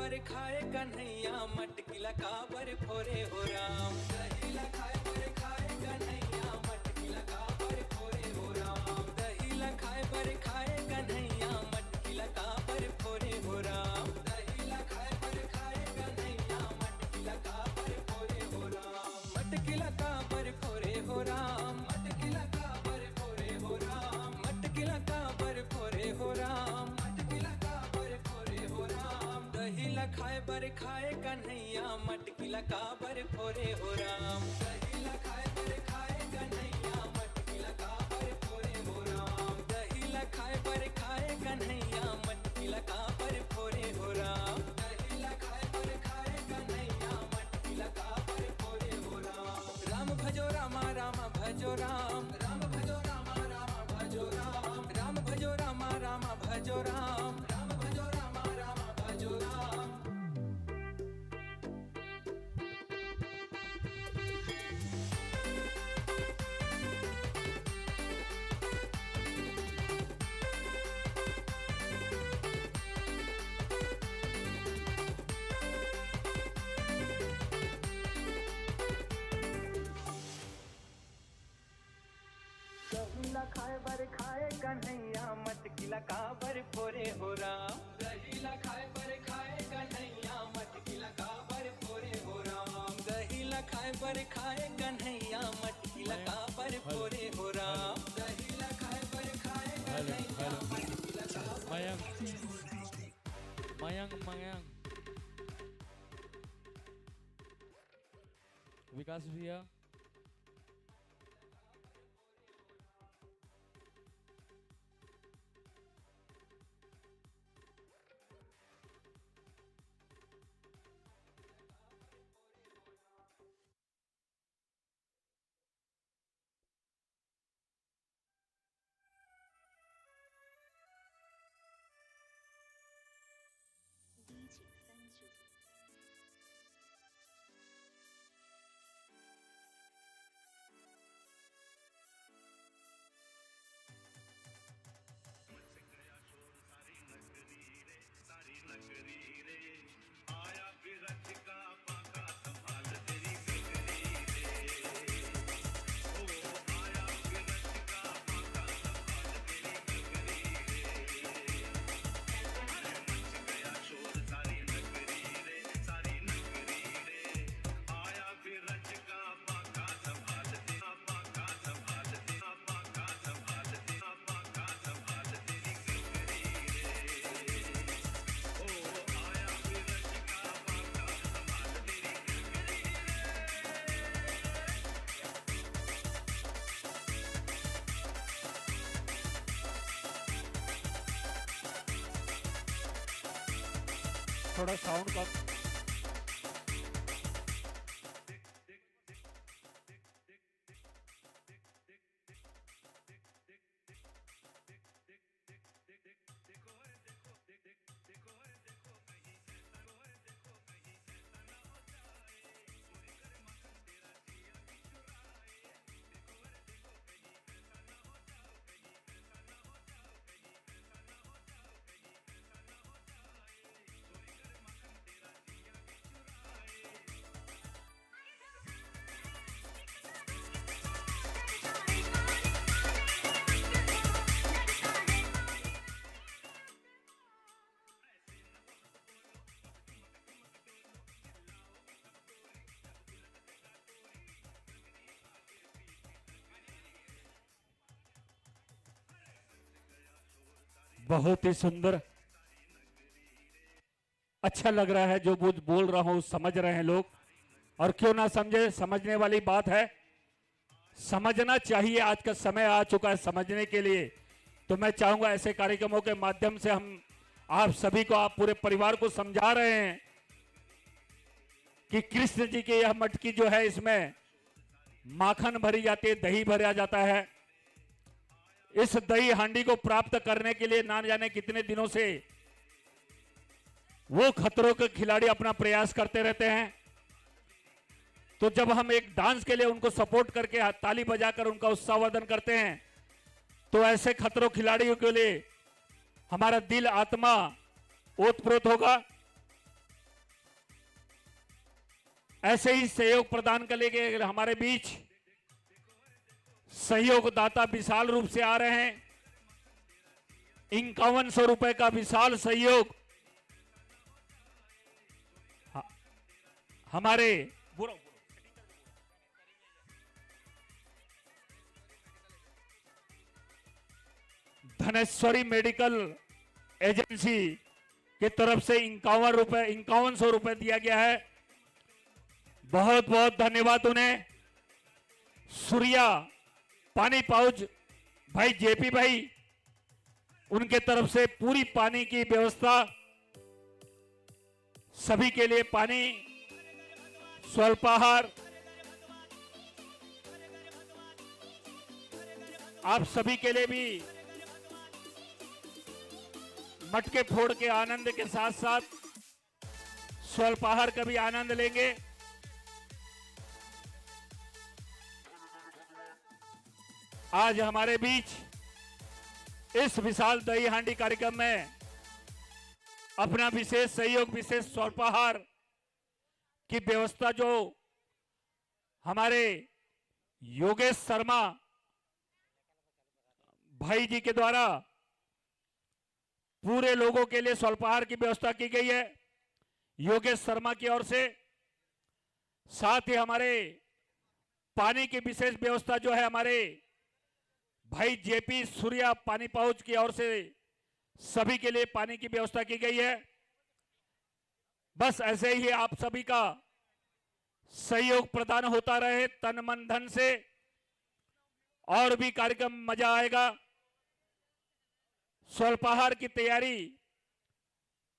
बर खाए कन्हैया मटकिला का बर फोरे हो राम। दहीला खाए बर खाए कन्हैया मटकिला का बर फोरे हो राम। दहीला खाए बर खाए कन्हैया मटकिला का बर फोरे हो राम। दहीला खाए बर खाए कन्हैया मटकिला का बर फोरे हो राम। मटकिला का बर फोरे हो राम। मटकिला का बर फोरे हो राम। मटकिला का बर फोरे हो राम। मटकिला का बर फोरे हो राम। दहीला खाए बर खाए कन्हैया मटकिला का बर फोरे हो राम। दहीला खाए बर खाए कन्हैया मटकिला का बर फोरे हो राम। दहीला खाए बर खाए कन्हैया मटकिला का बर फोरे हो राम। दहीला खाए बर खाए कन्हैया मटकिला का बर फोरे हो राम। राम भजो रामा राम भजो राम। राम भजो रामा राम भजो राम। राम भजो रामा राम भजो राम। राम भजो रामा राम भजो राम। दहीला खाए बर खाए कन्हैया मटकिला का बर फोरे हो राम। दहीला खाए बर खाए कन्हैया मटकिला का बर फोरे हो राम। दहीला खाए बर खाए कन्हैया मटकिला का बर फोरे हो राम। दहीला खाए बर खाए कन्हैया मटकिला का मयंक मयंक विकास भैया DJ Sanju. थोड़ा साउंड कम। बहुत ही सुंदर, अच्छा लग रहा है जो बोल रहा हूं समझ रहे हैं लोग, और क्यों ना समझे, समझने वाली बात है, समझना चाहिए। आज का समय आ चुका है समझने के लिए। तो मैं चाहूंगा ऐसे कार्यक्रमों के माध्यम से हम आप सभी को, आप पूरे परिवार को समझा रहे हैं कि कृष्ण जी की यह मटकी जो है इसमें माखन भरी जाती है, दही भरा जाता है। इस दही हांडी को प्राप्त करने के लिए ना जाने कितने दिनों से वो खतरों के खिलाड़ी अपना प्रयास करते रहते हैं। तो जब हम एक डांस के लिए उनको सपोर्ट करके ताली बजाकर उनका उत्साहवर्धन करते हैं, तो ऐसे खतरों खिलाड़ियों के लिए हमारा दिल आत्मा ओतप्रोत होगा। ऐसे ही सहयोग प्रदान करने के हमारे बीच सहयोगदाता विशाल रूप से आ रहे हैं। 5100 रुपए का विशाल सहयोग हमारे धनेश्वरी मेडिकल एजेंसी की तरफ से 5100 रुपए दिया गया है। बहुत बहुत धन्यवाद उन्हें। सूर्या पानी पाउच भाई जेपी भाई, उनके तरफ से पूरी पानी की व्यवस्था, सभी के लिए पानी, स्वल्पाहार, आप सभी के लिए भी मटके फोड़ के आनंद के साथ साथ स्वल्पाहार का भी आनंद लेंगे। आज हमारे बीच इस विशाल दही हांडी कार्यक्रम में अपना विशेष सहयोग, विशेष स्वल्पाहार की व्यवस्था जो हमारे योगेश शर्मा भाई जी के द्वारा पूरे लोगों के लिए स्वल्पाहार की व्यवस्था की गई है, योगेश शर्मा की ओर से। साथ ही हमारे पानी की विशेष व्यवस्था जो है हमारे भाई जेपी सूर्या पानी पाउच की ओर से सभी के लिए पानी की व्यवस्था की गई है। बस ऐसे ही आप सभी का सहयोग प्रदान होता रहे तन मन धन से, और भी कार्यक्रम मजा आएगा। स्वल्पाहार की तैयारी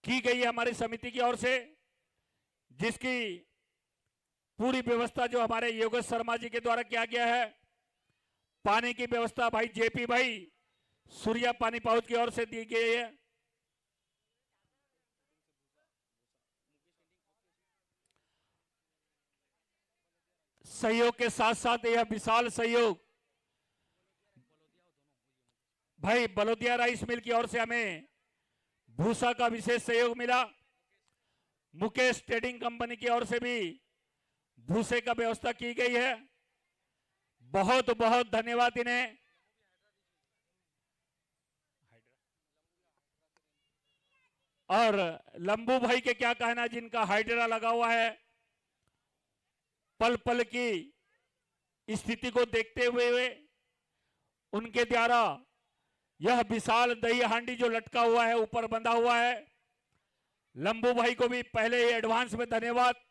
की गई है हमारी समिति की ओर से, जिसकी पूरी व्यवस्था जो हमारे योगेश शर्मा जी के द्वारा किया गया है। पानी की व्यवस्था भाई जेपी भाई सूर्या पानी पाउच की ओर से दी गई है। सहयोग के साथ साथ यह विशाल सहयोग भाई बलोदिया राइस मिल की ओर से हमें भूसा का विशेष सहयोग मिला। मुकेश ट्रेडिंग कंपनी की ओर से भी भूसे का व्यवस्था की गई है। बहुत बहुत धन्यवाद इन्हें। और लंबू भाई के क्या कहना, जिनका हाइड्रा लगा हुआ है, पल पल की स्थिति को देखते हुए उनके द्वारा यह विशाल दही हांडी जो लटका हुआ है, ऊपर बंधा हुआ है, लंबू भाई को भी पहले ही एडवांस में धन्यवाद।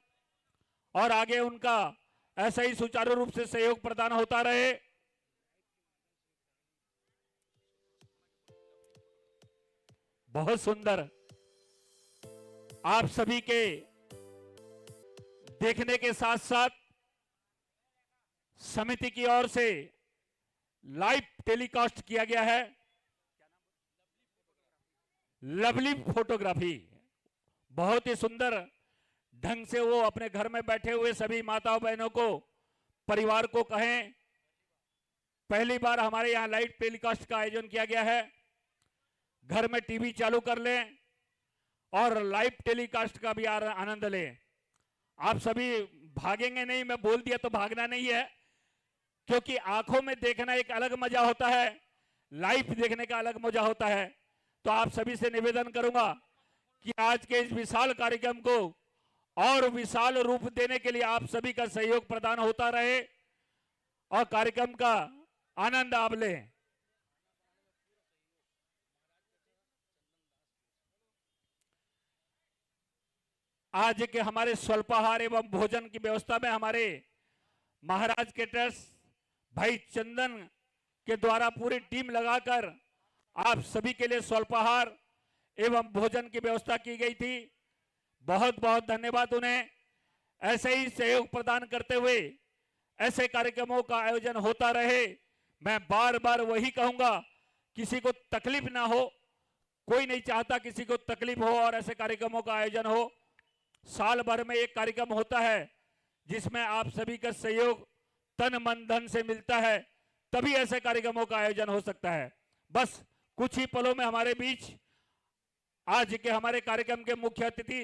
और आगे उनका ऐसा ही सुचारू रूप से सहयोग प्रदान होता रहे। बहुत सुंदर, आप सभी के देखने के साथ साथ समिति की ओर से लाइव टेलीकास्ट किया गया है लवली फोटोग्राफी। बहुत ही सुंदर ढंग से वो अपने घर में बैठे हुए सभी माताओं बहनों को, परिवार को कहें, पहली बार हमारे यहां लाइव टेलीकास्ट का आयोजन किया गया है। घर में टीवी चालू कर लें और लाइव टेलीकास्ट का भी आनंद लें। आप सभी भागेंगे नहीं, मैं बोल दिया तो भागना नहीं है, क्योंकि आंखों में देखना एक अलग मजा होता है, लाइव देखने का अलग मजा होता है। तो आप सभी से निवेदन करूंगा कि आज के इस विशाल कार्यक्रम को और विशाल रूप देने के लिए आप सभी का सहयोग प्रदान होता रहे और कार्यक्रम का आनंद आप लें। आज के हमारे स्वल्पाहार एवं भोजन की व्यवस्था में हमारे महाराज के ट्रस्ट भाई चंदन के द्वारा पूरी टीम लगाकर आप सभी के लिए स्वल्पाहार एवं भोजन की व्यवस्था की गई थी। बहुत बहुत धन्यवाद उन्हें। ऐसे ही सहयोग प्रदान करते हुए ऐसे कार्यक्रमों का आयोजन होता रहे। मैं बार बार वही कहूंगा, किसी को तकलीफ ना हो, कोई नहीं चाहता किसी को तकलीफ हो और ऐसे कार्यक्रमों का आयोजन हो। साल भर में एक कार्यक्रम होता है जिसमें आप सभी का सहयोग तन मन धन से मिलता है, तभी ऐसे कार्यक्रमों का आयोजन हो सकता है। बस कुछ ही पलों में हमारे बीच आज के हमारे कार्यक्रम के मुख्य अतिथि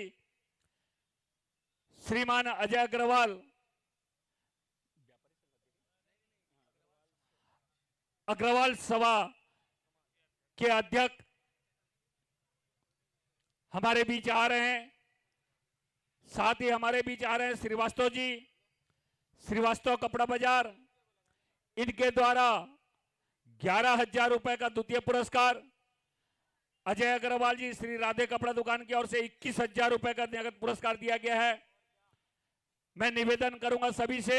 श्रीमान अजय अग्रवाल, अग्रवाल सभा के अध्यक्ष हमारे बीच आ रहे हैं। साथ ही हमारे बीच आ रहे हैं श्रीवास्तव जी, श्रीवास्तव कपड़ा बाजार, इनके द्वारा 11,000 रुपए का द्वितीय पुरस्कार। अजय अग्रवाल जी, श्री राधे कपड़ा दुकान की ओर से 21,000 रुपए का नगद पुरस्कार दिया गया है। मैं निवेदन करूंगा सभी से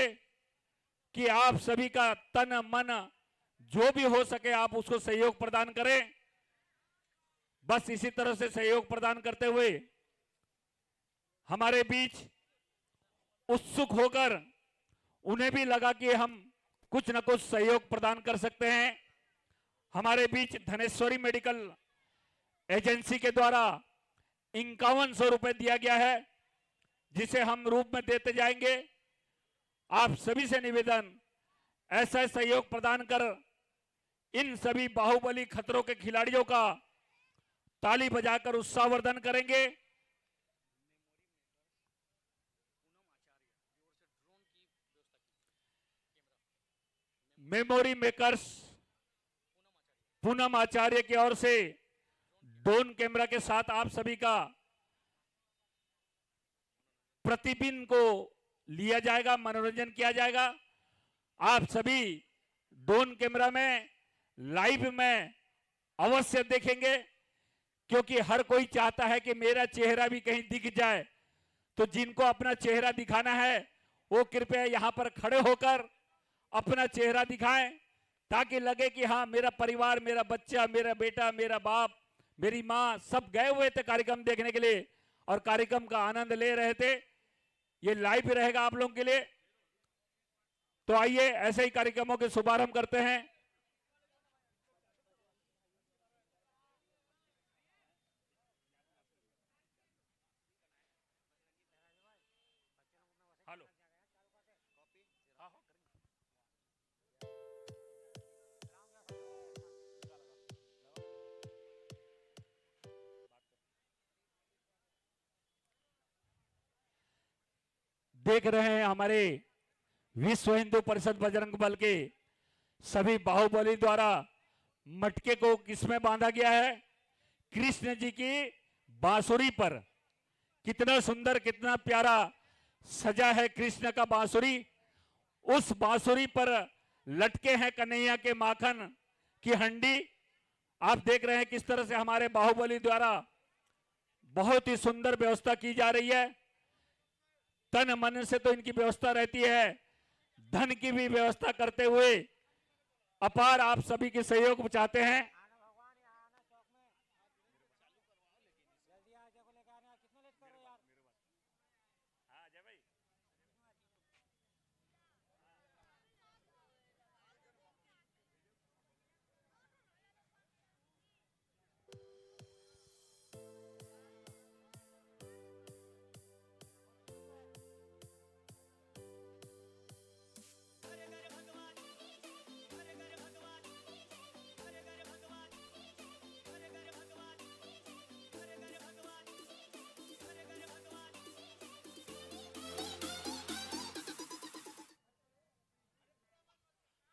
कि आप सभी का तन मन जो भी हो सके आप उसको सहयोग प्रदान करें। बस इसी तरह से सहयोग प्रदान करते हुए हमारे बीच उत्सुक होकर उन्हें भी लगा कि हम कुछ न कुछ सहयोग प्रदान कर सकते हैं। हमारे बीच धनेश्वरी मेडिकल एजेंसी के द्वारा 5100 रुपए दिया गया है, जिसे हम रूप में देते जाएंगे। आप सभी से निवेदन, ऐसा सहयोग प्रदान कर इन सभी बाहुबली खतरों के खिलाड़ियों का ताली बजाकर उत्साहवर्धन करेंगे। मेमोरी मेकर्स पूनम आचार्य की ओर से ड्रोन कैमरा के साथ आप सभी का प्रतिबिंब को लिया जाएगा, मनोरंजन किया जाएगा। आप सभी ड्रोन कैमरा में लाइव में अवश्य देखेंगे, क्योंकि हर कोई चाहता है कि मेरा चेहरा भी कहीं दिख जाए। तो जिनको अपना चेहरा दिखाना है वो कृपया यहां पर खड़े होकर अपना चेहरा दिखाएं, ताकि लगे कि हाँ, मेरा परिवार, मेरा बच्चा, मेरा बेटा, मेरा बाप, मेरी मां सब गए हुए थे कार्यक्रम देखने के लिए और कार्यक्रम का आनंद ले रहे थे। ये लाइव रहेगा आप लोगों के लिए। तो आइए ऐसे ही कार्यक्रमों के शुभारंभ करते हैं। हेलो, देख रहे हैं हमारे विश्व हिंदू परिषद बजरंग बल के सभी बाहुबली द्वारा मटके को किसमें बांधा गया है? कृष्ण जी की बांसुरी पर। कितना सुंदर, कितना प्यारा सजा है कृष्ण का बांसुरी। उस बांसुरी पर लटके हैं कन्हैया के माखन की हंडी। आप देख रहे हैं किस तरह से हमारे बाहुबली द्वारा बहुत ही सुंदर व्यवस्था की जा रही है। तन मन से तो इनकी व्यवस्था रहती है, धन की भी व्यवस्था करते हुए अपार आप सभी के सहयोग चाहते हैं।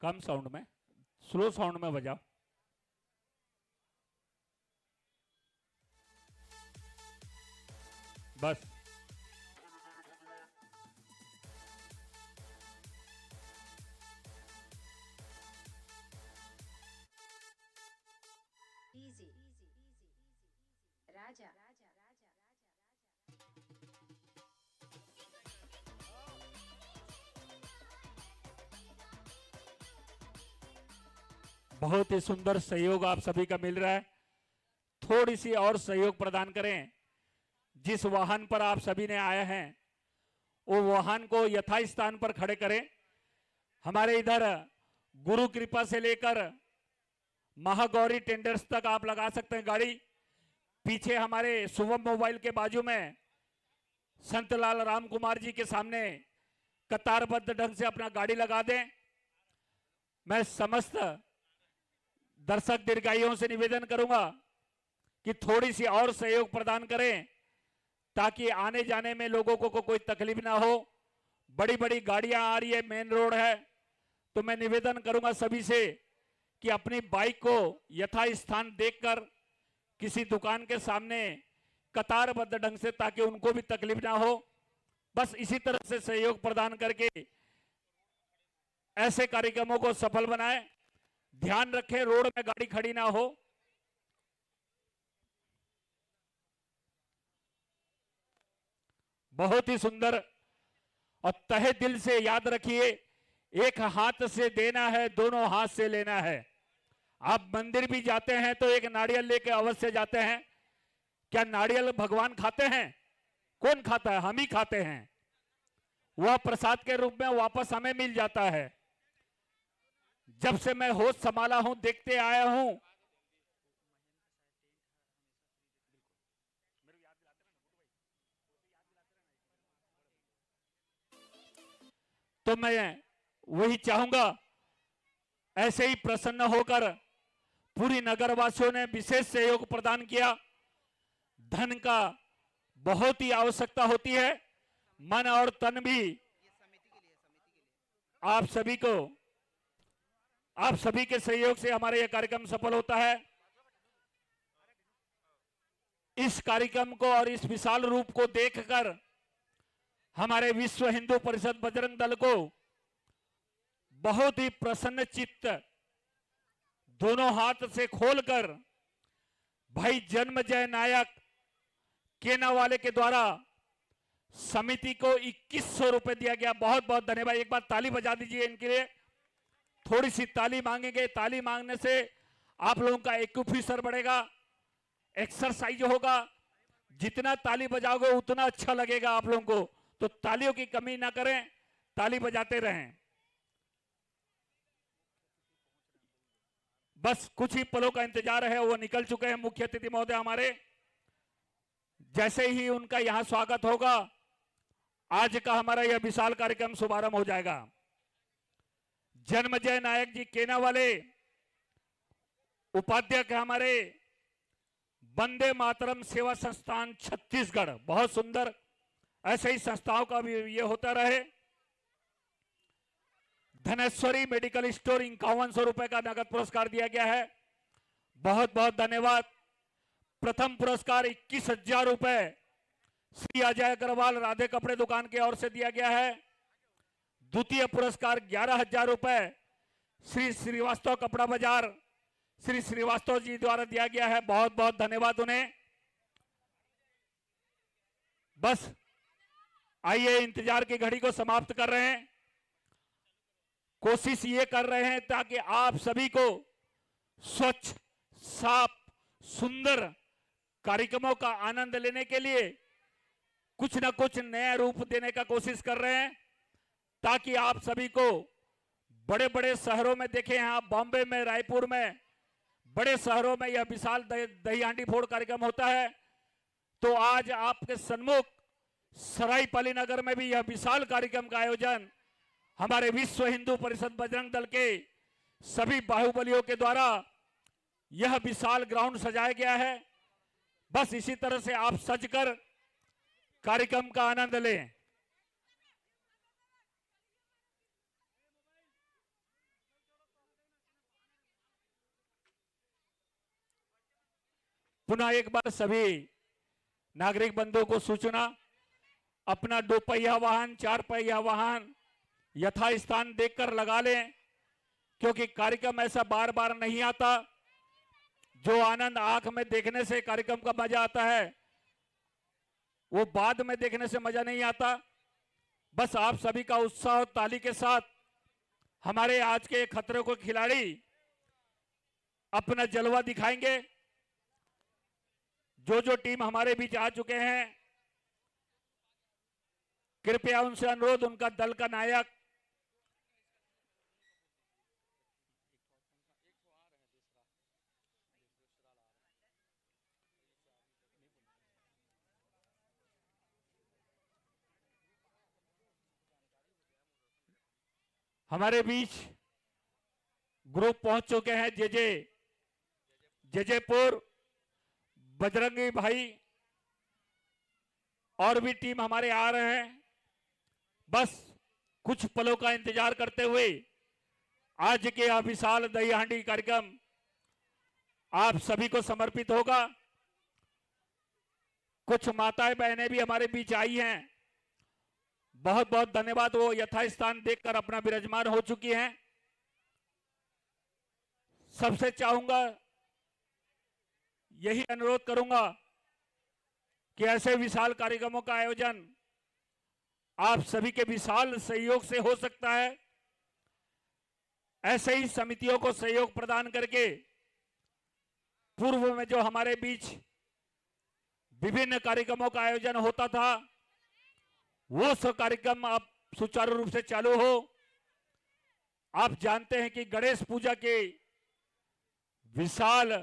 कम साउंड में, स्लो साउंड में बजाओ। बस डीजे राजा बहुत ही सुंदर सहयोग आप सभी का मिल रहा है। थोड़ी सी और सहयोग प्रदान करें। जिस वाहन पर आप सभी ने आए हैं वो वाहन को यथास्थान पर खड़े करें। हमारे इधर गुरु कृपा से लेकर महागौरी टेंडर्स तक आप लगा सकते हैं गाड़ी। पीछे हमारे शुभम मोबाइल के बाजू में संतलाल राम कुमार जी के सामने कतारबद्ध ढंग से अपना गाड़ी लगा दें। मैं समस्त दर्शक दीर्घायुओं से निवेदन करूंगा कि थोड़ी सी और सहयोग प्रदान करें, ताकि आने जाने में लोगों को कोई तकलीफ ना हो। बड़ी बड़ी गाड़ियां आ रही है, मेन रोड है, तो मैं निवेदन करूंगा सभी से कि अपनी बाइक को यथास्थान देखकर किसी दुकान के सामने कतारबद्ध ढंग से, ताकि उनको भी तकलीफ ना हो। बस इसी तरह से सहयोग प्रदान करके ऐसे कार्यक्रमों को सफल बनाएं। ध्यान रखें रोड में गाड़ी खड़ी ना हो। बहुत ही सुंदर, और तहे दिल से याद रखिए, एक हाथ से देना है, दोनों हाथ से लेना है। आप मंदिर भी जाते हैं तो एक नारियल लेके अवश्य जाते हैं। क्या नारियल भगवान खाते हैं? कौन खाता है? हम ही खाते हैं। वह प्रसाद के रूप में वापस हमें मिल जाता है। जब से मैं होश संभाला हूं, देखते आया हूं, तो मैं वही चाहूंगा, ऐसे ही प्रसन्न होकर पूरी नगरवासियों ने विशेष सहयोग प्रदान किया। धन का बहुत ही आवश्यकता होती है, मन और तन भी आप सभी के सहयोग से हमारा यह कार्यक्रम सफल होता है। इस कार्यक्रम को और इस विशाल रूप को देखकर हमारे विश्व हिंदू परिषद बजरंग दल को बहुत ही प्रसन्न चित्त, दोनों हाथ से खोलकर भाई जन्मजय नायक केनावाले के द्वारा समिति को 2100 रुपए दिया गया। बहुत बहुत धन्यवाद। एक बार ताली बजा दीजिए इनके लिए। थोड़ी सी ताली मांगेंगे। ताली मांगने से आप लोगों का एक्यूप्रेशर बढ़ेगा, एक्सरसाइज होगा। जितना ताली बजाओगे उतना अच्छा लगेगा आप लोगों को, तो तालियों की कमी ना करें, ताली बजाते रहें। बस कुछ ही पलों का इंतजार है, वो निकल चुके हैं मुख्य अतिथि महोदय हमारे। जैसे ही उनका यहां स्वागत होगा, आज का हमारा यह विशाल कार्यक्रम शुभारंभ हो जाएगा। जन्मजय नायक जी केनावाले उपाध्यक्ष हमारे वंदे मातरम सेवा संस्थान छत्तीसगढ़। बहुत सुंदर, ऐसे ही संस्थाओं का भी ये होता रहे। धनेश्वरी मेडिकल स्टोर 5100 रुपए का नगद पुरस्कार दिया गया है। बहुत बहुत धन्यवाद। प्रथम पुरस्कार 21,000 रुपए श्री अजय अग्रवाल राधे कपड़े दुकान की ओर से दिया गया है। द्वितीय पुरस्कार 11,000 रुपए श्री श्रीवास्तव कपड़ा बाजार श्री श्रीवास्तव जी द्वारा दिया गया है। बहुत बहुत धन्यवाद उन्हें। बस आइए, इंतजार की घड़ी को समाप्त कर रहे हैं। कोशिश ये कर रहे हैं ताकि आप सभी को स्वच्छ, साफ, सुंदर कार्यक्रमों का आनंद लेने के लिए कुछ ना कुछ नया रूप देने का कोशिश कर रहे हैं, ताकि आप सभी को बड़े बड़े शहरों में देखें, यहाँ बॉम्बे में, रायपुर में, बड़े शहरों में यह विशाल दही हांडी फोड़ कार्यक्रम होता है। तो आज आपके सन्मुख सरायपाली नगर में भी यह विशाल कार्यक्रम का आयोजन हमारे विश्व हिंदू परिषद बजरंग दल के सभी बाहुबलियों के द्वारा यह विशाल ग्राउंड सजाया गया है। बस इसी तरह से आप सजकर कार्यक्रम का आनंद लें। पुनः एक बार सभी नागरिक बंधुओं को सूचना, अपना 2 पहिया वाहन, 4 पहिया वाहन यथास्थान देखकर लगा लें, क्योंकि कार्यक्रम ऐसा बार बार नहीं आता। जो आनंद आंख में देखने से कार्यक्रम का मजा आता है, वो बाद में देखने से मजा नहीं आता। बस आप सभी का उत्साह और ताली के साथ हमारे आज के खतरे को खिलाड़ी अपना जलवा दिखाएंगे। जो जो टीम हमारे बीच आ चुके हैं, कृपया उनसे अनुरोध, उनका दल का नायक हमारे बीच ग्रुप पहुंच चुके हैं। जजेपुर बजरंगी भाई और भी टीम हमारे आ रहे हैं। बस कुछ पलों का इंतजार करते हुए आज के यह विशाल दही हांडी कार्यक्रम आप सभी को समर्पित होगा। कुछ माताएं बहनें भी हमारे बीच आई हैं, बहुत बहुत धन्यवाद। वो यथास्थान देखकर अपना विराजमान हो चुकी हैं। सबसे चाहूंगा, यही अनुरोध करूंगा कि ऐसे विशाल कार्यक्रमों का आयोजन आप सभी के विशाल सहयोग से हो सकता है। ऐसे ही समितियों को सहयोग प्रदान करके पूर्व में जो हमारे बीच विभिन्न कार्यक्रमों का आयोजन होता था, वो सब कार्यक्रम अब सुचारू रूप से चालू हो। आप जानते हैं कि गणेश पूजा के विशाल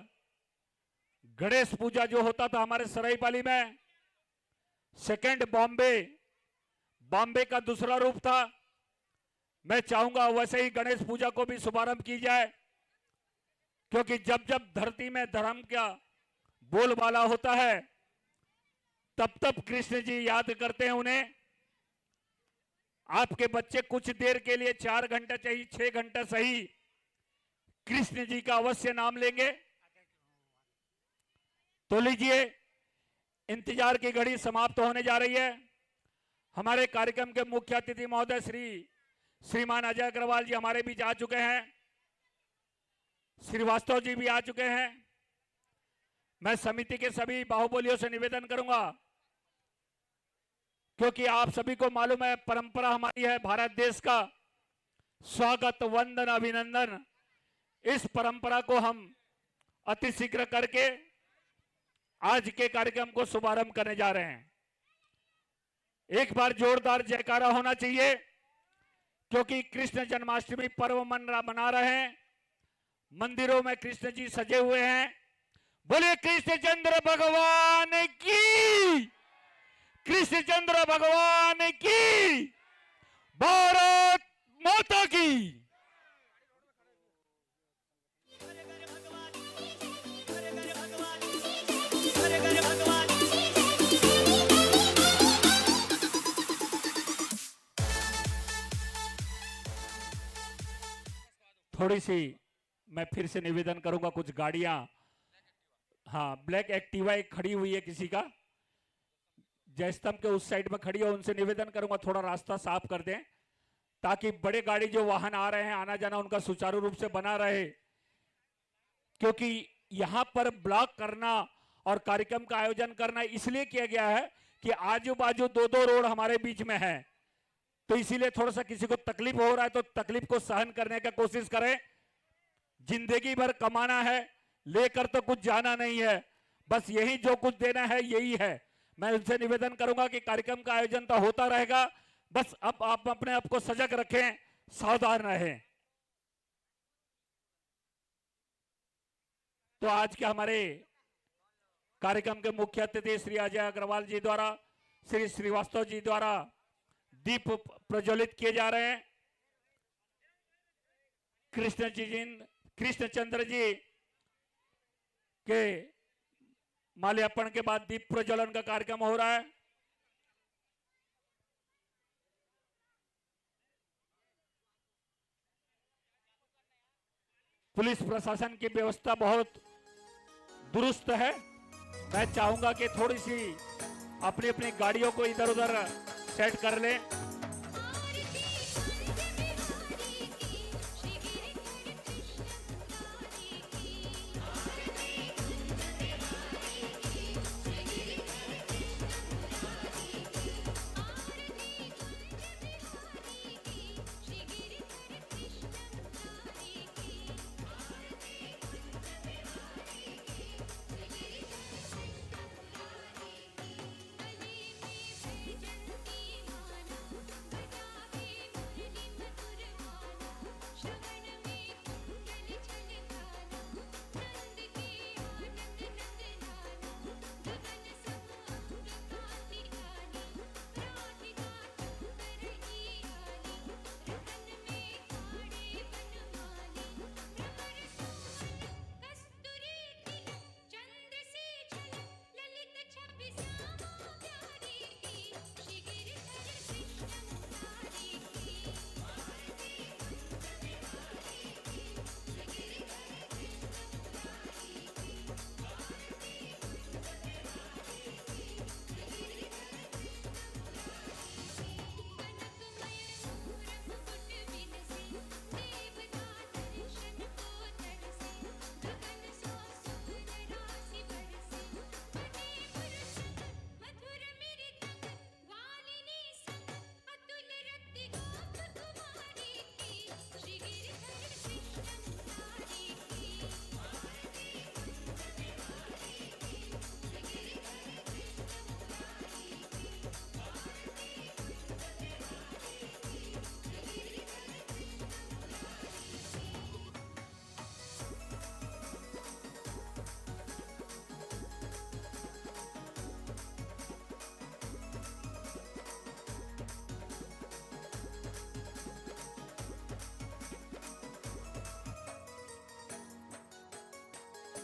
गणेश पूजा जो होता था हमारे सरायपाली में, सेकंड बॉम्बे का दूसरा रूप था। मैं चाहूंगा वैसे ही गणेश पूजा को भी शुभारंभ की जाए, क्योंकि जब जब धरती में धर्म का बोलबाला होता है तब तब कृष्ण जी याद करते हैं उन्हें। आपके बच्चे कुछ देर के लिए 4 घंटा चाहिए 6 घंटा सही, कृष्ण जी का अवश्य नाम लेंगे। तो लीजिए, इंतजार की घड़ी समाप्त होने जा रही है। हमारे कार्यक्रम के मुख्य अतिथि महोदय श्रीमान अजय अग्रवाल जी हमारे बीच आ चुके हैं। श्रीवास्तव जी भी आ चुके हैं। मैं समिति के सभी बाहुबलियों से निवेदन करूंगा, क्योंकि आप सभी को मालूम है परंपरा हमारी है भारत देश का स्वागत वंदन अभिनंदन। इस परंपरा को हम अति शीघ्र करके आज के कार्यक्रम को शुभारंभ करने जा रहे हैं। एक बार जोरदार जयकारा होना चाहिए, क्योंकि कृष्ण जन्माष्टमी पर्व मना रहे हैं। मंदिरों में कृष्ण जी सजे हुए हैं। बोले कृष्णचंद्र भगवान की, कृष्णचंद्र भगवान की, भारत माता की। थोड़ी सी मैं फिर से निवेदन करूंगा, कुछ गाड़ियां, हाँ ब्लैक एक्टिवा एक खड़ी हुई है किसी का, जयस्तंभ के उस साइड में खड़ी है, उनसे निवेदन करूंगा थोड़ा रास्ता साफ कर दें, ताकि बड़े गाड़ी जो वाहन आ रहे हैं आना जाना उनका सुचारू रूप से बना रहे। क्योंकि यहां पर ब्लॉक करना और कार्यक्रम का आयोजन करना इसलिए किया गया है कि आजू बाजू 2-2 रोड हमारे बीच में है, तो इसीलिए थोड़ा सा किसी को तकलीफ हो रहा है तो तकलीफ को सहन करने का कोशिश करें। जिंदगी भर कमाना है, लेकर तो कुछ जाना नहीं है, बस यही जो कुछ देना है यही है। मैं उनसे निवेदन करूंगा कि कार्यक्रम का आयोजन तो होता रहेगा, बस अब आप अपने आप को सजग रखें, सावधान रहें। तो आज के हमारे कार्यक्रम के मुख्य अतिथि श्री अजय अग्रवाल जी द्वारा, श्री श्रीवास्तव जी द्वारा दीप प्रज्वलित किए जा रहे हैं। कृष्णचंद्र जी के माल्यार्पण के बाद दीप प्रज्वलन का कार्यक्रम हो रहा है। पुलिस प्रशासन की व्यवस्था बहुत दुरुस्त है। मैं चाहूंगा कि थोड़ी सी अपनी अपनी गाड़ियों को इधर उधर सेट कर लें।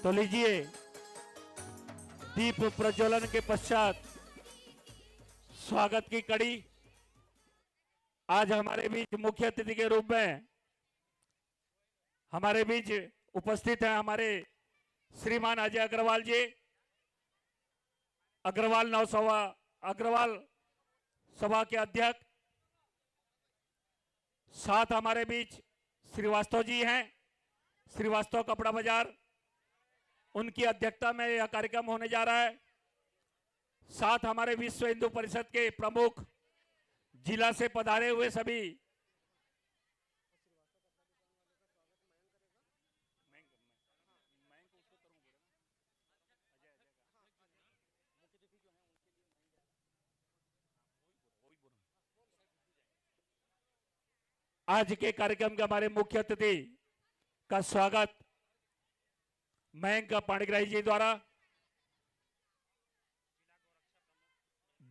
तो लीजिए, दीप प्रज्वलन के पश्चात स्वागत की कड़ी। आज हमारे बीच मुख्य अतिथि के रूप में हमारे बीच उपस्थित हैं हमारे श्रीमान अजय अग्रवाल जी, अग्रवाल सभा के अध्यक्ष। साथ हमारे बीच श्रीवास्तव जी हैं, श्रीवास्तव कपड़ा बाजार, उनकी अध्यक्षता में यह कार्यक्रम होने जा रहा है। साथ हमारे विश्व हिंदू परिषद के प्रमुख, जिला से पधारे हुए सभी आज के कार्यक्रम के हमारे मुख्य अतिथि का स्वागत मयंक पाणिग्राही जी द्वारा,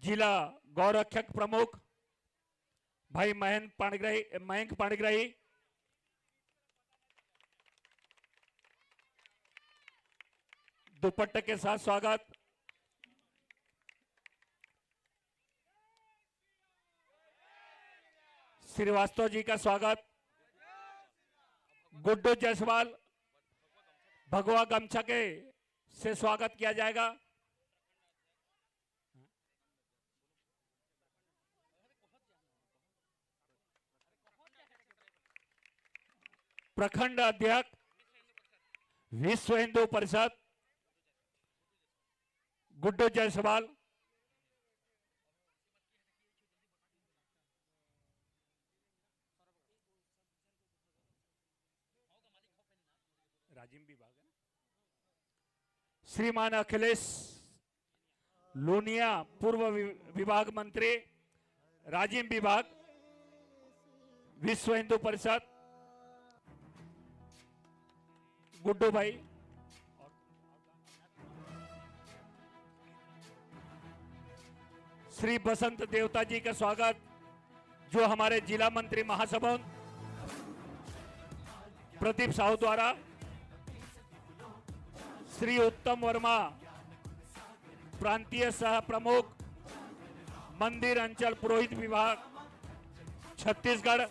जिला गौरक्षक प्रमुख भाई मयंक पाणिग्राही, दुपट्टे के साथ स्वागत। श्रीवास्तव जी का स्वागत। गुड्डू जायसवाल भगवा गमछा के से स्वागत किया जाएगा। प्रखंड अध्यक्ष विश्व हिंदू परिषद गुड्डू जायसवाल, राजिम विभाग है, श्रीमान अखिलेश लोनिया पूर्व विभाग मंत्री, राजिम विभाग विश्व हिंदू परिषद गुड्डू भाई, श्री बसंत देवता जी का स्वागत, जो हमारे जिला मंत्री महासभा प्रदीप साहू द्वारा, श्री उत्तम वर्मा प्रांतीय सह प्रमुख मंदिर अंचल पुरोहित विभाग छत्तीसगढ़,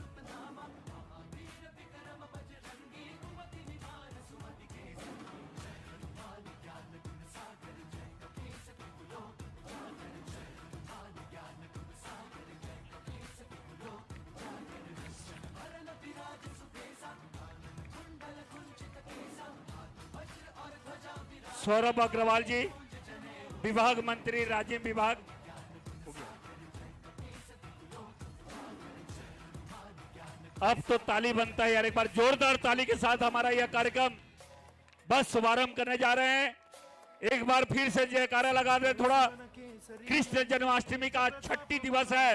सौरभ अग्रवाल जी विभाग मंत्री राजिम विभाग, अब तो ताली बनता है यार, एक बार जोरदार ताली के साथ हमारा यह कार्यक्रम बस शुभारंभ करने जा रहे हैं। एक बार फिर से जयकारा लगा दे थोड़ा। कृष्ण जन्माष्टमी का छठी दिवस है,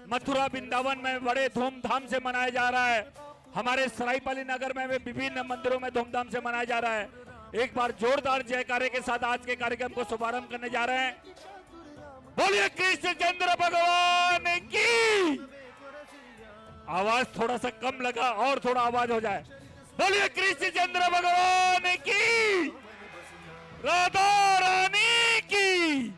मथुरा वृंदावन में बड़े धूमधाम से मनाया जा रहा है। हमारे सरायपाली नगर में विभिन्न मंदिरों में धूमधाम से मनाया जा रहा है। एक बार जोरदार जयकारे के साथ आज के कार्यक्रम को शुभारंभ करने जा रहे हैं। बोलिए कृष्णचंद्र भगवान की। आवाज थोड़ा सा कम लगा, और थोड़ा आवाज हो जाए। बोलिए कृष्णचंद्र भगवान की, राधा रानी की।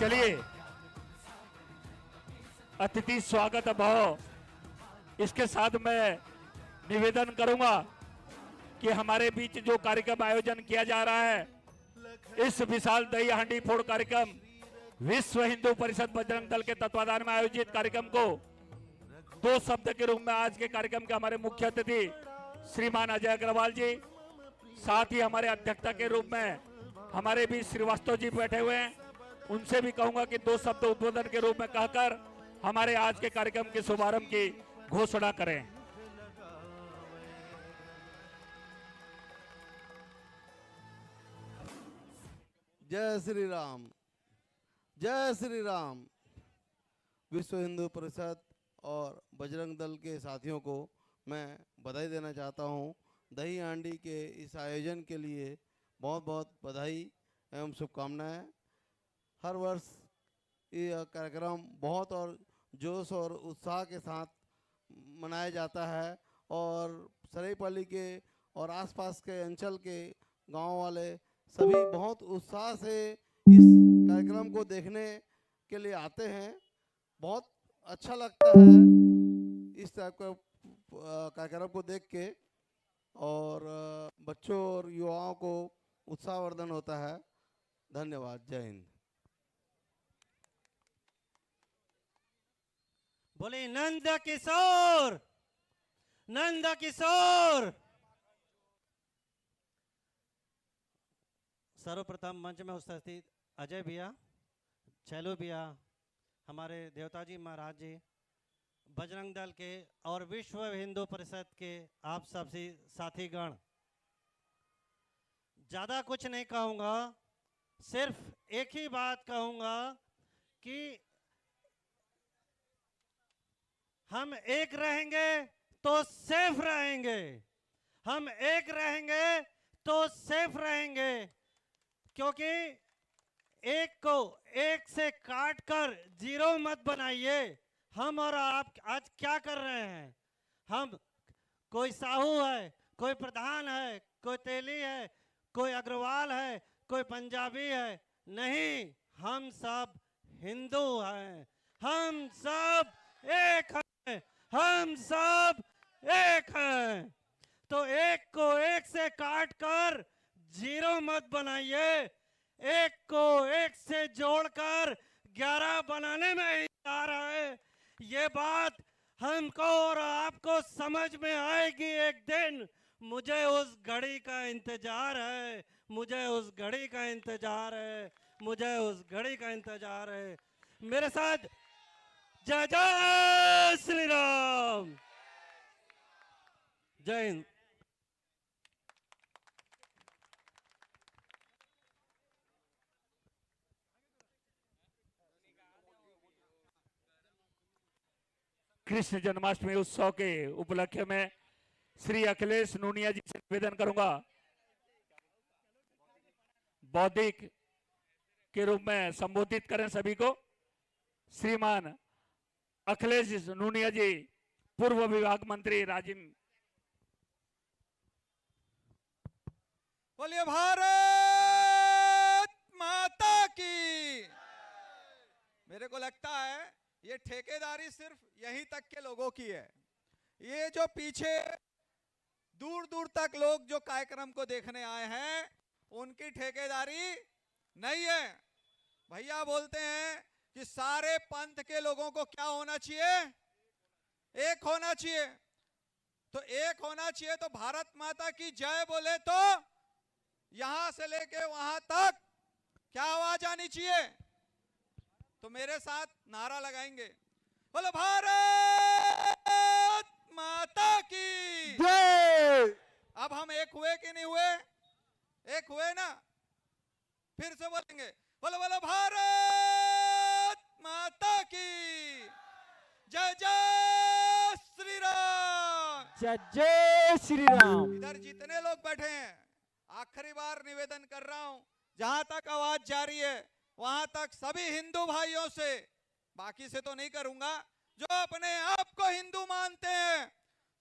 चलिए, अतिथि स्वागत भाव, इसके साथ मैं निवेदन करूंगा कि हमारे बीच जो कार्यक्रम आयोजन किया जा रहा है, इस विशाल दही हांडी फोड़ कार्यक्रम विश्व हिंदू परिषद बजरंग दल के तत्वाधान में आयोजित कार्यक्रम को दो शब्द के रूप में आज के कार्यक्रम के हमारे मुख्य अतिथि श्रीमान अजय अग्रवाल जी, साथ ही हमारे अध्यक्षता के रूप में हमारे भी श्रीवास्तव जी बैठे हुए हैं, उनसे भी कहूंगा कि दो शब्द उद्बोधन के रूप में कहकर हमारे आज के कार्यक्रम के शुभारंभ की घोषणा करें। जय श्री राम, जय श्री राम। विश्व हिंदू परिषद और बजरंग दल के साथियों को मैं बधाई देना चाहता हूं। दही हांडी के इस आयोजन के लिए बहुत बहुत बधाई एवं शुभकामनाएं। हर वर्ष यह कार्यक्रम बहुत और जोश और उत्साह के साथ मनाया जाता है और सरायपाली के और आसपास के अंचल के गांव वाले सभी बहुत उत्साह से इस कार्यक्रम को देखने के लिए आते हैं। बहुत अच्छा लगता है इस टाइप का कार्यक्रम को देख के और बच्चों और युवाओं को उत्साहवर्धन होता है। धन्यवाद। जय हिंद। बोले नंद किशोर, नंद किशोर। सर्वप्रथम मंच में उपस्थित अजय भैया, छैलू भैया, हमारे देवताजी महाराज जी, बजरंग दल के और विश्व हिंदू परिषद के आप सभी साथीगण, ज़्यादा कुछ नहीं कहूँगा, सिर्फ एक ही बात कहूँगा कि हम एक रहेंगे तो सेफ रहेंगे, हम एक रहेंगे तो सेफ रहेंगे, क्योंकि एक को एक से काट कर जीरो मत बनाइए। हम और आप आज क्या कर रहे हैं? हम कोई साहू है, कोई प्रधान है, कोई तेली है, कोई अग्रवाल है, कोई पंजाबी है, नहीं, हम सब हिंदू हैं, हम सब एक हैं, हम सब एक हैं। तो एक को एक से काट कर जीरो मत बनाइए, एक को एक से जोड़कर 11 बनाने में ही आ रहा है। ये बात हमको और आपको समझ में आएगी एक दिन। मुझे उस घड़ी का इंतजार है, मुझे उस घड़ी का इंतजार है, मुझे उस घड़ी का इंतजार है। मेरे साथ जय जय श्री राम, जय हिंद। कृष्ण जन्माष्टमी उत्सव के उपलक्ष्य में श्री अखिलेश नूनिया जी से निवेदन करूंगा, बौद्धिक के रूप में संबोधित करें सभी को। श्रीमान अखिलेश नूनिया जी, पूर्व विभाग मंत्री राजीव। बोलिए भारत माता की। मेरे को लगता है ये ठेकेदारी सिर्फ यहीं तक के लोगों की है। ये जो पीछे दूर दूर तक लोग जो कार्यक्रम को देखने आए हैं, उनकी ठेकेदारी नहीं है। भैया बोलते हैं कि सारे पंथ के लोगों को क्या होना चाहिए? एक होना चाहिए। तो एक होना चाहिए तो भारत माता की जय बोले तो यहां से लेके वहां तक क्या आवाज आनी चाहिए? तो मेरे साथ नारा लगाएंगे, बोलो भारत माता की जय। अब हम एक हुए कि नहीं हुए? एक हुए ना? फिर से बोलेंगे, बोलो बोलो भारत माता की जय जय श्री राम, जय जय श्री राम। इधर जितने लोग बैठे हैं, आखिरी बार निवेदन कर रहा हूं, जहां तक आवाज जारी है वहां तक सभी हिंदू भाइयों से, बाकी से तो नहीं करूंगा, जो अपने आप को हिंदू मानते हैं,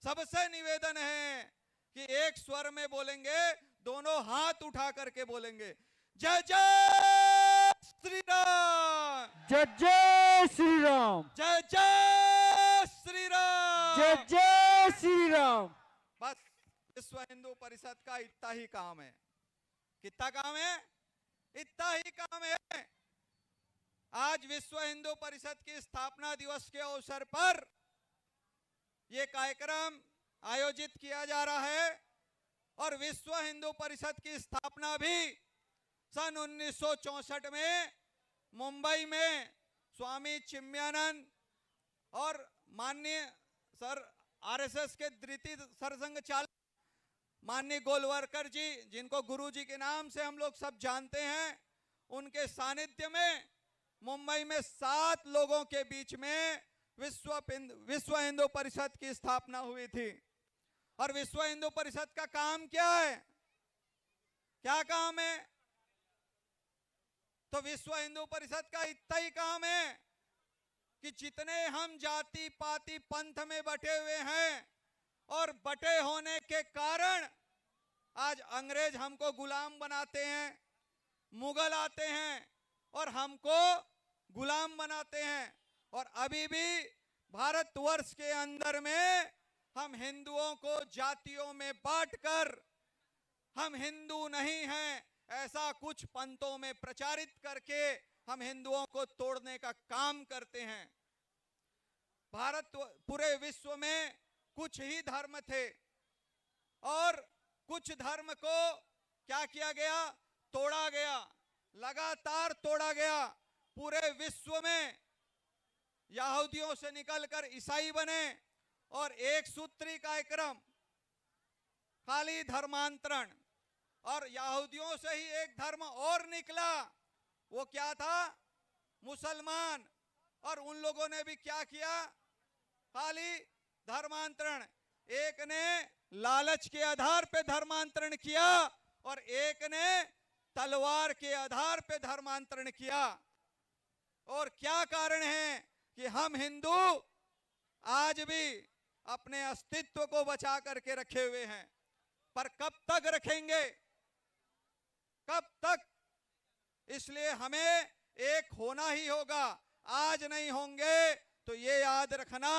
सबसे निवेदन है कि एक स्वर में बोलेंगे, दोनों हाथ उठा करके बोलेंगे, जय जय श्री राम, जय जय श्री राम, जय जय श्री राम, जय जय श्री राम। बस विश्व हिंदू परिषद का इतना ही काम है। कितना काम है? इतना ही काम है। आज विश्व हिंदू परिषद की स्थापना दिवस के अवसर पर यह कार्यक्रम आयोजित किया जा रहा है और विश्व हिंदू परिषद की स्थापना भी सन 1964 में मुंबई में स्वामी चिन्मयानंद और माननीय सर आरएसएस के द्वितीय सरसंघ चालक माननीय गोलवरकर जी, जिनको गुरु जी के नाम से हम लोग सब जानते हैं, उनके सानिध्य में मुंबई में 7 लोगों के बीच में विश्व हिंदू परिषद की स्थापना हुई थी। और विश्व हिंदू परिषद का काम क्या है? क्या काम है? तो विश्व हिंदू परिषद का इतना ही काम है कि जितने हम जाति पाति पंथ में बटे हुए हैं और बटे होने के कारण आज अंग्रेज हमको गुलाम बनाते हैं, मुगल आते हैं और हमको गुलाम बनाते हैं। और अभी भी भारतवर्ष के अंदर में हम हिंदुओं को जातियों में बांटकर हम हिंदू नहीं हैं ऐसा कुछ पंथों में प्रचारित करके हम हिंदुओं को तोड़ने का काम करते हैं। भारत पूरे विश्व में कुछ ही धर्म थे और कुछ धर्म को क्या किया गया, तोड़ा गया, लगातार तोड़ा गया। पूरे विश्व में यहूदियों से निकलकर ईसाई बने और एक सूत्री कार्यक्रम, खाली धर्मांतरण। और यहूदियों से ही एक धर्म और निकला, वो क्या था, मुसलमान। और उन लोगों ने भी क्या किया, खाली धर्मांतरण। एक ने लालच के आधार पे धर्मांतरण किया और एक ने तलवार के आधार पे धर्मांतरण किया। और क्या कारण है कि हम हिंदू आज भी अपने अस्तित्व को बचा करके रखे हुए हैं, पर कब तक रखेंगे, कब तक? इसलिए हमें एक होना ही होगा। आज नहीं होंगे तो ये याद रखना,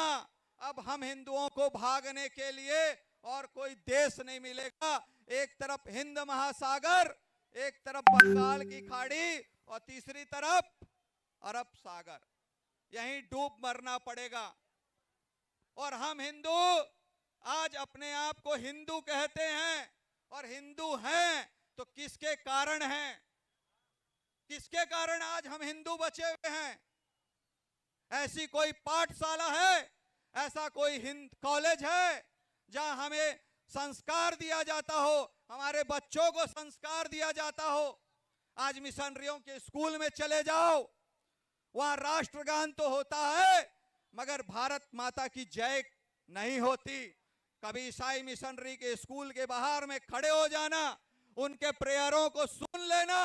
अब हम हिंदुओं को भागने के लिए और कोई देश नहीं मिलेगा। एक तरफ हिंद महासागर, एक तरफ बंगाल की खाड़ी और तीसरी तरफ अरब सागर, यहीं डूब मरना पड़ेगा। और हम हिंदू आज अपने आप को हिंदू कहते हैं और हिंदू हैं तो किसके कारण हैं? किसके कारण आज हम हिंदू बचे हुए हैं? ऐसी कोई पाठशाला है, ऐसा कोई कॉलेज है जहां हमें संस्कार दिया जाता हो, हमारे बच्चों को संस्कार दिया जाता हो? आज मिशनरियों के स्कूल में चले जाओ, वहां राष्ट्रगान तो होता है मगर भारत माता की जय नहीं होती। कभी ईसाई मिशनरी के स्कूल के बाहर में खड़े हो जाना, उनके प्रेयरों को सुन लेना।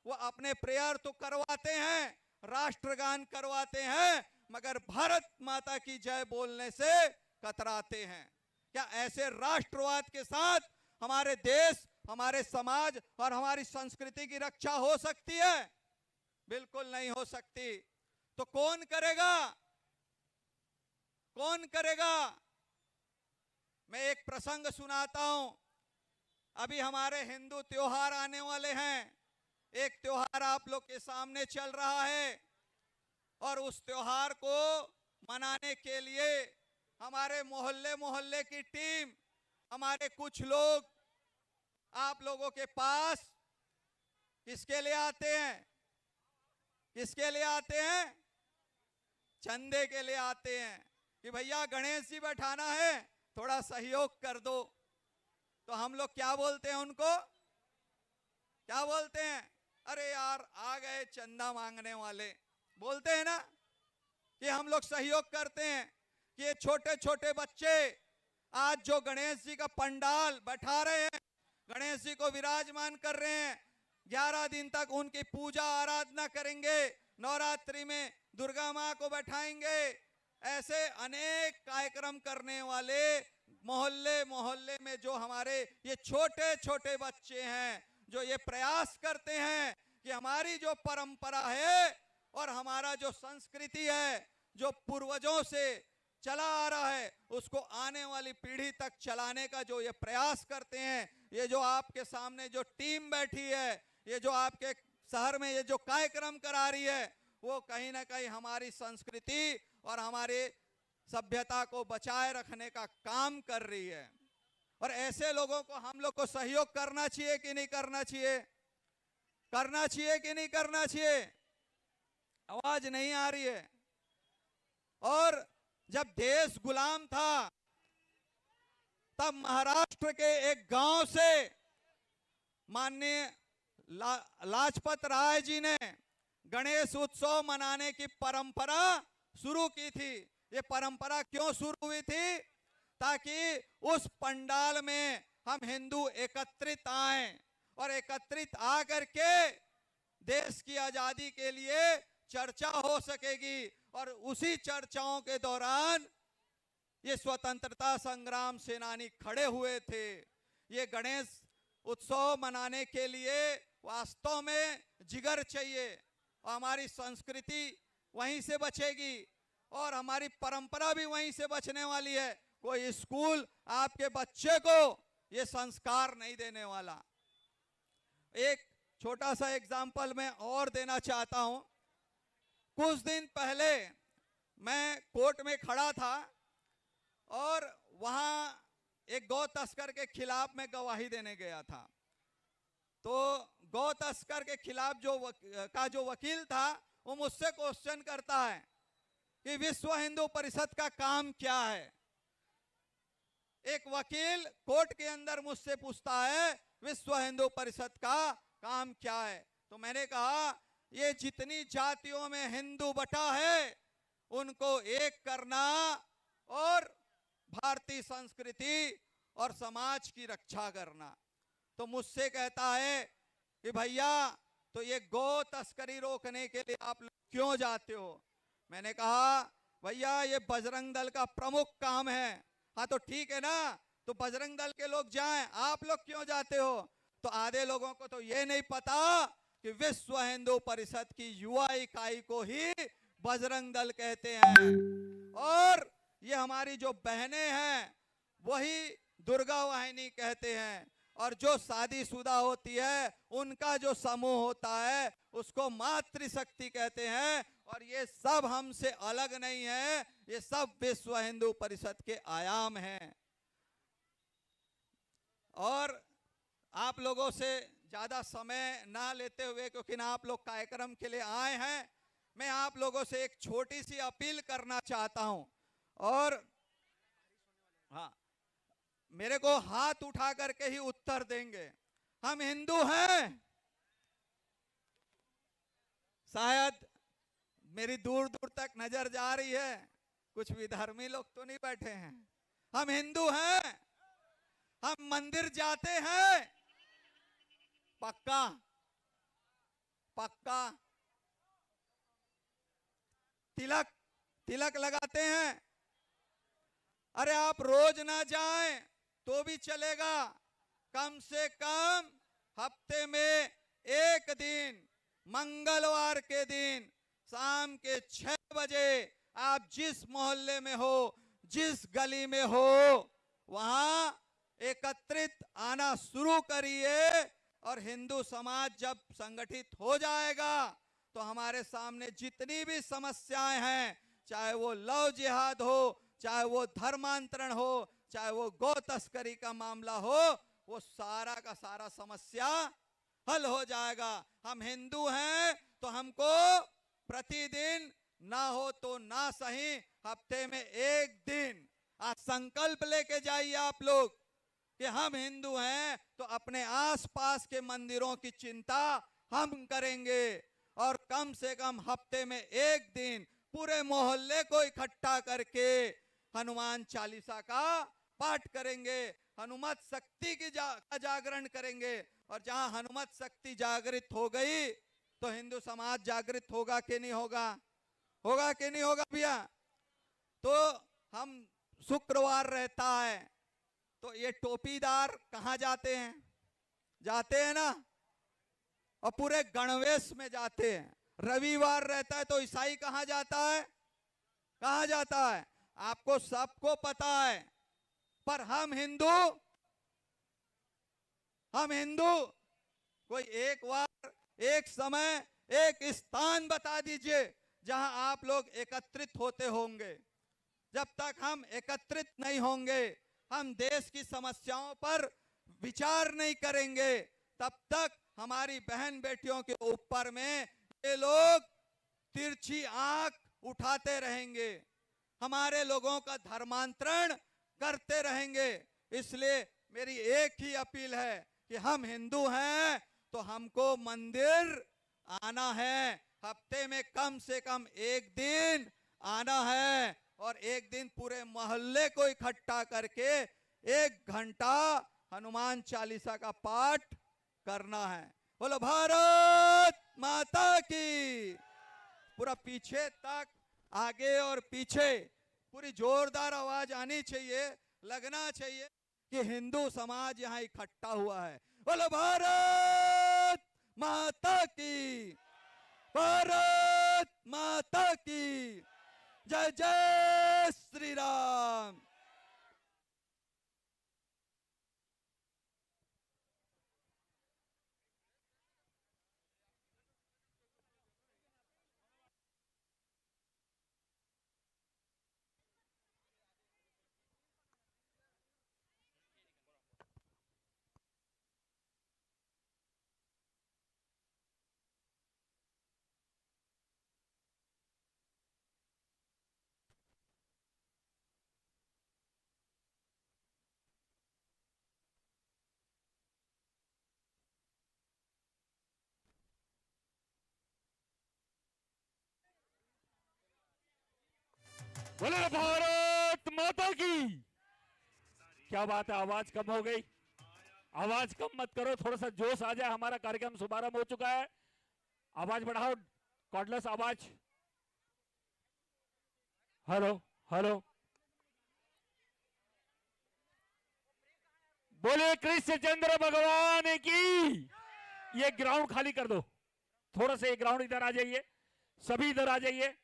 वो अपने प्रेयर तो करवाते हैं, राष्ट्रगान करवाते हैं, मगर भारत माता की जय बोलने से कतराते हैं। क्या ऐसे राष्ट्रवाद के साथ हमारे देश, हमारे समाज और हमारी संस्कृति की रक्षा हो सकती है? बिल्कुल नहीं हो सकती। तो कौन करेगा? कौन करेगा? मैं एक प्रसंग सुनाता हूं। अभी हमारे हिंदू त्योहार आने वाले हैं। एक त्योहार आप लोग के सामने चल रहा है और उस त्योहार को मनाने के लिए हमारे मोहल्ले मोहल्ले की टीम, हमारे कुछ लोग आप लोगों के पास किसके लिए आते हैं? किसके लिए आते हैं? चंदे के लिए आते हैं कि भैया गणेश जी बैठाना है, थोड़ा सहयोग कर दो। तो हम लोग क्या बोलते हैं उनको? क्या बोलते हैं? अरे यार आ गए चंदा मांगने वाले। बोलते हैं ना कि हम लोग सहयोग करते हैं कि ये छोटे छोटे बच्चे आज जो गणेश जी का पंडाल बैठा रहे हैं, गणेश जी को विराजमान कर रहे हैं, 11 दिन तक उनकी पूजा आराधना करेंगे, नवरात्रि में दुर्गा माँ को बैठाएंगे। ऐसे अनेक कार्यक्रम करने वाले मोहल्ले मोहल्ले में जो हमारे ये छोटे छोटे बच्चे हैं, जो ये प्रयास करते हैं कि हमारी जो परंपरा है और हमारा जो संस्कृति है, जो पूर्वजों से चला आ रहा है, उसको आने वाली पीढ़ी तक चलाने का जो ये प्रयास करते हैं। ये जो आपके सामने जो टीम बैठी है, ये जो आपके शहर में ये जो कार्यक्रम करा रही है, वो कहीं ना कहीं हमारी संस्कृति और हमारे सभ्यता को बचाए रखने का काम कर रही है। और ऐसे लोगों को हम लोग को सहयोग करना चाहिए कि नहीं करना चाहिए? करना चाहिए कि नहीं करना चाहिए? आवाज नहीं आ रही है। और जब देश गुलाम था तब महाराष्ट्र के एक गांव से माननीय लाजपत राय जी ने गणेश उत्सव मनाने की परंपरा शुरू की थी। ये परंपरा क्यों शुरू हुई थी? ताकि उस पंडाल में हम हिंदू एकत्रित आए और एकत्रित आकर के देश की आजादी के लिए चर्चा हो सकेगी। और उसी चर्चाओं के दौरान ये स्वतंत्रता संग्राम सेनानी खड़े हुए थे। ये गणेश उत्सव मनाने के लिए वास्तव में जिगर चाहिए, और हमारी संस्कृति वहीं से बचेगी और हमारी परंपरा भी वहीं से बचने वाली है। कोई स्कूल आपके बच्चे को ये संस्कार नहीं देने वाला। एक छोटा सा एग्जाम्पल मैं और देना चाहता हूं। कुछ दिन पहले मैं कोर्ट में खड़ा था और वहां एक गौ तस्कर के खिलाफ मैं गवाही देने गया था। तो गौ तस्कर के खिलाफ जो वकील था वो मुझसे क्वेश्चन करता है कि विश्व हिंदू परिषद का काम क्या है। एक वकील कोर्ट के अंदर मुझसे पूछता है विश्व हिंदू परिषद का काम क्या है। तो मैंने कहा ये जितनी जातियों में हिंदू बटा है उनको एक करना और भारतीय संस्कृति और समाज की रक्षा करना। तो मुझसे कहता है कि भैया तो ये गौ तस्करी रोकने के लिए आप लोग क्यों जाते हो। मैंने कहा भैया ये बजरंग दल का प्रमुख काम है। हाँ तो ठीक है ना, तो बजरंग दल के लोग जाएं, आप लोग क्यों जाते हो। तो आधे लोगों को तो ये नहीं पता कि विश्व हिंदू परिषद की युवा इकाई को ही बजरंग दल कहते हैं, और ये हमारी जो बहनें हैं वही दुर्गा वाहिनी कहते हैं, और जो शादीशुदा होती है उनका जो समूह होता है उसको मातृशक्ति कहते हैं। और ये सब हमसे अलग नहीं है, ये सब विश्व हिंदू परिषद के आयाम हैं। और आप लोगों से ज्यादा समय ना लेते हुए, क्योंकि ना आप लोग कार्यक्रम के लिए आए हैं, मैं आप लोगों से एक छोटी सी अपील करना चाहता हूं। और हाँ, मेरे को हाथ उठा करके ही उत्तर देंगे। हम हिंदू हैं। शायद मेरी दूर दूर तक नजर जा रही है, कुछ विधर्मी लोग तो नहीं बैठे हैं। हम हिंदू हैं। हम मंदिर जाते हैं। पक्का पक्का। तिलक लगाते हैं। अरे आप रोज ना जाएं तो भी चलेगा, कम से कम हफ्ते में एक दिन, मंगलवार के दिन शाम के 6 बजे आप जिस मोहल्ले में हो, जिस गली में हो, वहां एकत्रित आना शुरू करिए। और हिंदू समाज जब संगठित हो जाएगा तो हमारे सामने जितनी भी समस्याएं हैं, चाहे वो लव जिहाद हो, चाहे वो धर्मांतरण हो, चाहे वो गौ तस्करी का मामला हो, वो सारा का सारा समस्या हल हो जाएगा। हम हिंदू हैं तो हमको प्रतिदिन ना हो तो ना सही हफ्ते में एक दिन आज संकल्प लेके जाइए आप लोग कि हम हिंदू हैं तो अपने आसपास के मंदिरों की चिंता हम करेंगे, और कम से कम हफ्ते में एक दिन पूरे मोहल्ले को इकट्ठा करके हनुमान चालीसा का पाठ करेंगे, हनुमत शक्ति की जागरण करेंगे। और जहां हनुमत शक्ति जागृत हो गई तो हिंदू समाज जागृत होगा कि नहीं होगा, होगा कि नहीं होगा भैया। तो हम शुक्रवार रहता है तो ये टोपीदार कहां जाते हैं, जाते हैं ना, और पूरे गणवेश में जाते हैं। रविवार रहता है तो ईसाई कहां जाता है, कहां जाता है, आपको सबको पता है। पर हम हिंदू कोई एक बार, एक समय, एक स्थान बता दीजिए जहां आप लोग एकत्रित होते होंगे। जब तक हम एकत्रित नहीं होंगे, हम देश की समस्याओं पर विचार नहीं करेंगे, तब तक हमारी बहन बेटियों के ऊपर में ये लोग तिरछी आंख उठाते रहेंगे, हमारे लोगों का धर्मांतरण करते रहेंगे। इसलिए मेरी एक ही अपील है कि हम हिंदू हैं तो हमको मंदिर आना है, हफ्ते में कम से कम एक दिन आना है, और एक दिन पूरे मोहल्ले को इकट्ठा करके 1 घंटा हनुमान चालीसा का पाठ करना है। बोलो भारत माता की। पूरा पीछे तक, आगे और पीछे पूरी जोरदार आवाज आनी चाहिए, लगना चाहिए कि हिंदू समाज यहाँ इकट्ठा हुआ है। बोलो भारत माता की, भारत माता की जय, जय श्री राम। बोले भारत माता की। क्या बात है, आवाज कम हो गई। आवाज कम मत करो, थोड़ा सा जोश आ जाए। हमारा कार्यक्रम शुभारंभ हो चुका है, आवाज बढ़ाओ, कॉर्डलेस आवाज। हेलो हेलो, बोले कृष्णचंद्र भगवान की। ये ग्राउंड खाली कर दो, थोड़ा सा ये ग्राउंड इधर आ जाइए, सभी इधर आ जाइए,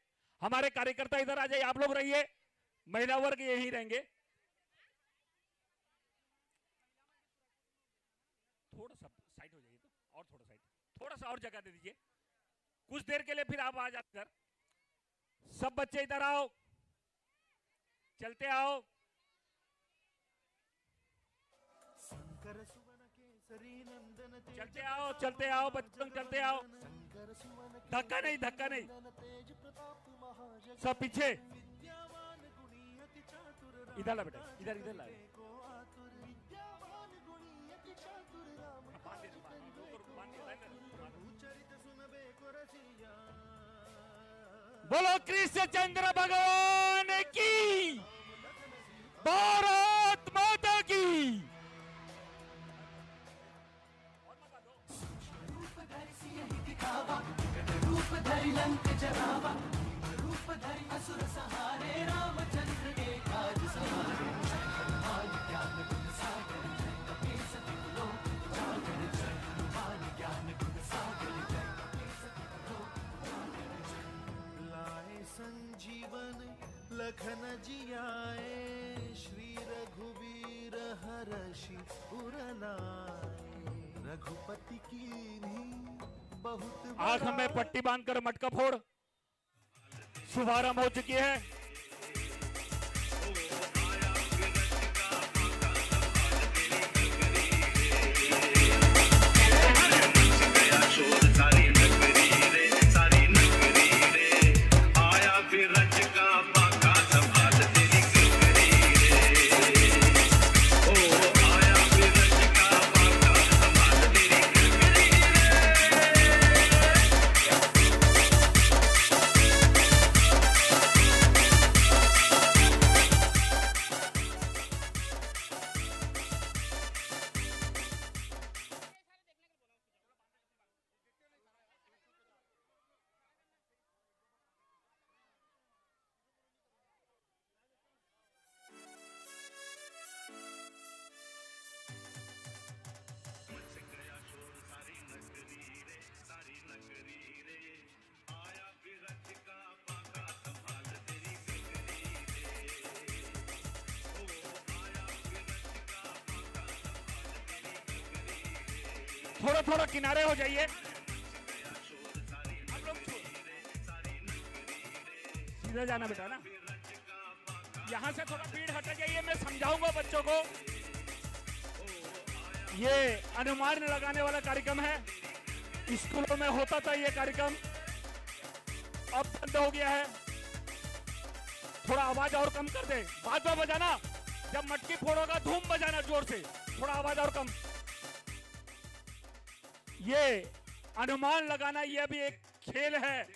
हमारे कार्यकर्ता इधर आ जाइए, आप लोग रहिए, महिला वर्ग यहीं रहेंगे। थोड़ा सा साइड हो जाइए, तो और थोड़ा साइड, थोड़ा सा और जगह दे दीजिए कुछ देर के लिए, फिर आप आ जाते इधर। सब बच्चे इधर आओ, चलते आओ। चलते आओ बच्चों, चलते आओ, धक्का नहीं, धक्का नहीं, सब पीछे। इधर ला बेटा, इधर इधर ला। बोलो कृष्णचंद्र भगवान की, भारत माता की। लाए संजीवन लखन जियाए, श्री रघुवीर हर्षि उर लाए। रघुपति कीन्ही बहुत आंख में पट्टी बांधकर मटका फोड़। शुभारंभ हो चुकी है। थोड़ा थोड़ा किनारे हो जाइए, आप लोग सीधा जाना बेटा ना, यहां से थोड़ा भीड़ हट जाइए, मैं समझाऊंगा बच्चों को। ये अनुमान लगाने वाला कार्यक्रम है, स्कूलों में होता था ये कार्यक्रम, अब बंद हो गया है। थोड़ा आवाज और कम कर दे, बाद में बजाना, जब मटकी फोड़ोगा धूम बजाना जोर से, थोड़ा आवाज और कम। ये अनुमान लगाना ये भी एक खेल है,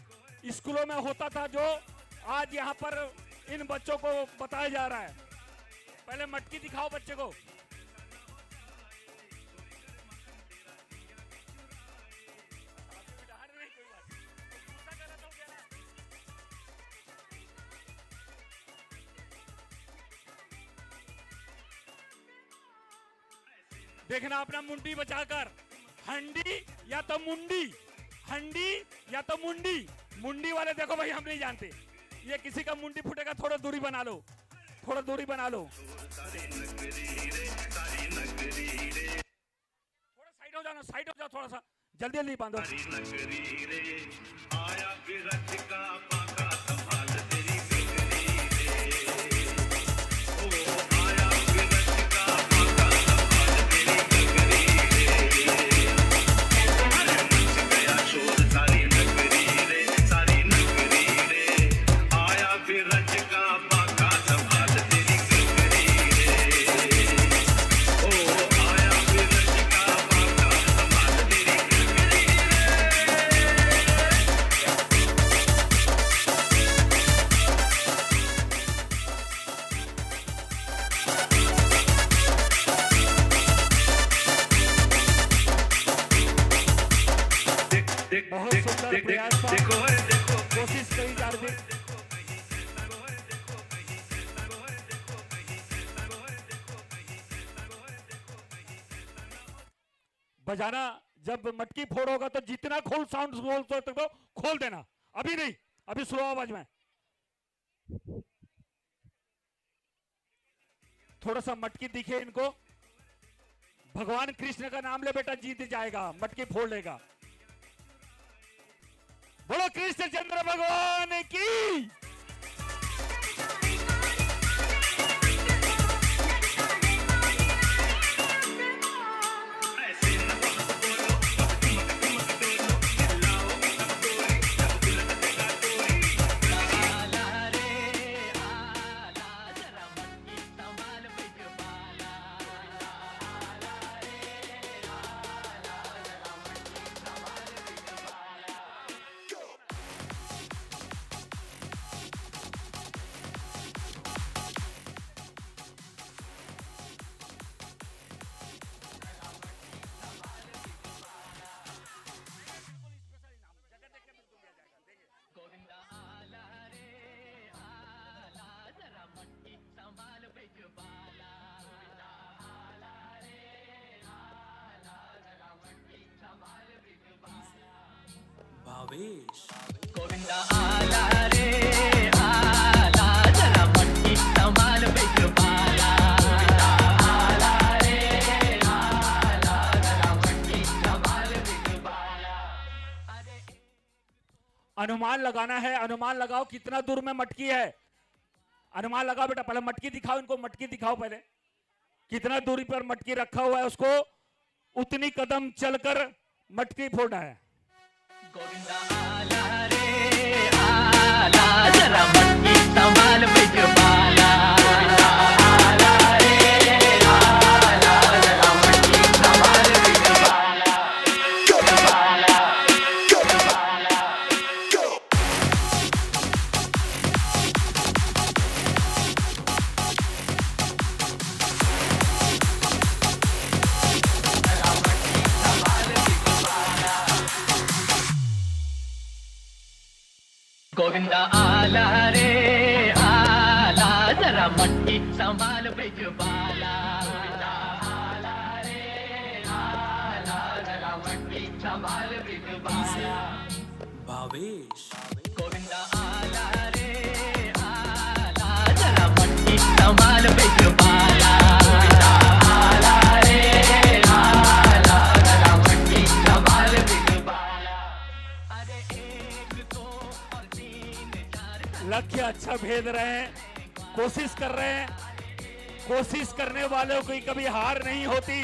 स्कूलों में होता था, जो आज यहाँ पर इन बच्चों को बताया जा रहा है। पहले मटकी दिखाओ बच्चे को। देखना अपना मुंडी बचाकर। हंडी या तो मुंडी, हंडी या तो मुंडी। मुंडी वाले देखो भाई, हम नहीं जानते। ये किसी का मुंडी फूटेगा, थोड़ा दूरी बना लो, थोड़ा दूरी बना लो। थोड़ा साइड हो जाना, साइड हो जाओ थोड़ा सा, जल्दी जल्दी बांधो। बहुत सुंदर प्रयास था, कोशिश करी जा रही। बजाना जब मटकी फोड़ होगा तो जितना खोल साउंड बोल सकते हो खोल देना, अभी नहीं, अभी स्लो आवाज में। थोड़ा सा मटकी दिखे इनको। भगवान कृष्ण का नाम ले बेटा, जीत जाएगा, मटकी फोड़ लेगा। बोलो कृष्णचंद्र भगवान की। भावेश गोविंदा आला रे आला, जरा मटकी संभाल बिजबाला। गोविंदा आला रे आला, जरा मटकी संभाल बिजबाला। अनुमान लगाना है, अनुमान लगाओ कितना दूर में मटकी है। अनुमान लगाओ बेटा, पहले मटकी दिखाओ इनको, मटकी दिखाओ पहले, कितना दूरी पर मटकी रखा हुआ है, उसको उतनी कदम चलकर मटकी फोड़ना है। गोविंदा आला रे आला, जरा मटकी संभाल बिजबाला। गोविंदा आला रे आला, जरा मटकी संभाल बिजबाला। बिजबाला, बिजबाला। गोविंदा आला रे आला, जरा मटकी संभाल बिजबाला। गोविंदा आला रे आला, जरा मटकी संभाल बिजबाला। भावेश गोविंदा आला रे आला, जरा मटकी संभाल बिजबाला। गोविंदा आला रे आला, जरा मटकी संभाल बिजबाला। अरे एक दो और तीन चार। लक्ष्य अच्छा भेद रहे हैं, कोशिश कर रहे हैं। कोशिश करने वालों की कभी हार नहीं होती।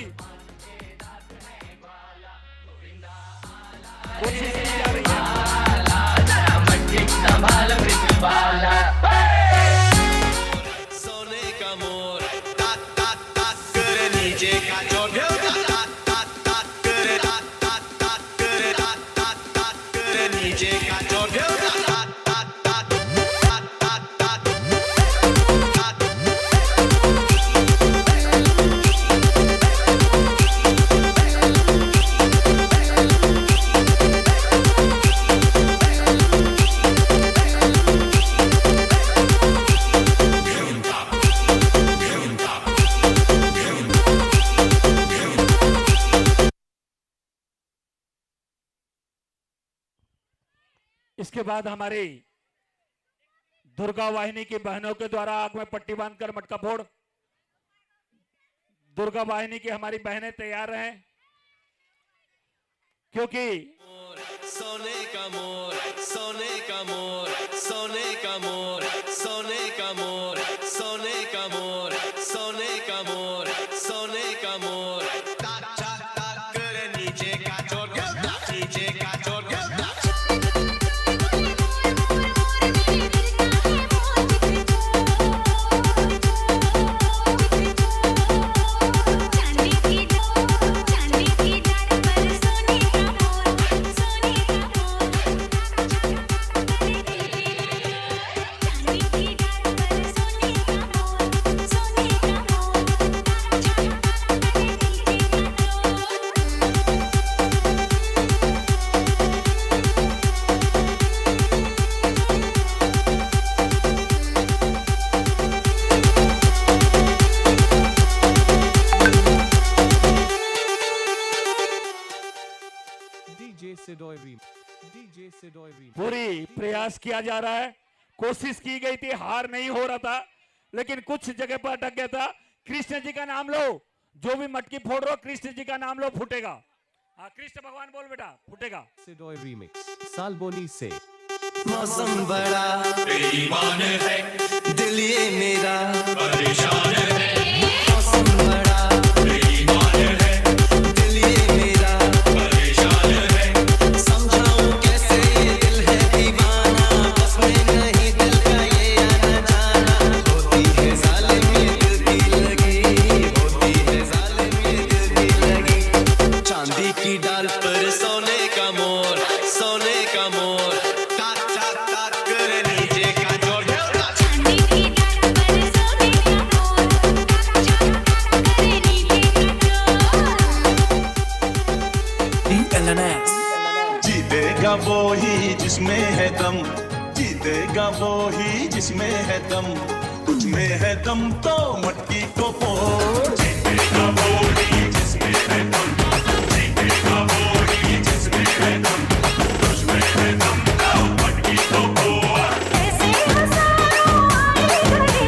कोशिश की जा रही है। जरा मटकी संभाल बिजबाला। सोने का मोर तात तात तात करे नीचे का चोर तात तात तात करे तात तात तात करे तात तात तात करे नीचे का चोर तात तात तात तात तात तात तात। इसके बाद हमारी दुर्गा वाहिनी की बहनों के द्वारा आंख में पट्टी बांधकर मटका फोड़। दुर्गा वाहिनी की हमारी बहनें तैयार हैं, क्योंकि सोने का मोर, सोने का मोर, सोने का मोर, सोने का मोर, सोने का मोर, सोने का मोर, सोने का मोर। ताक ताक ताक करे नीचे का चोर, नीचे का चोर। चांदी की डाल पर सोने का मोर, सोने का मोर। चांदी की डाल पर सोने का मोर, सोने का पूरी प्रयास किया जा रहा है। कोशिश की गई थी, हार नहीं हो रहा था, लेकिन कुछ जगह पर अटक गया था। कृष्ण जी का नाम लो, जो भी मटकी फोड़ रहे हो कृष्ण जी का नाम लो, फूटेगा। हाँ, कृष्ण भगवान बोल बेटा, फूटेगा। सालबोनी से मौसम बड़ा बेईमान है, दिल ये मेरा परेशान है। मौसम बड़ा बेईमान है, दिल ये मेरा परेशान है। समझाऊं कैसे ये दिल है दीवाना, बस में नहीं दिल का ये आना जाना। होती है जालिम ये दिल की लगी, होती है जालिम ये दिल की लगी। चांदी की डाल पर सोने का मोर, सोने का मोर। ताक ताक ताक करे नीचे का चोर। चांदी की डाल पर सोने का मोर, करे नीचे का चोर। जीतेगा वो ही जिसमें है दम, जीतेगा वो ही जिसमें है दम। तुझ में है दम तो मटकी को फोड़। जीतेगा वो ही जिसमें है दम, जीतेगा वो ही जिसमें है दम। तुझ में है दम तो मटकी को फोड़। ऐसे हजारों आए खड़े,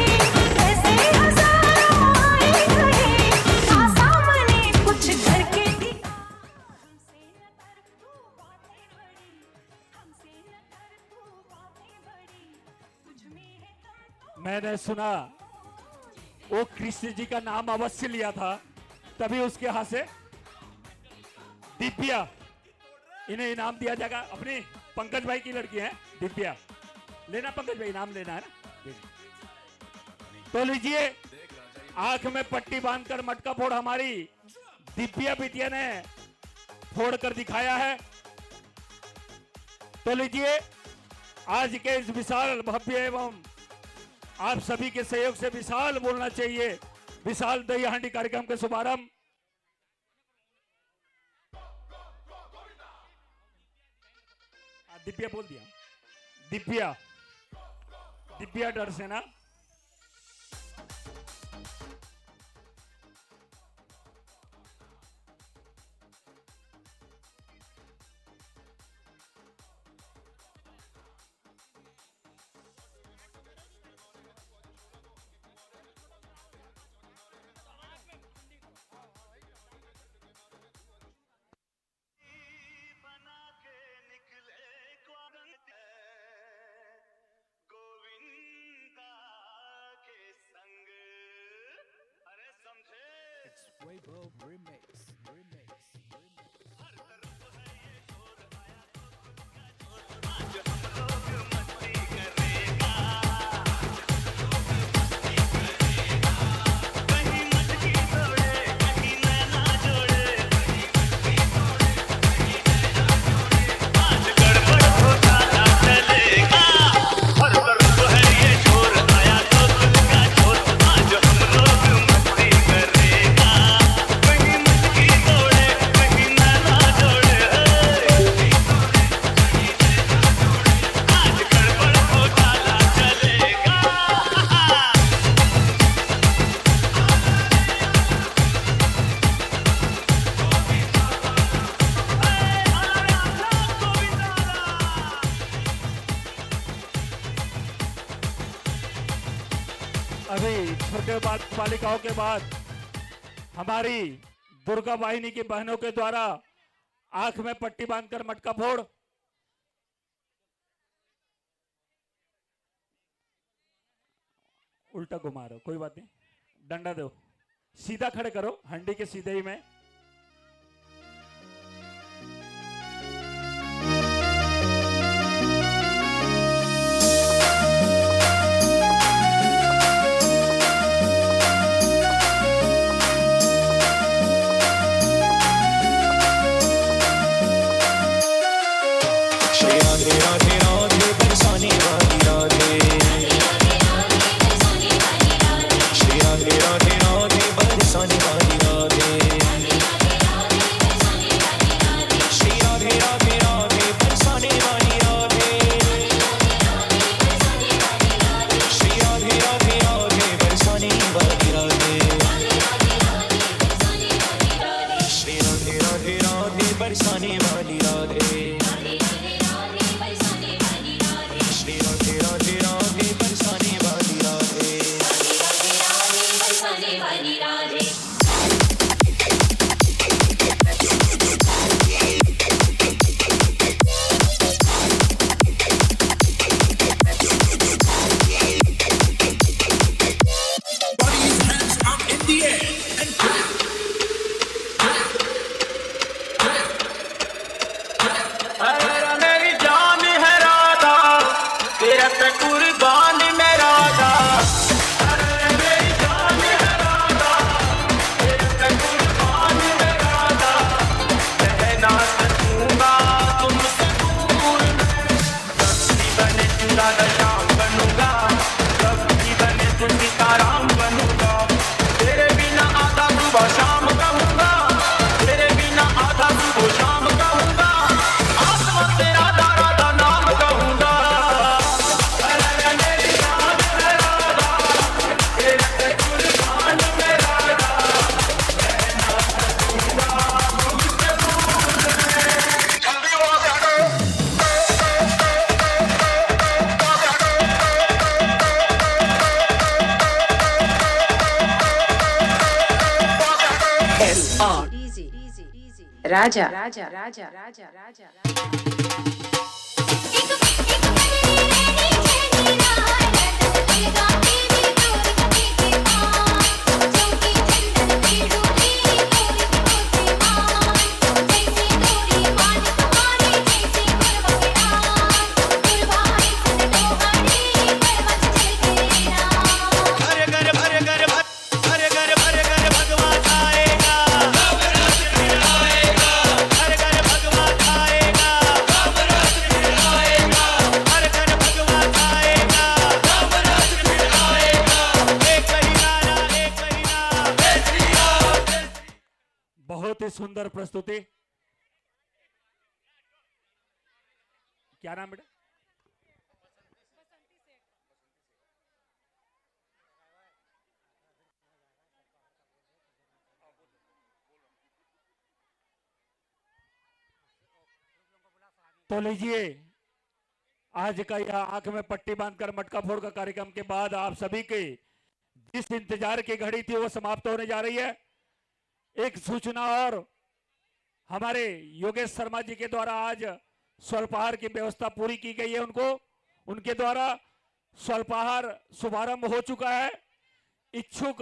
ऐसे हजारों आए खड़े, सामने कुछ करके दिखा। हमसे न कर तू बातें बड़ी, हमसे न कर तू बातें बड़ी, तुझ में है दम तो। मैंने सुना वो कृष्ण जी का नाम अवश्य लिया था, तभी उसके हाथ से दिव्या, इन्हें इनाम दिया जाएगा। अपनी पंकज भाई की लड़की है दिव्या, लेना पंकज भाई, इनाम लेना है ना। तो लीजिए, आंख में पट्टी बांधकर मटका फोड़ हमारी दिव्या बिटिया ने फोड़ कर दिखाया है। तो लीजिए, आज के इस विशाल भव्य एवं आप सभी के सहयोग से विशाल बोलना चाहिए, विशाल दही हांडी कार्यक्रम के शुभारंभ दिव्या बोल दिया, दिव्या, दिव्या डर से ना। कहीं मटकी तोड़े छोटे बालिकाओं के बाद हमारी दुर्गा वाहिनी की बहनों के द्वारा आंख में पट्टी बांधकर मटका फोड़। उल्टा घुमा रहे हो, कोई बात नहीं, डंडा दो, सीधा खड़े करो, हंडी के सीधे ही में। श्री राधे राधे राधे बरसाने वाली राधे, श्री राधे राधे राधे बरसाने वाली राधे, श्री राधे राधे राधे बरसाने वाली राधे, श्री राधे राधे राधे बरसाने वाली राधे, श्री राधे राधे राधे बरसाने वाली राधे, श्री राधे राधे राधे बरसाने वाली राधे। मेरी जान है राधा, तेरा पे कुर्बान मैं राधा। मेरी जान है राधा, तेरा पे कुर्बान मैं राधा। रहना सकूंगा तुमसे दूर, कभी बने चुरा शाम बनूंगा, कभी बने तुम सीताराम बनूंगा। तेरे बिना आधा सुबह शाम कहूंगा, तेरे बिना आधा सुबह शाम कहूंगा। आत्मा से राधा राधा नाम कहूंगा। मेरी जान है राधा, तेरे पे कुर्बान मैं राधा। रहना सकूंगा तुमसे दूर। जल्दी वहां से हटो। राजा राजा राजा राजा राजा हर घर भर घर भर हर घर भर घर भगवान आएगा, हर घर भगवान आएगा, हर घर भगवान आएगा, एक परिवार एक परिवार। बहुत ही सुंदर प्रस्तुति। क्या नाम बेटा? तो लीजिए, आज का यह आंख में पट्टी बांधकर मटका फोड़ का कार्यक्रम के बाद आप सभी के जिस इंतजार की घड़ी थी वो समाप्त होने जा रही है। एक सूचना और, हमारे योगेश शर्मा जी के द्वारा आज स्वल्पाहार की व्यवस्था पूरी की गई है। उनके द्वारा स्वल्पाहार शुभारंभ हो चुका है। इच्छुक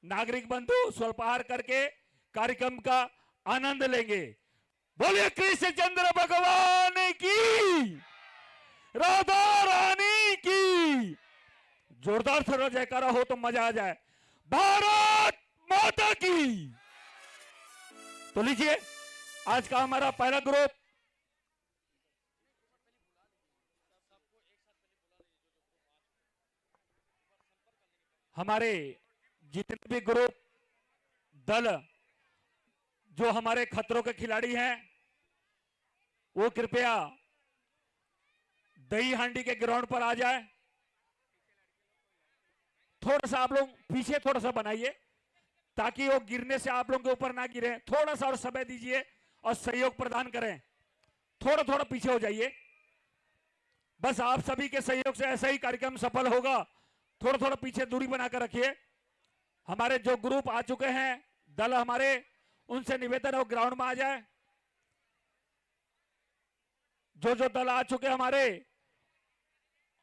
नागरिक बंधु स्वल्पाहार करके कार्यक्रम का आनंद लेंगे। बोलिए कृष्णचंद्र भगवान की, राधा रानी की। जोरदार से जयकारा हो तो मजा आ जाए। भारत माता की। तो लीजिए, आज का हमारा पहला ग्रुप हमारे जितने भी ग्रुप दल जो हमारे खतरों के खिलाड़ी हैं वो कृपया दही हांडी के ग्राउंड पर आ जाए। थोड़ा सा आप लोग पीछे थोड़ा सा बनाइए ताकि वो गिरने से आप लोगों के ऊपर ना गिरे। थोड़ा सा और समय दीजिए और सहयोग प्रदान करें। थोड़ा थोड़ा पीछे हो जाइए। बस आप सभी के सहयोग से ऐसा ही कार्यक्रम सफल होगा। थोड़ा थोड़ा पीछे दूरी बनाकर रखिए। हमारे जो ग्रुप आ चुके हैं, दल हमारे, उनसे निवेदन है वो ग्राउंड में आ जाए। जो दल आ चुके हमारे,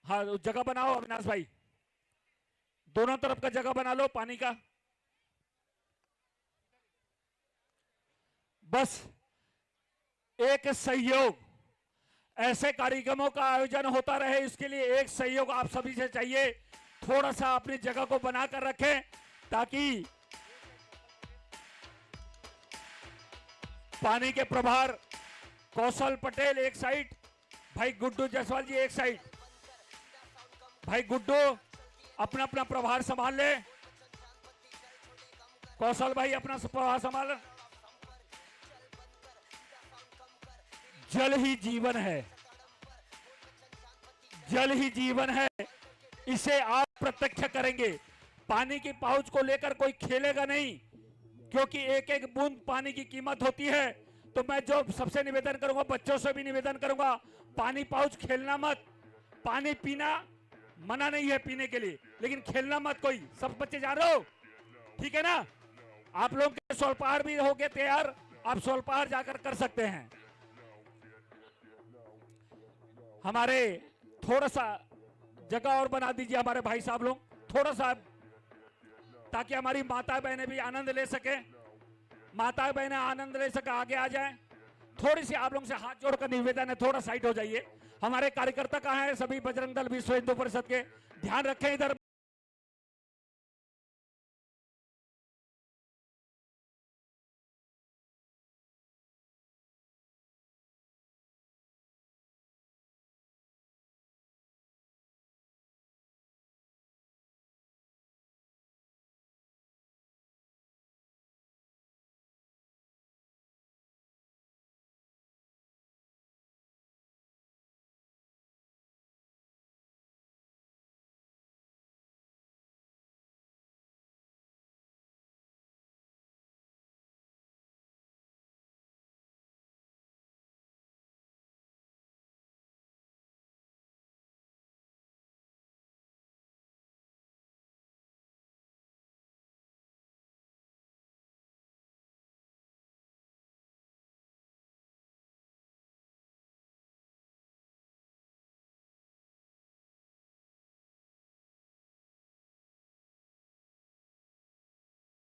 हाँ जगह बनाओ अविनाश भाई, दोनों तरफ का जगह बना लो पानी का। बस एक सहयोग, ऐसे कार्यक्रमों का आयोजन होता रहे, इसके लिए एक सहयोग आप सभी से चाहिए। थोड़ा सा अपनी जगह को बनाकर रखें ताकि पानी के प्रभार कौशल पटेल एक साइड, भाई गुड्डू जायसवाल जी एक साइड, भाई गुड्डू अपना अपना प्रभार संभाल ले, कौशल भाई अपना प्रभार संभाल। जल ही जीवन है, जल ही जीवन है, इसे आप प्रत्यक्ष करेंगे। पानी की पाउच को लेकर कोई खेलेगा नहीं, क्योंकि एक एक बूंद पानी की कीमत होती है। तो मैं जो सबसे निवेदन करूंगा, बच्चों से भी निवेदन करूंगा, पानी पाउच खेलना मत। पानी पीना मना नहीं है पीने के लिए, लेकिन खेलना मत कोई। सब बच्चे जा रहे हो, ठीक है ना? आप लोग के सोलपहाड़ भी हो गए तैयार, आप सोलपहाड़ जाकर कर सकते हैं। हमारे थोड़ा सा जगह और बना दीजिए हमारे भाई साहब लोग, थोड़ा सा, ताकि हमारी माता बहनें भी आनंद ले सके, माता बहनें आनंद ले सके, आगे आ जाएं। थोड़ी सी आप लोग से हाथ जोड़कर निवेदन है, थोड़ा साइड हो जाइए। हमारे कार्यकर्ता कहाँ हैं? सभी बजरंग दल विश्व हिंदू परिषद के, ध्यान रखें इधर।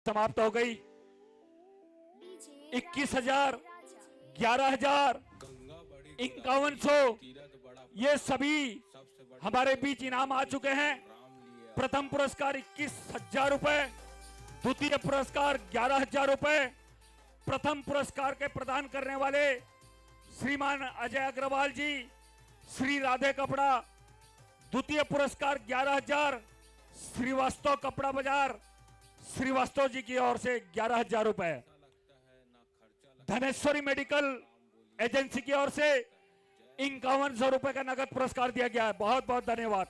समाप्त हो गई। 21,000, 11,000, 5100, ये सभी हमारे बीच इनाम आ चुके हैं। प्रथम पुरस्कार 21,000 रुपए, द्वितीय पुरस्कार 11,000 रुपए। प्रथम पुरस्कार के प्रदान करने वाले श्रीमान अजय अग्रवाल जी, श्री राधे कपड़ा। द्वितीय पुरस्कार 11,000, श्रीवास्तव कपड़ा बाजार, श्रीवास्तव जी की ओर से 11,000 रुपए। धनेश्वरी मेडिकल एजेंसी की ओर से 5100 रुपए का नगद पुरस्कार दिया गया है। बहुत बहुत धन्यवाद।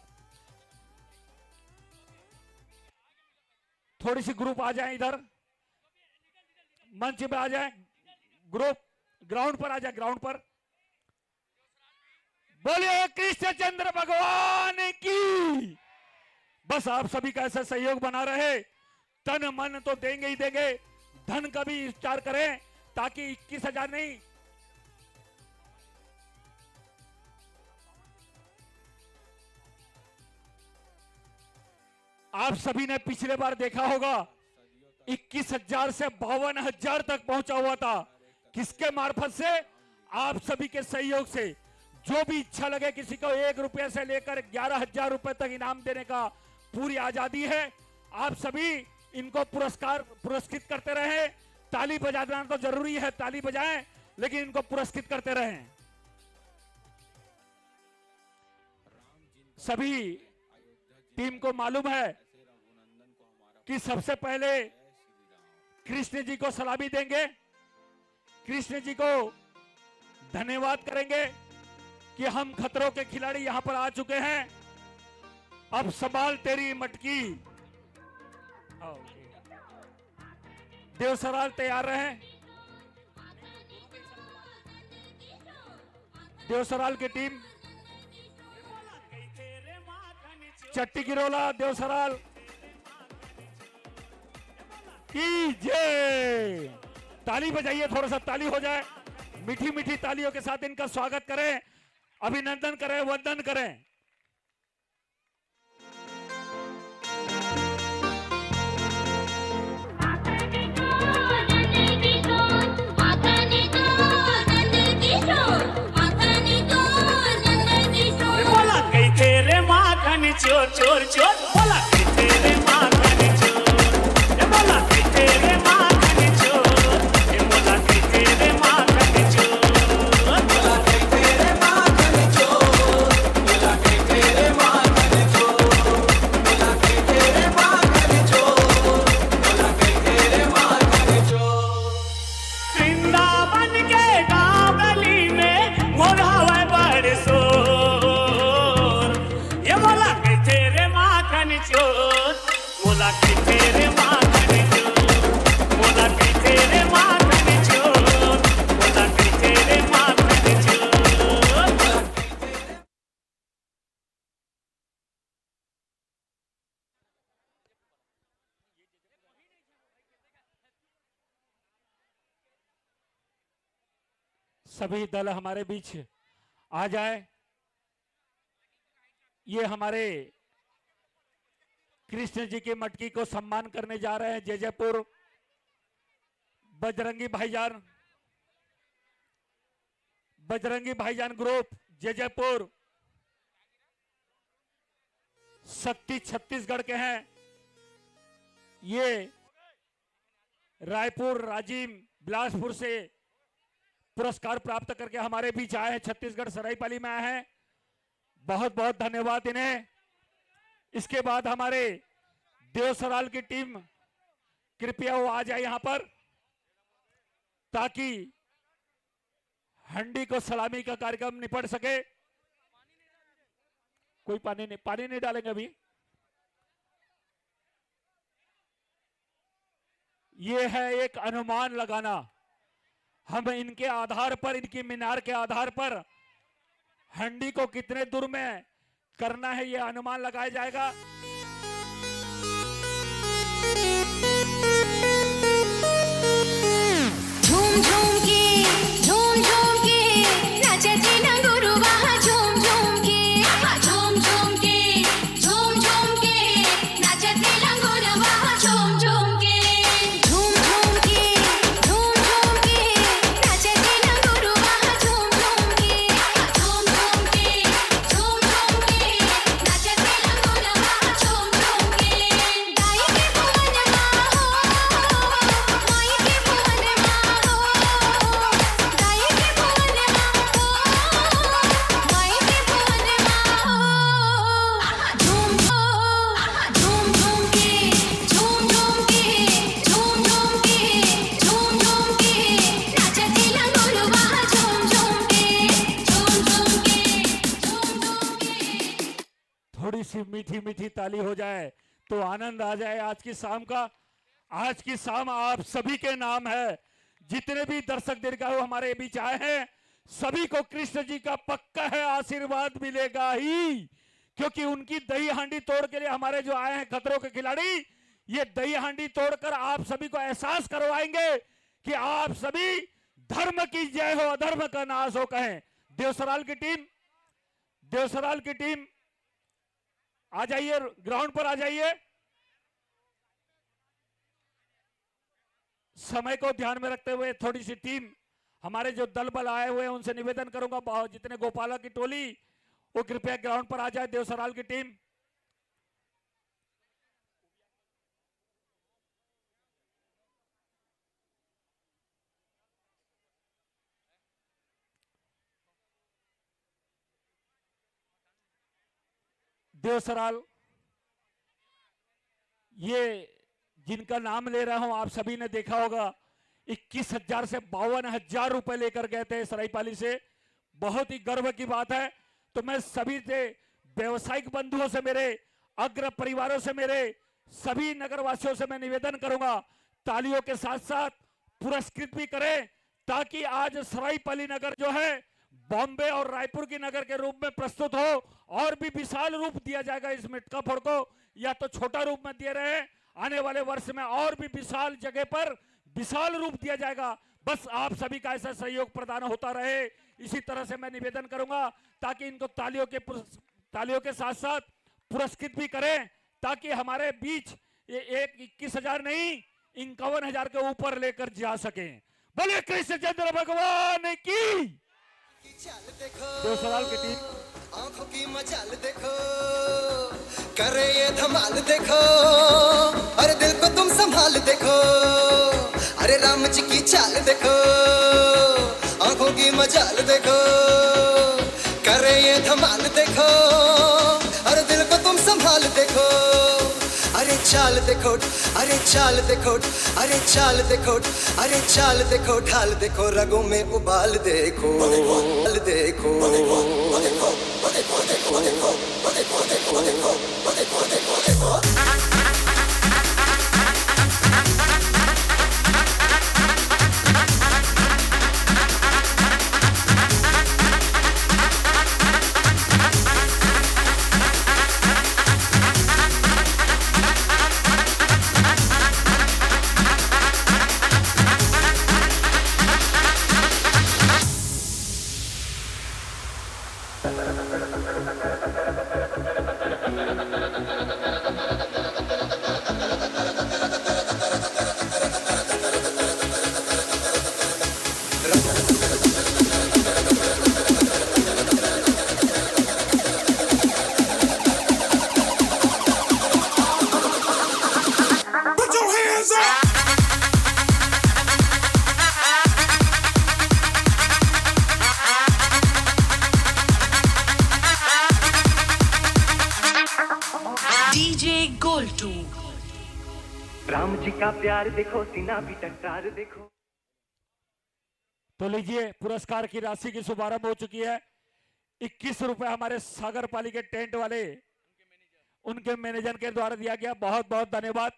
थोड़ी सी ग्रुप आ जाए, इधर मंच पे आ जाए, ग्रुप ग्राउंड पर आ जाए, ग्राउंड पर। बोलिए कृष्णचंद्र भगवान की। बस आप सभी का ऐसा सहयोग बना रहे, तन मन तो देंगे ही देंगे, धन का भी विचार करें, ताकि 21,000 नहीं, आप सभी ने पिछले बार देखा होगा 21,000 से 52,000 तक पहुंचा हुआ था। किसके मार्फत से? आप सभी के सहयोग से। जो भी इच्छा लगे, किसी को 1 रुपये से लेकर 11,000 रुपए तक इनाम देने का पूरी आजादी है। आप सभी इनको पुरस्कृत करते रहे। ताली बजाना तो जरूरी है, ताली बजाएं, लेकिन इनको पुरस्कृत करते रहें। सभी टीम को मालूम है कि सबसे पहले कृष्ण जी को सलामी देंगे, कृष्ण जी को धन्यवाद करेंगे कि हम खतरों के खिलाड़ी यहां पर आ चुके हैं। अब संभाल तेरी मटकी। देवसराल तैयार रहे। देवसराल की टीम, चट्टी गिरोला, देवसराल, की जय। ताली बजाइए, थोड़ा सा ताली हो जाए, मीठी मीठी तालियों के साथ इनका स्वागत करें, अभिनंदन करें, वंदन करें। बोला कई तेरे माखन चोर चोर चोर, बोला कई तेरे माखन चोर, ये बोला कई तेरे माखन चोर, ये बोला कई तेरे माखन चोर, बोला कई तेरे माखन चोर, बोला कई तेरे माखन चोर, बोला कई तेरे माखन चोर, बोला कई तेरे माखन चोर। वृंदावन के गाँव गली में मोरावा बड़ शोर, ये बोला कई तेरे माखन चोर, बोला कई तेरे माखन चोर, बोला कई तेरे माखन चोर, बोला कई तेरे माखन चोर। सभी दल हमारे बीच आ जाए। ये हमारे कृष्ण जी की मटकी को सम्मान करने जा रहे हैं जयपुर बजरंगी भाईजान ग्रुप जयपुर शक्ति छत्तीसगढ़ के हैं। ये रायपुर राजीव बिलासपुर से पुरस्कार प्राप्त करके हमारे बीच आए हैं, छत्तीसगढ़ सरायपाली में आए हैं। बहुत बहुत धन्यवाद इन्हें। इसके बाद हमारे देवसराल की टीम, कृपया वो आ जाए यहां पर, ताकि हंडी को सलामी का कार्यक्रम निपट सके। कोई पानी नहीं डालेंगे अभी। ये है एक अनुमान लगाना, हम इनके आधार पर, इनकी मीनार के आधार पर हंडी को कितने दूर में करना है, यह अनुमान लगाया जाएगा। झूम झूम के नाचते ना गुरुवा, झूम झूम के नाचते ना गुरुवा, झूम झूम के नाचते ना गुरुवा, झूम झूम के नाचते ना गुरुवा, झूम झूम के। गाय के भुवन माहो, माई के भुवन माहो, गाय के भुवन माहो, माई के भुवन माहो। झूम झूम के नाचते ना गुरुवा, झूम झूम के। थोड़ी सी मीठी मीठी ताली हो जाए तो आनंद आ जाए आज की शाम का। आज की शाम आप सभी के नाम है। जितने भी दर्शक दीर्घायु हमारे बीच आए हैं, सभी को कृष्ण जी का पक्का है आशीर्वाद मिलेगा ही, क्योंकि उनकी दही हांडी तोड़ के लिए हमारे जो आए हैं खतरों के खिलाड़ी, ये दही हांडी तोड़कर आप सभी को एहसास करवाएंगे कि आप सभी धर्म की जय हो, अधर्म का नाश हो कहें। देवसराल की टीम आ जाइए, ग्राउंड पर आ जाइए। समय को ध्यान में रखते हुए थोड़ी सी टीम, हमारे जो दल बल आए हुए हैं उनसे निवेदन करूंगा, जितने गोपाला की टोली वो कृपया ग्राउंड पर आ जाए। देवसराल की टीम देवसराल, ये जिनका नाम ले रहा हूं आप सभी ने देखा होगा, 21,000 से 52,000 रुपए लेकर गए थे सरायपाली से। बहुत ही गर्व की बात है। तो मैं सभी से, व्यवसायिक बंधुओं से, मेरे अग्र परिवारों से, मेरे सभी नगरवासियों से मैं निवेदन करूंगा, तालियों के साथ साथ पुरस्कृत भी करें, ताकि आज सरायपाली नगर जो है बॉम्बे और रायपुर की नगर के रूप में प्रस्तुत हो, और भी विशाल रूप दिया जाएगा इस मटका फोड़ को, या तो छोटा रूप में दे रहे हैं आने वाले वर्ष में और भी विशाल जगह पर विशाल रूप दिया जाएगा। बस आप सभी का ऐसा सहयोग प्रदान होता रहे, इसी तरह से मैं निवेदन करूंगा ताकि इनको तालियों के साथ साथ पुरस्कृत भी करें, ताकि हमारे बीच ये 21,000 नहीं 51,000 के ऊपर लेकर जा सके। बोले कृष्णचंद्र भगवान की। देवसराल की टीम आंखों की मजाल देखो, करे ये धमाल देखो, अरे दिल को तुम संभाल देखो, अरे राम जी की चाल देखो, आंखों की मजाल देखो, करे ये धमाल देखो, अरे दिल को तुम संभाल देखो, अरे चाल देखो, अरे चाल देखो, अरे चाल देखो, अरे चाल देखो, ढाल देखो, रगों में उबाल देखो, उबाल देखो, देखो, देखो, देखो, देखो, देखो, देखो, देखो, देखो, देखो, देखो। राम जी का प्यार देखो, सीना भी टकरार देखो। तो लीजिए, पुरस्कार की राशि की शुभारंभ हो चुकी है। 21 रुपए हमारे सागर पाली के टेंट वाले उनके मैनेजर के द्वारा दिया गया। बहुत बहुत धन्यवाद।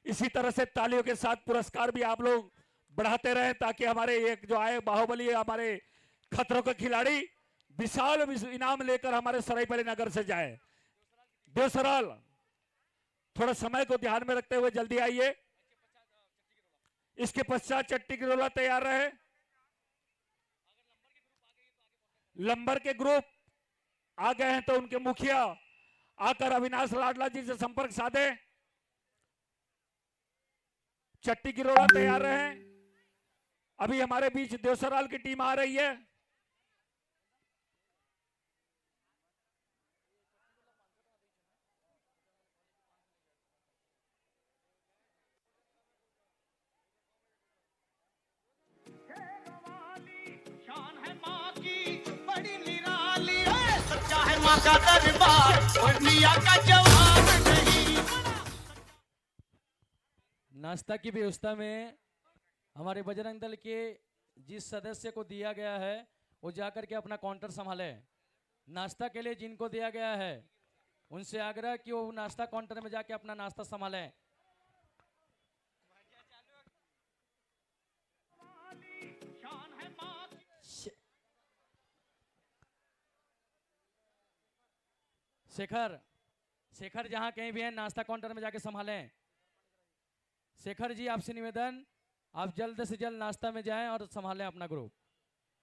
इसी तरह से तालियों के साथ पुरस्कार भी आप लोग बढ़ाते रहें, ताकि हमारे एक जो आए बाहुबली हमारे खतरों के खिलाड़ी विशाल इनाम लेकर हमारे सरायपाली नगर से जाए। देवसराल थोड़ा समय को ध्यान में रखते हुए जल्दी आइए। इसके पश्चात चट्टी की रोला तैयार रहे। लंबर के ग्रुप आ गए हैं तो उनके मुखिया आकर अविनाश लाडला जी से संपर्क साधे। चट्टी की रोला तैयार रहे। अभी हमारे बीच देवसराल की टीम आ रही है। का दरबार और मियां का जवाब नहीं। नाश्ता की व्यवस्था में हमारे बजरंग दल के जिस सदस्य को दिया गया है वो जाकर के अपना काउंटर संभाले। नाश्ता के लिए जिनको दिया गया है उनसे आग्रह कि वो नाश्ता काउंटर में जाके अपना नाश्ता संभाले। शेखर शेखर जहां कहीं भी है नाश्ता काउंटर में जाके संभालें। शेखर जी आपसे निवेदन, आप जल्द से जल्द नाश्ता में जाएं और संभालें अपना ग्रुप।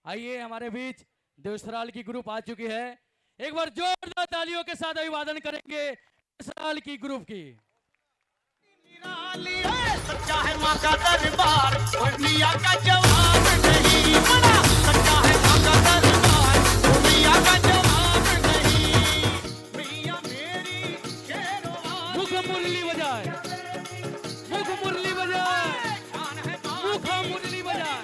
आइए, हमारे बीच देवसराल की ग्रुप आ चुकी है। एक बार जोरदार तालियों के साथ अभिवादन करेंगे देवसराल की ग्रुप की। सच्चा है मां का दरबार और मियां का जवाब नहीं। सच्चा है मां का दरबार और मियां का जवाब नहीं। मियां मेरी शेरवाली। मुख मुरली बजाए, मुख मुरली बजाए, मुख मुरली बजाए।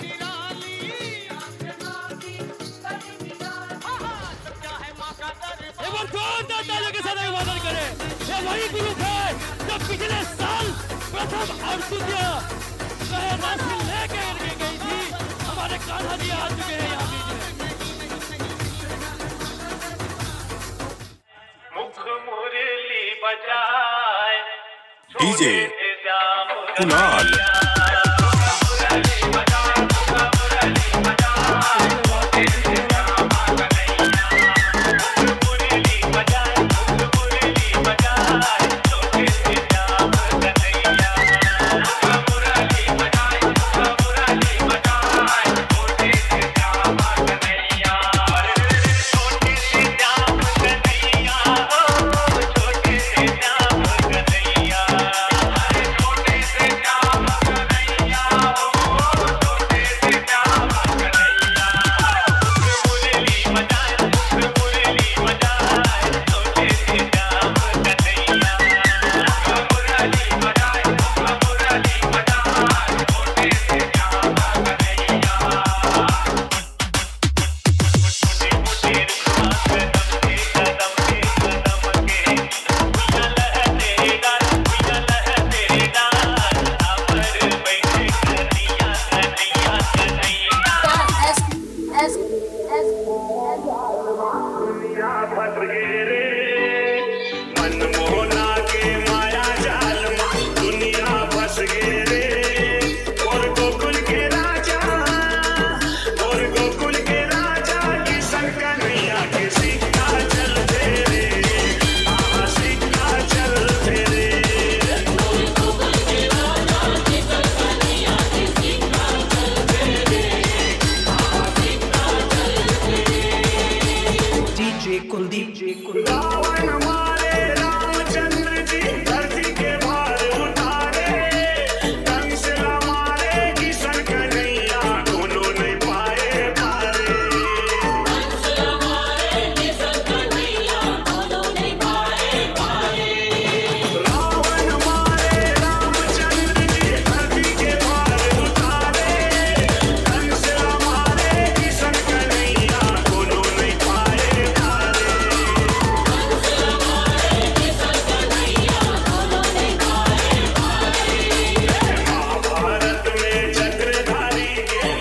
एक बार जोरदार तालियों के साथ अभिवादन करें। ये वही ग्रुप है जो पिछले साल प्रथम और द्वितीय राशि लेके गई थी। हमारे कान्हा जी आ चुके हैं यहाँ बीच में। मुख मुरली बजाए डीजे कुणाल। मुरली बजाए मनमोहना के माया जाल में दुनिया फंस गए रे और गोकुल के राजा किशन कन्हैया के सिक्का चलते रे सिक्का चलते रे रावण मारे रामचंद्र जी धरती के भार उतारे कंस मारे किशन कन्हैया दोनों नहीं पाए पारे रावण मारे रामचंद्र जी धरती के भार उतारे कंस मारे किशन कन्हैया दोनों नहीं पाए पारे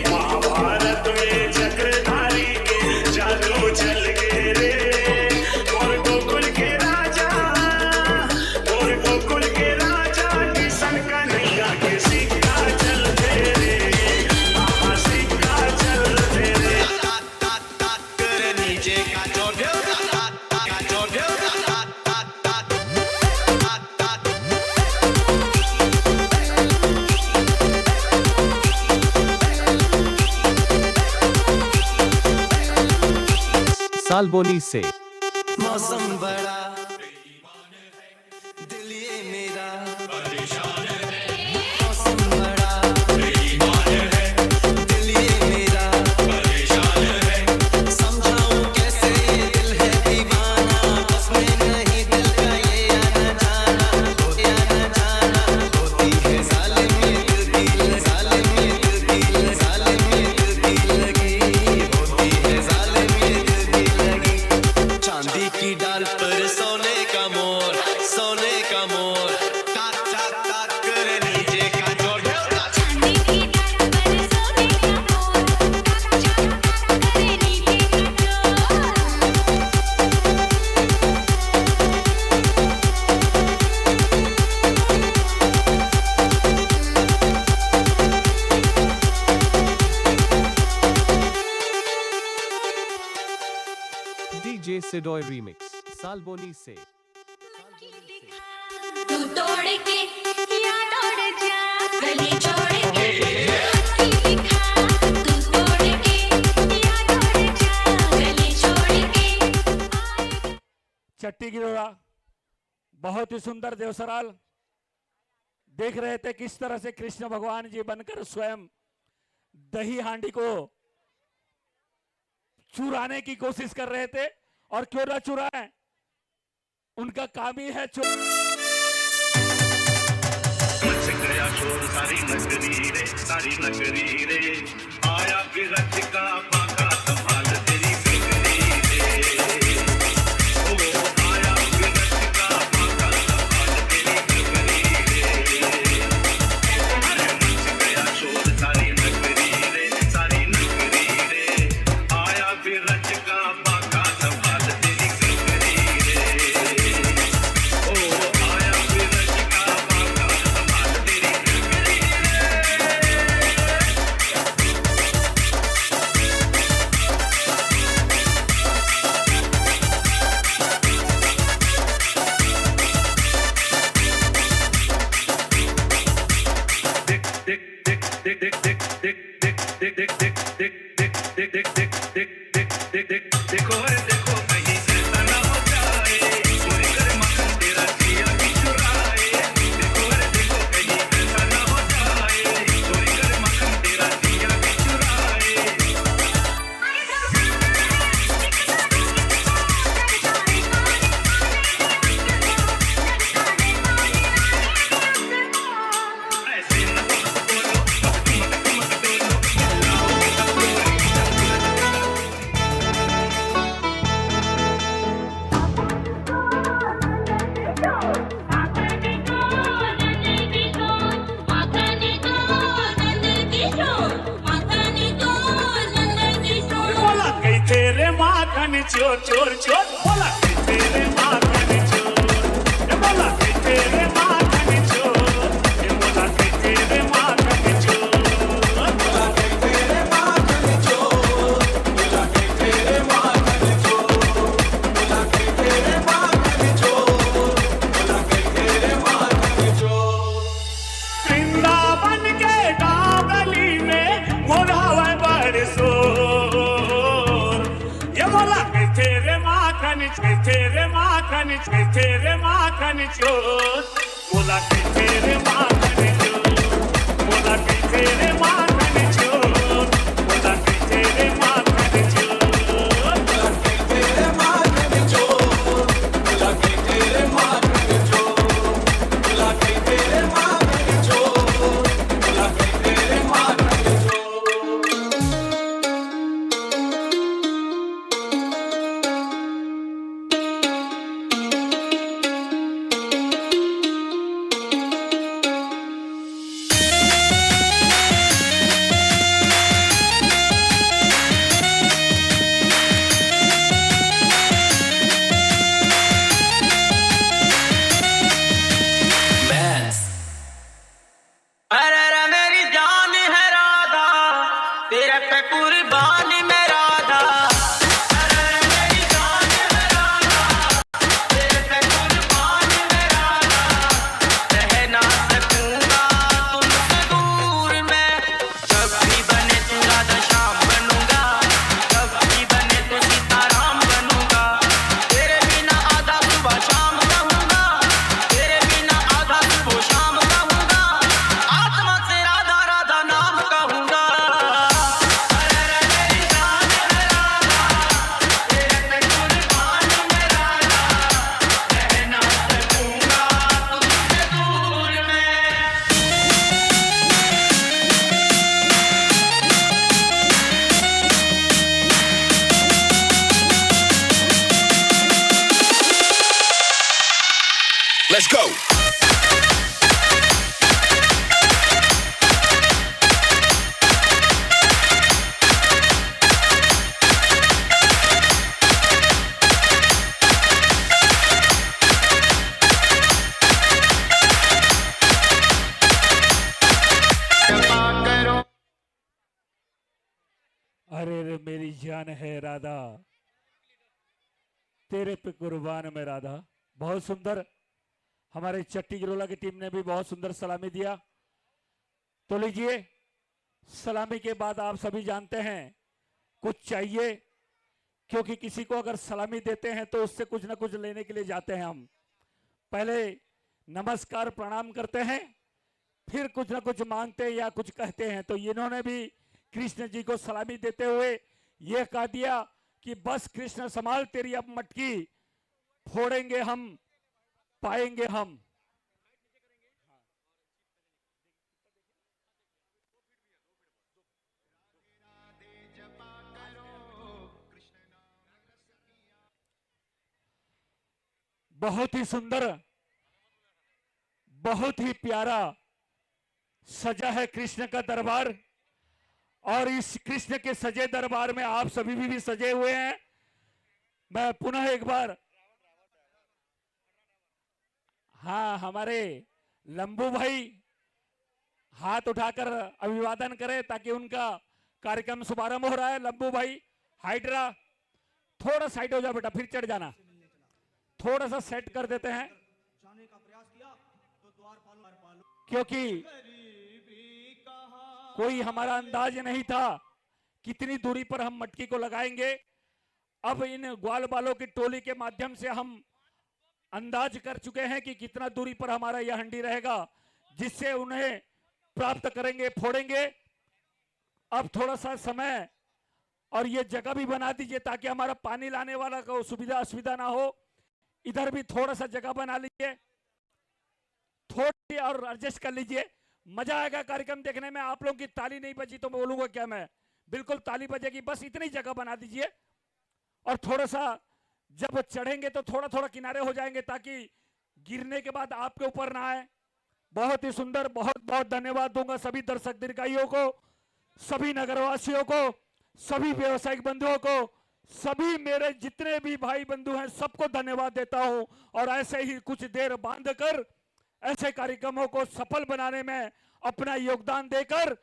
महाभारत में चक्रधारी के जादू चल गए रे और गोकुल के राजा किशन कन्हैया के सिक्का चलते रे सिक्का चलते रे नीचे का सालबोनी से मौसम बड़ा दिल ये मेरा मौसम बड़ा दिल ये मेरा समझाऊं कैसे ये दिल है दीवाना बस में नहीं दिल का ये आना जाना होती है जालिम ये दिल जालिम ये दिल जालिम ये दिल लगी होती है जालिम ये दिल लगी चांदी की डाल पर सोने का मोर टाक टाक टाक कर नीचे का जोड़ चांदी की डाल पर सोने का मोर टाक टाक टाक करे नीचे का जोर डीजे सिडोय रीमिक्स सालबोनी से तू तोड़ के या तोड़ जा गली छोड़ के हकी दिखा तू तोड़ के या तोड़ जा गली छोड़ के चट्टी गिरोरा बहुत ही सुंदर देवसराल देख रहे थे किस तरह से कृष्ण भगवान जी बनकर स्वयं दही हांडी को चुराने की कोशिश कर रहे थे और क्यों ना चुराएं, उनका काम ही है मच गया शोर सारी नगरी रे आया विरज का बाका संभाल तेरी बिगड़ी रे ओ आया विरज का बाका संभाल तेरी बिगड़ी रे अरे मच गया शोर सारी नगरी रे आया विरज का बाका संभाल तेरी बिगड़ी रे ओ आया विरज का बाका संभाल तेरी बिगड़ी देखो कहीं ऐसा ना हो जाए चोरी करे मक्खन तेरा जिया भी चुराए देखो कहीं ऐसा ना हो जाए चोरी करे मक्खन तेरा जिया भी चुराए ऐसे ना बोलो मत बोलो माखन चोर चोर चोर बोला कैसे रे माखन चोर ये बोला कैसे रे माखन चोर ये बोला कैसे रे माखन चोर बोला कैसे रे माखन चोर बोला कैसे रे माखन चोर बोला कैसे रे माखन चोर बोला कैसे रे माखन चोर वृंदावन के डावली में मोरावा बरसो ये बोला कैसे रे माखन चोर बोला कैसे रे माखन चोर बोला कैसे रे माखन चोर बोला कैसे रे माखन चोर बोला कैसे रे माखन चोर बोला कैसे रे माखन चोर बोला कैसे रे माखन चोर बोला कैसे रे माखन चोर अरे रे मेरी जान है राधा तेरे पे कुर्बान मैं राधा अरे रे मेरी जान है राधा तेरे पे कुर्बान मैं राधा रह ना सकूंगा तुमसे दूर मैं जब भी बने तू राधा श्याम बनूंगा जब भी बने तू सीताराम बनूंगा तेरे बिना आधा सुबह शाम कहूंगा तेरे बिना आधा सुबह शाम कहूंगा आत्मा से राधा राधा नाम कहूंगा अरे रे मेरी जान है राधा तेरे पे कुर्बान मैं राधा रह ना सकूंगा तुमसे दूर मैं Let's go. अरे रे मेरी जान है राधा तेरे पे कुर्बान में राधा। बहुत सुंदर, हमारे चट्टी गिरोला की टीम ने भी बहुत सुंदर सलामी दिया। तो लीजिए, सलामी के बाद आप सभी जानते हैं कुछ चाहिए, क्योंकि किसी को अगर सलामी देते हैं तो उससे कुछ ना कुछ लेने के लिए जाते हैं। हम पहले नमस्कार प्रणाम करते हैं, फिर कुछ ना कुछ मांगते हैं या कुछ कहते हैं। तो इन्होंने भी कृष्ण जी को सलामी देते हुए यह कह दिया कि बस कृष्ण संभाल तेरी अब मटकी, फोड़ेंगे हम पाएंगे हम। बहुत ही सुंदर, बहुत ही प्यारा सजा है कृष्ण का दरबार, और इस कृष्ण के सजे दरबार में आप सभी भी सजे हुए हैं। मैं पुनः एक बार, हाँ, हमारे लंबू भाई हाथ उठाकर अभिवादन करें ताकि उनका कार्यक्रम शुभारंभ हो रहा है। लंबू भाई, हाइड्रा थोड़ा साइड हो जाओ बेटा, फिर चढ़ जाना, थोड़ा सा सेट कर देते हैं, क्योंकि कोई हमारा अंदाज नहीं था कितनी दूरी पर हम मटकी को लगाएंगे। अब इन ग्वाल बालों की टोली के माध्यम से हम अंदाज कर चुके हैं कि कितना दूरी पर हमारा यह हंडी रहेगा, जिससे उन्हें प्राप्त करेंगे, फोड़ेंगे। अब थोड़ा सा समय और ये जगह भी बना दीजिए ताकि हमारा पानी लाने वाला को सुविधा असुविधा ना हो। इधर भी थोड़ा सा जगह बना लीजिए, थोड़ी और एडजस्ट कर लीजिए। मजा आएगा कार्यक्रम देखने में। आप लोगों की ताली नहीं बजी तो बोलूंगा क्या मैं, बिल्कुल ताली बजेगी। बस इतनी जगह बना दीजिए, और थोड़ा सा जब चढ़ेंगे तो थोड़ा थोड़ा किनारे हो जाएंगे ताकि गिरने के बाद आपके ऊपर ना आए। बहुत ही सुंदर, बहुत बहुत धन्यवाद दूंगा सभी दर्शक दीर्घाइयों को, सभी नगरवासियों को, सभी व्यवसायिक बंधुओं को, सभी मेरे जितने भी भाई बंधु हैं सबको धन्यवाद देता हूं और ऐसे ही कुछ देर बांधकर ऐसे कार्यक्रमों को सफल बनाने में अपना योगदान देकर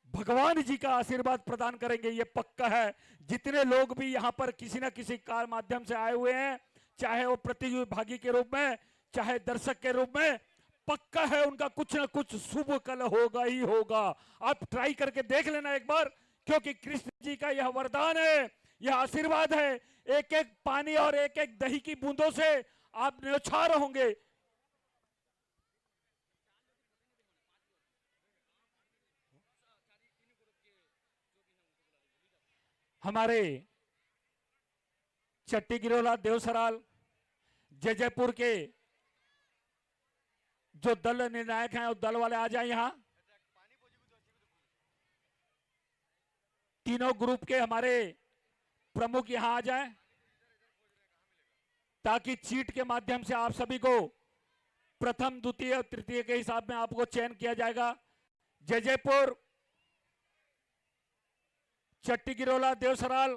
भगवान जी का आशीर्वाद प्रदान करेंगे, ये पक्का है। जितने लोग भी यहाँ पर किसी न किसी कार माध्यम से आए हुए हैं, चाहे वो प्रतिभागी के रूप में चाहे दर्शक के रूप में, पक्का है उनका कुछ न कुछ शुभ कल होगा ही होगा। आप ट्राई करके देख लेना एक बार, क्योंकि कृष्ण जी का यह वरदान है, यह आशीर्वाद है। एक एक पानी और एक एक दही की बूंदों से आप न्यौछावर होंगे। हमारे चट्टी गिरोला, देवसराल, जयपुर के जो दल निर्णायक हैं, उस दल वाले आ जाए यहां। तीनों ग्रुप के हमारे प्रमुख यहां आ जाएं, ताकि चीट के माध्यम से आप सभी को प्रथम, द्वितीय और तृतीय के हिसाब में आपको चयन किया जाएगा। जयपुर, चट्टी गिरोला, देवसराल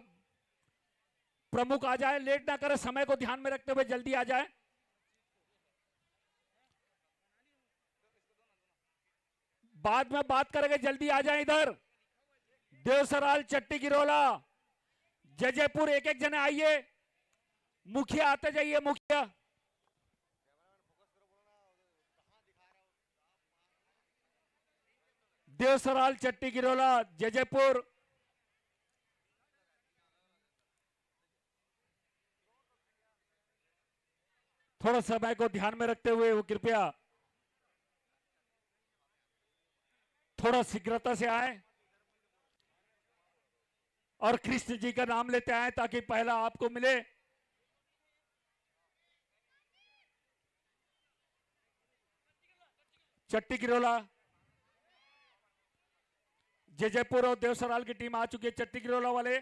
प्रमुख आ जाए, लेट ना करें, समय को ध्यान में रखते हुए जल्दी आ जाए। बाद में बात करेंगे, जल्दी आ जाए इधर। देवसराल, चट्टी गिरोला, जयपुर, एक एक जने आइए। मुखिया आते जाइए, मुखिया। देवसराल, चट्टी गिरोला, जयपुर। थोड़ा समय को ध्यान में रखते हुए वो कृपया थोड़ा शीघ्रता से आए और कृष्ण जी का नाम लेते आए, ताकि पहला आपको मिले। चट्टी गिरोला, जयपुर और देवसराल की टीम आ चुकी है। चट्टी गिरोला वाले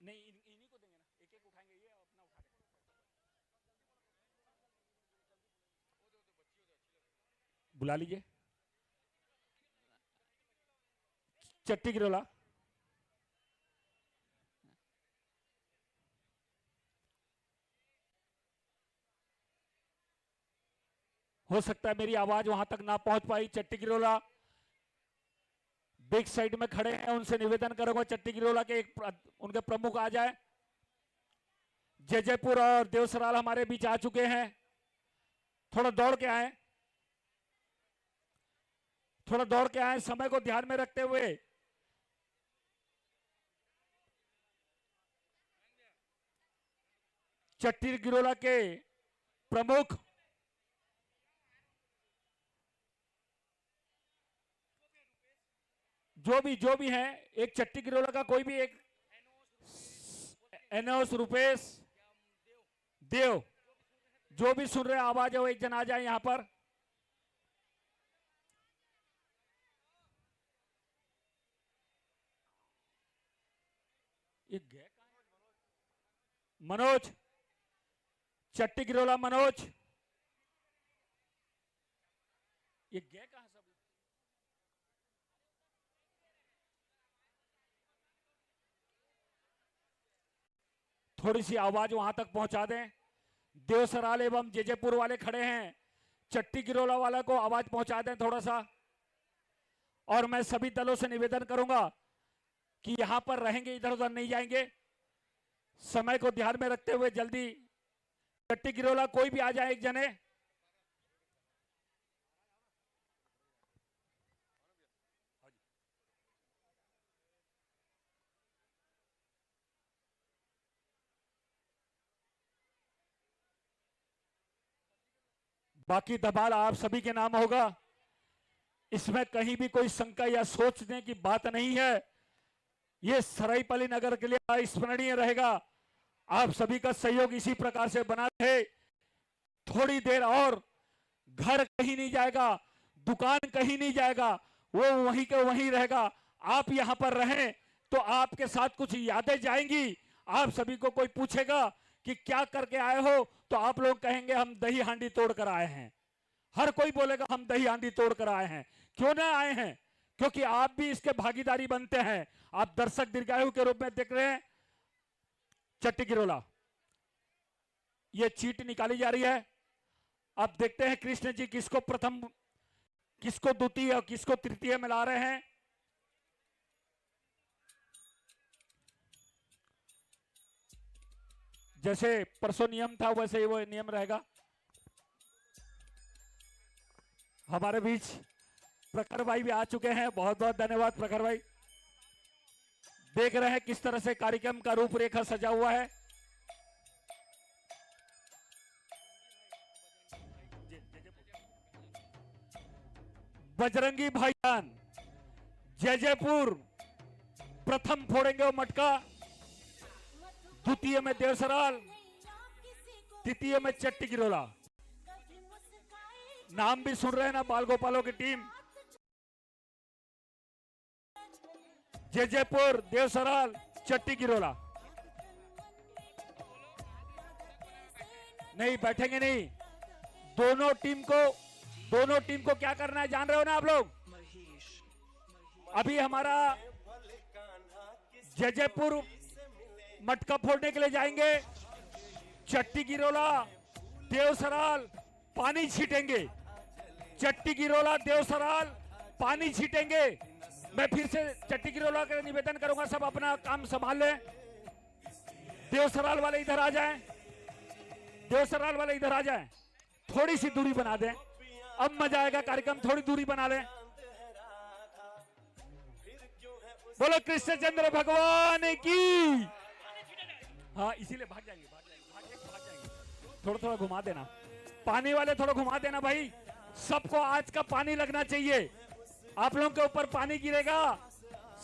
नहीं, इन्हीं को देंगे ना, एक एक उठाएंगे, ये अपना उठा लेंगे। बुला लीजिए। चट्टी गिरोला, हो सकता है मेरी आवाज वहां तक ना पहुंच पाई। चट्टी गिरोला बैक साइड में खड़े हैं, उनसे निवेदन करूंगा चट्टी गिरोला के उनके प्रमुख आ जाए। जयपुर और देवसराल हमारे बीच आ चुके हैं, थोड़ा दौड़ के आए, थोड़ा दौड़ के आए, समय को ध्यान में रखते हुए। चट्टी गिरोला के प्रमुख जो भी है, एक चट्टी गिरोला का कोई भी एक, एनोस, रुपेश, देव, जो भी सुन रहे आवाज है वो एक जन आ जाए यहां पर। एक मनोज, चट्टी गिरोला मनोज, ये गए कहां सब? थोड़ी सी आवाज वहां तक पहुंचा दें। देवसराल एवं जयपुर वाले खड़े हैं, चट्टी गिरोला वाला को आवाज पहुंचा दें थोड़ा सा। और मैं सभी दलों से निवेदन करूंगा कि यहां पर रहेंगे, इधर उधर नहीं जाएंगे। समय को ध्यान में रखते हुए जल्दी चट्टी गिरोला कोई भी आ जाए, एक जने। बाकी दबाल आप सभी के नाम होगा, इसमें कहीं भी कोई शंका या सोचने की बात नहीं है। यह सरायपाली नगर के लिए स्मरणीय रहेगा। आप सभी का सहयोग इसी प्रकार से बना रहे। थोड़ी देर और घर कहीं नहीं जाएगा, दुकान कहीं नहीं जाएगा, वो वहीं के वहीं रहेगा। आप यहां पर रहें तो आपके साथ कुछ यादें जाएंगी। आप सभी को कोई पूछेगा कि क्या करके आए हो, तो आप लोग कहेंगे हम दही हांडी तोड़ कर आए हैं। हर कोई बोलेगा हम दही हांडी तोड़ कर आए हैं। क्यों ना आए हैं? क्योंकि आप भी इसके भागीदारी बनते हैं। आप दर्शक दीर्घायु के रूप में देख रहे हैं। चट्टी गिरोला, ये चीट निकाली जा रही है। अब देखते हैं कृष्ण जी किसको प्रथम, किसको द्वितीय और किसको तृतीय में ला रहे हैं। जैसे परसों नियम था वैसे ही वो नियम रहेगा। हमारे बीच प्रखर भाई भी आ चुके हैं। बहुत बहुत धन्यवाद प्रखर भाई। देख रहे हैं किस तरह से कार्यक्रम का रूपरेखा सजा हुआ है। बजरंगी भाईजान जयजयपुर प्रथम फोड़ेंगे वो मटका, द्वितीय में देवसराल, तृतीय में चट्टी गिरोला। नाम भी सुन रहे हैं ना बाल गोपालों की टीम। जयजयपुर, देवसराल, चट्टी गिरोला। नहीं बैठेंगे नहीं। दोनों टीम को क्या करना है जान रहे हो ना आप लोग। अभी हमारा जयजयपुर मटका फोड़ने के लिए जाएंगे। चट्टी गिरोला, देवसराल पानी छीटेंगे। चट्टी गिरोला, देवसराल पानी छीटेंगे। मैं फिर से चट्टी गिरोला का निवेदन करूंगा, सब अपना काम संभाल लें। देवसराल वाले इधर आ जाएं। देवसराल वाले इधर आ जाएं। थोड़ी सी दूरी बना दें, अब मजा आएगा कार्यक्रम। थोड़ी दूरी बना लें। बोलो कृष्णचंद्र भगवान की। हाँ इसीलिए भाग जाएंगे। थोड़ा थोड़ा घुमा देना, पानी वाले थोड़ा घुमा देना भाई। सबको आज का पानी लगना चाहिए। आप लोगों के ऊपर पानी गिरेगा,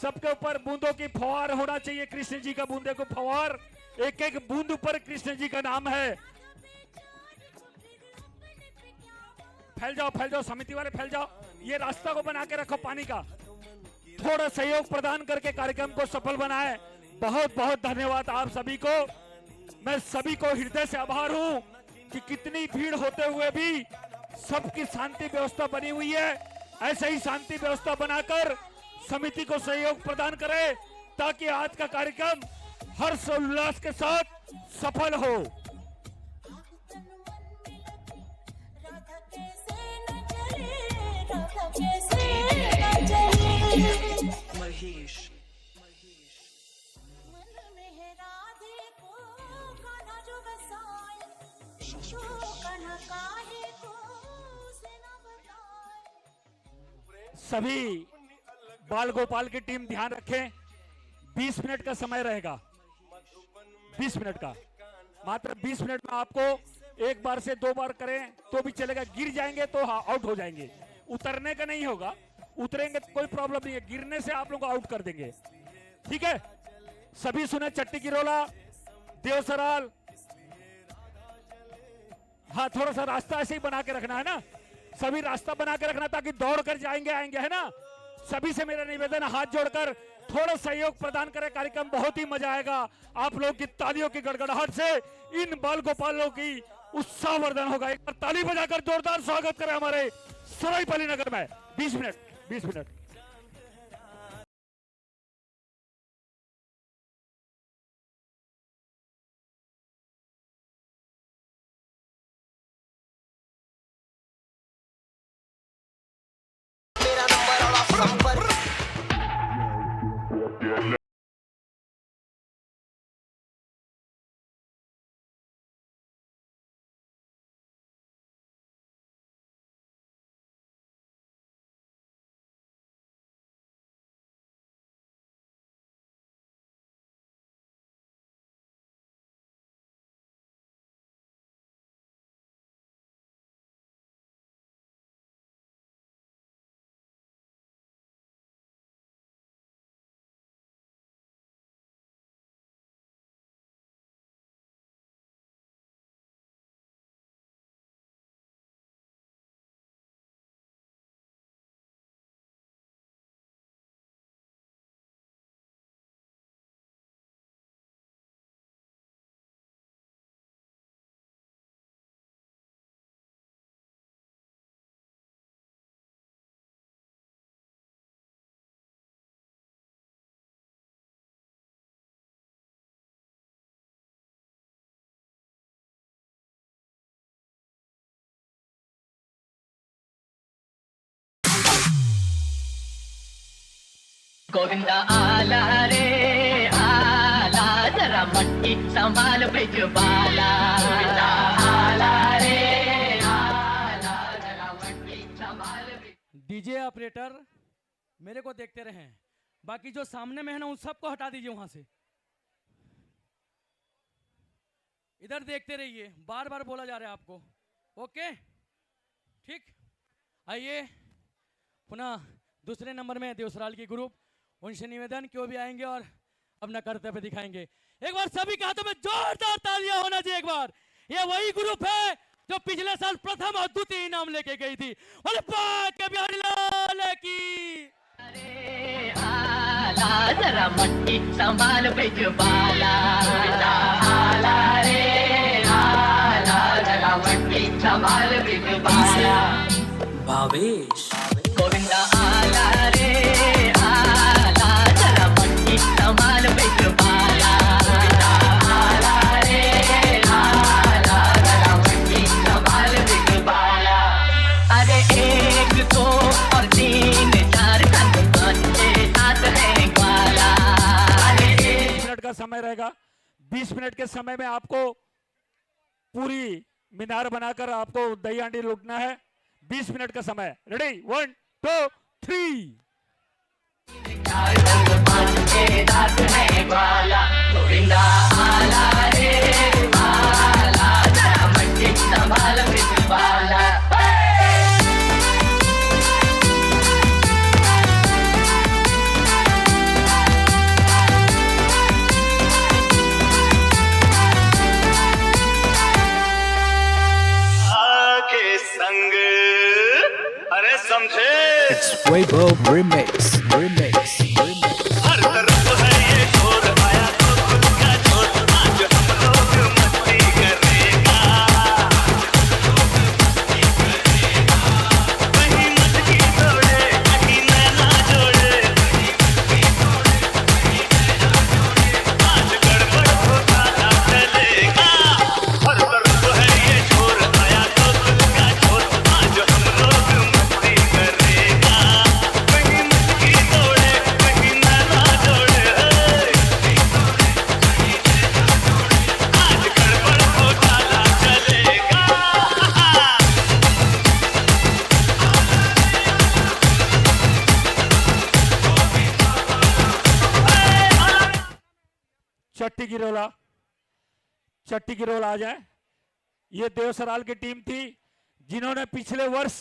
सबके ऊपर बूंदों की फवार होना चाहिए। कृष्ण जी का बूंदे को फवार, एक एक बूंद ऊपर कृष्ण जी का नाम है। फैल जाओ समिति वाले फैल जाओ। ये रास्ता को बना के रखो पानी का। थोड़ा सहयोग प्रदान करके कार्यक्रम को सफल बनाए। बहुत बहुत धन्यवाद आप सभी को। मैं सभी को हृदय से आभार हूं कि कितनी भीड़ होते हुए भी सबकी शांति व्यवस्था बनी हुई है। ऐसे ही शांति व्यवस्था बनाकर समिति को सहयोग प्रदान करें ताकि आज का कार्यक्रम हर्ष और उल्लास के साथ सफल हो। महेश सभी बाल गोपाल की टीम ध्यान रखें। 20 मिनट का समय रहेगा। 20 मिनट का, मात्र 20 मिनट में आपको एक बार से 2 बार करें तो भी चलेगा। गिर जाएंगे तो आउट हो जाएंगे। उतरने का नहीं होगा, उतरेंगे तो कोई प्रॉब्लम नहीं है। गिरने से आप लोग को आउट कर देंगे। ठीक है, सभी सुने। चट्टी गिरोला, देवसराल। हाँ थोड़ा सा रास्ता ऐसे ही बना के रखना है ना। सभी रास्ता बना के रखना ताकि दौड़ कर जाएंगे आएंगे, है ना। सभी से मेरा निवेदन, हाथ जोड़कर थोड़ा सहयोग प्रदान करें। कार्यक्रम बहुत ही मजा आएगा। आप लोग की तालियों की गड़गड़ाहट से इन बाल गोपालों की उत्साहवर्धन होगा। एक बार ताली बजाकर जोरदार स्वागत करें हमारे सरायपाली नगर में। 20 मिनट। गोविंदा आला रे आला, जरा मटकी संभाल ब्रिजबाला। गोविंदा आला रे आला, जरा मटकी संभाल। डीजे ऑपरेटर मेरे को देखते रहें, बाकी जो सामने में है ना उन सबको हटा दीजिए वहां से। इधर देखते रहिए, बार बार बोला जा रहा है आपको। ओके ठीक। आइए पुनः दूसरे नंबर में देवसराल की ग्रुप, उनसे निवेदन क्यों भी आएंगे और अपना कर्तव्य दिखाएंगे। एक बार सभी के हाथों में जोरदार तालियां होना चाहिए एक बार। ये वही ग्रुप है जो पिछले साल प्रथम और द्वितीय इनाम लेके गई थी। और के बिहारी लाल की अरे आला, जरा मटकी संभाल ब्रिजबाला। आला रे आला, जरा मटकी संभाल ब्रिजबाला। भावेश गोविंदा आला रे आला, जरा मटकी संभाल ब्रिजबाला। आला रे आला, जरा मटकी संभाल ब्रिजबाला। अरे एक दो और तीन चार कंध बच्चे साथ है ग्वाला। अरे 20 मिनट का समय रहेगा। 20 मिनट के समय में आपको पूरी मीनार बनाकर आपको दही हांडी लूटना है। 20 मिनट का समय। रेडी 1 2 3। चार कंध बच्चे साथ है ग्वाला। गोविंदा आला रे आला, जरा मटकी संभाल ब्रिजबाला। आके संग अरे समझे It's Weibo Remix. हर तरफ है ये शोर, आया तो खुद का छोर, आज हम लोग मस्ती करेगा। कहीं मटकी तोड़े, कहीं नैना जोड़े, आज गड़बड़ होता ना चलेगा। हर तरफ है ये शोर, आया तो खुद का छोर, आज हम लोग मस्ती करेगा। कहीं मटकी तोड़े, कहीं नैना जोड़े, आज गड़बड़ होता ना चलेगा। चट्टी की रोल आ जाए। ये देवसराल की टीम थी जिन्होंने पिछले वर्ष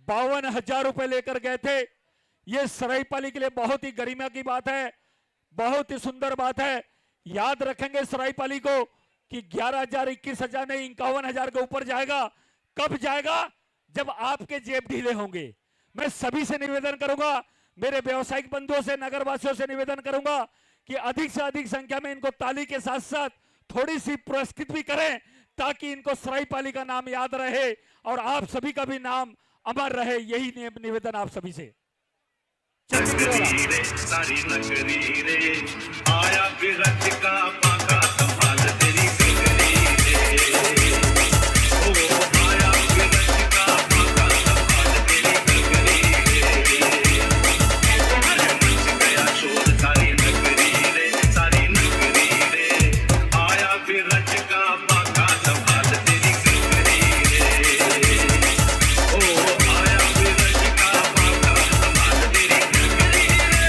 52,000 रुपए लेकर गए थे। ये सरायपाली के लिए बहुत ही गरिमा की बात है, बहुत ही सुंदर बात है। याद रखेंगे सरायपाली को कि 11,000 21,000 नहीं 51,000 के ऊपर जाएगा। कब जाएगा? जब आपके जेब ढीले होंगे। मैं सभी से निवेदन करूंगा, मेरे व्यवसायिक बंधुओं से, नगरवासियों से निवेदन करूंगा कि अधिक से अधिक संख्या में इनको ताली के साथ साथ थोड़ी सी पुरस्कृत भी करें, ताकि इनको सरायपाली का नाम याद रहे और आप सभी का भी नाम अमर रहे। यही निवेदन आप सभी से। नगरी रे सारी नगरी रे, आया विरत का पाका संभाल तेरी बिगड़ी रे। ओ आया विरत का पाका संभाल तेरी बिगड़ी रे। अरे मच गया शोर सारी नगरी रे, सारी नगरी रे, आया विरत का पाका संभाल तेरी बिगड़ी रे। ओ आया विरत का पाका संभाल तेरी बिगड़ी रे।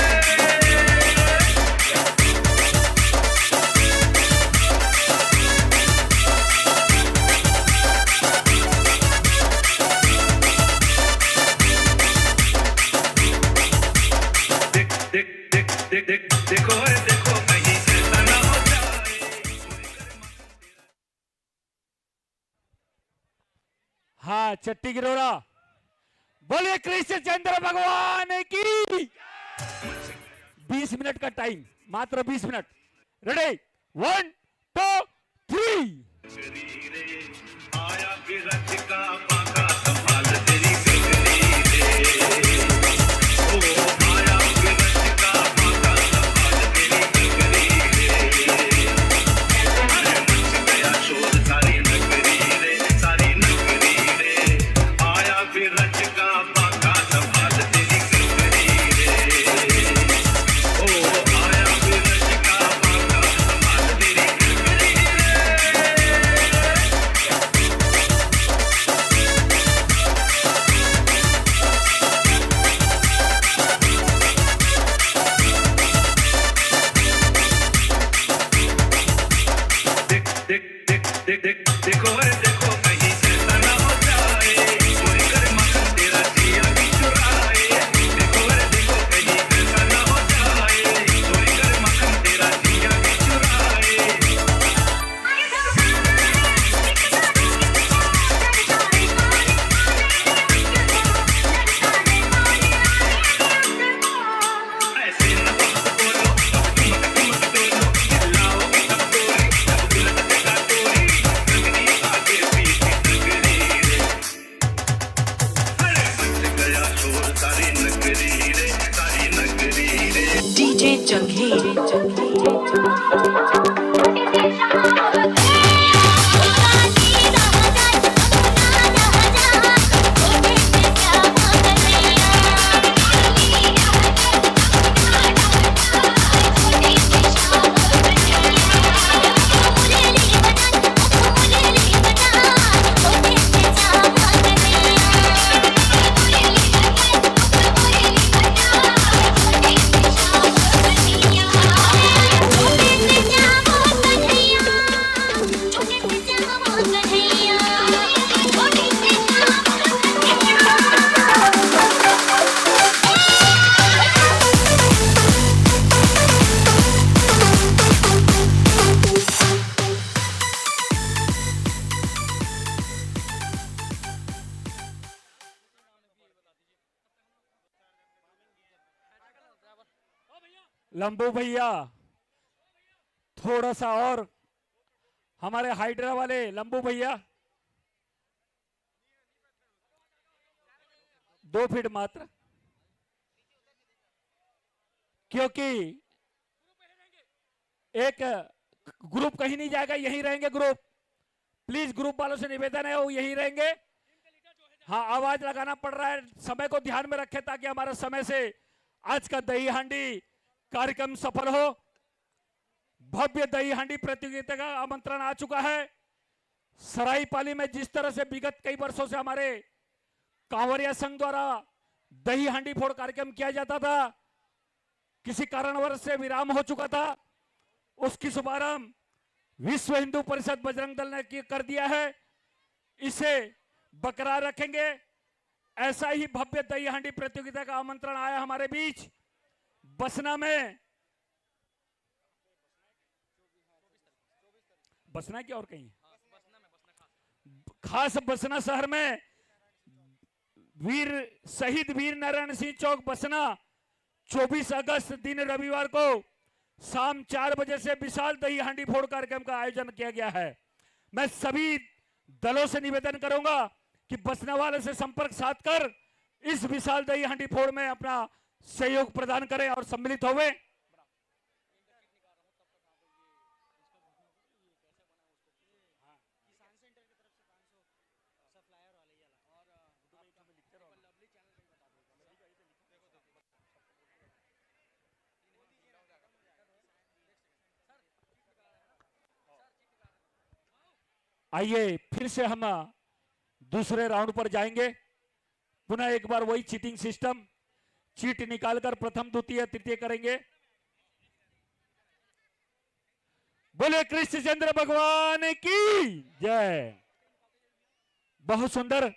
देखो देखो कहीं ऐसा ना हो जाए। हाँ, चट्टी गिरोरा बोलिए कृष्ण चंद्र भगवान की। 20 मिनट का टाइम, मात्र 20 मिनट। रेडी 1 2 3। आया विरत का पाका संभाल तेरी बिगड़ी रे। ओ आया विरत का पाका संभाल तेरी बिगड़ी रे। अरे मच गया शोर सारी नगरी रे, सारी नगरी रे, आया विरत का पाका संभाल तेरी बिगड़ी रे। देखो है देखो कहीं ऐसा ना हो जाए चोरी कर मखन तेरा जिया भी चुराए देखो है देखो कहीं ऐसा ना हो जाए चोरी कर मखन तेरा जिया भी चुराए ऐसे न वक्त बोलो मत मत बोलो लाओगे तब तोरी तब दुल्हन देगा तोरी लगनी आगे पीछे नगरी रे अरे मच गया शोर सारी नगरी रे सारी नगरी रे DJ Jagheer. लंबू भैया थोड़ा सा और हमारे हाइड्रा वाले लंबू भैया 2 फीट मात्र, क्योंकि एक ग्रुप कहीं नहीं जाएगा, यहीं रहेंगे ग्रुप। प्लीज ग्रुप वालों से निवेदन है वो यहीं रहेंगे। हाँ, आवाज लगाना पड़ रहा है, समय को ध्यान में रखें ताकि हमारा समय से आज का दही हांडी कार्यक्रम सफल हो। भव्य दही हांडी प्रतियोगिता का आमंत्रण आ चुका है। सराईपाली में जिस तरह से विगत कई वर्षों से हमारे कांवरिया संघ द्वारा दही हांडी फोड़ कार्यक्रम किया जाता था, किसी कारणवश से विराम हो चुका था, उसकी शुभारंभ विश्व हिंदू परिषद बजरंग दल ने कर दिया है। इसे बरकरार रखेंगे। ऐसा ही भव्य दही हांडी प्रतियोगिता का आमंत्रण आया हमारे बीच बसना में, बसना की और कहीं खास बसना शहर में वीर शहीद वीर नारायण सिंह चौक बसना 24 अगस्त दिन रविवार को शाम 4 बजे से विशाल दही हांडी फोड़ कार्यक्रम का आयोजन किया गया है। मैं सभी दलों से निवेदन करूंगा कि बसना वाले से संपर्क साध कर इस विशाल दही हांडी फोड़ में अपना सहयोग प्रदान करें और सम्मिलित होवे। आइए फिर से हम दूसरे राउंड पर जाएंगे। पुनः एक बार वही चीटिंग सिस्टम, चीट निकालकर प्रथम द्वितीय तृतीय करेंगे। बोले कृष्णचंद्र भगवान की जय। बहुत सुंदर।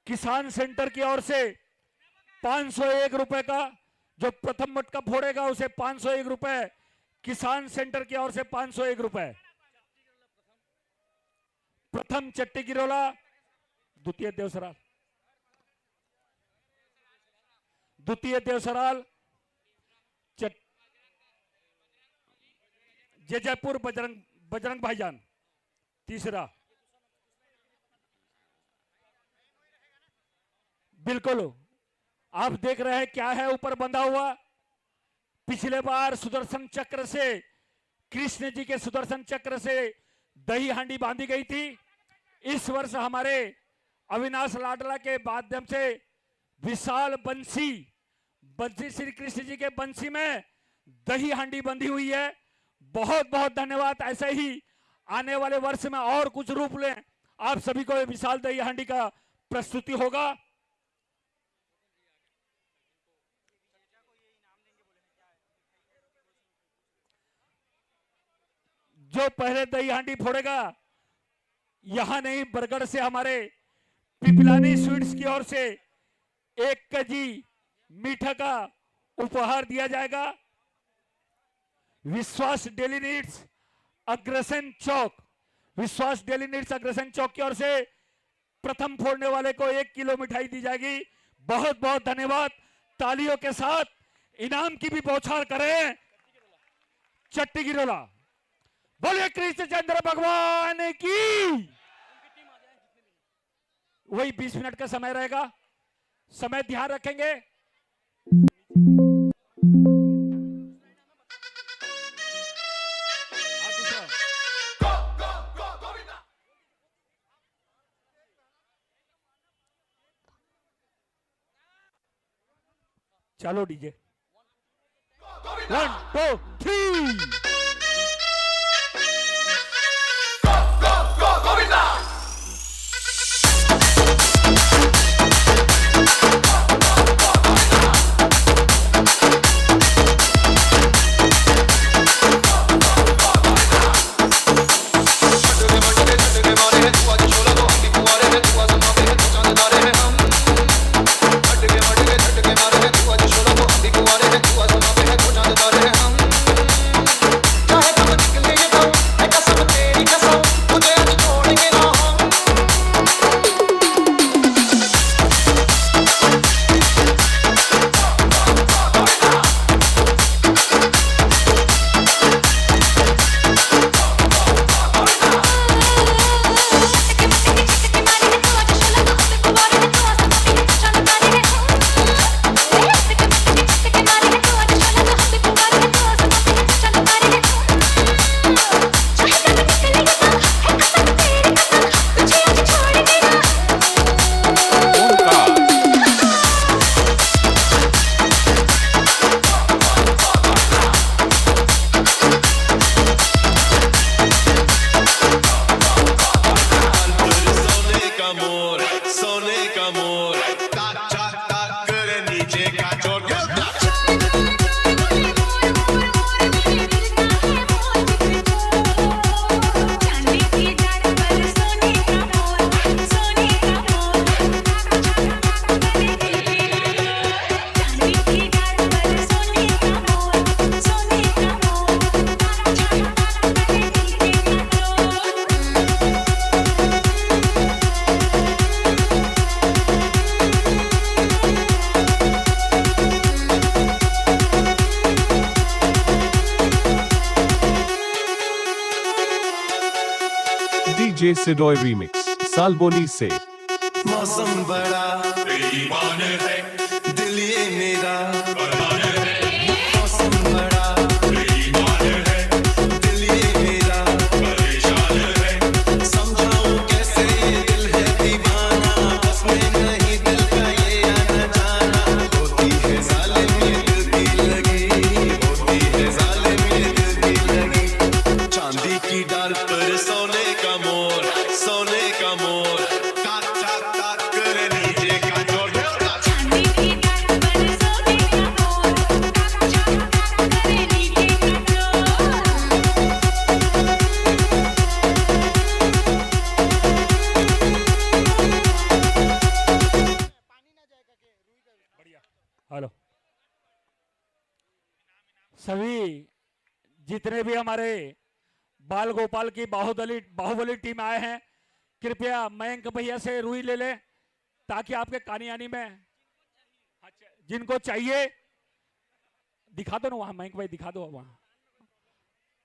किसान सेंटर की ओर से 501 रुपए का, जो प्रथम मटका फोड़ेगा उसे 501 रुपए, किसान सेंटर की ओर से 501 रुपए। प्रथम चट्टी गिरोला, द्वितीय देवसराल, द्वितीय देवसराल, जयपुर बजरंग भाईजान, तीसरा। बिल्कुल आप देख रहे हैं क्या है ऊपर बंधा हुआ। पिछले बार सुदर्शन चक्र से, कृष्ण जी के सुदर्शन चक्र से दही हांडी बांधी गई थी। इस वर्ष हमारे अविनाश लाडला के माध्यम से विशाल बंसी श्री कृष्ण जी के बंसी में दही हांडी बंधी हुई है। बहुत बहुत धन्यवाद। ऐसे ही आने वाले वर्ष में और कुछ रूप लें, आप सभी को विशाल दही हांडी का प्रस्तुति होगा। जो पहले दही हांडी फोड़ेगा यहां नहीं, बरगढ़ से हमारे पिपलानी स्वीट्स की ओर से 1 केजी मीठा का उपहार दिया जाएगा। विश्वास डेली नीड्स अग्रसेन चौक, विश्वास डेली नीड्स अग्रसेन चौक की ओर से प्रथम फोड़ने वाले को 1 किलो मिठाई दी जाएगी। बहुत बहुत धन्यवाद। तालियों के साथ इनाम की भी बौछार करें। चट्टी गिरोला, बोलिए कृष्णचंद्र भगवान की। वही 20 मिनट का समय रहेगा, समय ध्यान रखेंगे। चलो डीजे 1 2 3। डीजे सिडोय रीमिक्स सालबोनी से। मौसम बड़ा बेईमान है, दिल ये मेरा बरबाद है। मौसम बड़ा बेईमान है, दिल ये मेरा परेशान है। समझाऊं कैसे ये दिल है दीवाना, बस में नहीं दिल का ये आना जाना। होती है जालिम ये दिल की लगी, होती है जालिम ये दिल की लगी। चांदी की डाल पर सोने का मोर, सोने का मोर। हेलो, सभी जितने भी हमारे बाल गोपाल की बाहुबली टीम आए हैं, कृपया मयंक भैया से रुई ले लें ताकि आपके कानी आनी में जिनको चाहिए दिखा दो ना। वहां मयंक भाई दिखा दो वहां।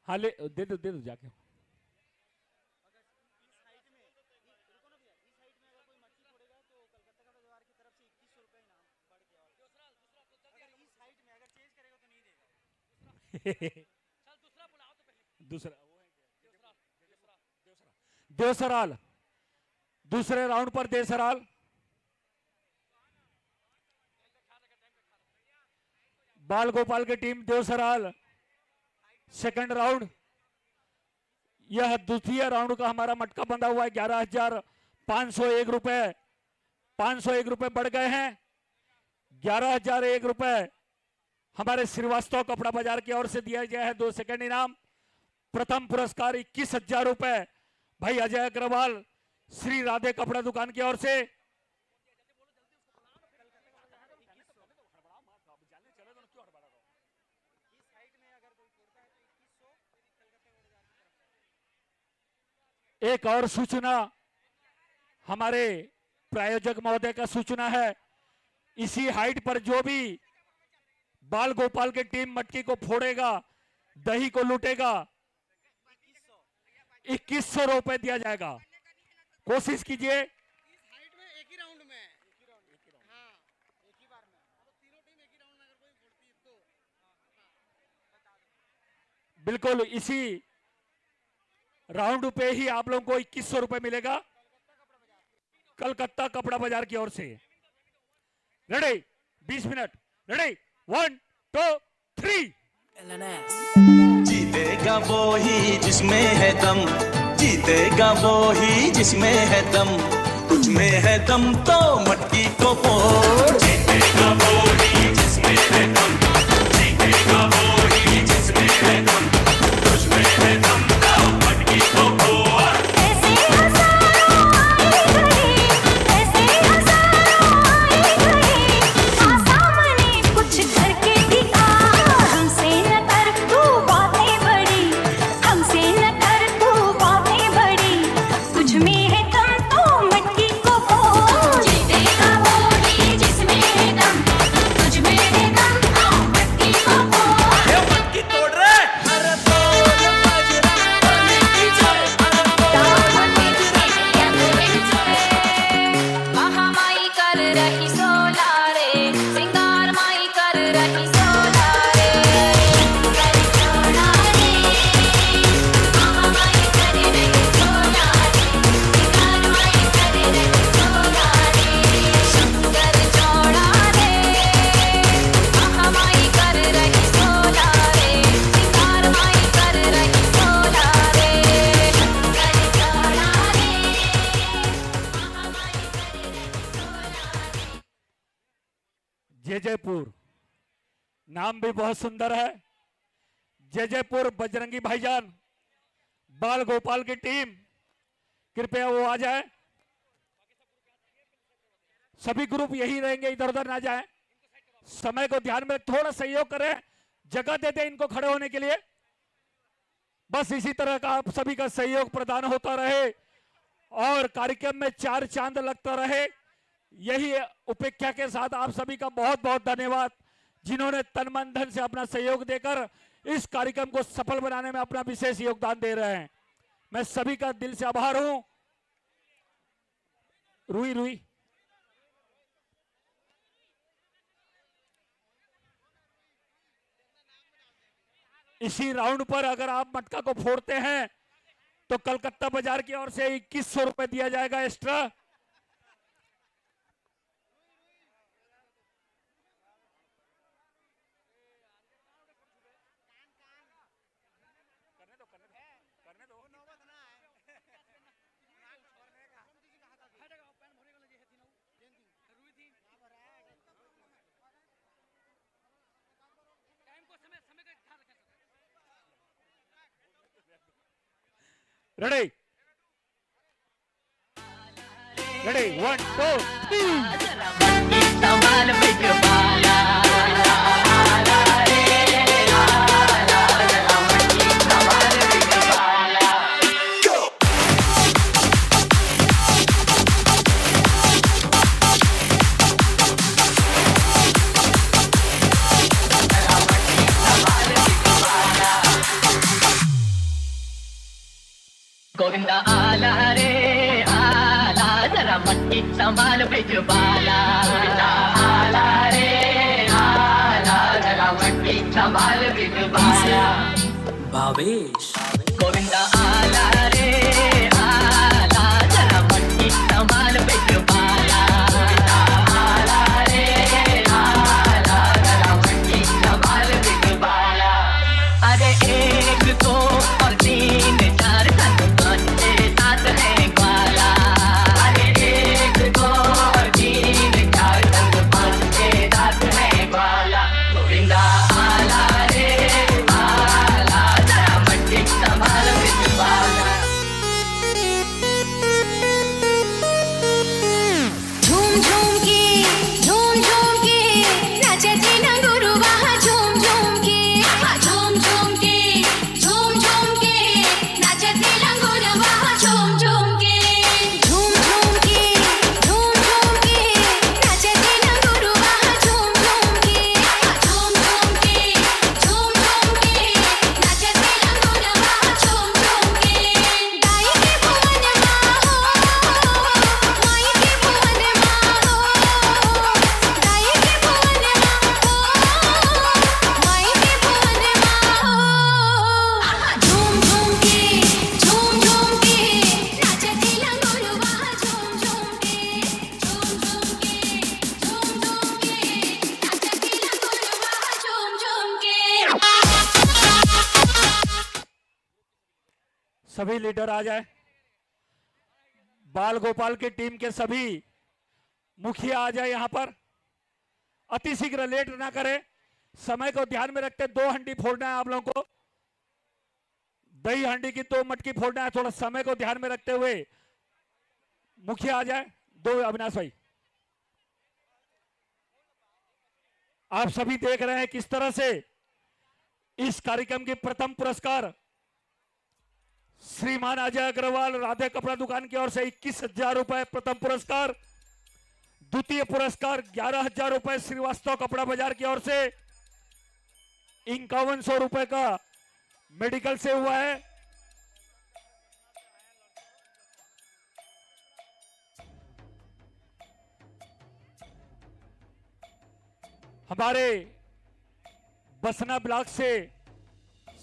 हाँ ले दे दो जाके। देवसराल दूसरे राउंड पर देवसराल। बाल गोपाल की टीम देवसराल सेकंड राउंड। यह द्वितीय राउंड का हमारा मटका बंधा हुआ है। 11,501 रुपए, 501 रुपए बढ़ गए हैं। 11,001 रुपए हमारे श्रीवास्तव कपड़ा बाजार की ओर से दिया गया है। 2 सेकंड इनाम। प्रथम पुरस्कार 21,000 रुपए भाई अजय अग्रवाल श्री राधे कपड़ा दुकान की ओर से। एक और सूचना हमारे प्रायोजक महोदय का सूचना है, इसी हाइट पर जो भी बाल गोपाल की टीम मटकी को फोड़ेगा, दही को लूटेगा, 2100 रुपए दिया जाएगा। कोशिश कीजिए। बिल्कुल इसी राउंड पे ही आप लोगों को 2100 रुपए मिलेगा कलकत्ता कपड़ा बाजार की ओर से। Ready 20 minute, ready 1 2 3। जीतेगा वो ही जिसमें है दम, जीतेगा वो ही जिसमें है दम, तुझ में है दम तो मटकी को फोड़। जीतेगा वो ही जिसमें है दम, जीतेगा वो ही जिसमें है दम, तुझ में है दम तो मटकी को फोड़। ऐसे हजारों आए गए, ऐसे हजारों आए गए, सामने कुछ करके दिखा। हमसे न कर तू बातें बड़ी, हमसे न कर तू बातें बड़ी, तुझ में है दम तो मटकी को फोड़। जीतेगा वो ही जिसमें है दम, तुझ में है दम तो मटकी को फोड़। ये मटकी तोड़ रे, हर बोल बजरंग बली की जय, हर महामाई कर रही सोला रे, सिंगार माई कर रही सोला रे, कर सोला रे। महामाई कर रही सोला रे, सिंगार माई कर रही सोला रे, कर चौड़ा रे। महामाई कर रही सोला रे, सिंगार माई कर रही सोला रे, कर चौड़ा रे। जयपुर नाम भी बहुत सुंदर है। जयपुर बजरंगी भाईजान बाल गोपाल की टीम, कृपया वो आ जाए। सभी ग्रुप यही रहेंगे, इधर उधर ना जाए। समय को ध्यान में थोड़ा सहयोग करें, जगह दे दे इनको खड़े होने के लिए। बस इसी तरह का आप सभी का सहयोग प्रदान होता रहे और कार्यक्रम में चार चांद लगता रहे, यही उपेक्षा के साथ आप सभी का बहुत बहुत धन्यवाद, जिन्होंने तन मन धन से अपना सहयोग देकर इस कार्यक्रम को सफल बनाने में अपना विशेष योगदान दे रहे हैं। मैं सभी का दिल से आभार हूं। रुई रुई इसी राउंड पर अगर आप मटका को फोड़ते हैं तो कलकत्ता बाजार की ओर से 2100 रुपए दिया जाएगा एक्स्ट्रा। Ready ready 1 2 3। संभाल बिग बाला, गोविंदा आला रे आला, जरा मटकी संभाल बिग बाला। गोविंदा आला रे आला, जरा मटकी संभाल बिग बाला। भावेश गोविंदा आला रे आला, जरा मटकी संभाल बिग बाला। गोविंदा आला रे आला, जरा मटकी संभाल बिग बाला। अरे एक दो और तीन चार साथ है ग्वाला। अरे एक दो और तीन चार संग पांच के साथ है ग्वाला। गोविंदा आला रे आला, जरा मटकी सभी लीडर आ जाए, बाल गोपाल की टीम के सभी मुखिया आ जाए यहां पर। अति शीघ्र लेट ना करें, समय को ध्यान में रखते 2 हंडी फोड़ना है आप लोगों को, दही हंडी की 2 मटकी फोड़ना है। थोड़ा समय को ध्यान में रखते हुए मुखिया आ जाए। 2 अविनाश भाई, आप सभी देख रहे हैं किस तरह से इस कार्यक्रम की प्रथम पुरस्कार श्रीमान अजय अग्रवाल राधे कपड़ा दुकान की ओर से 21,000 रुपए प्रथम पुरस्कार। द्वितीय पुरस्कार 11,000 रुपए श्रीवास्तव कपड़ा बाजार की ओर से। 5100 रुपए का मेडिकल से हुआ है। हमारे बसना ब्लॉक से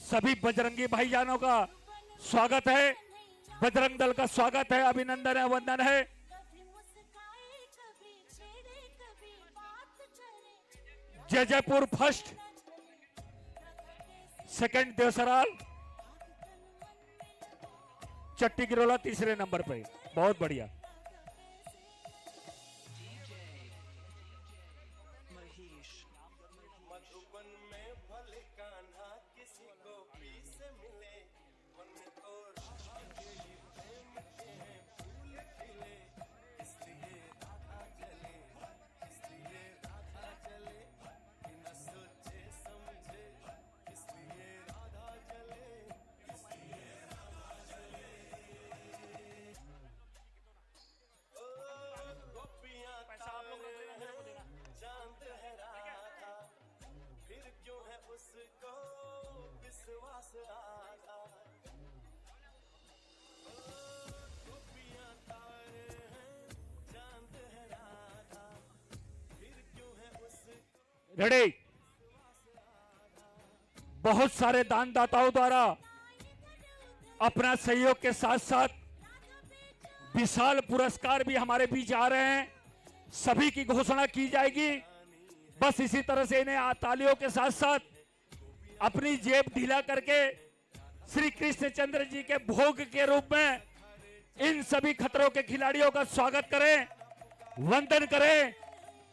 सभी बजरंगी भाईजानों का स्वागत है, बजरंग दल का स्वागत है, अभिनंदन है, वंदन है। जयपुर फर्स्ट, सेकंड देवसराल, चट्टी गिरोला तीसरे नंबर पे। बहुत बढ़िया। रेडी। बहुत सारे दानदाताओं द्वारा अपना सहयोग के साथ साथ विशाल पुरस्कार भी हमारे बीच आ रहे हैं। सभी की घोषणा की जाएगी। बस इसी तरह से इन्हें तालियों के साथ साथ अपनी जेब ढीला करके श्री कृष्णचंद्र जी के भोग के रूप में इन सभी खतरों के खिलाड़ियों का स्वागत करें, वंदन करें,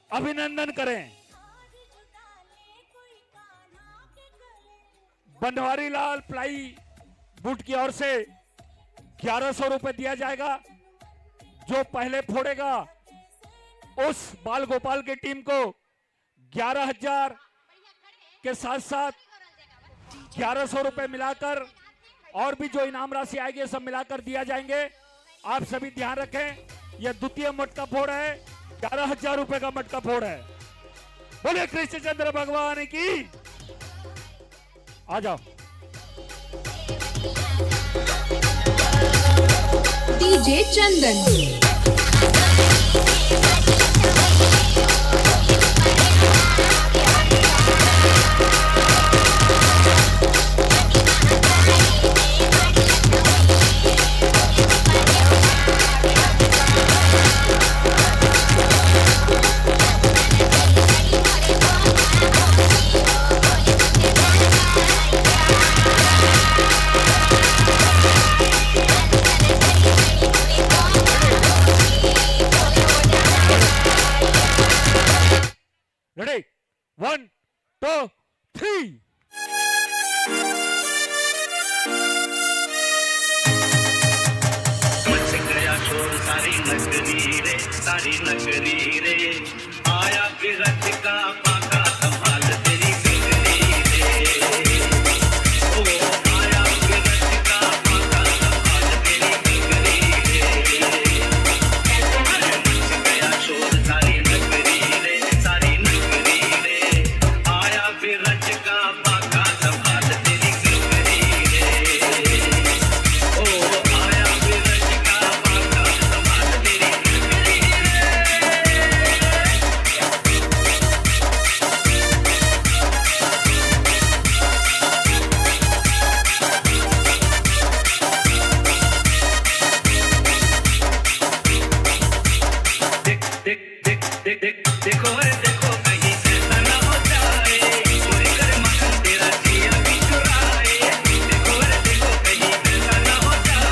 अभिनंदन करें। बनवारी लाल प्लाई बुट की ओर से 1100 रुपए दिया जाएगा। जो पहले फोड़ेगा उस बाल गोपाल की टीम को 11,000 के साथ साथ 1100 रुपए मिलाकर और भी जो इनाम राशि आएगी सब मिलाकर दिया जाएंगे। आप सभी ध्यान रखें, यह द्वितीय मटका फोड़ है, 11,000 रुपए का मटका फोड़ है। बोले कृष्णचंद्र भगवान की। आ जाओ। डीजे चंदन। रेडी 1 2 3। मच गया शोर सारी नगरी रे, सारी नगरी रे। आया विरत का पाका संभाल तेरी बिगड़ी रे। ओ आया विरत का पाका संभाल तेरी बिगड़ी रे। मच गया शोर सारी नगरी रे, सारी नगरी रे। आया विरत का पाका संभाल तेरी बिगड़ी रे। ओ आया विरत का पाका संभाल तेरी बिगड़ी देखो रे देखो कहीं ऐसा ना हो जाए, कोई करे मखन तेरा जिया भी चुराए। देखो रे देखो कहीं ऐसा ना हो जाए।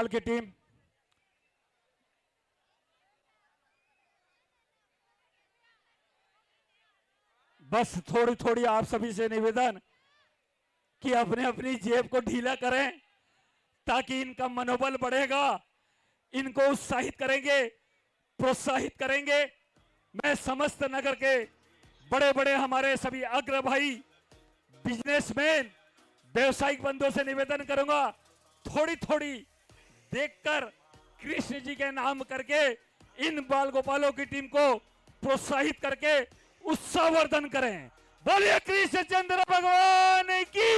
बंगाल की टीम, बस थोड़ी थोड़ी आप सभी से निवेदन कि अपने अपनी जेब को ढीला करें ताकि इनका मनोबल बढ़ेगा, इनको उत्साहित करेंगे, प्रोत्साहित करेंगे। मैं समस्त नगर के बड़े बड़े हमारे सभी अग्र भाई, बिजनेसमैन, व्यवसायिक बंधुओं से निवेदन करूंगा, थोड़ी थोड़ी देखकर कृष्ण जी के नाम करके इन बाल गोपालों की टीम को प्रोत्साहित करके उत्साहवर्धन करें। बोलिए कृष्णचंद्र भगवान की।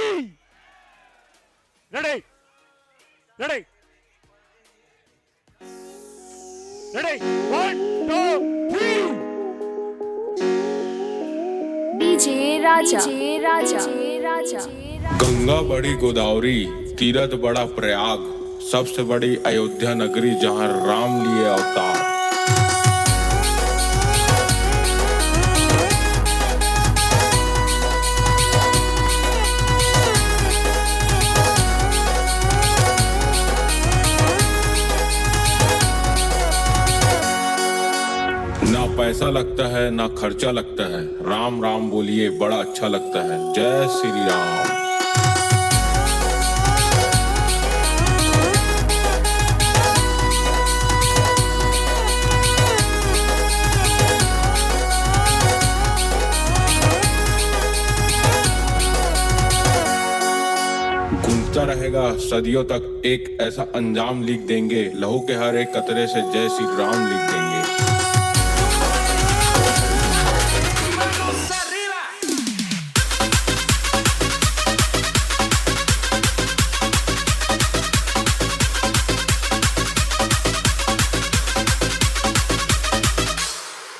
Ready ready ready, 1 2 3। डीजे राजा गंगा बड़ी गोदावरी, तीरथ बड़ा प्रयाग, सबसे बड़ी अयोध्या नगरी जहां राम लिए अवतार। ना पैसा लगता है ना खर्चा लगता है, राम राम बोलिए बड़ा अच्छा लगता है। जय श्री राम। गूंजता रहेगा सदियों तक एक ऐसा अंजाम लिख देंगे, लहू के हर एक कतरे से जय श्री राम लिख देंगे।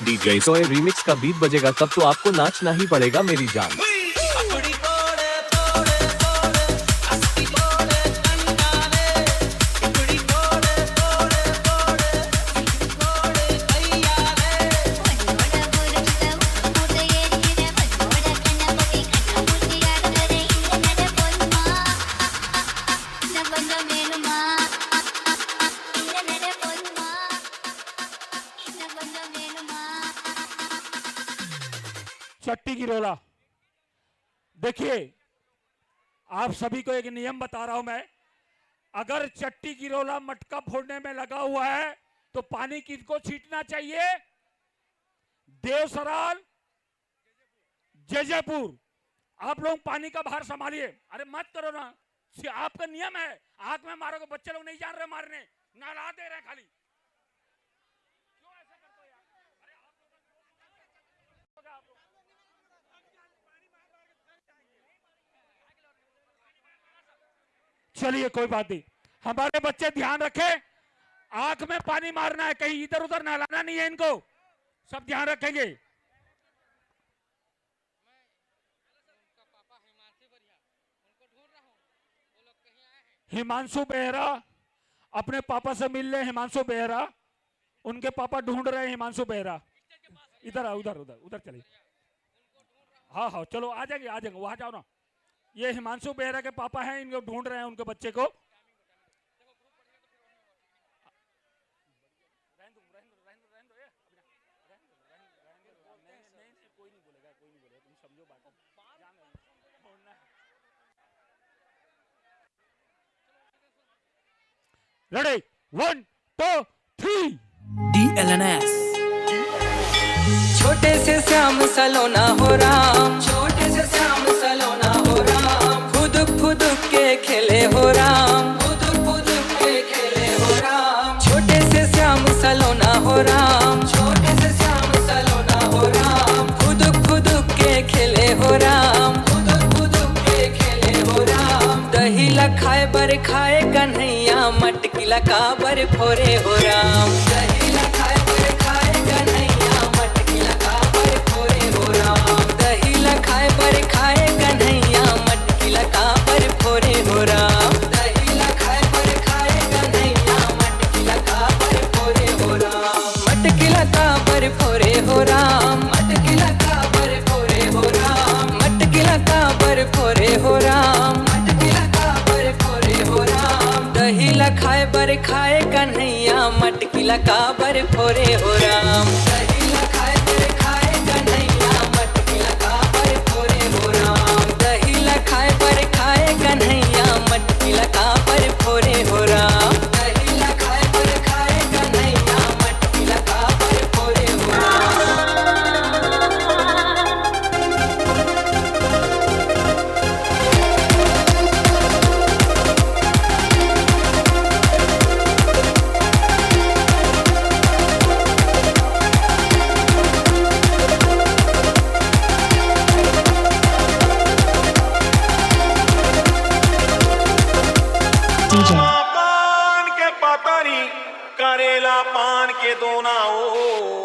डीजे सोए रीमिक्स का बीट बजेगा तब तो आपको नाचना ही पड़ेगा मेरी जान। चट्टी की रोला, देखिए आप सभी को एक नियम बता रहा हूं मैं, अगर चट्टी की रोला मटका फोड़ने में लगा हुआ है तो पानी किसको छींटना चाहिए? देवसराल, जयजयपुर। आप लोग पानी का भार संभालिए। अरे मत करो ना, आपका नियम है, आंख में मारोगे, बच्चे लोग नहीं जान रहे मारने, नहला दे रहे खाली। क्यों ऐसा करते हो यार? अरे आप लोग चलिए कोई बात नहीं, हमारे बच्चे ध्यान रखें, आंख में पानी मारना है, कहीं इधर उधर नहलाना नहीं है इनको, सब ध्यान रखेंगे। हिमांशु बेहरा, अपने पापा से मिल ले। हिमांशु बेहरा, उनके पापा ढूंढ रहे हैं हिमांशु बेहरा। इधर आओ, उधर उधर उधर चलिए। हाँ हाँ चलो आ जाएंगे वहां जाओ ना। ये हिमांशु बेहरा के पापा हैं, इनको ढूंढ रहे हैं उनके बच्चे को। रेडी 1 2 3। DLNS। छोटे से श्याम सलोना हो राम, छोटे से श्याम सलोना हो राम, फुदुक फुदुक के खेले हो राम, फुदुक फुदुक के खेले हो राम। छोटे से श्याम सलोना हो राम, छोटे से श्याम सलोना हो राम, फुदुक फुदुक के खेले हो राम, फुदुक फुदुक के खेले हो राम। दही लखाए बर खाए कन्हैया, मटकी लका बर फोरे हो राम। दही लखाए बर खाए कन्हैया, मटकी लका बर फोरे हो राम। दही लखाए बर खाए कन्हैया, मटकी लका बर फोरे हो राम। दही लखाए बर खाए कन्हैया, मटकी लका बर फोरे हो राम। मटकी लका बर फोरे हो राम, मटकी लका बर फोरे हो राम। मटकी लका बर फोरे हो राम, मटकी लका बर फोरे हो राम। दही लखाए बर खाए कन्हैया मटकिला काबर फोरे हो राम। दहीला खाए बर खाए कन्हैया मटकिला काबर फोरे हो राम। दहीला खाए बर खाए कन्हैया मटकिला काबर फोरे हो राम। दहीला खाए बर खाए कन्हैया मटकिला काबर फोरे हो राम। पान के पतरी करेला पान के दोना ओ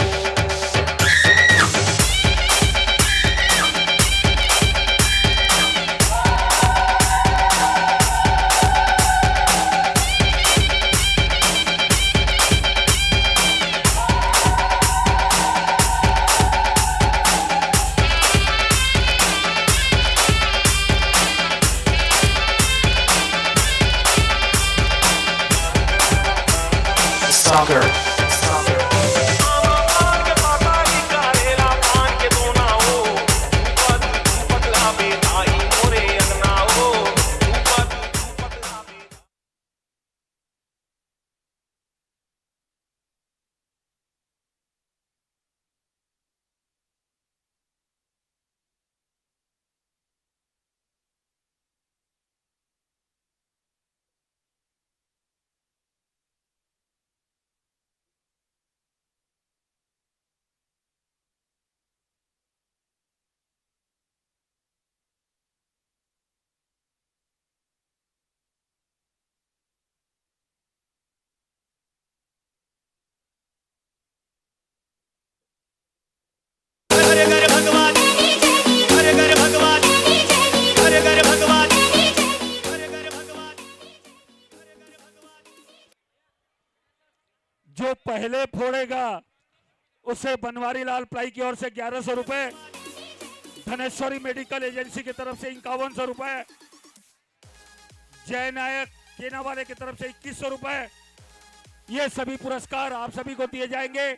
Soccer. पान के पतरी करेला पान के दोना ओ पतला बेताई मोरे अंगना ओ पतला बेताई। हरे हरे भगवान हरे हरे भगवान हरे हरे भगवान हरे हरे भगवान। जो पहले फोड़ेगा उसे बनवारी लाल प्लाई की ओर से 1100 रुपए, धनेश्वरी मेडिकल एजेंसी की तरफ से 5100 रुपए, जय नायक केना वाले की तरफ से 2100 रुपए। ये सभी पुरस्कार आप सभी को दिए जाएंगे।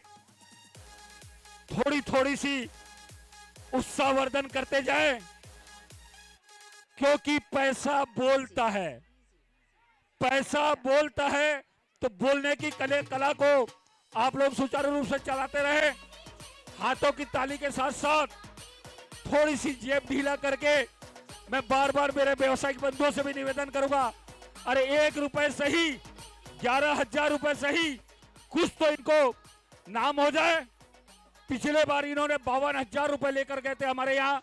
थोड़ी थोड़ी सी उत्साहवर्धन करते जाएं, क्योंकि पैसा बोलता है। पैसा बोलता है तो बोलने की कला को आप लोग सुचारू रूप से चलाते रहे। हाथों की ताली के साथ साथ थोड़ी सी जेब ढीला करके मैं बार बार मेरे व्यवसायिक बंधुओं से भी निवेदन करूंगा, अरे 1 रुपए सही 11,000 रुपए सही, कुछ तो इनको नाम हो जाए। पिछले बार इन्होंने 52,000 रुपए लेकर गए थे हमारे यहाँ।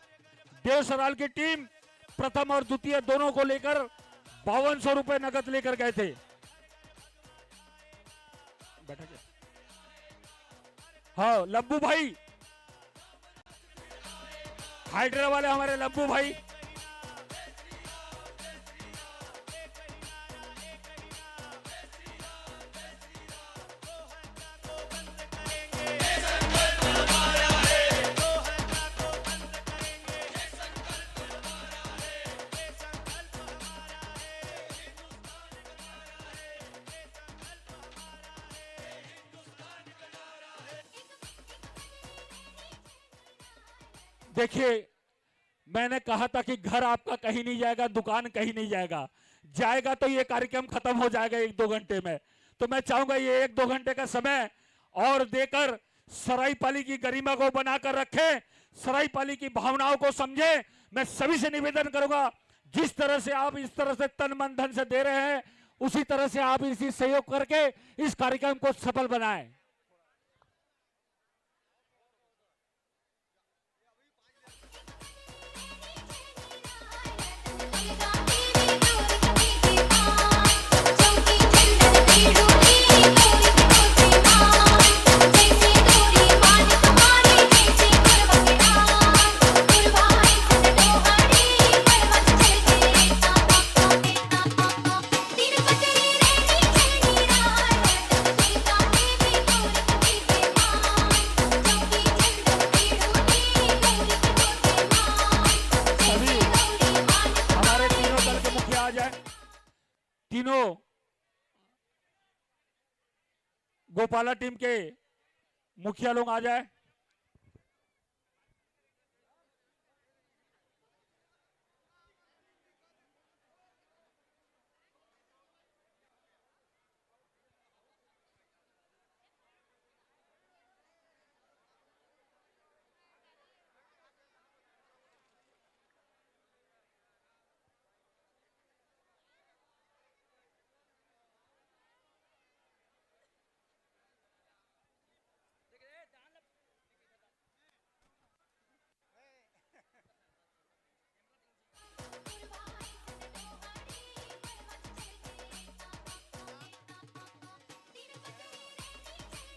देव सराल की टीम प्रथम और द्वितीय दोनों को लेकर 5200 रुपए नगद लेकर गए थे। हाँ लब्बू भाई, हाइड्रा वाले हमारे लब्बू भाई, देखिए मैंने कहा था कि घर आपका कहीं नहीं जाएगा, दुकान कहीं नहीं जाएगा, जाएगा तो ये कार्यक्रम खत्म हो जाएगा 1-2 घंटे में। तो मैं चाहूंगा ये 1-2 घंटे का समय और देकर सरायपाली की गरिमा को बनाकर रखें, सरायपाली की भावनाओं को समझे। मैं सभी से निवेदन करूंगा, जिस तरह से आप इस तरह से तन मन धन से दे रहे हैं, उसी तरह से आप इसी सहयोग करके इस कार्यक्रम को सफल बनाएं। गोपाला टीम के मुखिया लोग आ जाए।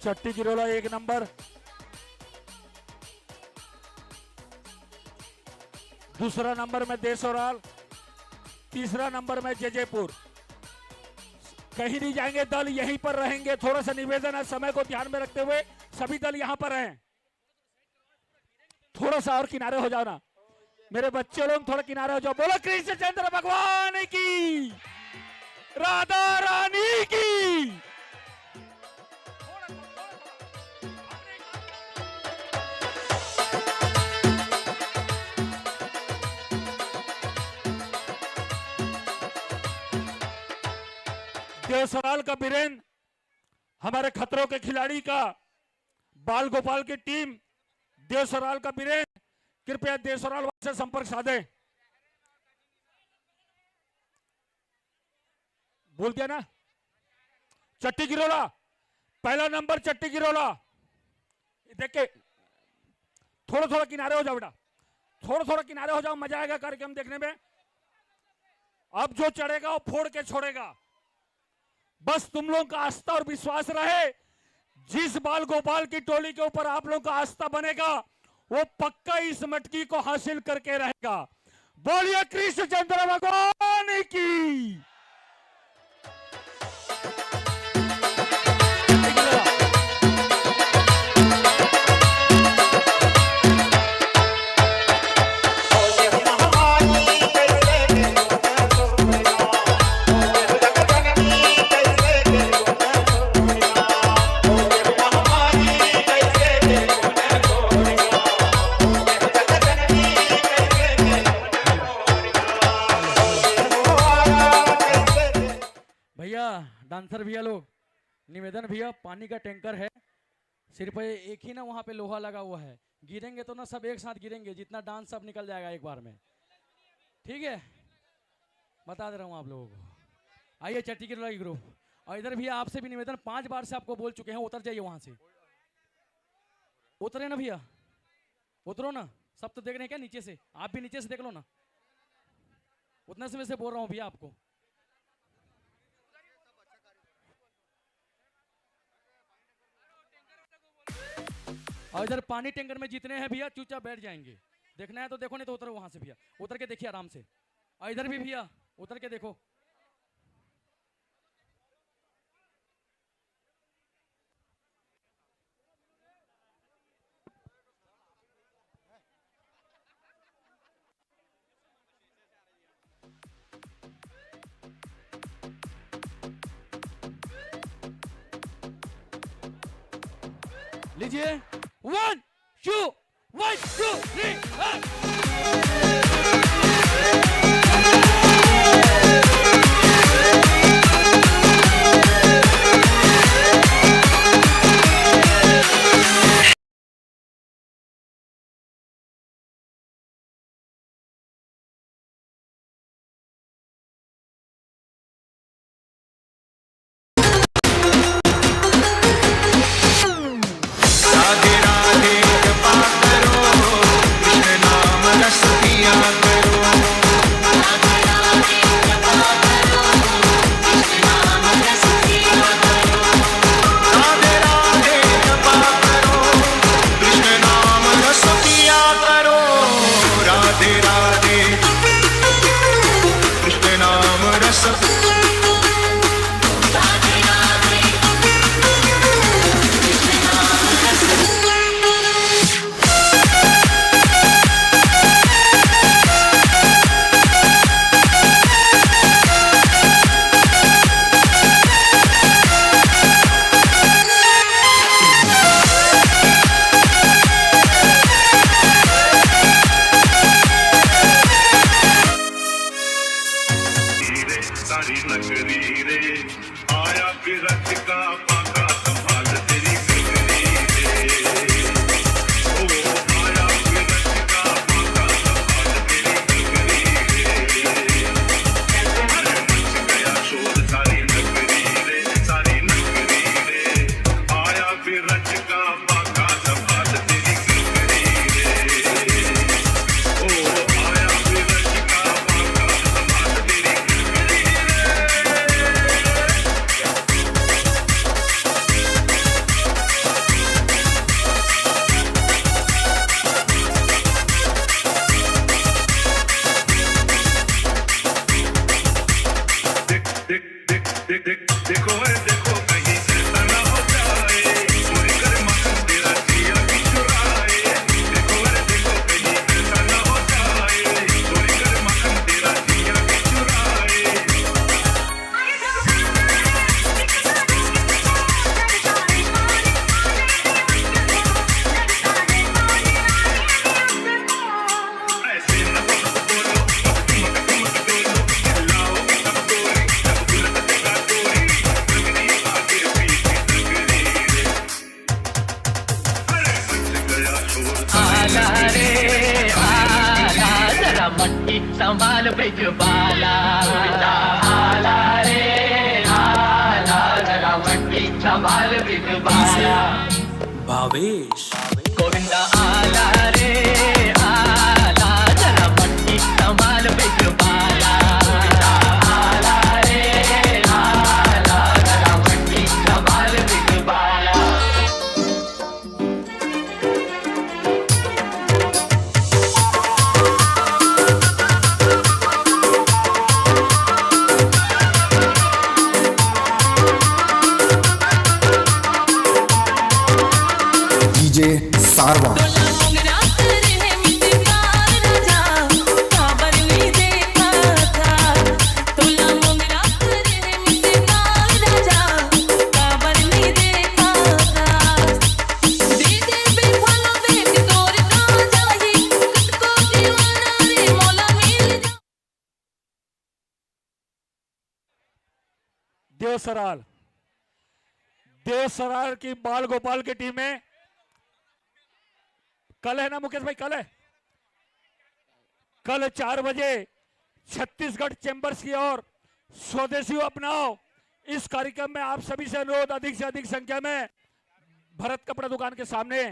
चट्टी गिरोला 1 नंबर, दूसरा नंबर में देसोराल, तीसरा नंबर में जयपुर। कहीं नहीं जाएंगे, दल यहीं पर रहेंगे। थोड़ा सा निवेदन है, समय को ध्यान में रखते हुए सभी दल यहां पर हैं। थोड़ा सा और किनारे हो जाओ ना मेरे बच्चे लोग, थोड़ा किनारे हो जाओ। बोलो कृष्णचंद्र भगवान की, राधा रानी की। देवसराल का बीरेन, हमारे खतरों के खिलाड़ी का बाल गोपाल की टीम, देवसराल का बीरेन, कृपया देवसराल से संपर्क साधे। बोल दिया ना। चट्टी गिरोला, पहला नंबर चट्टी गिरोला। देखिए थोड़ा थोड़ा किनारे हो जाओ बेटा, थोड़ा थोड़ा किनारे हो जाओ, मजा आएगा कार्यक्रम देखने में। अब जो चढ़ेगा वो फोड़ के छोड़ेगा। बस तुम लोगों का आस्था और विश्वास रहे। जिस बाल गोपाल की टोली के ऊपर आप लोगों का आस्था बनेगा वो पक्का इस मटकी को हासिल करके रहेगा। बोलिए कृष्णचंद्र भगवान की। डांसर भैया लोग, निवेदन भैया, पानी का टैंकर है, सिर्फ एक ही ना वहां पे लोहा लगा हुआ है। गिरेंगे तो ना सब एक साथ गिरेंगे, जितना डांस सब निकल जाएगा एक बार में। ठीक है, बता दे रहा हूं आप लोगों को। आइए चट्टी की ग्रुप। और इधर भैया आपसे भी निवेदन, 5 बार से आपको बोल चुके हैं, उतर जाइए वहां से। उतरे ना भैया, उतरो ना। सब तो देख रहे हैं क्या नीचे से? आप भी नीचे से देख लो ना। उतने समय से बोल रहा हूँ भैया आपको। और इधर पानी टैंकर में जितने हैं भैया चुपचाप बैठ जाएंगे। देखना है तो देखो, नहीं तो उतरो वहां से भैया, उतर के देखिए आराम से। और इधर भी भैया उतर के देखो। लीजिए 1 2 1 2 3 राधे राधे कृपा करो, कृष्ण नाम रस पिया करो। संभाल बिजबाला आला रे आला जरा मटकी संभाल बिजबाला भावेश गोविंदा आला रे आला जरा मटकी संभाल बिजबाला आला रे आला जरा मटकी संभाल बिजबाला डीजे सारवा देवसराल की बाल गोपाल की टीम में कल है ना मुकेश भाई, कल है, कल 4 बजे छत्तीसगढ़ चैंबर्स की ओर स्वदेशी अपनाओ इस कार्यक्रम में आप सभी से अनुरोध, अधिक से अधिक संख्या में भरत कपड़ा दुकान के सामने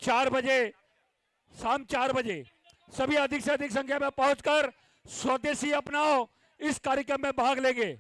4 बजे, शाम 4 बजे सभी अधिक से अधिक संख्या में पहुंचकर स्वदेशी अपनाओ इस कार्यक्रम में भाग लेंगे।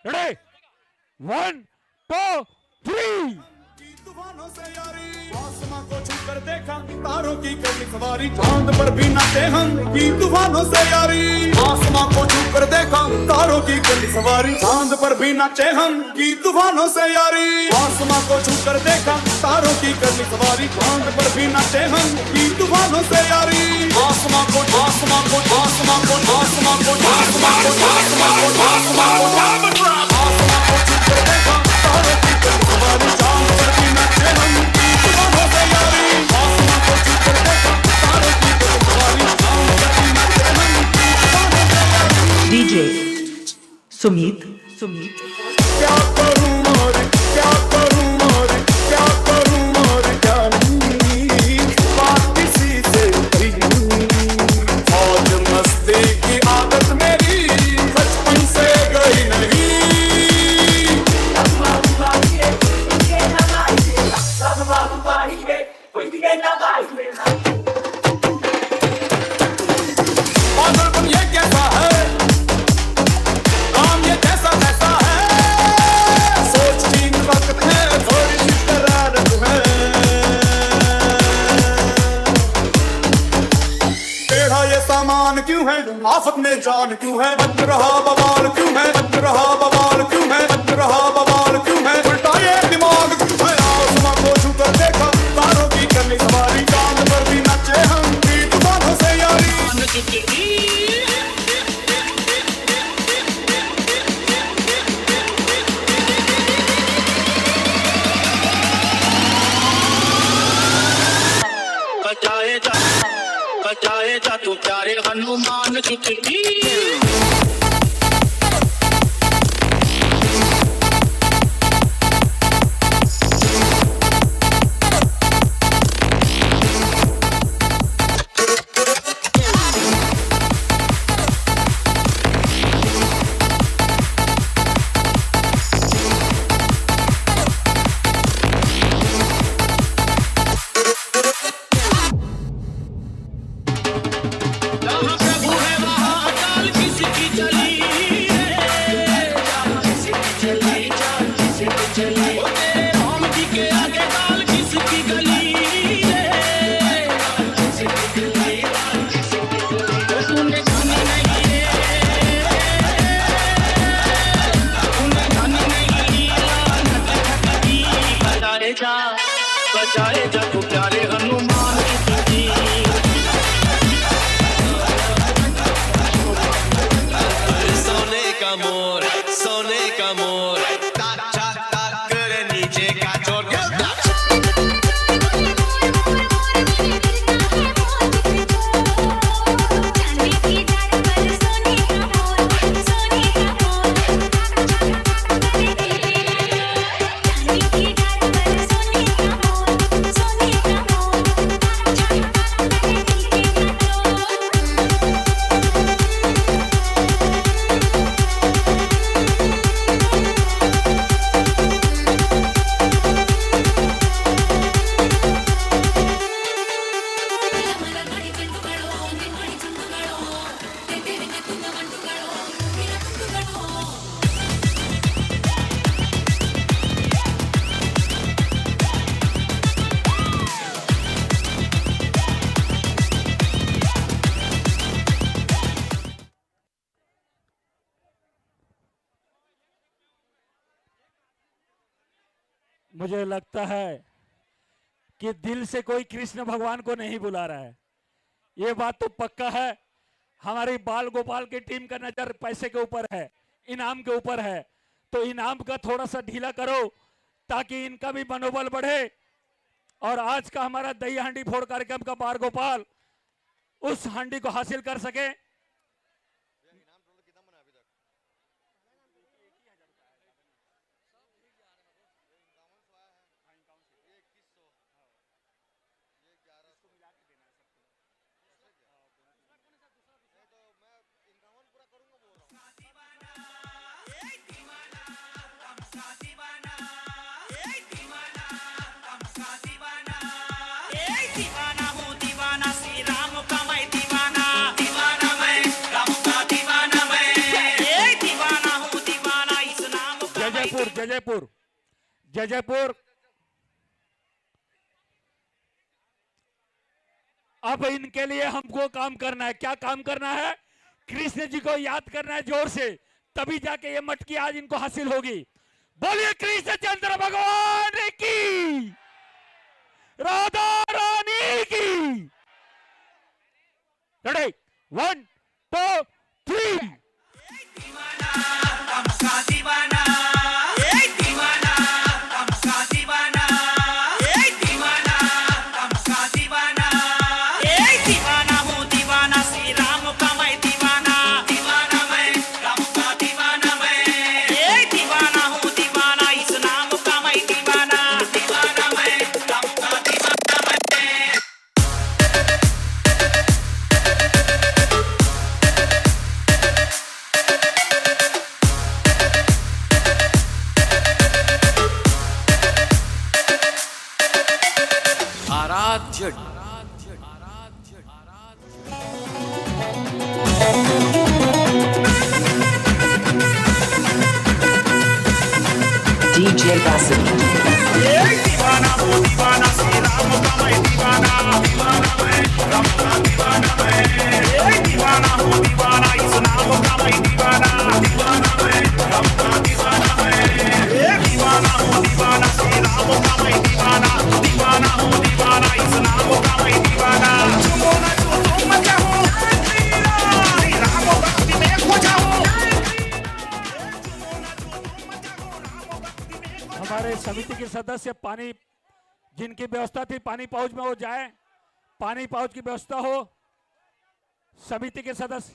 रेडी 1 2 3 तूफानों से यारी आसमां को छू कर देखा तारों की कई सवारी चांद पर भी नाचे हम की तूफानों से यारी आसमां को छू कर देखा तारों की कई सवारी चांद पर भी नाचे हम की तूफानों से यारी आसमां को छू कर देखा तारों की कई सवारी चांद पर भी नाचे हम की तूफानों से यारी आसमां को आसमां को आसमां को आसमां को आसमां को आसमां को आसमां को आसमां को छू कर देखा तारों की कई सवारी चांद पर भी नाचे हम की तूफानों से यारी आसमां को छू कर देखा तारों की कई सवारी चांद पर भी नाचे हम की तूफानों से यारी। डीजे सुमित सुमित क्या करूं मोरे क्या करूं मोरे क्या करूं मोरे जानी बात किसी से भी मौज मस्ती की आदत मेरी बचपन से गई नहीं पागलपन ये कैसा है काम ये कैसा कैसा है सोच तीन वक्त है थोड़ी सी शरारत है टेढ़ा ये सामान क्यों है आफत में जान क्यों है बच रहा बवाल क्यों है बच रहा बवाल क्यों है बच रहा बवाल क्यों है उल्टा ये दिमाग क्यों है आसमां को छू कर देखा तारों की करनी सवारी चांद पर भी नाचे हम की तूफानों से यारी कचाए जा तू प्यारे हनुमान चुटकी जहाँ प्रभु है वहाँ अकाल किसकी मुझे लगता है कि दिल से कोई कृष्ण भगवान को नहीं बुला रहा है, ये बात तो पक्का है। हमारी बाल गोपाल की टीम का नजर पैसे के ऊपर है, इनाम के ऊपर है, तो इनाम का थोड़ा सा ढीला करो ताकि इनका भी मनोबल बढ़े और आज का हमारा दही हांडी फोड़ कार्यक्रम का बाल गोपाल उस हांडी को हासिल कर सके। जयपुर जयपुर अब इनके लिए हमको काम करना है। क्या काम करना है? कृष्ण जी को याद करना है जोर से, तभी जाके ये मटकी आज इनको हासिल होगी। बोलिए कृष्णचंद्र भगवान की, राधा रानी की। रेडी 1 2 3। DJ Bassett. दीवाना वो दीवाना श्री राम का मैं दीवाना, दीवाना मैं राम का दीवाना मैं। दीवाना वो दीवाना इस नाम का मैं दीवाना, दीवाना मैं राम का दीवाना मैं। दीवाना वो दीवाना श्री राम का मैं दीवाना, दीवाना वो दीवाना इस नाम का मैं दीवाना। चुमो ना जो तुम चाहो, राम भक्ति में खो जाओ। हमारे समिति के सदस्य पानी जिनकी व्यवस्था थी पानी पाउच में वो जाए, पानी पाउच की व्यवस्था हो। समिति के सदस्य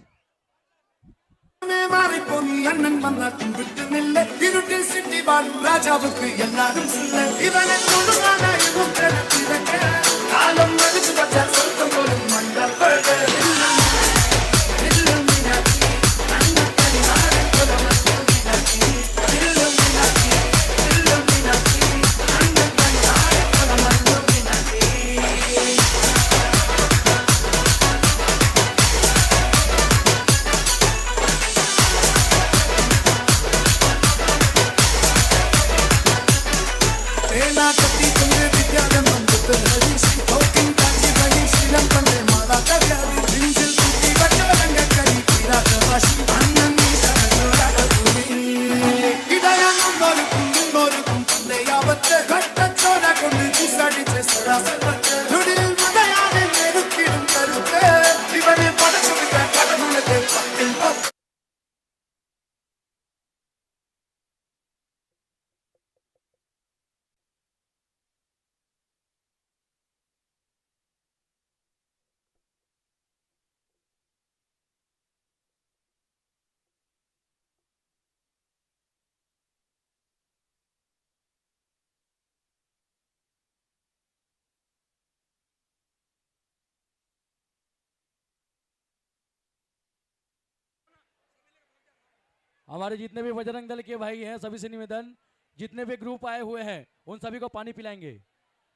हमारे जितने भी बजरंग दल के भाई हैं सभी से निवेदन, जितने भी ग्रुप आए हुए हैं उन सभी को पानी पिलाएंगे।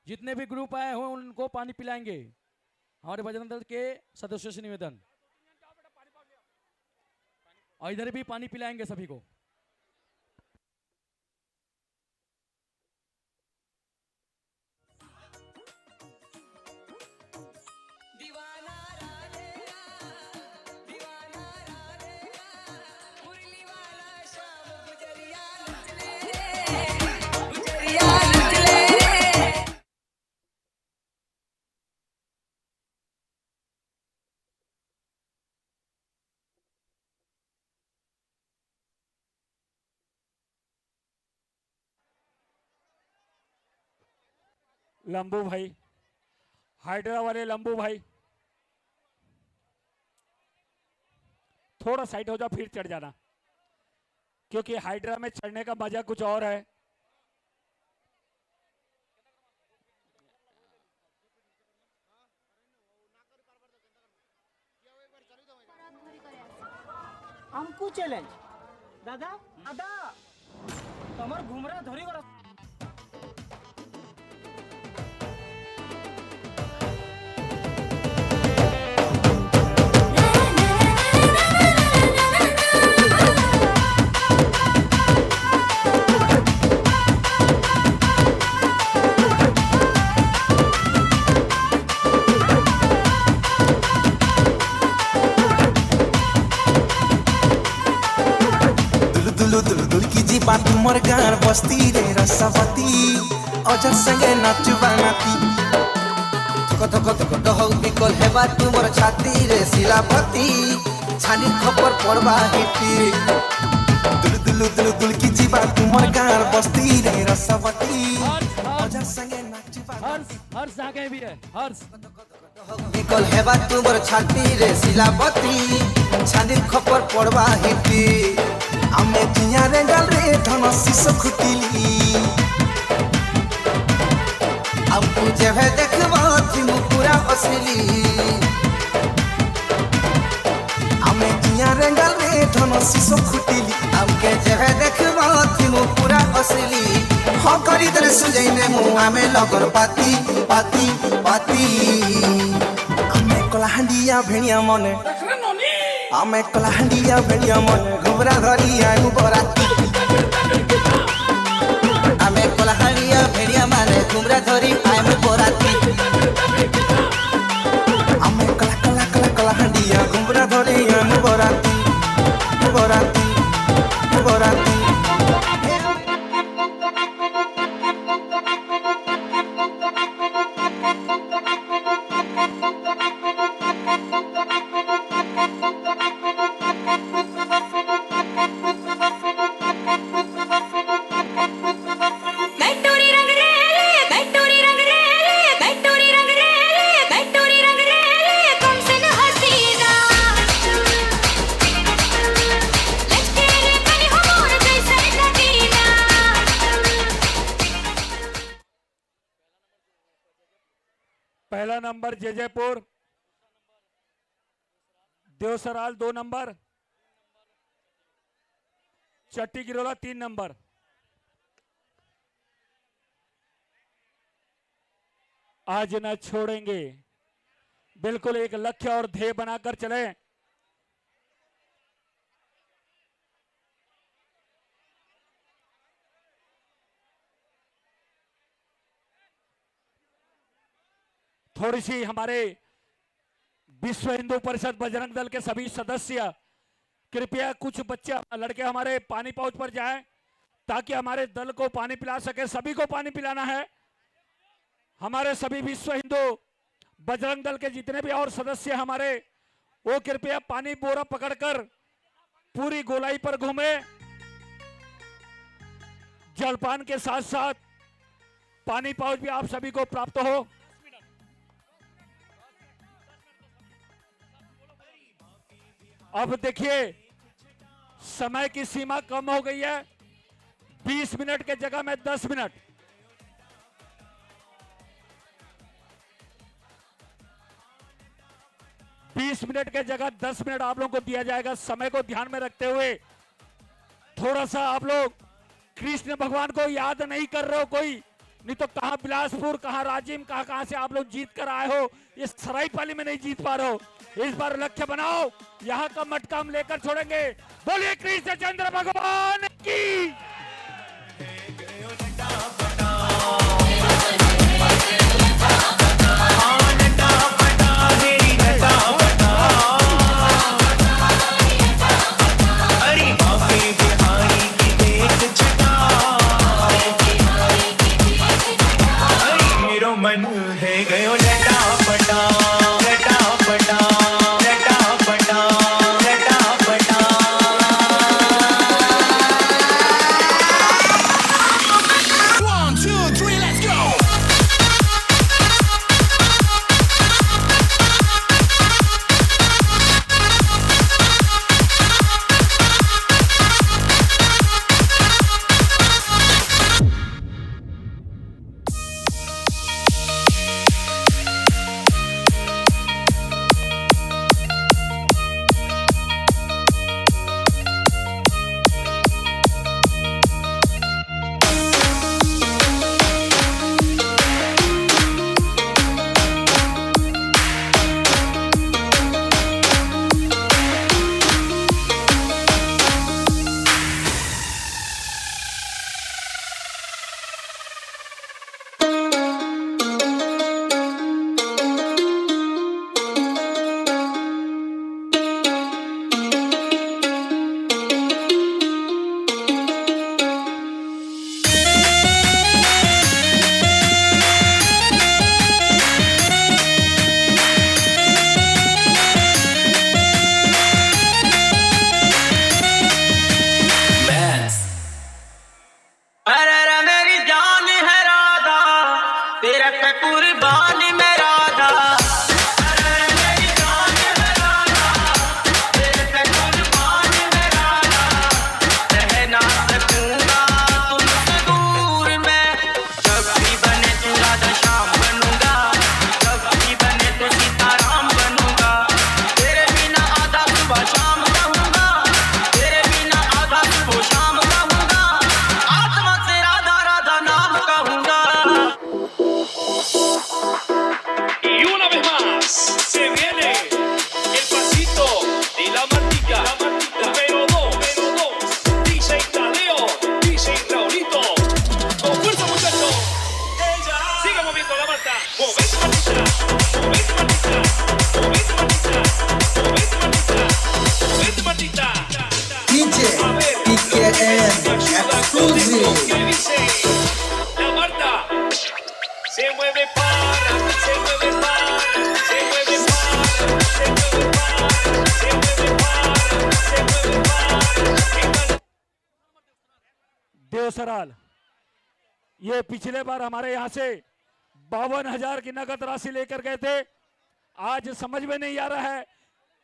जितने भी ग्रुप आए हुए उनको पानी पिलाएंगे। हमारे बजरंग दल के सदस्यों से निवेदन, और इधर भी पानी पिलाएंगे सभी को। गुजरिया लंबू भाई, हाइड्रा वाले लंबू भाई, थोड़ा साइड हो जाओ फिर चढ़ जाना, क्योंकि हाइड्रा में चढ़ने का मजा कुछ और है। हमको चैलेंज दादा दादा तमर घुमरा धरी कर तुमर गार बस्ती रे रसवती अजर संगे नाचुबा नाती थक थक थक हो बिकल हेबा तुमर छाती रे शिलापति छानी खबर पड़बा हिटी दुल दुल दुल दुल की जीवा तुमर गार बस्ती रे रसवती अजर संगे नाचुबा हर्ष आगे भी है हर्ष बिकल हेबा तुमर छाती रे शिलापति छानी खबर पड़बा हिटी आमे जिया रे गल रे धन शिशु खुटिली अब तुझे है देखबा तुम पूरा असली आमे जिया रे गल रे धन शिशु खुटिली अब के जे है देखबा तुम पूरा असली हो करी दरे सुजैने मुआ में लगन पाती पाती पाती आमे कलाहंडिया भेणिया मने आमे कलाहंडिया भेड़िया मन घुमरा धरी आयु बराती आमे कलाहंडिया भेड़िया माने घुमरा धरी आयु बराती आमे कला कला कला कलाहंडिया घुमरा धरी आयु बराती बराती बराती पहला नंबर जयपुर, देवसराल 2 नंबर, चट्टी गिरोला 3 नंबर। आज न छोड़ेंगे, बिल्कुल एक लक्ष्य और ध्येय बनाकर चले। थोड़ी सी हमारे विश्व हिंदू परिषद बजरंग दल के सभी सदस्य कृपया कुछ बच्चे लड़के हमारे पानी पाउच पर जाएं ताकि हमारे दल को पानी पिला सके। सभी को पानी पिलाना है। हमारे सभी विश्व हिंदू बजरंग दल के जितने भी और सदस्य हमारे, वो कृपया पानी बोरा पकड़कर पूरी गोलाई पर घूमे। जलपान के साथ साथ पानी पाउच भी आप सभी को प्राप्त हो। अब देखिए समय की सीमा कम हो गई है। 20 मिनट के जगह में 10 मिनट। बीस मिनट के जगह 10 मिनट आप लोगों को दिया जाएगा। समय को ध्यान में रखते हुए थोड़ा सा आप लोग कृष्ण भगवान को याद नहीं कर रहे हो कोई, नहीं तो कहां बिलासपुर, कहां राजिम, कहां से आप लोग जीत कर आए हो। इस सरायपाली में नहीं जीत पा रहे हो। इस बार लक्ष्य बनाओ, यहां का मटका हम लेकर छोड़ेंगे। बोलिए कृष्णचंद्र भगवान की। मन है गयो लटा पटा लटा पटा लटा पटा लटा पटा। ससुराल, ये पिछले बार हमारे यहाँ से 52,000 की नगद राशि लेकर गए थे। आज समझ में नहीं आ रहा है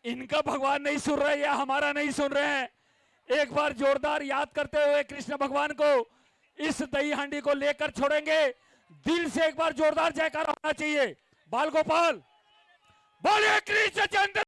इनका भगवान नहीं सुन रहे या हमारा नहीं सुन रहे हैं। एक बार जोरदार याद करते हुए कृष्ण भगवान को इस दही हांडी को लेकर छोड़ेंगे। दिल से एक बार जोरदार जयकारा होना चाहिए। बाल गोपाल बोले कृष्ण चंद्र।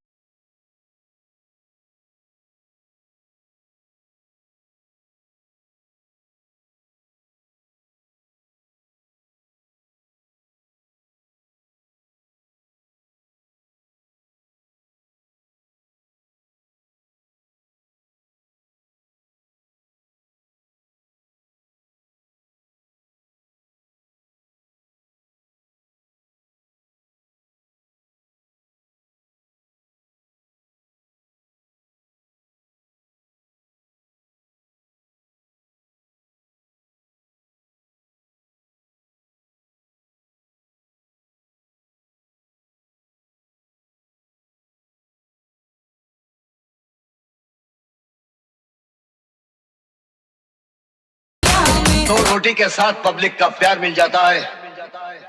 तो रोटी के साथ पब्लिक का प्यार मिल जाता है,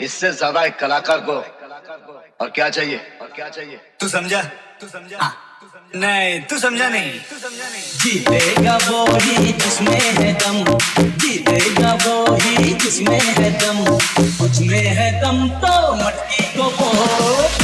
इससे ज्यादा एक कलाकार को और क्या चाहिए? तू समझा? नहीं, तू समझा नहीं। जीतेगा वो ही जिसमें है दम, जीतेगा वो ही जिसमें है दम, कुछ में है दम तो मटकी को फोड़।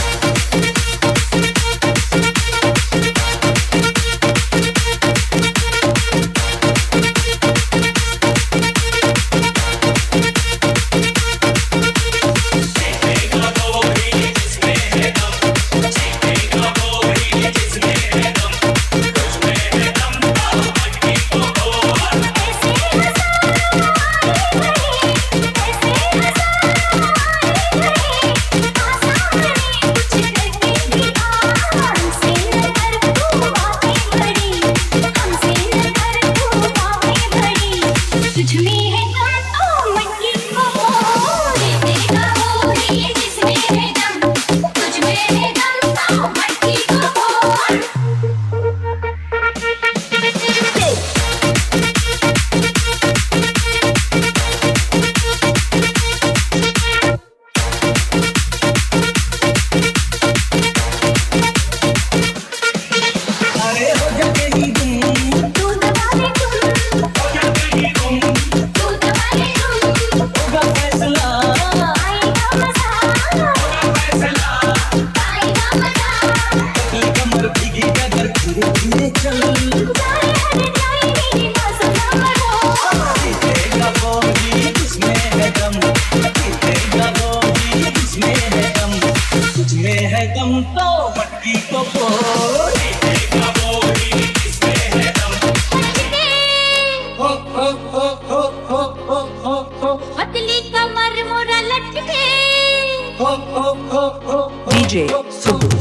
DJ Subbu.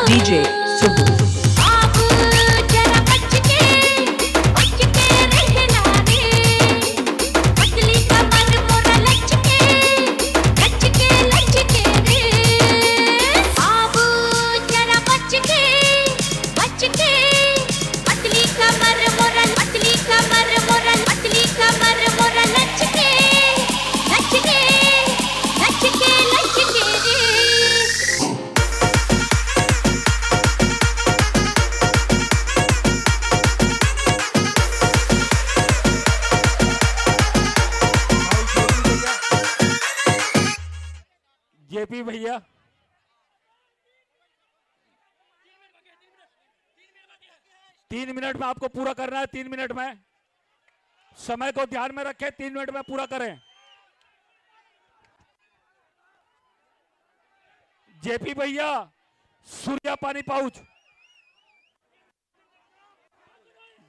DJ Subbu. JP भैया, तीन मिनट में आपको पूरा करना है। 3 मिनट में समय को ध्यान में रखें, 3 मिनट में पूरा करें। जेपी भैया, सूर्या पानी पाउच,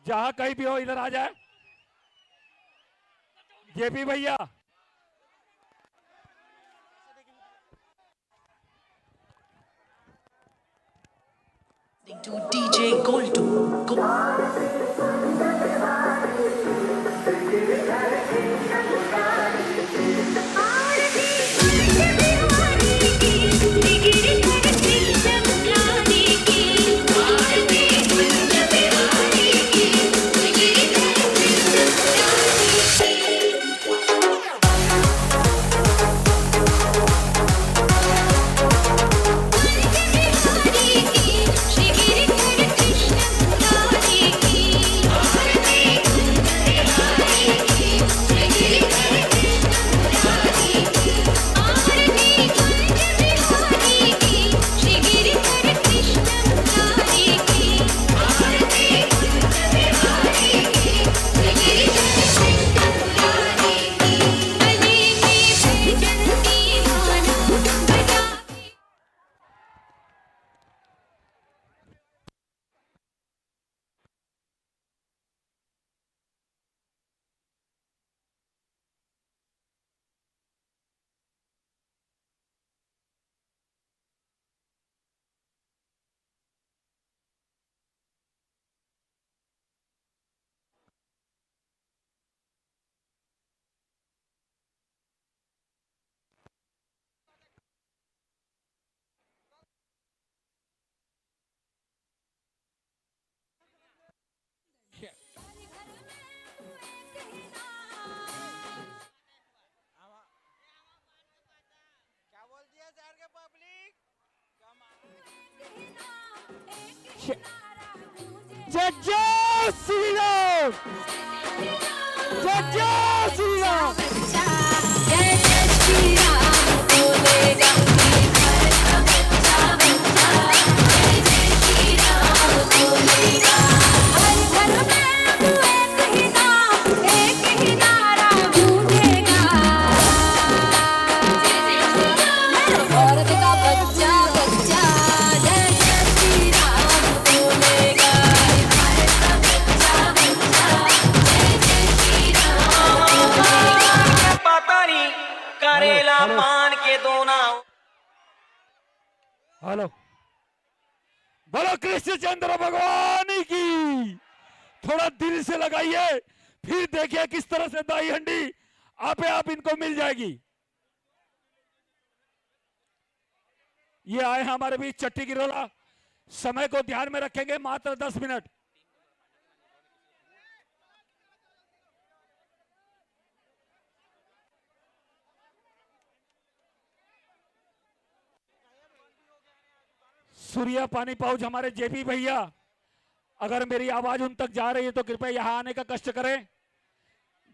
जहां कहीं भी हो इधर आ जाए। जेपी भैया to DJ Gold. जय जय श्री राम, जय जय श्री राम। जय जय श्री राम बोलेगा जय जय श्री राम बोलेगा। हर घर में एक ही नारा गूंजेगा। औरत का बच्चा बच्चा जय जय श्री राम बोलेगा। करेला पान के दोना। हेलो, बोलो कृष्णचंद्र भगवान की। थोड़ा दिल से लगाइए, फिर देखिए किस तरह से दाई हंडी आपे आप इनको मिल जाएगी। ये आए हैं हमारे बीच चट्टी गिरोला। समय को ध्यान में रखेंगे, मात्र 10 मिनट। सूर्या पानी पाउच हमारे जेपी भैया, अगर मेरी आवाज उन तक जा रही है तो कृपया यहां आने का कष्ट करें।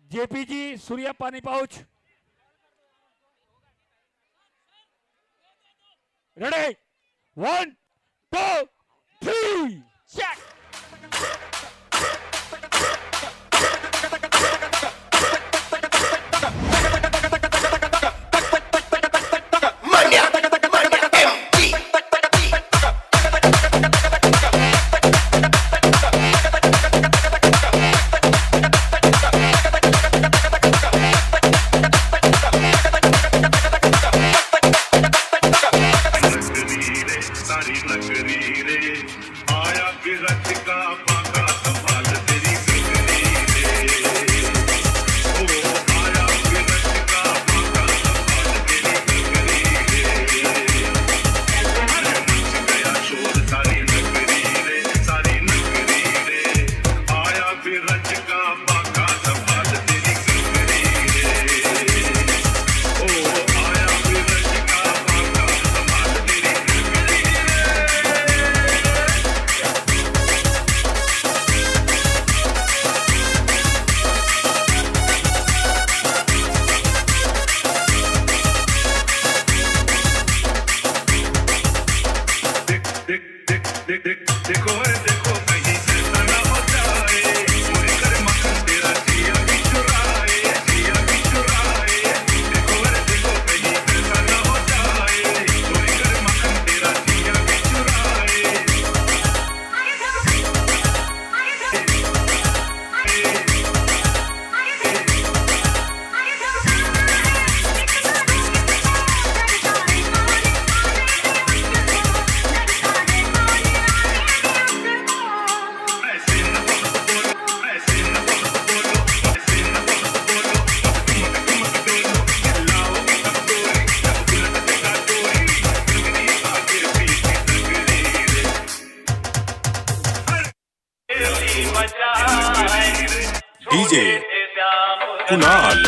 जेपी जी, सूर्या पानी pouch ready, 1 2 3 check. DJ Kunal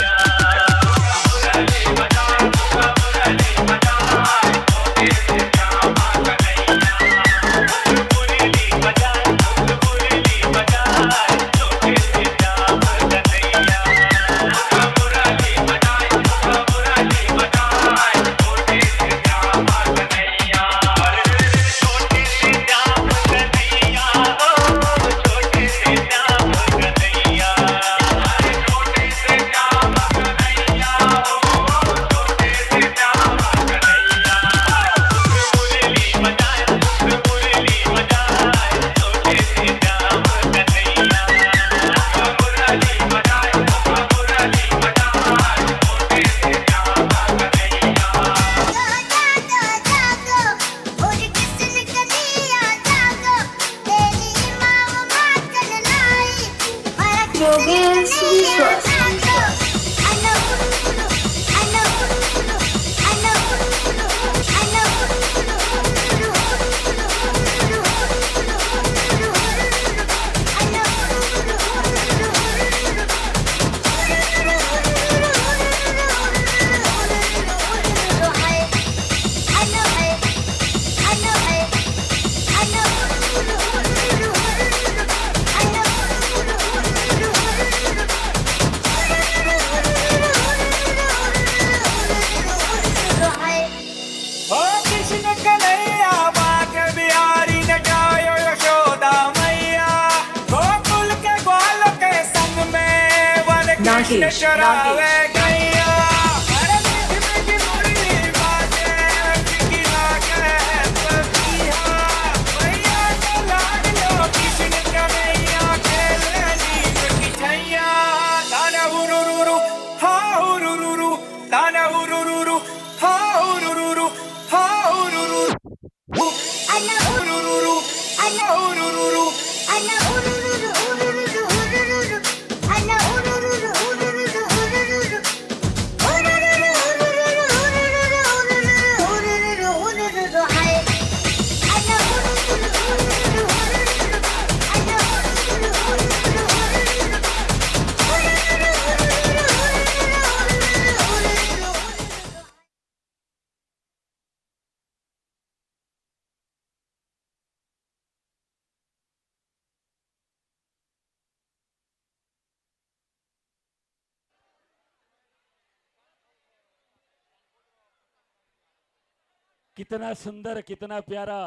कितना सुंदर, कितना प्यारा।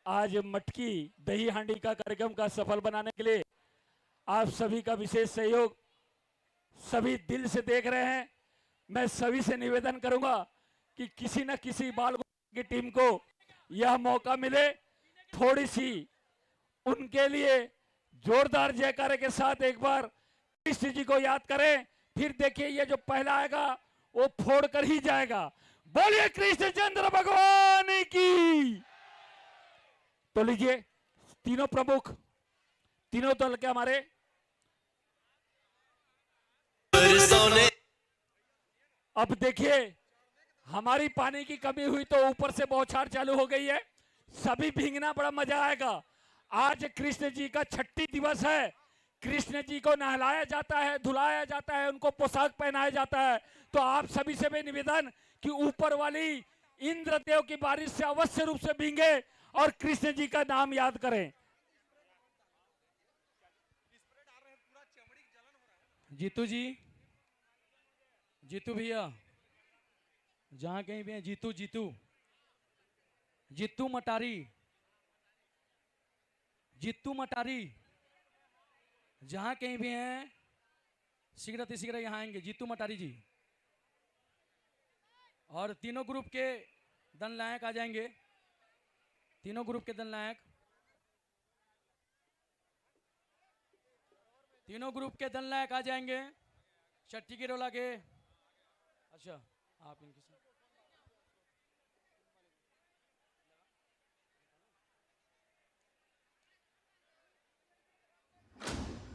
आज मटकी दही हांडी का कार्यक्रम का सफल बनाने के लिए आप सभी का विशेष सहयोग सभी दिल से देख रहे हैं। मैं सभी से निवेदन करूंगा कि किसी न किसी बाल की टीम को यह मौका मिले, थोड़ी सी उनके लिए जोरदार जयकारे के साथ एक बार कृष्ण जी को याद करें। फिर देखिए ये जो पहला आएगा वो फोड़ कर ही जाएगा। बोलिए कृष्णचंद्र भगवान की। तो लीजिए तीनों प्रमुख, तीनों दल के हमारे अब देखिए हमारी पानी की कमी हुई तो ऊपर से बौछार चालू हो गई है। सभी भींगना बड़ा मजा आएगा। आज कृष्ण जी का छठी दिवस है। कृष्ण जी को नहलाया जाता है, धुलाया जाता है, उनको पोशाक पहनाया जाता है। तो आप सभी से भी निवेदन कि ऊपर वाली इंद्रदेव की बारिश से अवश्य रूप से भींगे और कृष्ण जी का नाम याद करें। जीतू जी, जीतू भैया जहां कहीं भी हैं, जीतू जीतू जीतू मटारी, जीतू मटारी जहां कहीं भी हैं शीघ्र यहाँ आएंगे। जीतू मटारी जी और तीनों ग्रुप के दल नायक आ जाएंगे। तीनों ग्रुप के दल नायक, तीनों ग्रुप के दल नायक आ जाएंगे। छठी की रोला के, अच्छा आप इनके साथ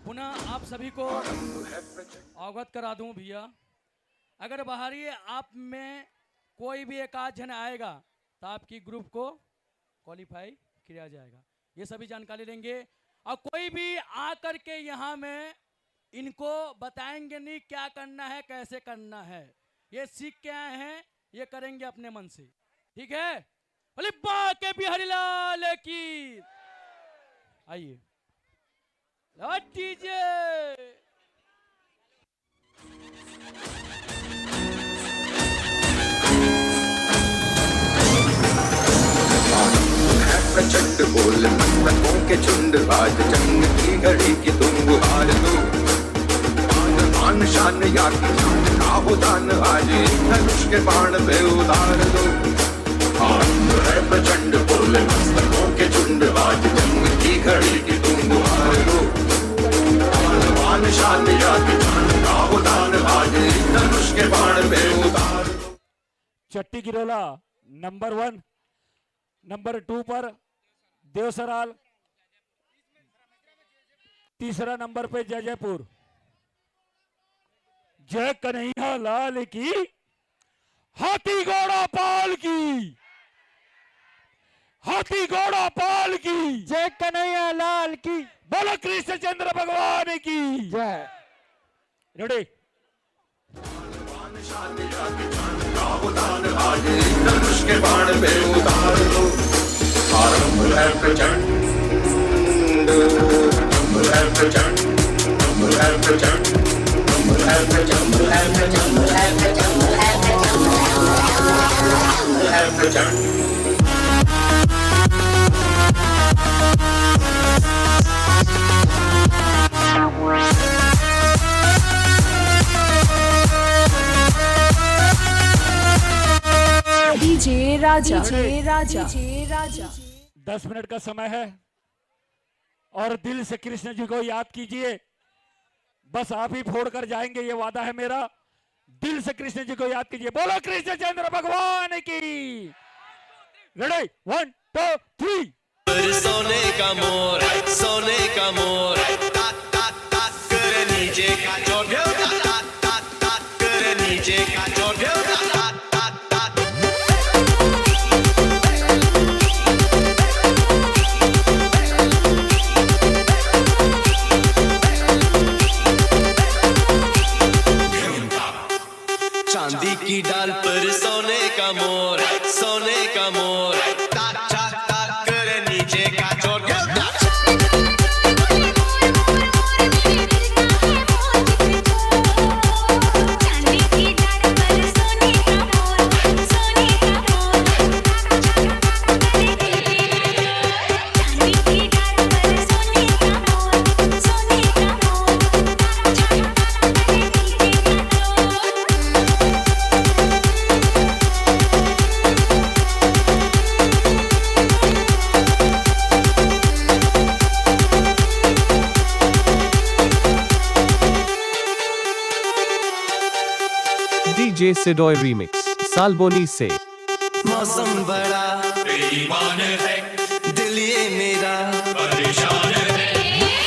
पुनः आप सभी को अवगत करा दूं भैया, अगर बाहरी आप में कोई भी एक आध जन आएगा तो आपकी ग्रुप को क्वालिफाई किया जाएगा। ये सभी जानकारी लेंगे और कोई भी आकर के यहाँ में इनको बताएंगे नहीं क्या करना है कैसे करना है। ये सीख के आए हैं, ये करेंगे अपने मन से। ठीक है, बोले बाके बिहारी लाल की। आइए डीजे। प्रचंड बोल मस्तकों के झुंड, आज जंग की घड़ी की तुम गुहार दो। मान मान शान या की शान का हो दान, आज धनुष के बाण पे उतार दो। है प्रचंड बोल मस्तकों के झुंड, आज जंग की घड़ी की तुम गुहार दो। मान मान शान या की शान का हो दान, आज धनुष के बाण पे उतार दो। चट्टी गिरोला नंबर 1, नंबर 2 पर देवसराल, तीसरा नंबर पे जयपुर। जय कन्हैया लाल की, हाथी घोड़ा पाल की, हाथी घोड़ा पाल की। जय कन्हैया लाल की। बोलो कृष्णचंद्र भगवान की जय। रेडी, धनुष के बाण पे उतार दो। आरंभ है प्रचंड, है प्रचंड, है प्रचंड, है प्रचंड, है प्रचंड, है प्रचंड, है प्रचंड। डीजे राजा, डीजे राजा, डीजे राजा। 10 मिनट का समय है और दिल से कृष्ण जी को याद कीजिए। बस आप ही फोड़ कर जाएंगे, ये वादा है मेरा। दिल से कृष्ण जी को याद कीजिए। बोलो कृष्णचंद्र भगवान की। रेडी, 1 2 3। सोने का मोर, सोने का मोर, तात तात तात कर नीचे का चोट, तात तात तात कर नीचे का चोट, तात तात तात। चांदी की डाल पर सोने का मोर, सोने का मोर, तात तात तात कर नीचे का चोट। डीजे सिडोय रीमिक्स सालबोनी से। मौसम बड़ा बेईमान है, दिल ये मेरा परेशान है।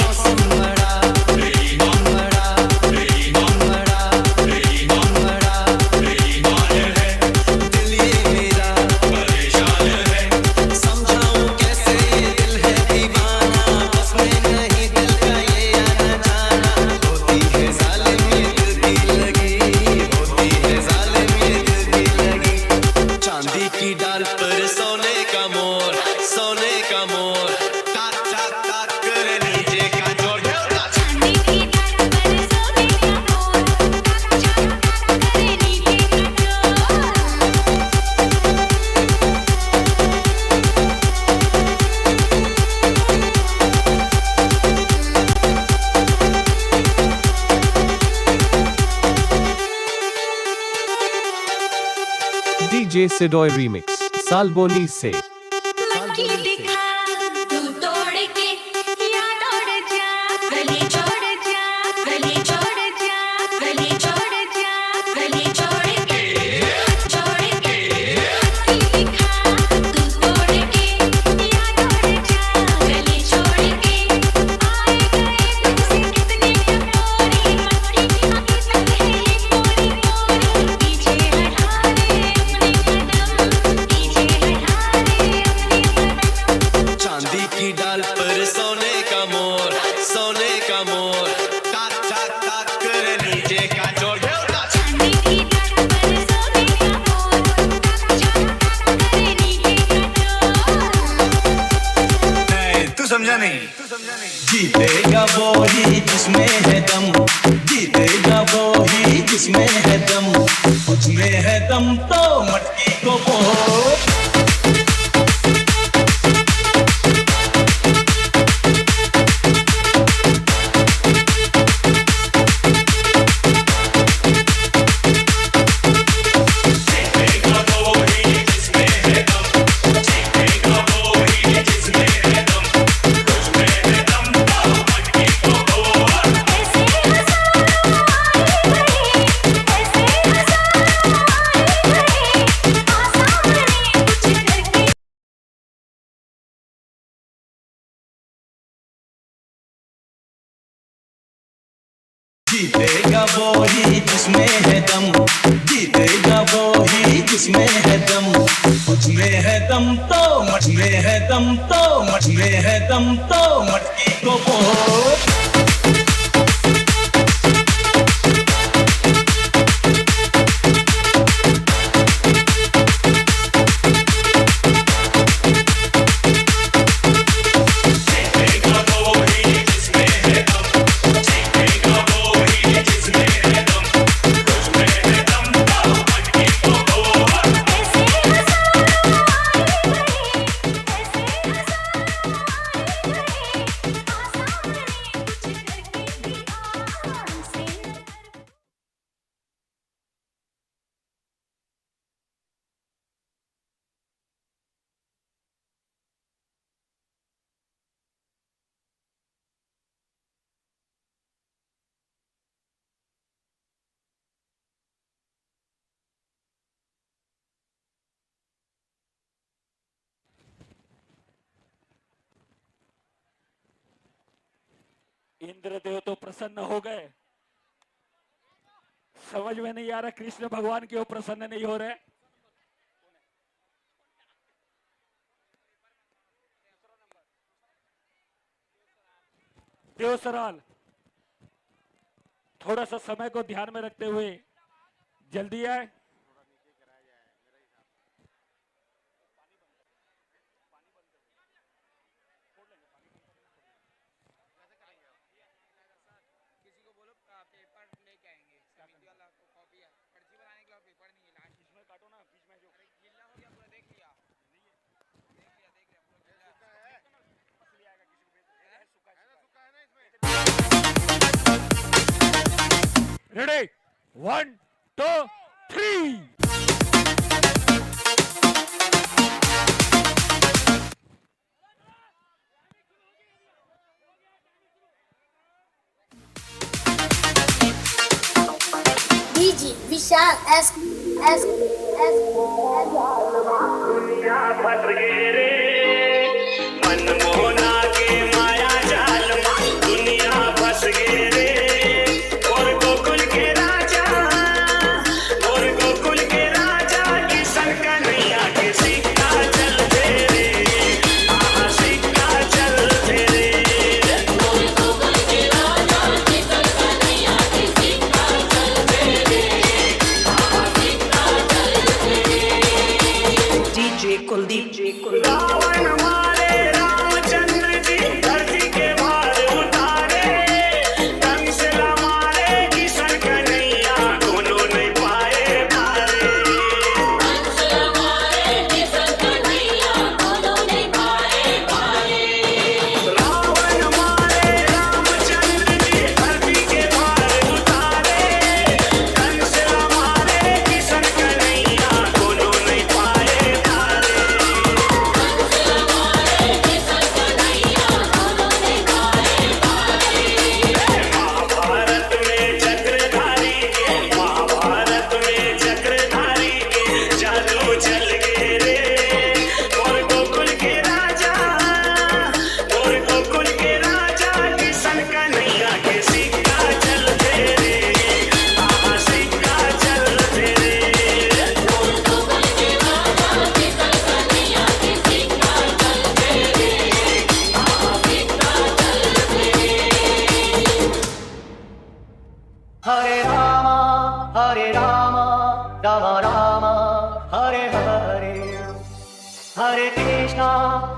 मौसम बड़ा बेईमान, बड़ा बेईमान, बड़ा बेईमान, बड़ा बेईमान है, दिल ये मेरा परेशान है। समझाऊं कैसे ये दिल है दीवाना, बस में नहीं दिल का ये आना जाना। होती है जालिम ये दिल की लगी, होती है जालिम ये दिल की लगी। चांदी की डाल पर सोने का मोर, सोने का मोर, तात तात तात कर नीचे का चोट। चांदी की डाल पर सोने का मोर, तात तात तात करे नीचे डीजे सिडोय रीमिक्स सालबोनी से। लकी दिखा तू तोड़ के या तोड़ जा, गली छोड़ जा, गली छोड़ जा, गली छोड़ जा, गली छोड़ के, छोड़ के। लकी दिखा तू तोड़ के या तोड़ जा, गली छोड़ के। आए गए तुमसे कितने टपोरी, मस्ती की हकीकत है ये कोरी कोरी। पीछे हटा दे अपने कदम, पीछे हटा दे अपने कदम। चांदी की डाल पर सोने का मोर, समझा नहीं। जीतेगा वो ही जिसमें है दम, जीतेगा वो ही जिसमें है दम, उसमें है दम तो मटकी को फोड़। जीतेगा वो ही जिसमें है दम, जीतेगा वो ही जिसमें है दम, उसमें है दम तो मटमें है दम तो मटमें है दम तो मटकी को फोड़। इंद्रदेव तो प्रसन्न हो गए, समझ में नहीं आ रहा कृष्ण भगवान क्यों प्रसन्न नहीं हो रहे। देवसराल थोड़ा सा समय को ध्यान में रखते हुए जल्दी आए। Ready? 1, 2, 3. DJ Vishal S. दुनिया फट गई रे मनमोहना के माया जाल में, दुनिया फंस गई रे। और गोकुल के राजा, और गोकुल के राजा की सरका नैया के सिक्का चल तेरे, आहा सिक्का चल तेरे। और गोकुल के राजा की सरका नैया के सिक्का चल तेरे, आहा सिक्का चल तेरे। DJ Kuldeep,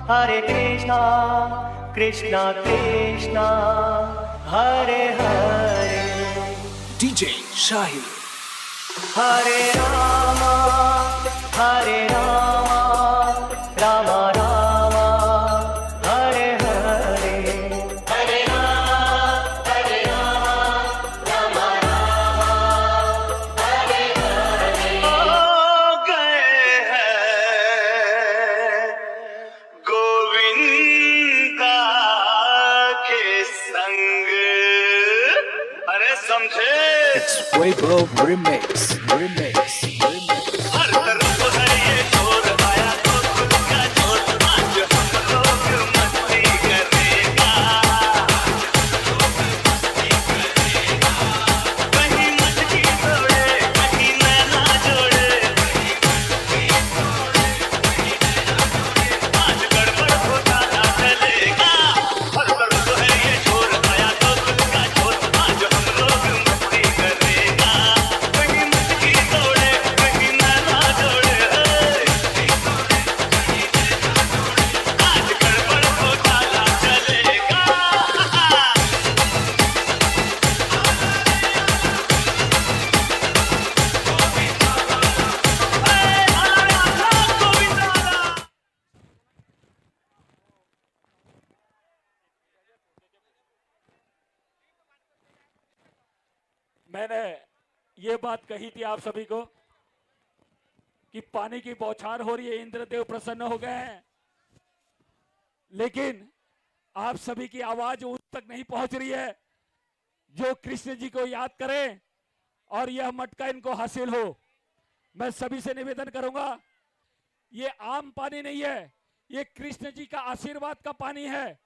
Hare Krishna, Krishna Krishna, Hare Hare. DJ Shahid. Hare Rama, Hare Rama, Rama Rama, Hare Hare. Hare Rama, Rama Rama, Hare Hare. हो गए हैं गोविंदा के संग। अरे समझे? It's Weibro Remix. हर तरफ है ये जोर, आया तो खुद का जोर, आज हम लोग मस्ती करेगा। कहीं मटकी तोड़े, कहीं नैना जोड़े, आज गड़बड़ होता ना चलेगा। हर तरफ है ये जोर, आया तो खुद का जोर, आज हम लोग मस्ती करेगा। कहीं मटकी तोड़े, कहीं नैना जोड़े, आज गड़बड़ होता ना चलेगा। मैंने ये बात कही थी आप सभी को कि पानी की बौछार हो रही है, इंद्रदेव प्रसन्न हो गए हैं, लेकिन आप सभी की आवाज उस तक नहीं पहुंच रही है जो कृष्ण जी को याद करें और यह मटका इनको हासिल हो। मैं सभी से निवेदन करूंगा, ये आम पानी नहीं है, ये कृष्ण जी का आशीर्वाद का पानी है।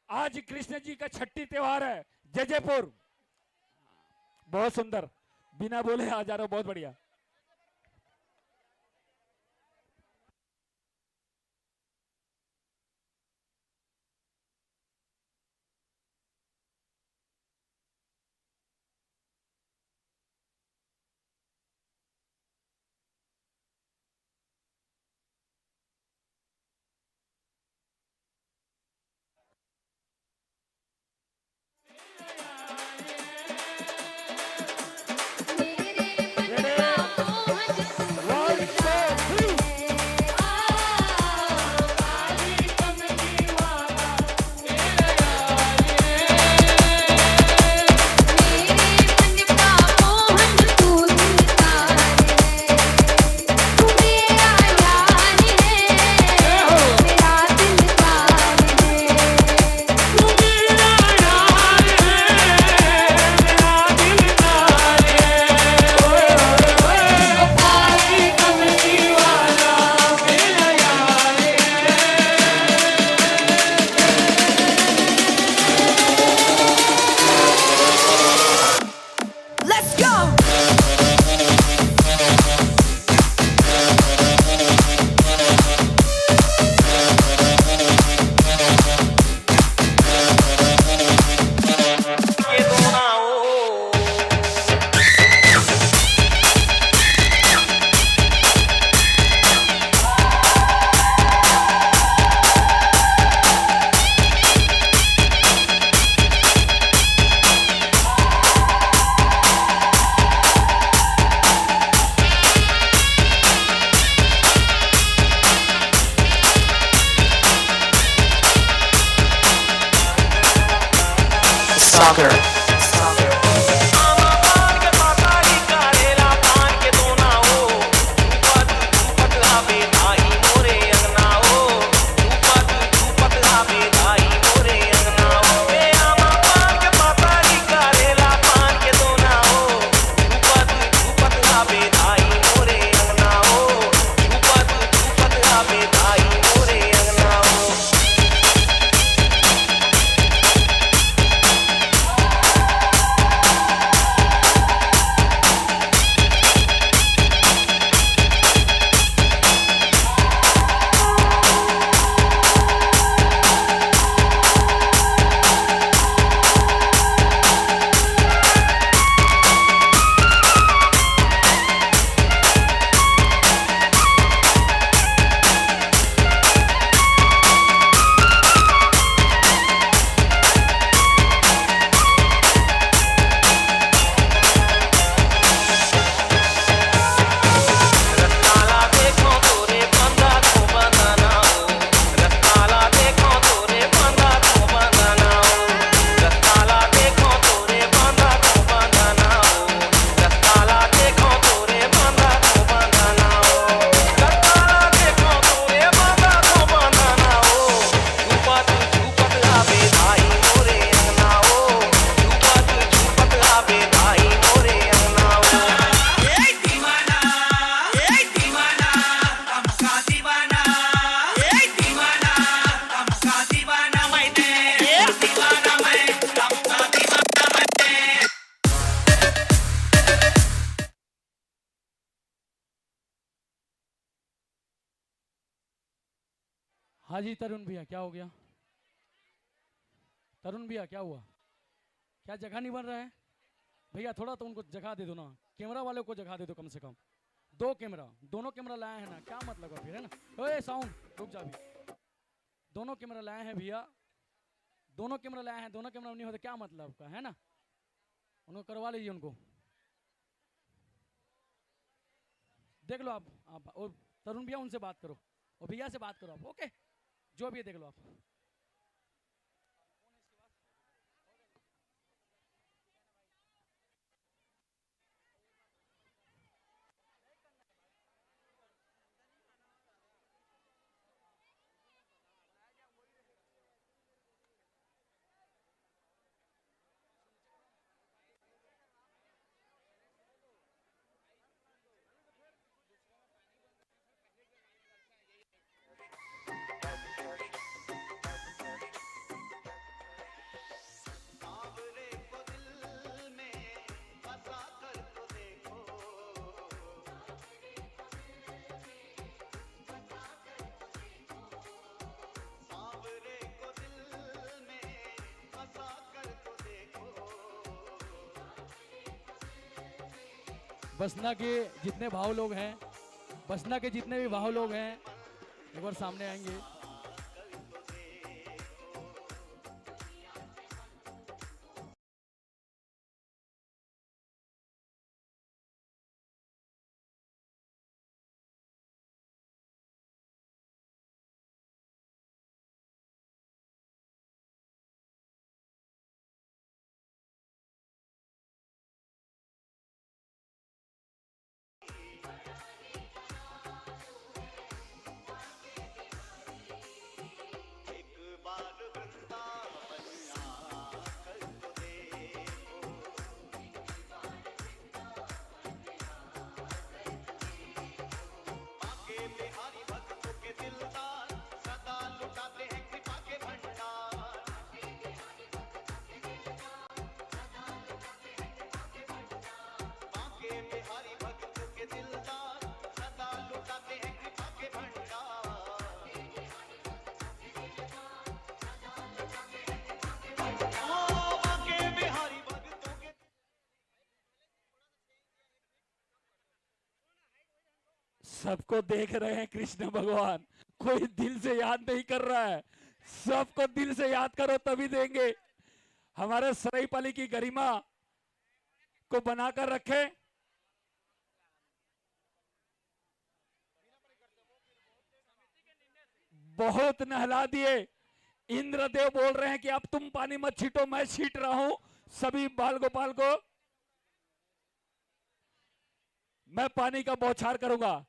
आज कृष्ण जी का छठी त्योहार है। जय जयपुर। बहुत सुंदर, बिना बोले आ जा रहे हो, बहुत बढ़िया। हाँ जी तरुण भैया, क्या हो गया? तरुण भैया क्या हुआ? क्या जगह नहीं बन रहा है? भैया थोड़ा तो उनको जगह दे दो ना, कैमरा वाले को जगह दे दो कम से कम। 2 कैमरा, दोनों कैमरा लाए हैं ना, क्या मतलब है फिर, है ना? ओए साउंड रुक जा भी। दोनों कैमरा लाए हैं भैया, दोनों कैमरा लाए हैं, दोनों कैमरा नहीं होते क्या मतलब का, है ना? उनको करवा लीजिए उनको। देख लो आप और तरुण भैया उनसे बात करो और भैया से बात करो आप, ओके? जो भी है देख लो आप। बसना के जितने भाव लोग हैं, बसना के जितने भी भाव लोग हैं एक बार सामने आएंगे। सबको देख रहे हैं कृष्ण भगवान, कोई दिल से याद नहीं कर रहा है। सबको दिल से याद करो तभी देंगे। हमारे सरायपाली की गरिमा को बनाकर रखे। बहुत नहला दिए। इंद्रदेव बोल रहे हैं कि अब तुम पानी मत छीटो, मैं छीट रहा हूं। सभी बाल गोपाल को मैं पानी का बौछार करूंगा,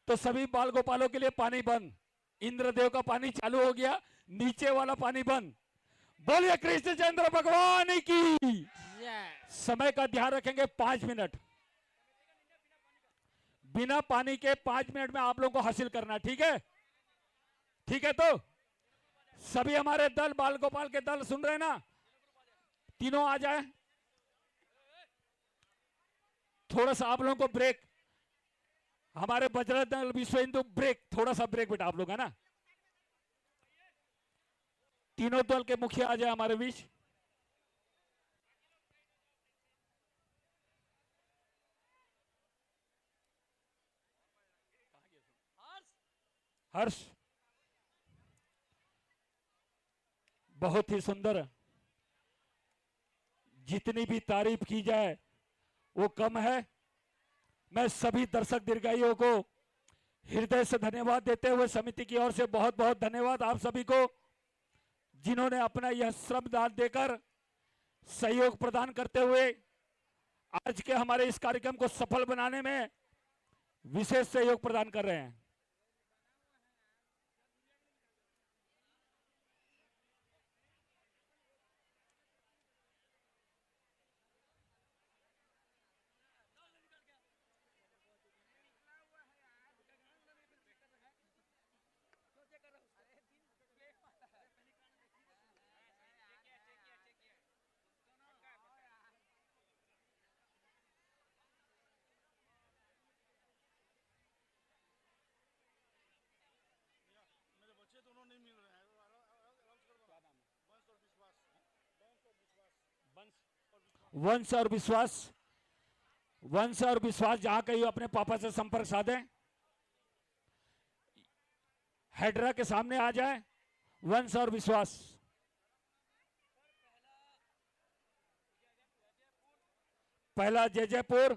तो सभी बाल गोपालों के लिए पानी बंद। इंद्रदेव का पानी चालू हो गया, नीचे वाला पानी बंद। बोलिए कृष्णचंद्र भगवान की। समय का ध्यान रखेंगे 5 मिनट। बिना पानी के 5 मिनट में आप लोगों को हासिल करना, ठीक है? ठीक है, तो सभी हमारे दल, बाल गोपाल के दल सुन रहे हैं ना? तीनों आ जाए। थोड़ा सा आप लोगों को ब्रेक, हमारे बजरंग दल विश्व हिंदू ब्रेक, थोड़ा सा ब्रेक बेटा आप लोग, है ना? तीनों दल के मुखिया आ जाए हमारे बीच। हर्ष, बहुत ही सुंदर। जितनी भी तारीफ की जाए वो कम है। मैं सभी दर्शक दीर्घायुओं को हृदय से धन्यवाद देते हुए समिति की ओर से बहुत बहुत धन्यवाद आप सभी को, जिन्होंने अपना यह श्रमदान देकर सहयोग प्रदान करते हुए आज के हमारे इस कार्यक्रम को सफल बनाने में विशेष सहयोग प्रदान कर रहे हैं। वंश और विश्वास, वंश और विश्वास जहां कहीं अपने पापा से संपर्क साधें, हेड्रा के सामने आ जाए। वंश और विश्वास, पहला जयजयपुर,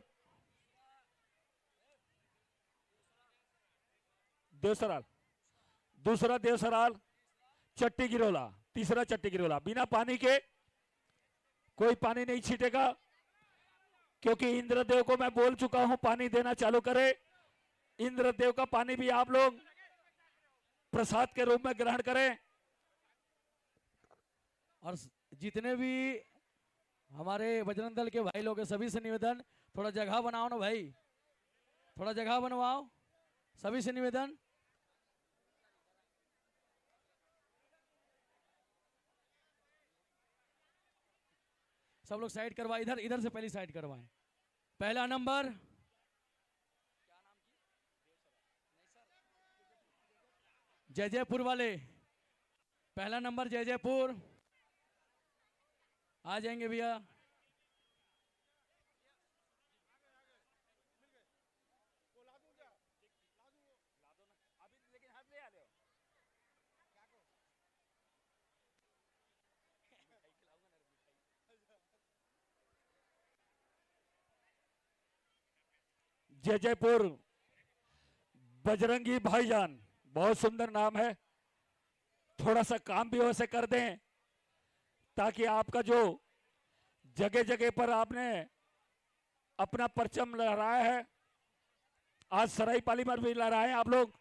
देवसराल, दूसरा देवसराल, चट्टी गिरोला, तीसरा चट्टी गिरोला। बिना पानी के कोई पानी नहीं छीटेगा, क्योंकि इंद्रदेव को मैं बोल चुका हूं पानी देना चालू करे। इंद्रदेव का पानी भी आप लोग प्रसाद के रूप में ग्रहण करें। और जितने भी हमारे बजरंग दल के भाई लोग हैं, सभी से निवेदन, थोड़ा जगह बनाओ ना भाई, थोड़ा जगह बनवाओ, सभी से निवेदन। सब लोग साइड करवाएं, इधर इधर से पहली साइड करवाएं। पहला नंबर जयजयपुर वाले, पहला नंबर जयजयपुर आ जाएंगे भैया। जयजयपुर बजरंगी भाईजान, बहुत सुंदर नाम है। थोड़ा सा काम भी वैसे कर दें, ताकि आपका जो जगह जगह पर आपने अपना परचम लहराया है, आज सरायपाली पर भी लहराए आप लोग।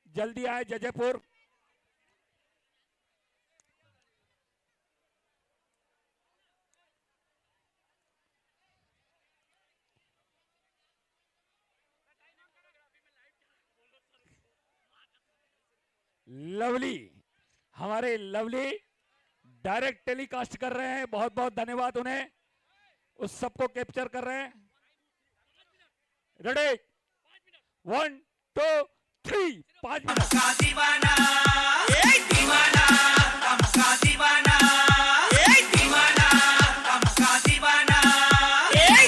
जल्दी आए जयजयपुर। लवली, हमारे लवली डायरेक्ट टेलीकास्ट कर रहे हैं, बहुत बहुत धन्यवाद उन्हें, उस सबको कैप्चर कर रहे हैं। Ready, 1 2 3, 5 minute. दीवाना दीवाना हमका दीवाना दीवाना हमका दीवाना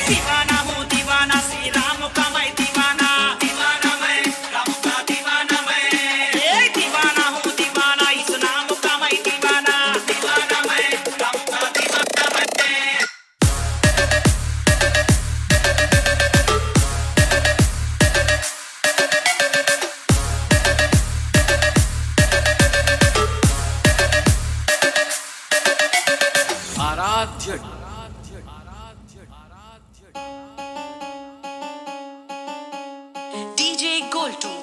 दीवाना हूँ दीवाना श्री राम का मैं दीवाना दीवाना मैं राम का दीवाना मैं दीवाना हूँ दीवाना इस नाम का मैं दीवाना दीवाना मैं राम का दीवाना मैं। आराध्य DJ Goltu.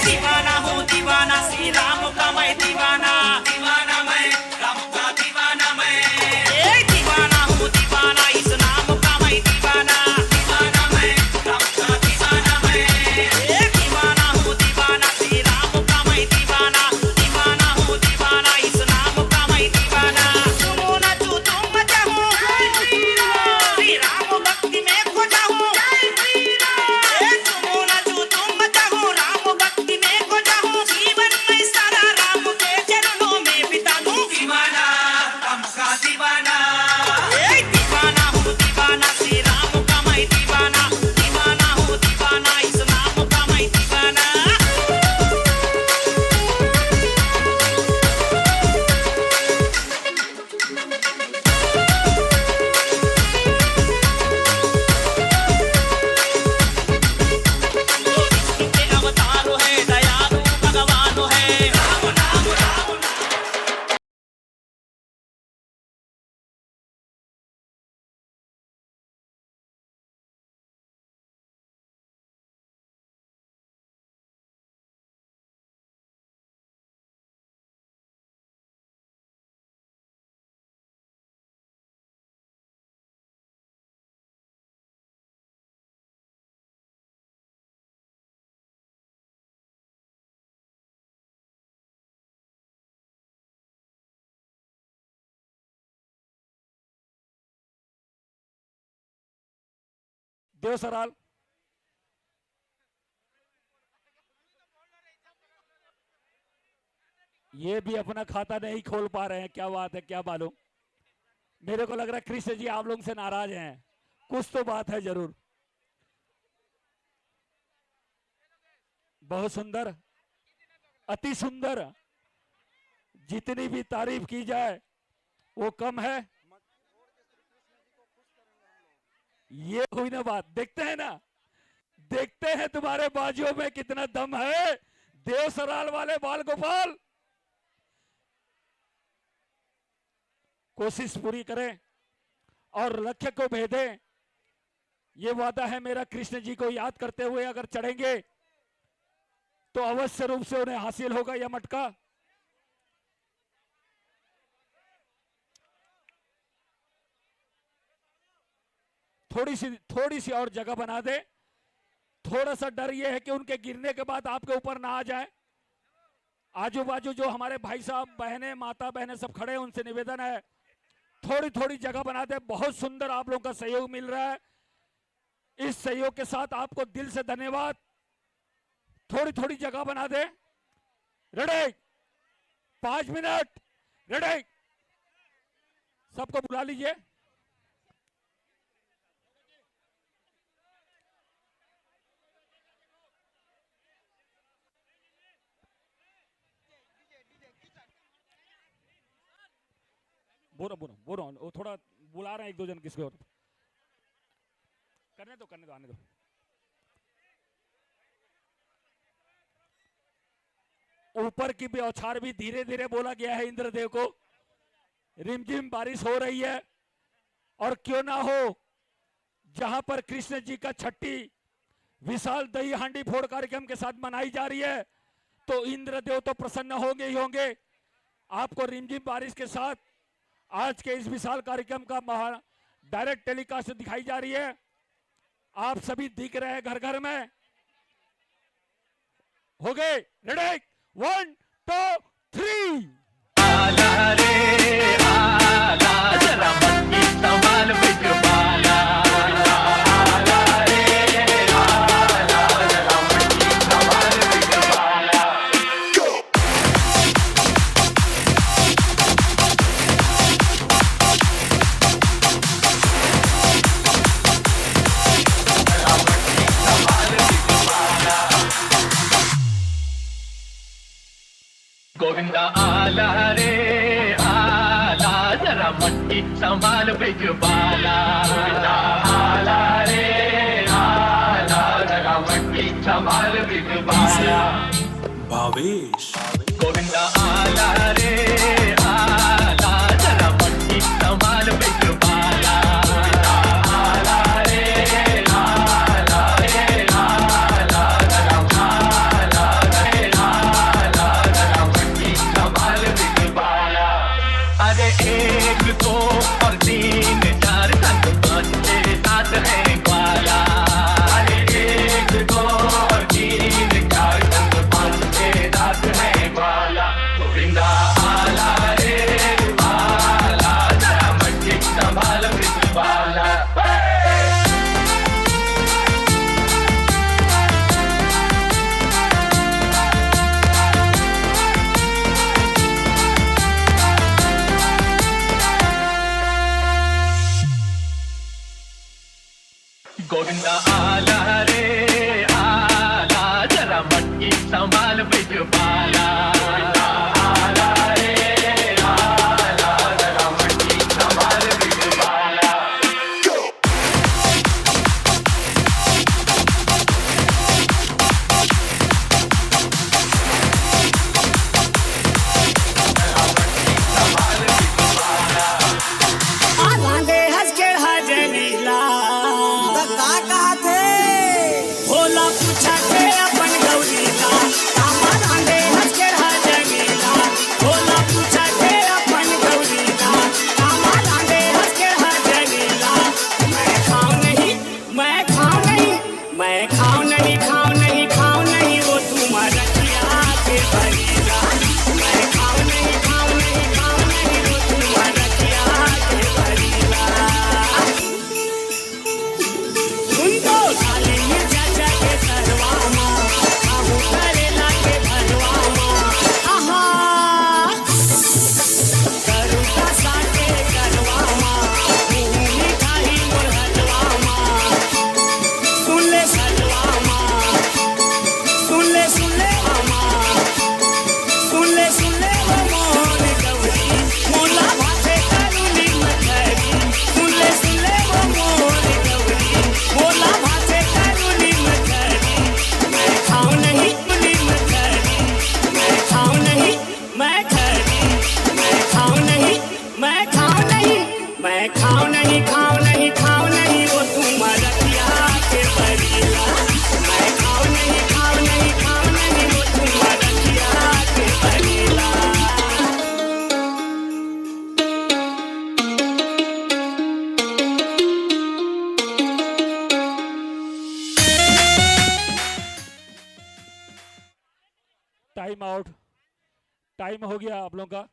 दीवाना हूँ दीवाना श्री राम का मैं दीवाना दीवाना मैं राम का दीवाना मैं दीवाना हूँ दीवाना इस नाम का मैं दीवाना दीवाना मैं राम का दीवाना मैं दीवाना हूँ दीवाना श्री राम का मैं दीवाना दीवाना हूँ दीवाना इस नाम का मैं दीवाना। सुनो ना तू तुम चाहो श्री राम भक्ति में खो जाऊं सुनो ना तू तुम चाहो राम भक्ति में खो जाऊं जीवन में सारा राम के चरणों में बिता दूं दीवाना राम का दीवाना दीवाना हूँ दीवाना श्री राम का मैं दीवाना दीवाना हूँ दीवाना इस नाम का मैं दीवाना। के अवतारो है दयालु भगवानो है राम नाम राम देवसराल, ये भी अपना खाता नहीं खोल पा रहे हैं, क्या बात है, क्या मालूम। मेरे को लग रहा है कृष्ण जी आप लोगों से नाराज हैं, कुछ तो बात है जरूर। बहुत सुंदर, अति सुंदर, जितनी भी तारीफ की जाए वो कम है। ये हुई ना बात, देखते हैं ना, देखते हैं तुम्हारे बाजुओं में कितना दम है, देव सराल वाले बाल गोपाल। कोशिश पूरी करें और लक्ष्य को भेदें, ये वादा है मेरा। कृष्ण जी को याद करते हुए अगर चढ़ेंगे तो अवश्य रूप से उन्हें हासिल होगा यह मटका। थोड़ी सी और जगह बना दे। थोड़ा सा डर यह है कि उनके गिरने के बाद आपके ऊपर ना आ जाए। आजू बाजू जो हमारे भाई साहब, बहनें, माता बहनें सब खड़े हैं, उनसे निवेदन है थोड़ी जगह बना दे। बहुत सुंदर आप लोगों का सहयोग मिल रहा है, इस सहयोग के साथ आपको दिल से धन्यवाद। थोड़ी जगह बना दे। रेडी, 5 मिनट, रेडी, सबको बुला लीजिए। बोलो वो थोड़ा बुला रहे हैं 1-2 जन किसको और। करने दो आने दो। ऊपर की भी औछार भी धीरे धीरे बोला गया है इंद्रदेव को। रिमझिम बारिश हो रही है और क्यों ना हो, जहां पर कृष्ण जी का छठी विशाल दही हांडी फोड़ कार्यक्रम के साथ मनाई जा रही है, तो इंद्रदेव तो प्रसन्न होंगे ही होंगे। आपको रिमझिम बारिश के साथ आज के इस विशाल कार्यक्रम का डायरेक्ट टेलीकास्ट दिखाई जा रही है। आप सभी दिख रहे हैं घर घर में। हो गए रेडी, 1 2 3। आला रे आला, जरा मस्ती संभाल बिजबाला। आला रे आला, जरा मस्ती संभाल बिजबाला। गोविंदा आला रे आला, जरा मटकी संभाल बिजबाला। गोविंदा आला रे आला, जरा मटकी संभाल बिजबाला। भावेश गोविंदा आला रे आला, जरा मटकी संभाल बिजबाला। गोविंदा आला रे आला, रे आला, जरा आला रे आला, जरा मटकी संभाल बिजबाला। अरे 1 2 और 3 4 5 6 7 है ग्वाला। अरे 1 2 और 3 4 5 6 7 है ग्वाला। गोविंदा आला टाइम आउट, टाइम हो गया आप लोगों का।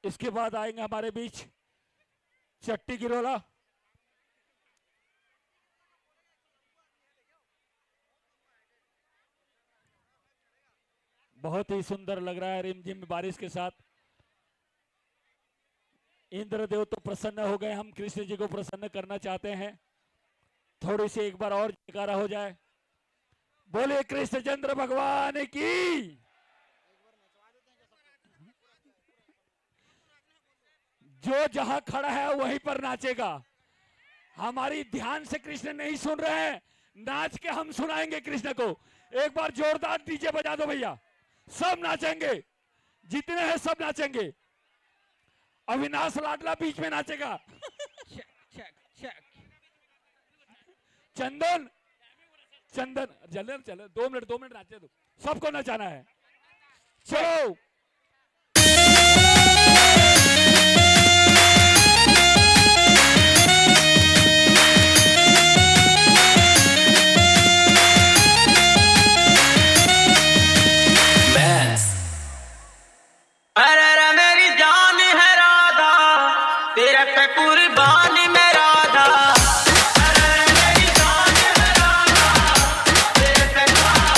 इसके बाद आएंगे हमारे बीच चट्टी गिरोला। बहुत ही सुंदर लग रहा है रिमझिम बारिश के साथ। इंद्रदेव तो प्रसन्न हो गए, हम कृष्ण जी को प्रसन्न करना चाहते हैं। थोड़ी सी एक बार और जयकारा हो जाए। बोले कृष्णचंद्र भगवान की। जो जहां खड़ा है वहीं पर नाचेगा। हमारी ध्यान से कृष्ण नहीं सुन रहे हैं, नाच के हम सुनाएंगे कृष्ण को। एक बार जोरदार डीजे बजा दो भैया, सब नाचेंगे, जितने हैं सब नाचेंगे। अविनाश लाडला बीच में नाचेगा। चंदन चंदन जल्दी चलो, 2 मिनट नाचे दो, सबको नचाना है। चलो अरे रे मेरी जान है राधा, तेरे पे कुर्बान मैं राधा। अरे रे मेरी जान है राधा, तेरे पे कुर्बान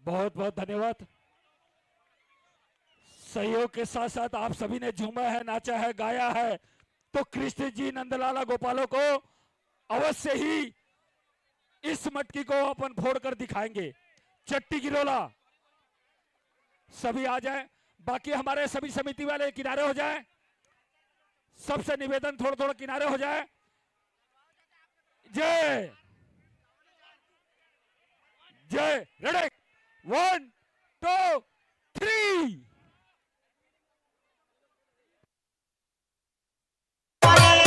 बहुत बहुत धन्यवाद। सहयोग के साथ साथ आप सभी ने झूमा है, नाचा है, गाया है, तो कृष्ण जी नंदलाला गोपालों को अवश्य ही इस मटकी को अपन फोड़ कर दिखाएंगे। चट्टी गिरोला सभी आ जाए, बाकी हमारे सभी समिति वाले किनारे हो जाए। सबसे निवेदन थोड़ा थोड़ा किनारे हो जाए। जय जय रेडी 1 2 3। Oh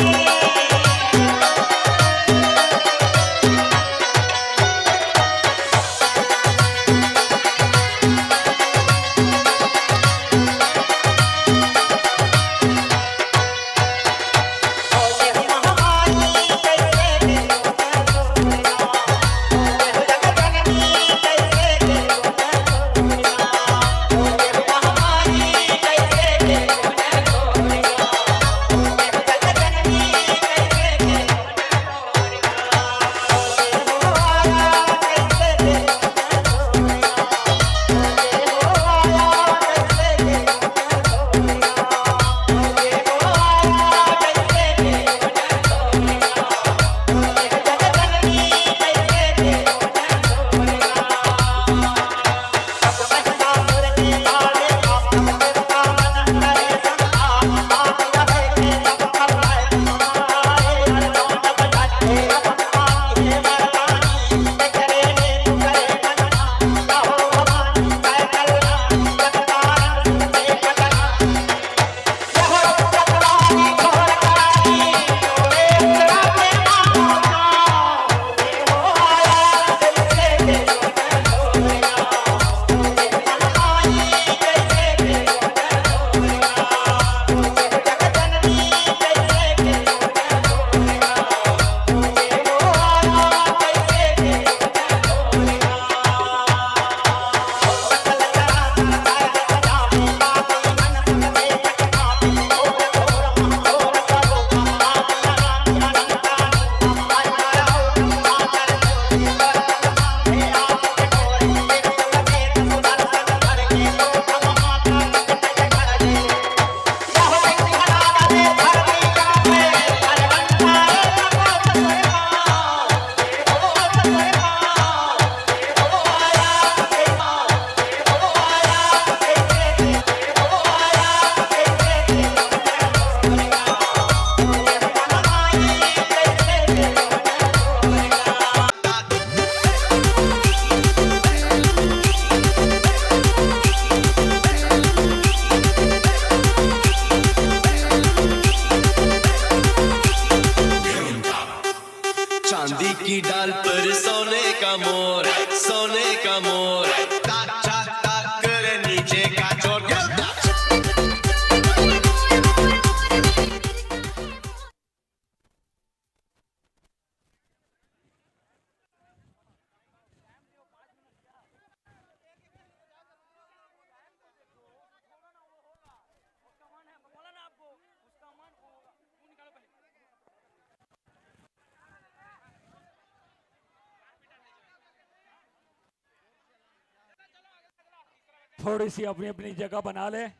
थोड़ी सी अपनी अपनी जगह बना लें।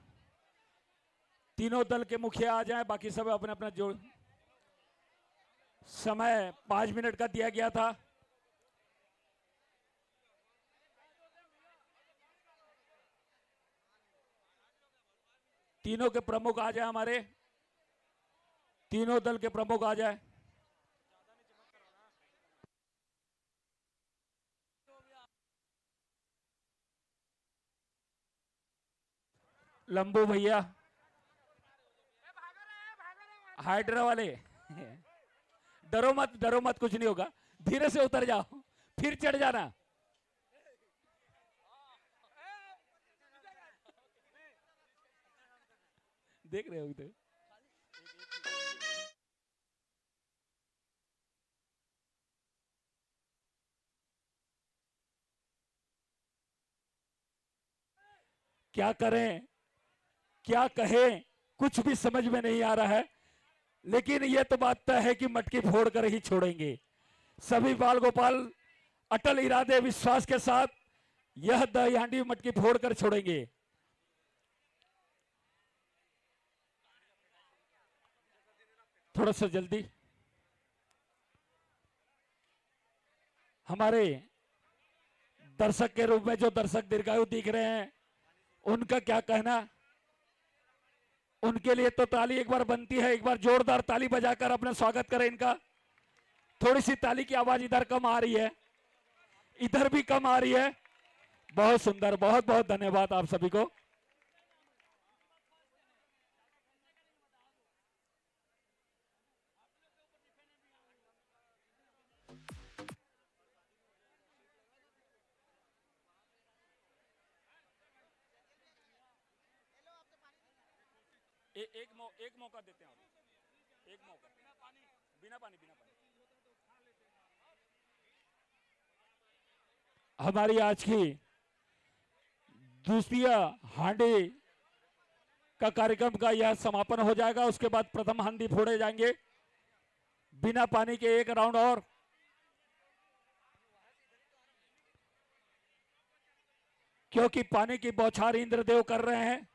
तीनों दल के मुखिया आ जाएं, बाकी सब अपने अपना जो समय 5 मिनट का दिया गया था। तीनों के प्रमुख आ जाए, हमारे तीनों दल के प्रमुख आ जाए। लंबू भैया, हाइड्रा वाले, डरो मत, कुछ नहीं होगा, धीरे से उतर जाओ, फिर चढ़ जाना। देख रहे हो इधर? क्या करें, क्या कहें, कुछ भी समझ में नहीं आ रहा है। लेकिन यह तो बात तय है कि मटकी फोड़ कर ही छोड़ेंगे। सभी बाल गोपाल अटल इरादे विश्वास के साथ यह दही हांडी मटकी फोड़ कर छोड़ेंगे। थोड़ा सा जल्दी। हमारे दर्शक के रूप में जो दर्शक दीर्घायु दिख रहे हैं, उनका क्या कहना? उनके लिए तो ताली एक बार बनती है, एक बार जोरदार ताली बजाकर अपना स्वागत करें इनका। थोड़ी सी ताली की आवाज इधर कम आ रही है, इधर भी कम आ रही है। बहुत सुंदर, बहुत बहुत धन्यवाद आप सभी को। एक मौका देते हैं, एक मौका, बिना पानी। हमारी आज की दूसरी हांडी का कार्यक्रम का यह समापन हो जाएगा। उसके बाद प्रथम हांडी फोड़े जाएंगे। बिना पानी के एक राउंड और। क्योंकि पानी की बौछार इंद्रदेव कर रहे हैं,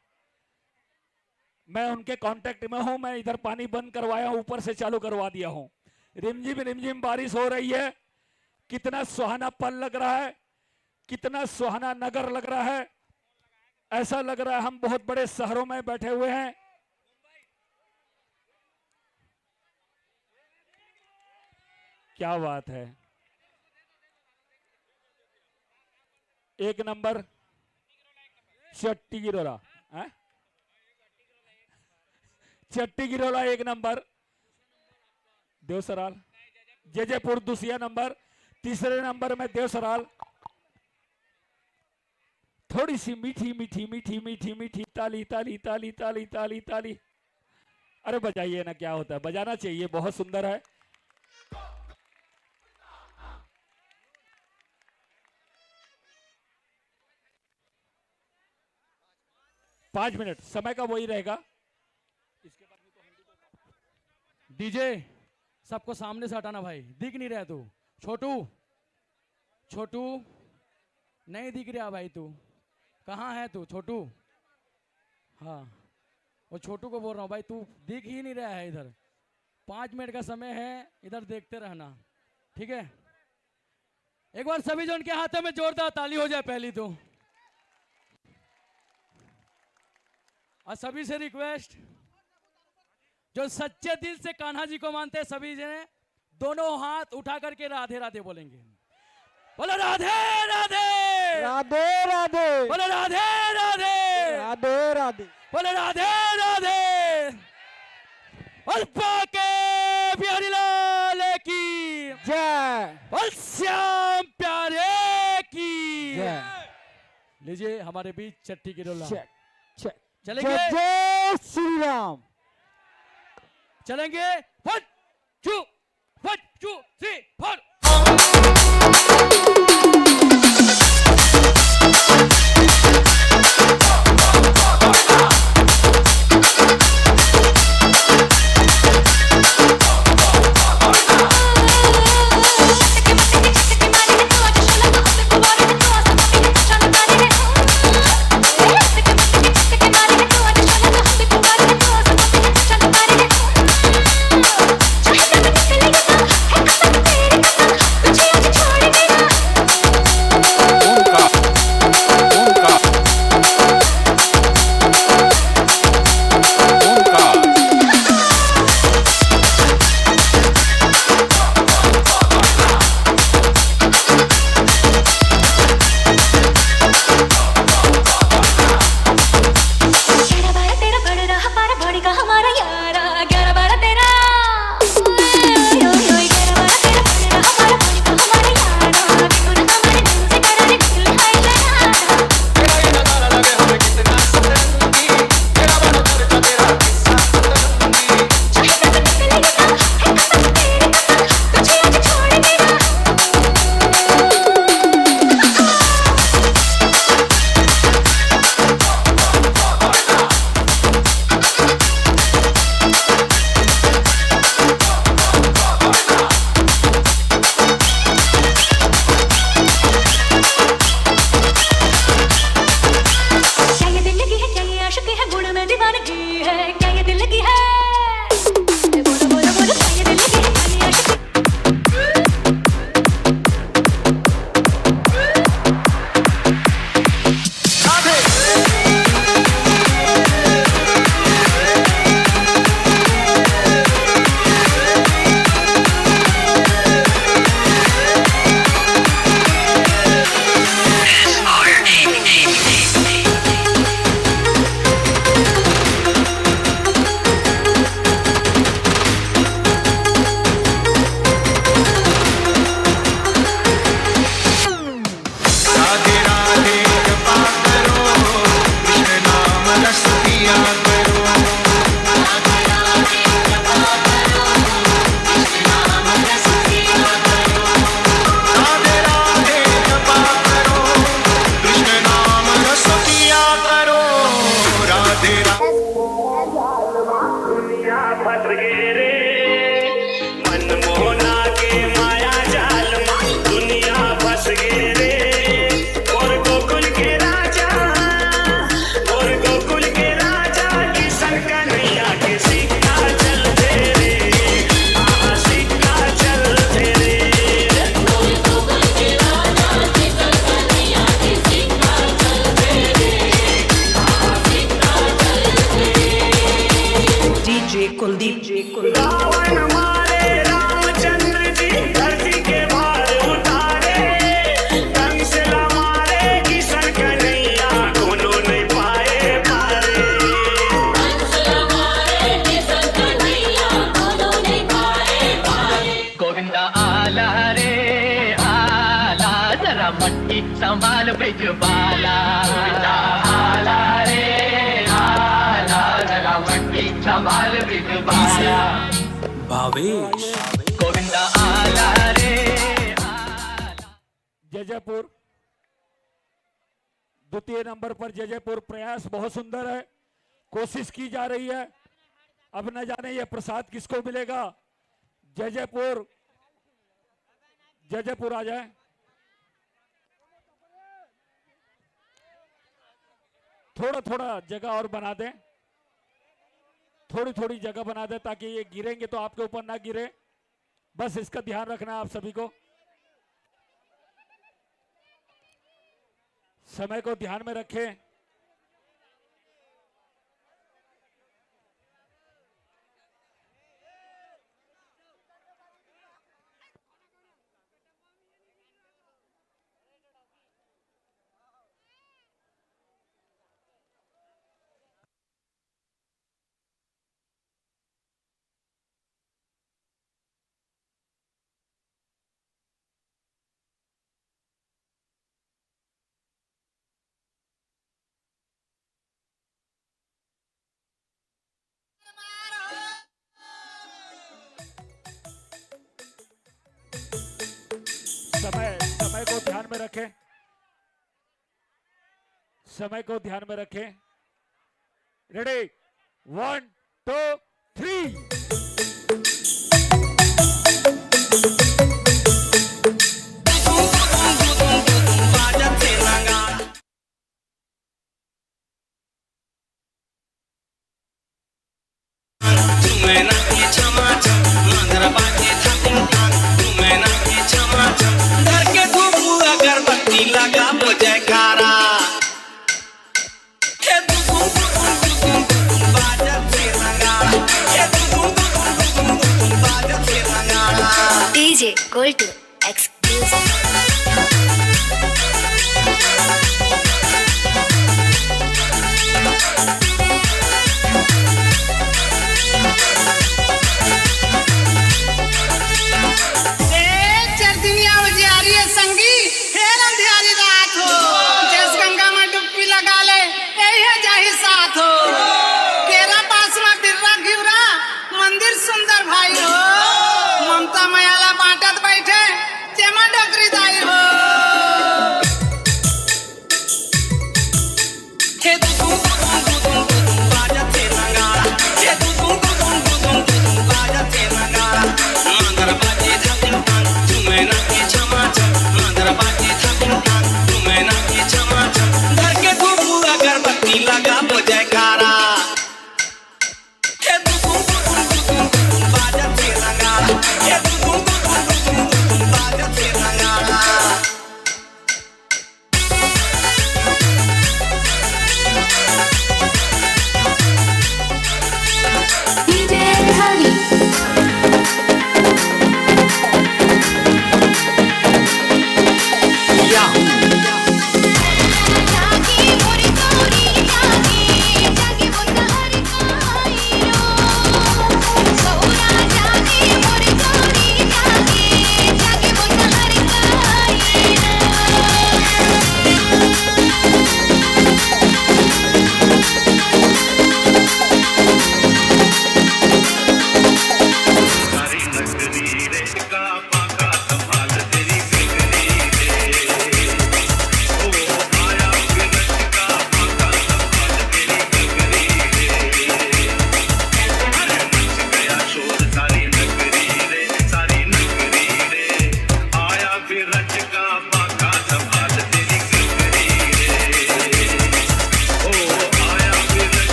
मैं उनके कांटेक्ट में हूं। मैं इधर पानी बंद करवाया हूं, ऊपर से चालू करवा दिया हूं। रिमझिम बारिश हो रही है। कितना सुहाना पल लग रहा है, कितना सुहाना नगर लग रहा है। ऐसा लग रहा है हम बहुत बड़े शहरों में बैठे हुए हैं। क्या बात है। एक नंबर चट्टी गिरोला, चट्टी गिरोला एक नंबर। देवसराल, जयपुर दूसरा नंबर। तीसरे नंबर में देवसराल। थोड़ी सी मीठी मीठी मीठी मीठी मीठी ताली ताली ताली ताली ताली ताली। अरे बजाइए ना, क्या होता है, बजाना चाहिए, बहुत सुंदर है। पांच मिनट समय का वही रहेगा। इसके बाद डीजे सबको सामने से हटाना भाई, दिख नहीं रहा तू। छोटू नहीं दिख रहा भाई, तू कहाँ है तू छोटू? हाँ, वो छोटू को बोल रहा हूँ भाई, तू दिख ही नहीं रहा है इधर। 5 मिनट का समय है, इधर देखते रहना, ठीक है? एक बार सभी जन के हाथों में जोरदार ताली हो जाए पहली तो। और सभी से रिक्वेस्ट, जो सच्चे दिल से कान्हा जी को मानते हैं, सभी जने दोनों हाथ उठा करके राधे राधे बोलेंगे। बोलो राधे राधे राधे राधे, बोलो राधे राधे राधे राधे, बोलो राधे राधे। और बाके बिहारी लाल की जय, और श्याम प्यारे की जय। लीजिए हमारे बीच चट्टी की रोला चलेंगे। चलेंगे, जय श्री राम। चलेंगे। 1 2 3 4। Hey! फंस गए रे मनमोहना के माया जाल में दुनिया फंस गए रे और गोकुल के राजा किशन कन्हैया के सिक्का चलते रे सिक्का चलते रे DJ Kuldip. रावण मारे रामचंद्र जी धरती के भार उतारे कंसला मारे किशन कन्हैया दोनों नहीं पाए पारे गोविंदा आला रे आला जरा मट्टी संभाल ब्रिज बाला गोविंदा आला रे आला जरा मट्टी संभाल ब्रिज बाला भावेश गोविंदा आला रे जयपुर द्वितीय नंबर पर जयपुर। प्रयास बहुत सुंदर है, कोशिश की जा रही है। अब न जाने ये प्रसाद किसको मिलेगा। जयपुर आ जाए। थोड़ा थोड़ा जगह और बना दें, थोड़ी थोड़ी जगह बना दें ताकि ये गिरेंगे तो आपके ऊपर ना गिरे। बस इसका ध्यान रखना आप सभी को। समय को ध्यान में रखें। समय को ध्यान में रखें, समय को ध्यान में रखें। रेडी 1 2 3। अगरबत्ती लगा जयकारा DJ Gold exclusive. सुंदर भाई हो ममता मयाला बांटत बैठे जेमा डोकरी दाई हो हे बाजा थे नगाड़ा हे बाजा थे नगाड़ा मंदर बाजे धकिन तान तुम्हें ना के छमा छम मंदर बाजे धकिन तान तुम्हें ना के छमा छम घर के धूप अगरबत्ती लगा जयकारा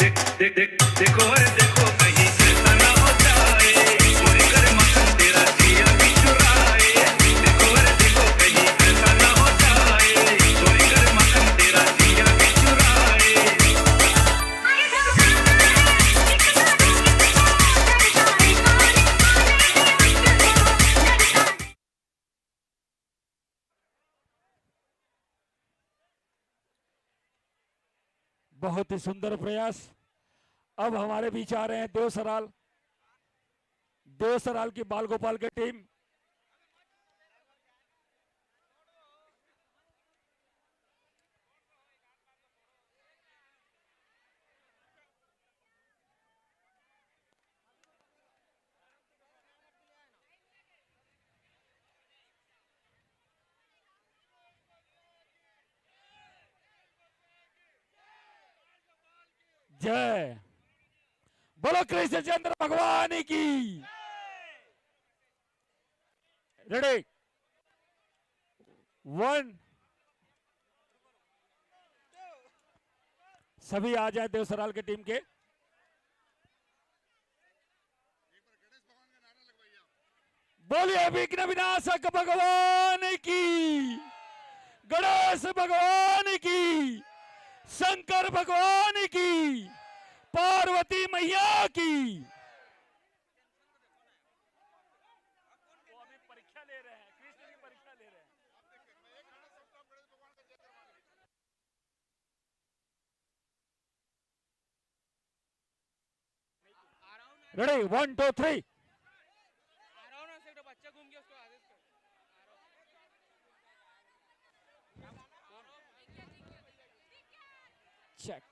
देखो रे देखो कहीं ऐसा ना हो जाए, चोरी करे मक्खन तेरा जिया भी चुराए। देखो रे देखो कहीं ऐसा ना हो जाए, चोरी करे मक्खन तेरा जिया भी चुराए। बहुत ही सुंदर प्रयास। अब हमारे बीच आ रहे हैं देवसराल, देवसराल की बाल गोपाल की टीम। जय बोलो कृष्णचंद्र भगवान की। रेडी 1 सभी आ जाए देवसराल की टीम के। बोलिए विघ्न विनाशक भगवान की, गणेश भगवान की, शंकर भगवान की, पार्वती मैया की। वो अभी परीक्षा ले रहे हैं, कृष्ण की परीक्षा ले रहे हैं। Ready 1 2 3 check।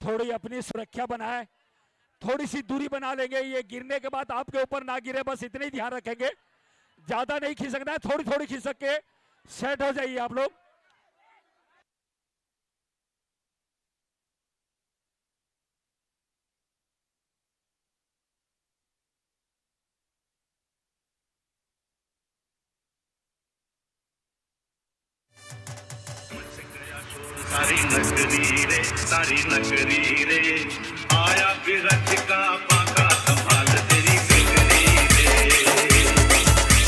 थोड़ी अपनी सुरक्षा बनाए, थोड़ी सी दूरी बना लेंगे। ये गिरने के बाद आपके ऊपर ना गिरे, बस इतने ही ध्यान रखेंगे। ज्यादा नहीं खिसकना है, थोड़ी थोड़ी खिसक के सेट हो जाइए आप लोग। सारी नगरी रे, सारी नगरी रे, आया विरज का बाका संभाल तेरी गगरी रे।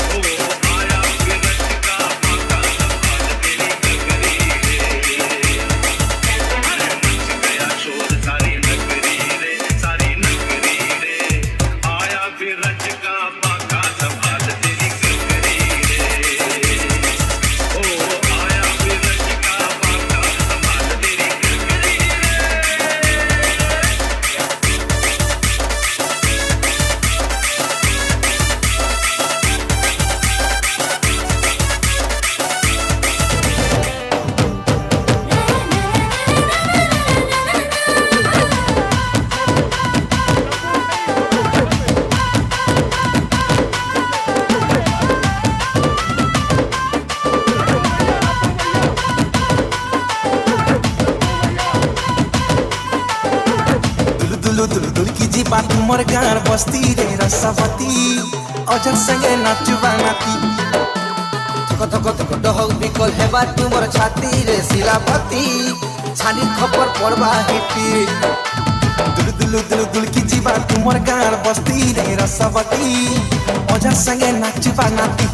ओ आया विरज का बाका संभाल तेरी गगरी रे। अरे मच गया शोर सारी नगरी रे, सारी नगरी रे, आया विरज का बाका संभाल तेरी गगरी रे। ओ आया विरज का बाका संभाल तेरी गगरी रे। दुल की जीवा तुमर गार बस्ती रे रसवती, अजर संगे नाचुबा नाती। थक थक थक डहक बिकल हेबा तुमर छाती रे शिलापति, छानी खबर पड़बा हिटी। दुल की जीवा तुमर गार बस्ती रे रसवती, अजर संगे नाचुबा नाती।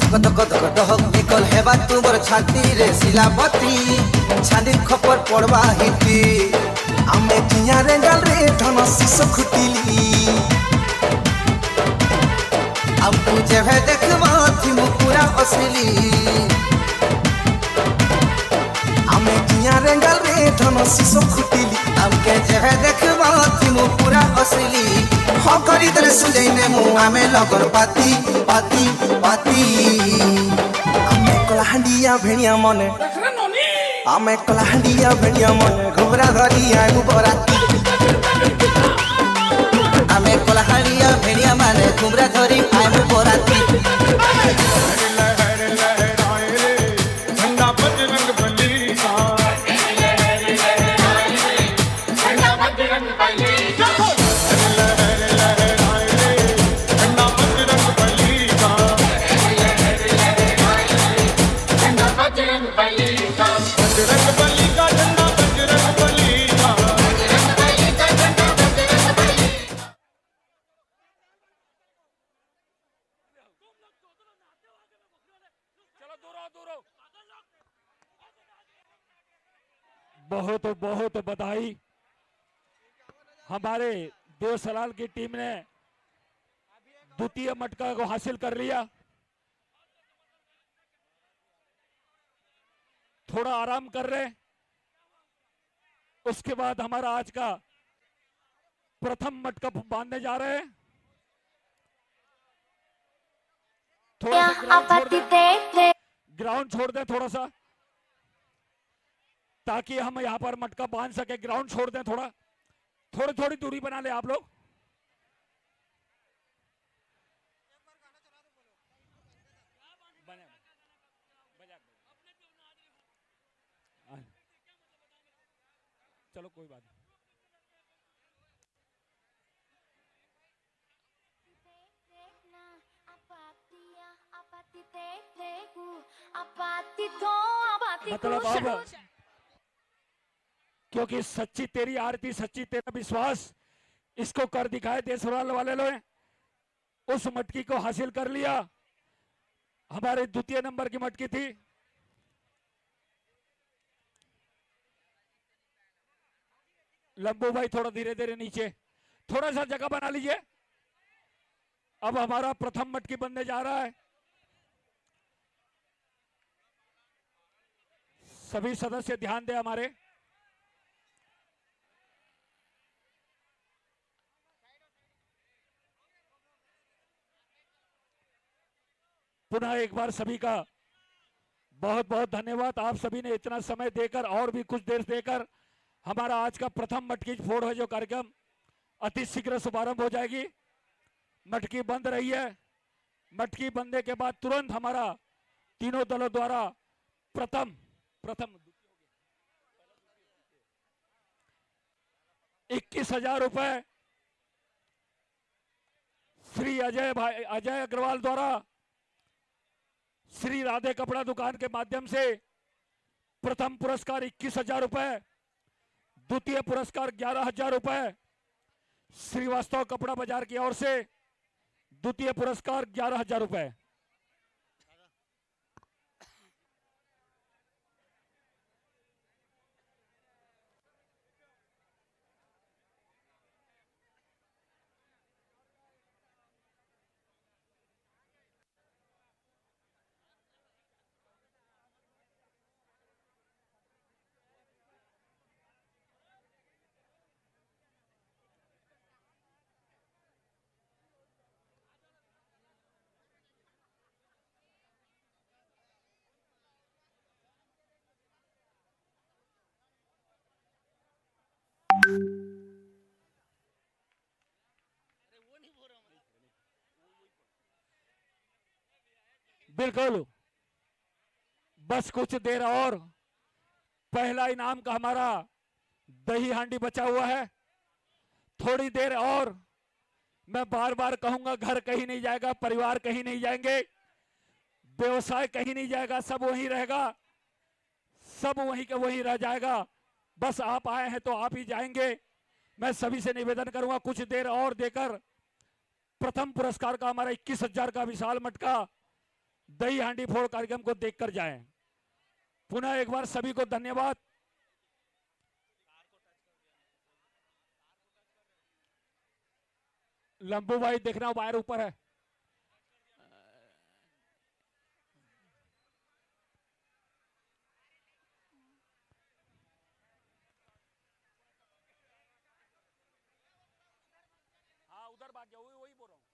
थक थक थक डहक बिकल हेबा तुमर छाती रे शिलापति, छानी खबर पड़बा हिटी। आमे किया रे गल रे धन शिशु खुटिली, अब तुझे भे देखबा थी मुकुरा असली। आमे किया रे गल रे धन शिशु खुटिली, अब के जे देखबा थी मुकुरा असली। हो करी दरे सुलेने मु आमे लगन पाती पाती पाती। आमे कलाहंडिया भेणिया मने, आमे कलाहंडिया भेणिया मने, घुबरा धरी आगु बराती। आमे कलाहंडिया भेणिया माने, घुबरा धरी आगु बराती। झंडा बजरंग बली का, झंडा बहुत बहुत बधाई। हमारे देवसलाल की टीम ने द्वितीय मटका को हासिल कर लिया। थोड़ा आराम कर रहे, उसके बाद हमारा आज का प्रथम मटका बांधने जा रहे हैं। थोड़ा सा ग्राउंड छोड़ दें थोड़ा सा, ताकि हम यहां पर मटका बांध सके। ग्राउंड छोड़ दें थोड़ा, थोड़ी थोड़ी दूरी बना ले आप लोग। चलो कोई बात नहीं। मतलब अब क्योंकि सच्ची तेरी आरती, सच्ची तेरा विश्वास, इसको कर दिखाए देशवाल वाले लोग। उस मटकी को हासिल कर लिया। हमारे द्वितीय नंबर की मटकी थी। लंबू भाई थोड़ा धीरे धीरे नीचे, थोड़ा सा जगह बना लीजिए। अब हमारा प्रथम मटकी बनने जा रहा है। सभी सदस्य ध्यान दें हमारे। पुनः एक बार सभी का बहुत बहुत धन्यवाद। आप सभी ने इतना समय देकर और भी कुछ देर देकर हमारा आज का प्रथम मटकी फोड़ है जो कार्यक्रम अति शीघ्र शुभारंभ हो जाएगी। मटकी बंद रही है। मटकी बंदने के बाद तुरंत हमारा तीनों दलों द्वारा प्रथम 21,000 रुपए श्री अजय अग्रवाल द्वारा श्री राधे कपड़ा दुकान के माध्यम से प्रथम पुरस्कार 21,000 रुपए, द्वितीय पुरस्कार 11,000 रुपए, श्रीवास्तव कपड़ा बाजार की ओर से द्वितीय पुरस्कार 11,000 रुपए। बिल्कुल, बस कुछ देर और पहला इनाम का हमारा दही हांडी बचा हुआ है। थोड़ी देर और, मैं बार बार कहूंगा, घर कहीं नहीं जाएगा, परिवार कहीं नहीं जाएंगे, व्यवसाय कहीं नहीं जाएगा, सब वहीं रहेगा, सब वहीं का वहीं रह जाएगा। बस आप आए हैं तो आप ही जाएंगे। मैं सभी से निवेदन करूंगा कुछ देर और देकर प्रथम पुरस्कार का हमारा 21,000 का विशाल मटका दही हांडी फोड़ कार्यक्रम को देखकर जाएं। पुनः एक बार सभी को धन्यवाद। लंबू भाई देखना वायर ऊपर है। हाँ उधर भाग गया, वही बोल रहा हूँ।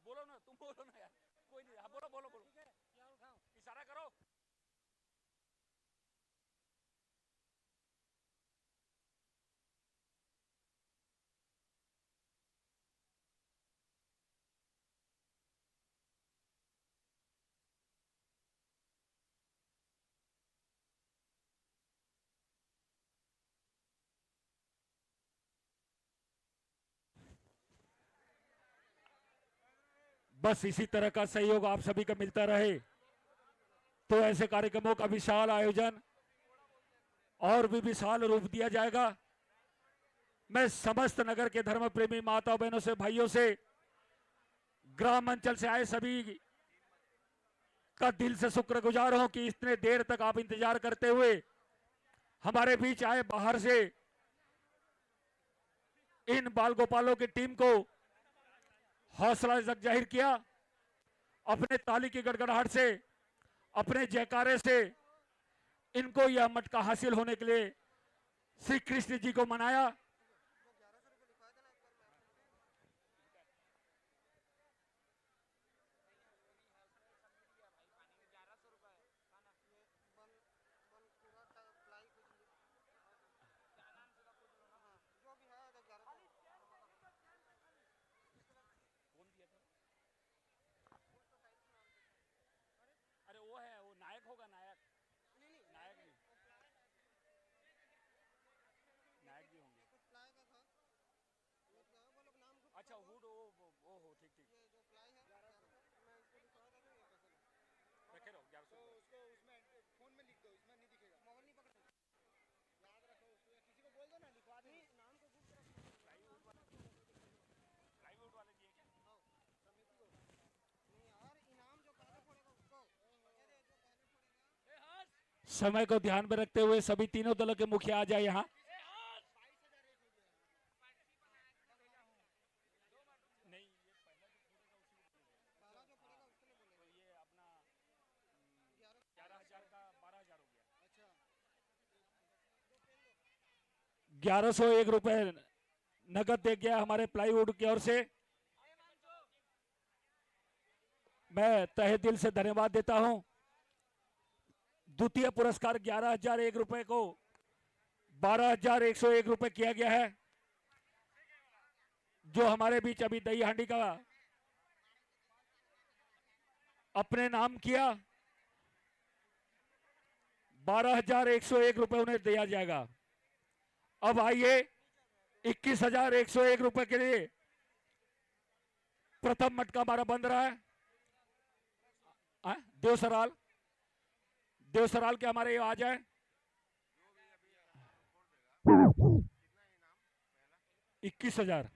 बोलो ना, तुम बोलो ना यार, कोई नहीं। हाँ बोलो बोलो बोलो, इशारा करो। बस इसी तरह का सहयोग आप सभी का मिलता रहे तो ऐसे कार्यक्रमों का विशाल आयोजन और भी विशाल रूप दिया जाएगा। मैं समस्त नगर के धर्म प्रेमी माता बहनों से, भाइयों से, ग्राम अंचल से आए सभी का दिल से शुक्रगुजार हूं कि इतने देर तक आप इंतजार करते हुए हमारे बीच आए, बाहर से इन बाल गोपालों की टीम को हौसला जाहिर किया। अपने ताली की गड़गड़ाहट से, अपने जयकारे से इनको यह मटका हासिल होने के लिए श्री कृष्ण जी को मनाया। अरे वो है, वो नायक होगा, नायक नायक नहीं, नायक भी होंगे। अच्छा हुड, वो हो, ठीक ठीक, रखे रहो 1100। उसको उसमें फोन में लिख दो, इसमें नहीं दिखेगा, मोबाइल नहीं पकड़ना, याद रखो उसको, या किसी को बोल दो ना लिखवा दे नाम को। प्लाईवुड वाले दिए क्या? समिति को नहीं यार, इनाम जो पहले पड़ेगा उसको। समय को ध्यान में रखते हुए सभी तीनों दलों के मुखिया आ जाए यहाँ। ₹1101 नगद दे गया हमारे प्लाईवुड की ओर से। मैं तहे दिल से धन्यवाद देता हूं। द्वितीय पुरस्कार ₹11,001 को ₹12,101 किया गया है। जो हमारे बीच अभी दही हांडी का अपने नाम किया, ₹12,101 उन्हें दिया जाएगा। अब आइए ₹21,101 के लिए प्रथम मटका हमारा बंद रहा है। देवसराल के हमारे आ जाए। 21,000।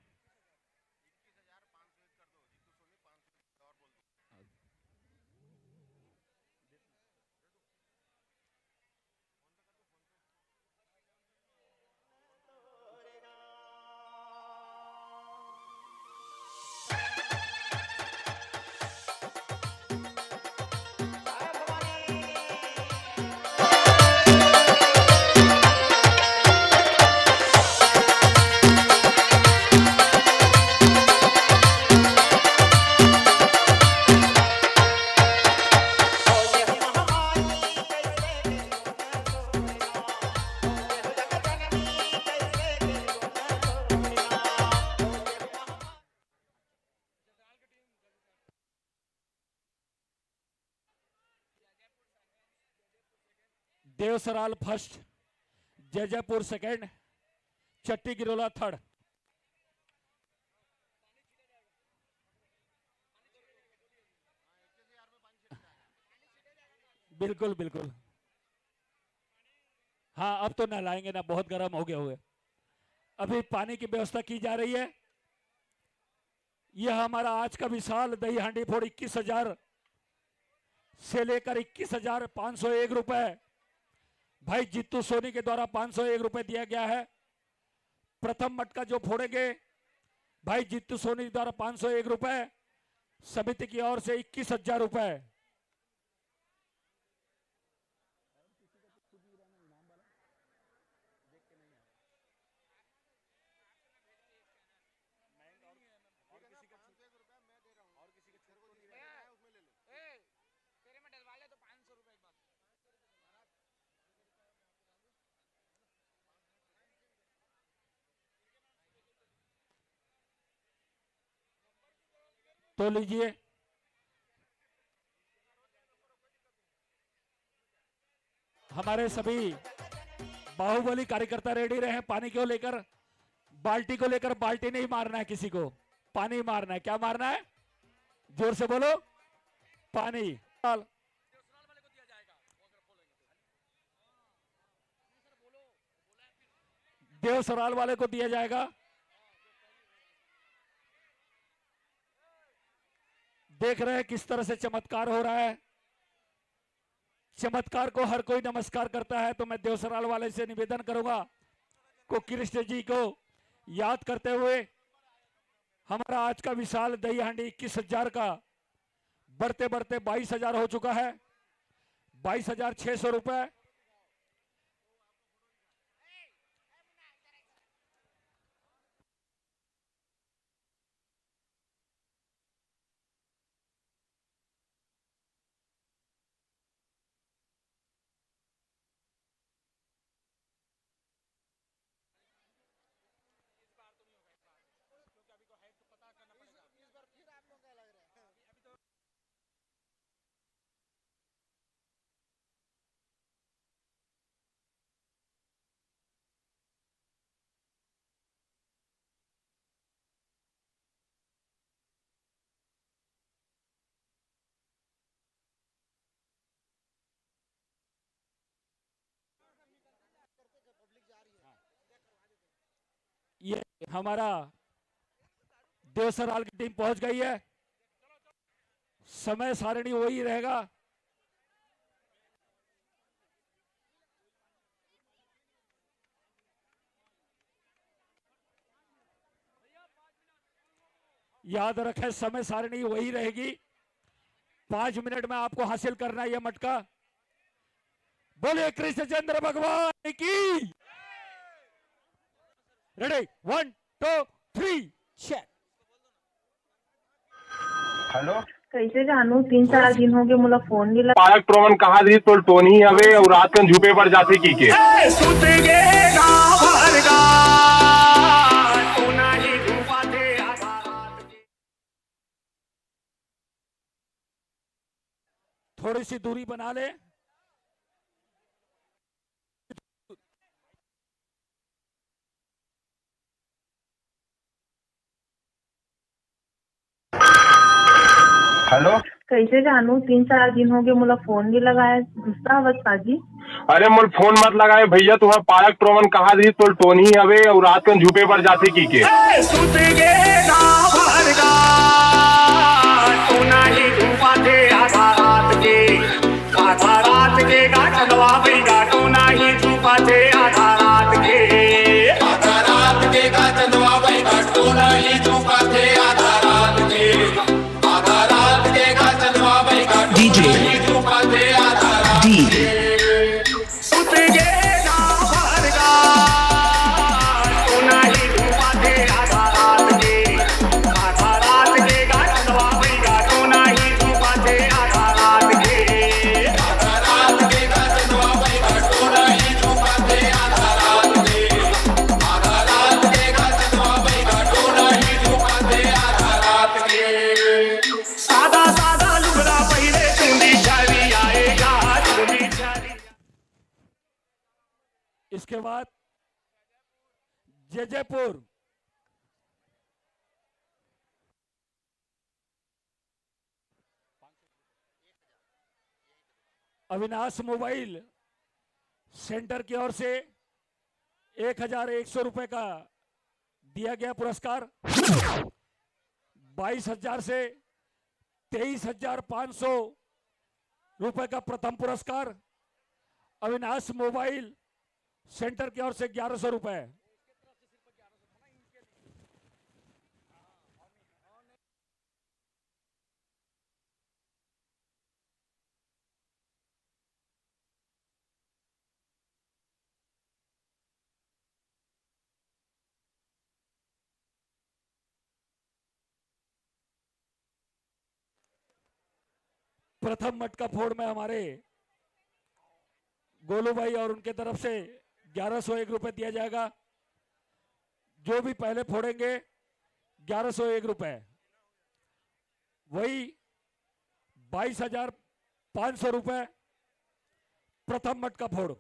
देवसराल फर्स्ट, जयजयपुर सेकंड, चट्टी गिरोला थर्ड। बिल्कुल बिल्कुल, हाँ अब तो नहलाएंगे ना, बहुत गर्म हो गए हुए। अभी पानी की व्यवस्था की जा रही है। यह हमारा आज का विशाल दही हांडी फोड़ 21,000 से लेकर 21,501 रुपए भाई जित्तू सोनी के द्वारा 501 रुपए दिया गया है। प्रथम मटका जो फोड़ेंगे भाई जित्तू सोनी के द्वारा 501 रुपए, समिति की ओर से 21,000 रुपए। तो लीजिए, हमारे सभी बाहुबली कार्यकर्ता रेडी रहे। पानी को लेकर, बाल्टी को लेकर, बाल्टी नहीं मारना है किसी को, पानी मारना है। क्या मारना है? जोर से बोलो, पानी। देवसराल वाले को दिया जाएगा। देख रहे हैं किस तरह से चमत्कार हो रहा है। चमत्कार को हर कोई नमस्कार करता है, तो मैं देवसराल वाले से निवेदन करूंगा को कृष्ण जी को याद करते हुए हमारा आज का विशाल दही हांडी 21,000 का बढ़ते बढ़ते 22,000 हो चुका है। 22,600 रुपए। ये हमारा देवसराल की टीम पहुंच गई है। समय सारणी वही रहेगा। याद रखें, समय सारणी वही रहेगी। 5 मिनट में आपको हासिल करना है यह मटका। बोले कृष्णचंद्र भगवान की। Ready 1 2 3 check. हेलो, कैसे जानू? 3-4 दिन हो गए मुला फोन नहीं लगा। पालक प्रवन कहा दी तो टोनी हवे और रात कन झूपे पर जाते की के थोड़ी सी दूरी बना ले। हेलो, कैसे जानू? 3-4 दिन हो गए मुला फोन नहीं लगाया। गुस्सा बस पाजी। अरे मुल फोन मत लगाए भैया, तुम्हें पालक प्रवन कहा दी तो टोनी हवे और रात कन झूपे पर जाते की के इसके बाद जयपुर अविनाश मोबाइल सेंटर की ओर से 1,100 रुपए का दिया गया पुरस्कार। 22,000 से 23,500 रुपए का प्रथम पुरस्कार। अविनाश मोबाइल सेंटर की ओर से 1,100 रुपए। प्रथम मटका फोड़ में हमारे गोलू भाई और उनके तरफ से 1,101 रुपए दिया जाएगा। जो भी पहले फोड़ेंगे 1,101 रुपए। वही 22,500 रुपए प्रथम मटका फोड़।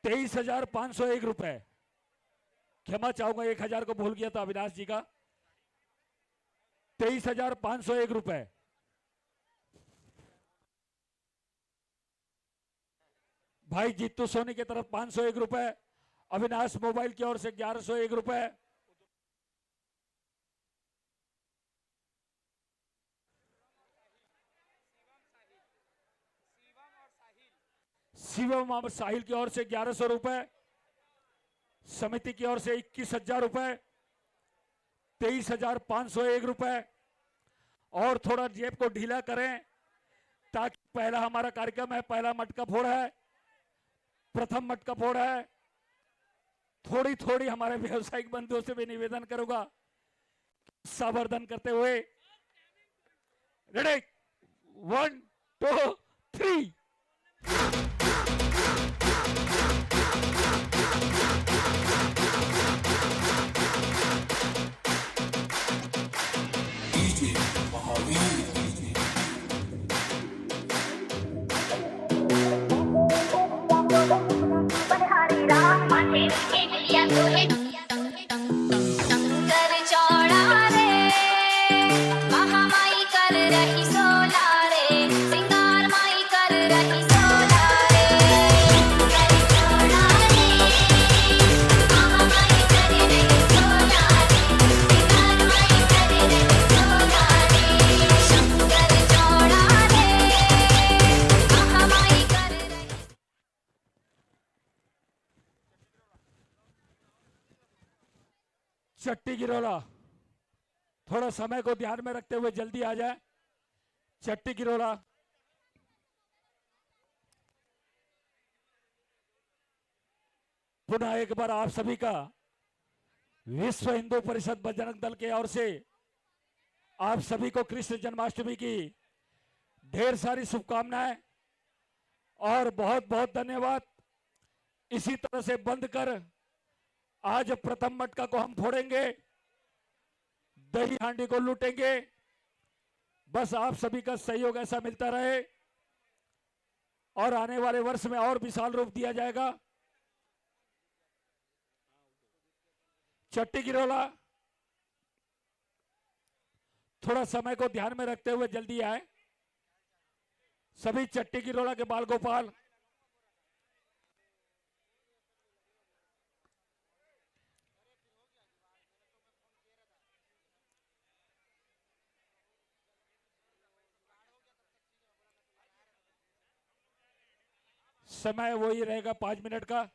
₹23,501 रुपए। क्षमा चाहूंगा, 1,000 को भूल गया था अविनाश जी का। 23,501 रुपए। भाई जीतू सोनी की तरफ 501 रुपए। अविनाश मोबाइल की ओर से 1,101 रुपए। शिवम मोहम्मद साहिल की ओर से 1100 रुपए, समिति की ओर से 21,000 रुपए, 23,501 रुपए। और थोड़ा जेब को ढीला करें ताकि पहला हमारा कार्यक्रम है, पहला मटका फोड़ है, प्रथम मटका फोड़ है। थोड़ी थोड़ी हमारे व्यवसायिक बंधुओं से भी निवेदन करूंगा, सावर्धन करते हुए। रेडी, 1 2 3। शंकर चौड़ा रे, महामाई कर रही सोला रे, सिंगार माई कर रही सोला रे। शंकर चौड़ा रे, महामाई कर रही सोला रे, सिंगार माई कर रही सोला रे। शंकर चौड़ा रे, महामाई कर रही। चट्टी गिरोला, थोड़ा समय को ध्यान में रखते हुए जल्दी आ जाए। चट्टी गिरोला, पुनः एक बार आप सभी का विश्व हिंदू परिषद बजरंग दल के ओर से आप सभी को कृष्ण जन्माष्टमी की ढेर सारी शुभकामनाएं और बहुत बहुत धन्यवाद। इसी तरह से बंद कर आज प्रथम मटका को हम फोड़ेंगे, दही हांडी को लूटेंगे। बस आप सभी का सहयोग ऐसा मिलता रहे और आने वाले वर्ष में और विशाल रूप दिया जाएगा। चट्टी गिरोला, थोड़ा समय को ध्यान में रखते हुए जल्दी आए। सभी चट्टी गिरोला के बाल गोपाल, समय वही रहेगा 5 मिनट का।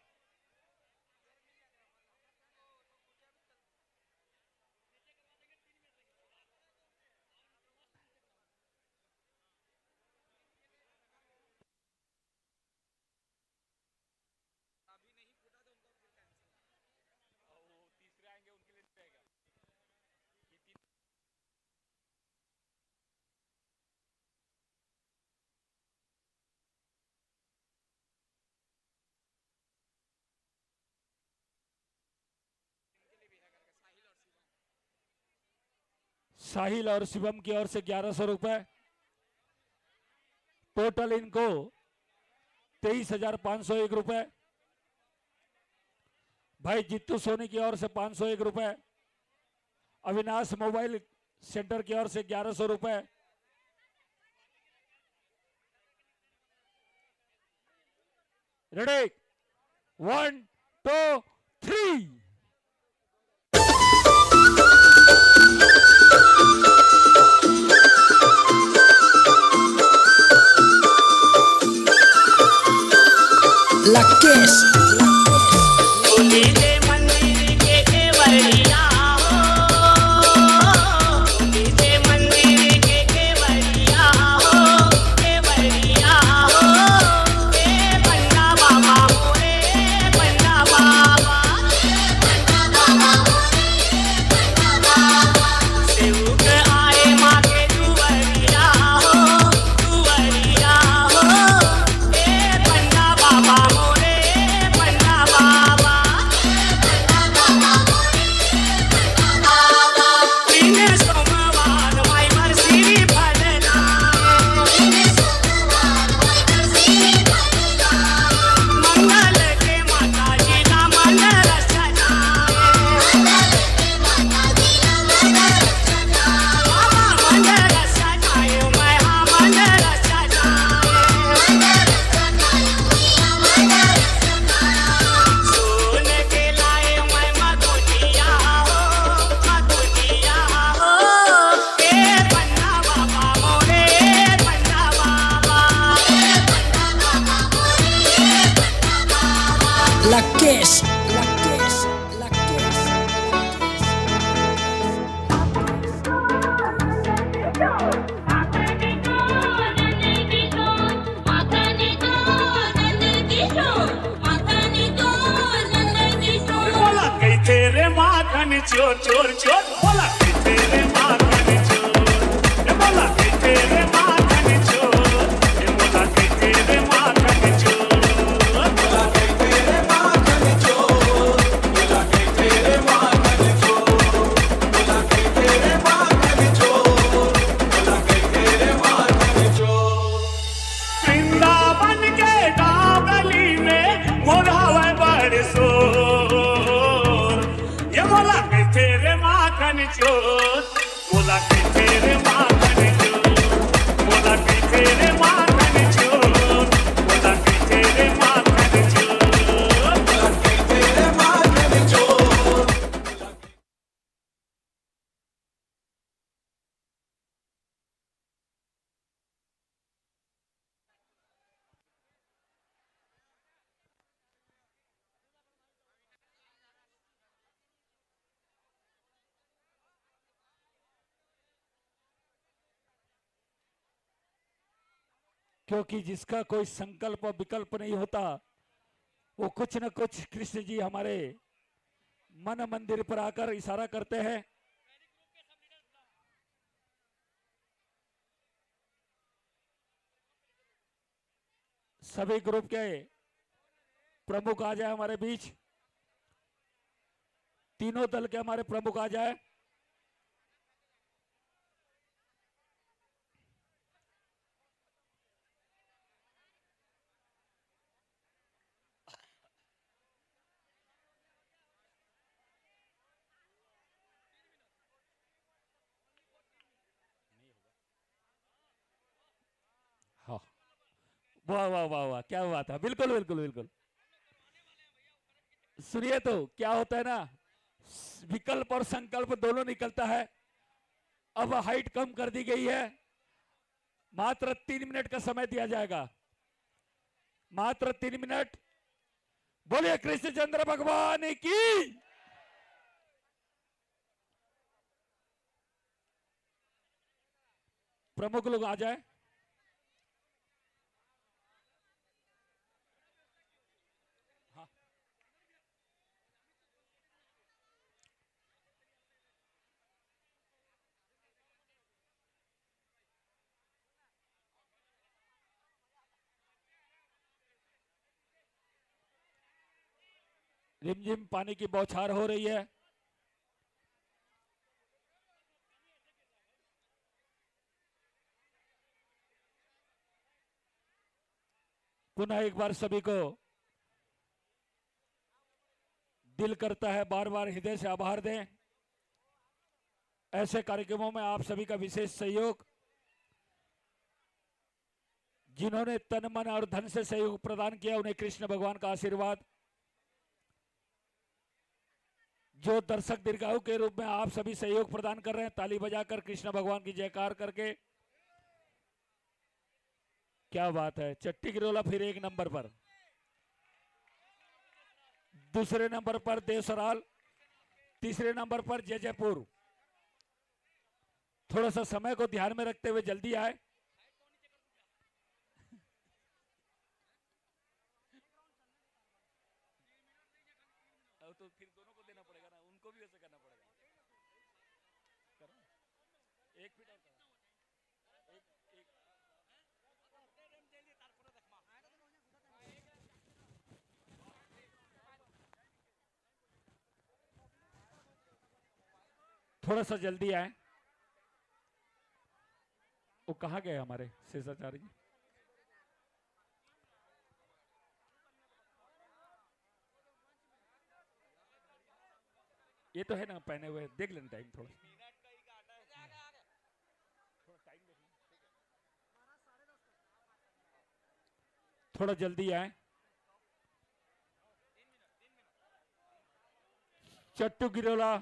साहिल और शिवम की ओर से 1100 रुपए, टोटल इनको 23,501 रुपए। भाई जित्तू सोनी की ओर से 501 रुपए, अविनाश मोबाइल सेंटर की ओर से 1100 रुपए। रेडी, 1 2 3। लकेश चोर चोर चोर बोला के तेरे माखन चोर ये बोला के तेरे माखन चोर ये बोला के तेरे माखन चोर बोला के तेरे माखन चोर बोला के तेरे माखन चोर बोला के तेरे माखन चोर बोला के तेरे माखन चोर वृंदावन के गाँव गली में मोरावे बरसोर ये बोला के तेरे माखन चोर बोला के तेरे माखन चोर बोला के तेरे माखन चोर बोला के तेरे माखन चोर बोला के तेरे माखन चोर क्योंकि जिसका कोई संकल्प और विकल्प नहीं होता वो कुछ न कुछ कृष्ण जी हमारे मन मंदिर पर आकर इशारा करते हैं। सभी ग्रुप के प्रमुख आ जाए हमारे बीच, तीनों दल के हमारे प्रमुख आ जाए। हाँ, वाह वाह वाह वाह, क्या बात है, बिल्कुल बिल्कुल बिल्कुल। सुनिए तो क्या होता है ना, विकल्प और संकल्प दोनों निकलता है। अब हाइट कम कर दी गई है, मात्र 3 मिनट का समय दिया जाएगा, मात्र 3 मिनट। बोलिए कृष्णचंद्र भगवान की। प्रमुख लोग आ जाए। रिमझिम पानी की बौछार हो रही है। पुनः एक बार सभी को दिल करता है बार बार हृदय से आभार दें। ऐसे कार्यक्रमों में आप सभी का विशेष सहयोग, जिन्होंने तन मन और धन से सहयोग प्रदान किया उन्हें कृष्ण भगवान का आशीर्वाद। जो दर्शक दीर्घायु के रूप में आप सभी सहयोग प्रदान कर रहे हैं, ताली बजाकर कृष्ण भगवान की जयकार करके। क्या बात है। चट्टी गिरोला फिर 1 नंबर पर, दूसरे नंबर पर देवसराल, तीसरे नंबर पर जयपुर। थोड़ा सा समय को ध्यान में रखते हुए जल्दी आए। तो फिर दोनों को देना पड़ेगा ना, उनको भी वैसे करना पड़ेगा। करो 1 फीट और थोड़ा सा जल्दी आए। वो कहाँ गए हमारे शेषाचार्य जी? ये तो है ना पहने हुए, देख लेना टाइम थोड़ा। थोड़ा जल्दी आए। चट्टू गिरोला,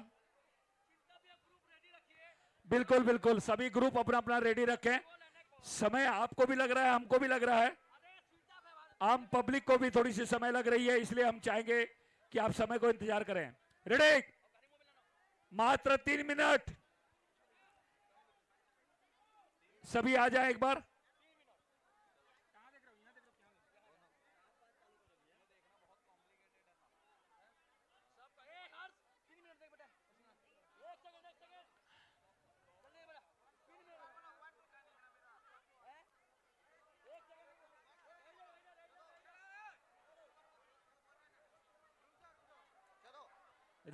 बिल्कुल बिल्कुल सभी ग्रुप अपना अपना रेडी रखें। समय आपको भी लग रहा है, हमको भी लग रहा है, आम पब्लिक को भी थोड़ी सी समय लग रही है, इसलिए हम चाहेंगे कि आप समय को इंतजार करें। रेडी, मात्र 3 मिनट। सभी आ जाए एक बार।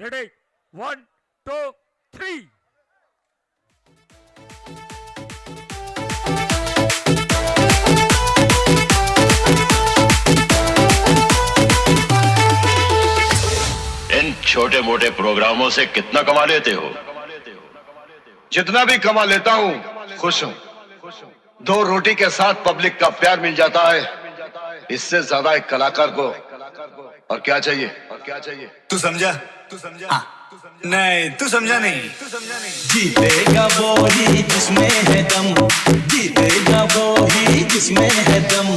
रेडी 1 2 3 इन छोटे मोटे प्रोग्रामों से कितना कमा लेते हो? जितना भी कमा लेता हूँ खुश हूँ। 2 रोटी के साथ पब्लिक का प्यार मिल जाता है, इससे ज्यादा एक कलाकार को और क्या चाहिए? तू समझा? हाँ। नहीं तू समझा नहीं। जीतेगा वो ही जिसमें है दम, जीतेगा वो ही जिसमें है दम,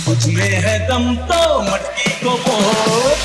कुछ में है दम तो मटकी को फोड़।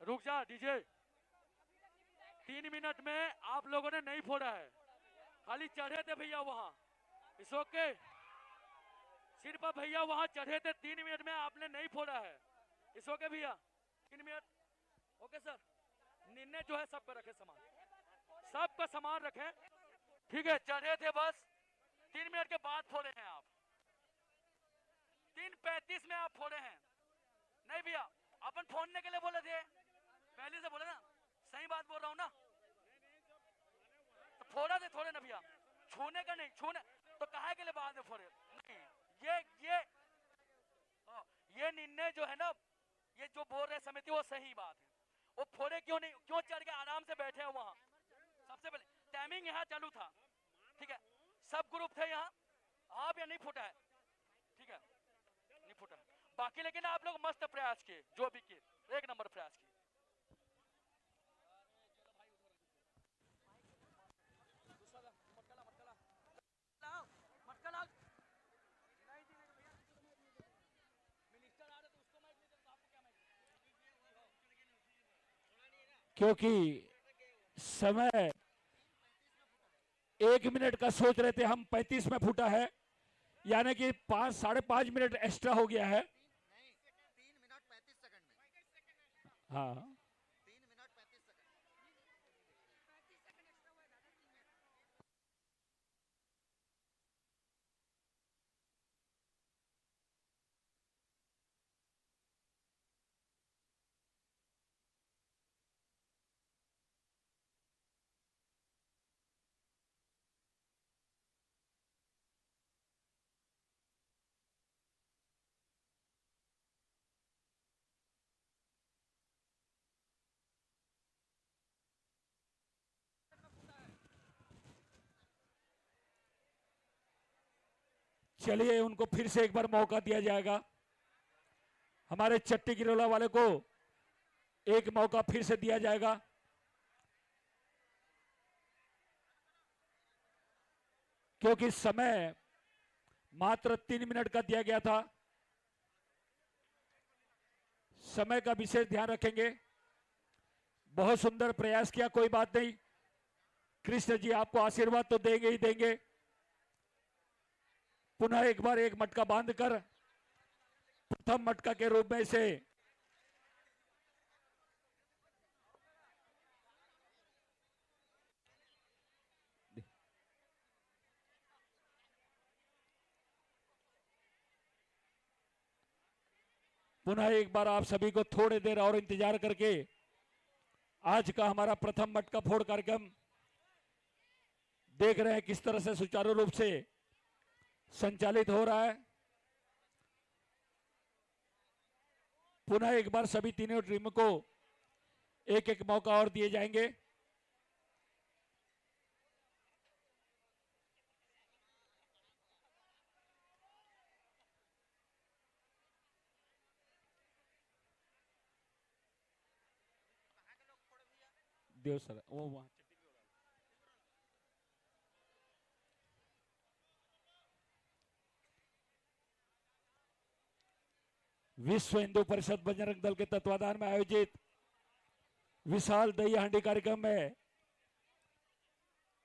रुक जा डीजे 3 मिनट में आप लोगों ने नहीं फोड़ा है, खाली चढ़े थे भैया वहां। इस ओके सिर्फ भैया वहां चढ़े थे, 3 मिनट में आपने नहीं फोड़ा है। इस ओके भैया 3 मिनट ओके सर। निर्णय जो है सबका रखे सामान, सबका सामान रखे, ठीक है। चढ़े थे बस 3 मिनट के बाद फोड़े हैं आप, 3:35 में आप फोड़े हैं। नहीं भैया अपन फोड़ने के लिए बोले थे, पहले से बोले ना, सही बात बोल रहा हूँ ना। तो फोड़ा थे थोड़े ना भैया, छूने का नहीं, छूने तो काहे के लिए बाद में फोड़े नहीं। ये निर्णय जो है ना, ये जो बोल रहे समिति वो सही बात है। वो फोड़े क्यों नहीं, क्यों चढ़ के आराम से बैठे हैं वहां। सबसे पहले टाइमिंग यहाँ चालू था, ठीक है, सब ग्रुप थे यहाँ, आप या नहीं फूटा है, ठीक है, नहीं फूटा है। बाकी लेकिन आप लोग मस्त प्रयास किए, जो भी किए, एक नंबर प्रयास किए। क्योंकि समय 1 मिनट का सोच रहे थे हम, 35 में फूटा है, यानी कि 5-5.5 मिनट एक्स्ट्रा हो गया है। हाँ, चलिए उनको फिर से एक बार मौका दिया जाएगा। हमारे चट्टी गिरोला वाले को एक मौका फिर से दिया जाएगा। क्योंकि समय मात्र 3 मिनट का दिया गया था। समय का विशेष ध्यान रखेंगे। बहुत सुंदर प्रयास किया, कोई बात नहीं, कृष्ण जी आपको आशीर्वाद तो देंगे ही देंगे। पुनः एक बार एक मटका बांधकर प्रथम मटका के रूप में से पुनः एक बार आप सभी को थोड़ी देर और इंतजार करके आज का हमारा प्रथम मटका फोड़ कार्यक्रम देख रहे हैं किस तरह से सुचारू रूप से संचालित हो रहा है। पुनः एक बार सभी तीनों टीम को एक एक मौका और दिए जाएंगे। देव सर वो वहां विश्व हिंदू परिषद बजरंग दल के तत्वाधान में आयोजित विशाल दही हांडी कार्यक्रम में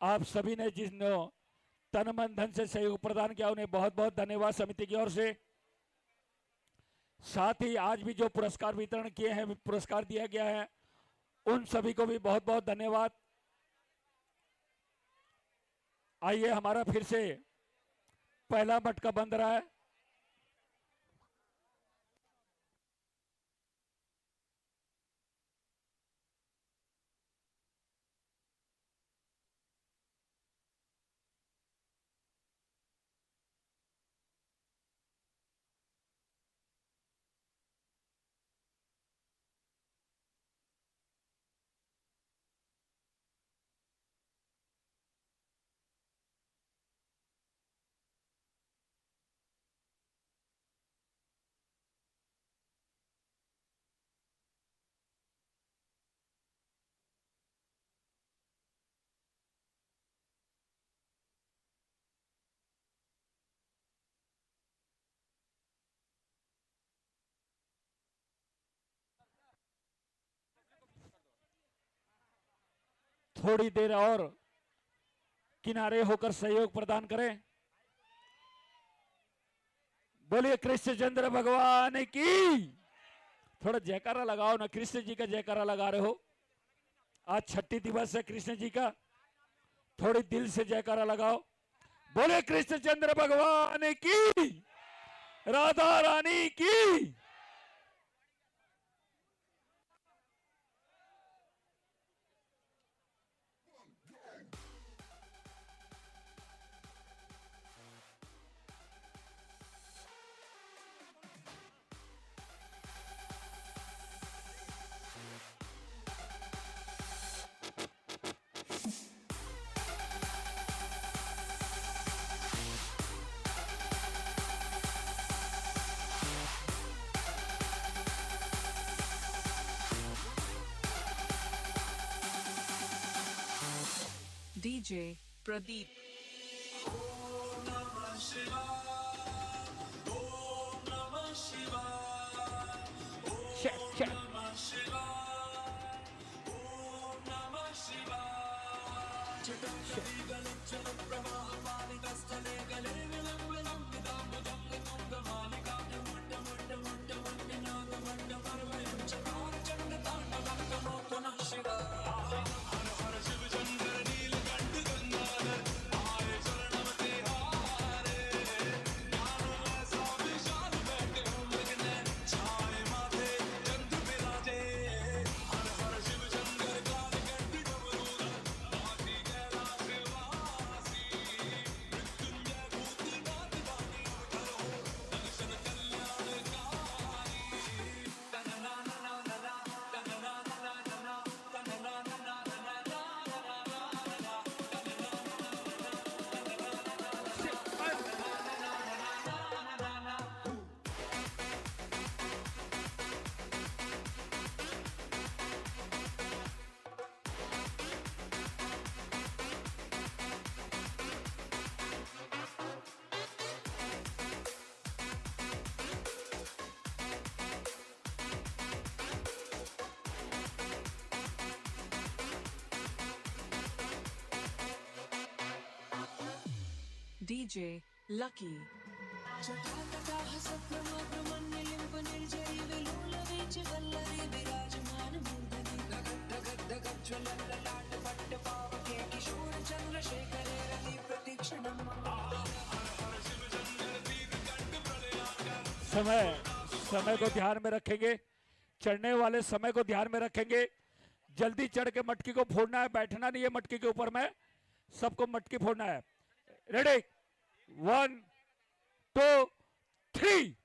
आप सभी ने जिन तन मन धन से सहयोग प्रदान किया उन्हें बहुत बहुत धन्यवाद समिति की ओर से। साथ ही आज भी जो पुरस्कार वितरण किए हैं, पुरस्कार दिया गया है, उन सभी को भी बहुत बहुत धन्यवाद। आइए हमारा फिर से पहला मटका बंद रहा है। थोड़ी देर और किनारे होकर सहयोग प्रदान करें। बोलिए कृष्णचंद्र भगवान की। थोड़ा जयकारा लगाओ ना, कृष्ण जी का जयकारा लगा रहे हो। आज छठी दिवस है कृष्ण जी का, थोड़ी दिल से जयकारा लगाओ। बोले कृष्णचंद्र भगवान की, राधा रानी की। डीजे प्रदीप डीजे लकी समय को ध्यान में रखेंगे, चढ़ने वाले समय को ध्यान में रखेंगे। जल्दी चढ़ के मटकी को फोड़ना है, बैठना नहीं है मटकी के ऊपर में, सबको मटकी फोड़ना है। रेडी 1 2 3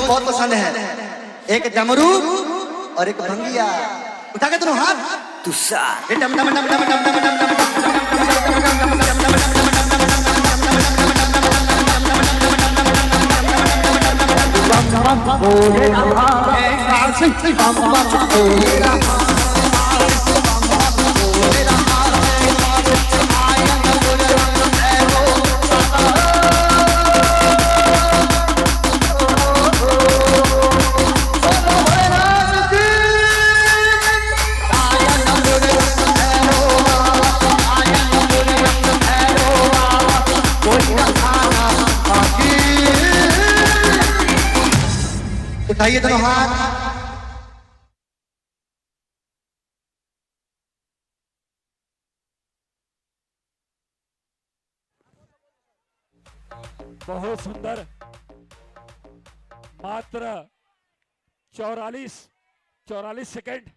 बहुत पसंद है, एक डमरू और एक भंगिया। उठा के दोनों हाथ तुसा डम डम डम डम डम डम उठाइए दोनों हाथ। बहुत सुंदर, मात्र 44 सेकंड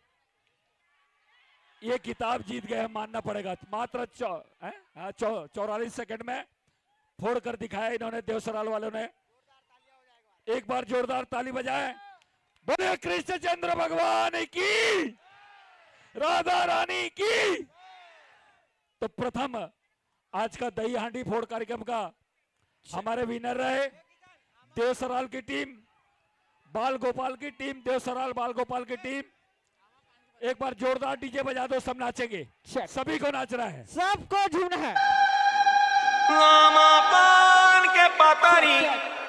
ये किताब जीत गए, मानना पड़ेगा। मात्र 44 सेकंड में फोड़ कर दिखाया इन्होंने, देवसराल वालों ने। एक बार जोरदार ताली बजाएं। बोले कृष्णचंद्र भगवान की, राधा रानी की। तो प्रथम आज का दही हांडी फोड़ कार्यक्रम का हमारे विनर रहे देवसराल की टीम, बाल गोपाल की टीम, देवसराल बाल गोपाल की टीम। एक बार जोरदार डीजे बजा दो, सब नाचेंगे, सभी को नाचना है, सबको झूमना है। आमा पान के पतरी,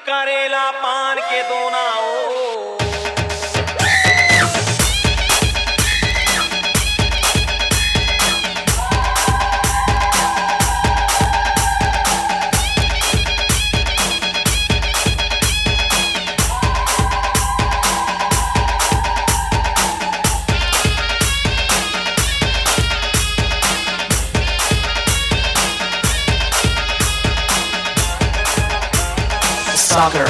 करेला पान के दोनाओ। Soccer.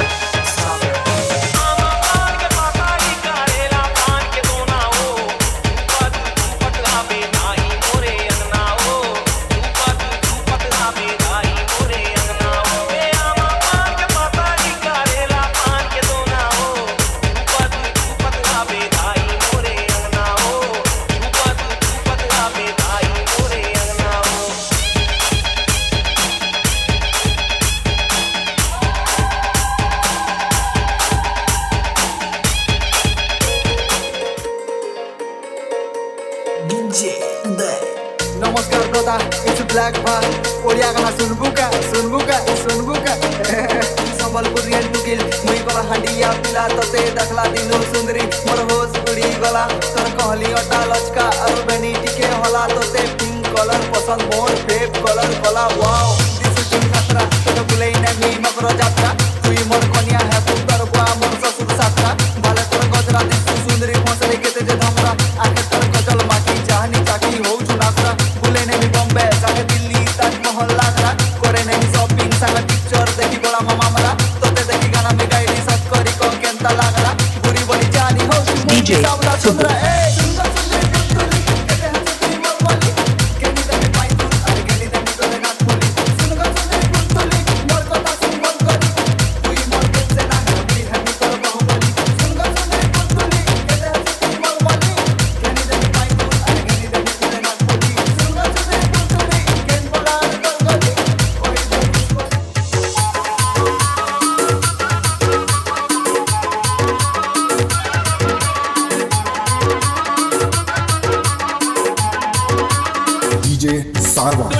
बैक भाई ओडिया गाना सुनबू का संबलपुर रियल टू गिल मुई गला हंडिया पिला तते देखला दिनो सुंदरी मोर होश उड़ी गला तोर कहली अटा लचका और बेनी टिके होला तते पिंक कलर पसंद मोर फेव कलर कला वाओ दिस इज खतरा तो बुले नहीं मकर जात्रा तुई मोर कन्या है पुत्र बुआ मोर ससुर सात्रा बाले तोर गजरा दिस सुंदरी फसले केते जे धमरा आके तोर गजल माटी चाहनी चाकी हो चुनाकरा बुले नहीं बॉम्बे जाके दिल्ली ताजमहल लागरा करे नहीं शॉपिंग संग पिक्चर देखी गोला मामा मरा तोते देखी गाना में गाइडी सब करी को केंता लागरा बुरी बड़ी जानी हो डीजे सुंदरा ए सारवा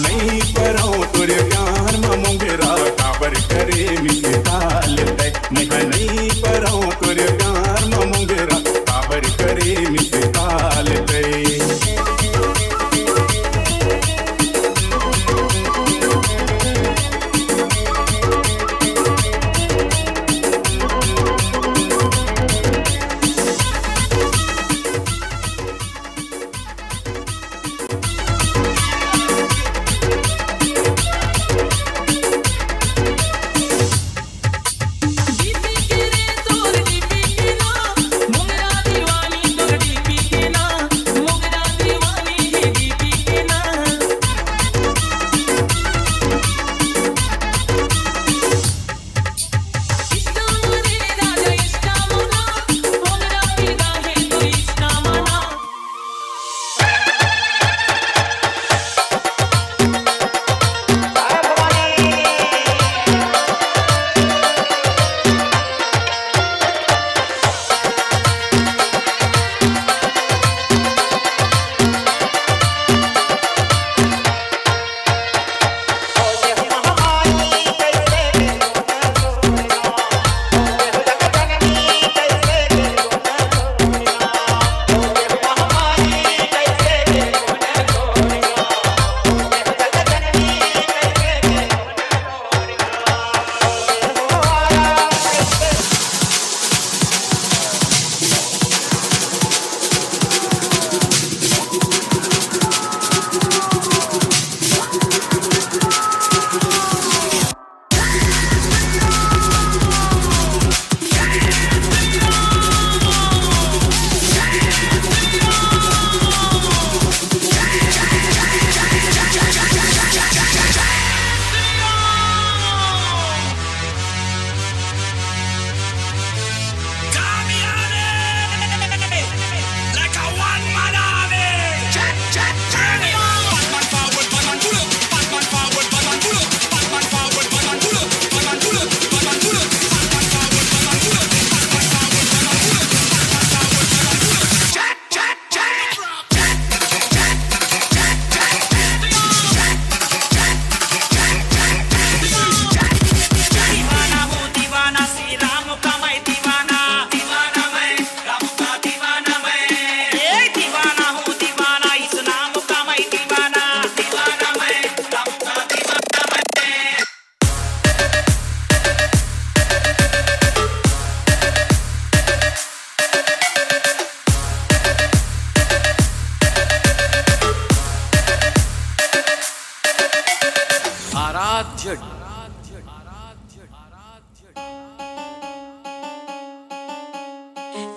नहीं करो तोरे प्यार में मोंगेरा काबर करे मिसाल दे मैं नहीं करो तोरे प्यार में मोंगेरा काबर करे मिसाल दे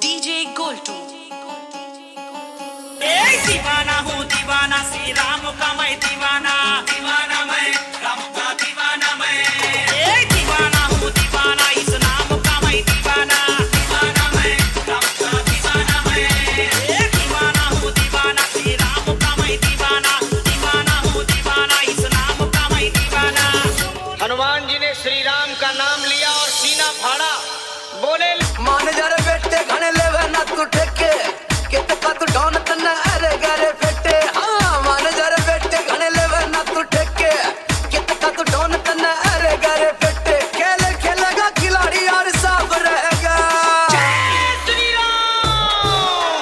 डीजे गोल्टू दीवाना हूँ दीवाना श्री राम का मैं दीवाना दीवाना मैं राम का दीवाना बोले मान जा रे बेटे घने लेवे ना तू ठेके कित का तू डॉन तन्ना अरे गरे बेटे हाँ मान जा रे बेटे घने लेवे ना तू ठेके कित का तू डॉन तन्ना अरे गरे बेटे खेले खेलेगा खिलाड़ी और साफ रहेगा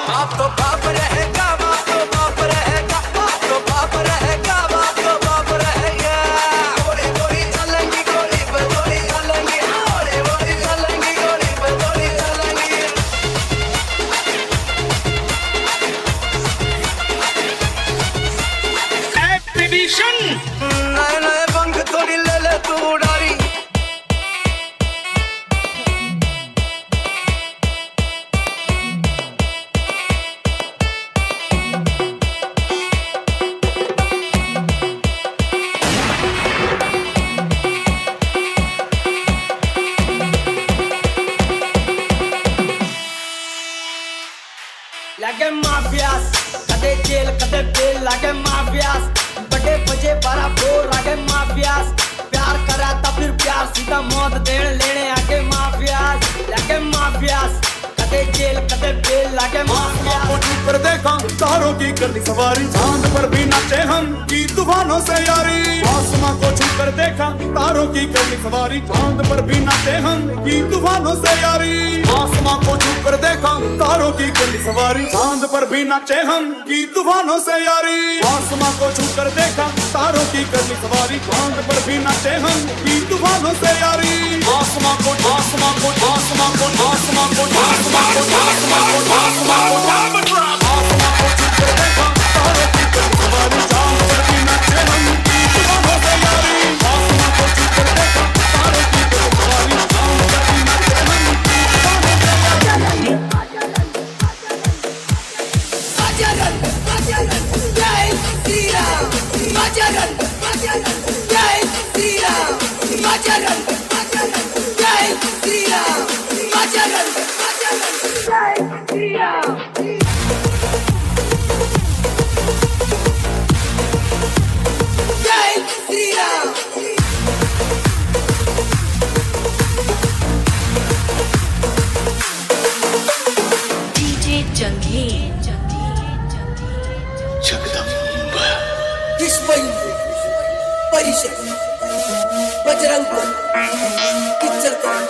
बाप तो बाप रहेगा बाप तो बाप रहेगा बाप तो बाप रहेगा बाप तो बाप रहेगा गोली गोली चलेंगी गोली पे गोली चलेंगी गोली गोली चलेंगी गोली पे गोली चलेंगी एक्सपीडिशन नए नए पंख थोड़ी ले ले तू उड़ारी लागे माफियास कदे जेल कदे बेल लागे माफियास बड़े बजे बारा बोर लागे माफियास प्यार करा था फिर प्यार सीधा मौत देने लेने आगे माफियास लागे माफियास कदे जेल कदे बेल लागे माफियास पर देखा तारों की करनी सवारी चांद पर भी नाचे हम की तूफानों से यारी आसमां को छू कर देखा तारों की करनी सवारी चांद पर भी नाचे हम की तूफानों से यारी आसमां को छू कर देखा तारों की करनी सवारी चांद पर भी नाचे हम की तूफानों से यारी आसमां को छू कर देखा तारों की करनी सवारी चांद पर भी नाचे हम की तूफानों से यारी आसमां को आसमां को आसमां को आसमां को आसमां को आसमां को आसमां को आसमां को छू कर देखा तारों की करनी सवारी चांद पर भी नाचे हम की तूफानों से यारी आसमां को छू कर देखा तारों की करनी सवारी चांद पर भी नाचे हम की तूफानों से यारी Majaran, Majaran, Jai Shri Ram. Majaran, Majaran, Jai Shri Ram. Majaran, Majaran, Jai Shri Ram. Majaran, Majaran, Jai Shri Ram. Jai Shri Ram. DJ Jangir. Vishwa Hindu परिषद बजरंग दल इज्जतगंज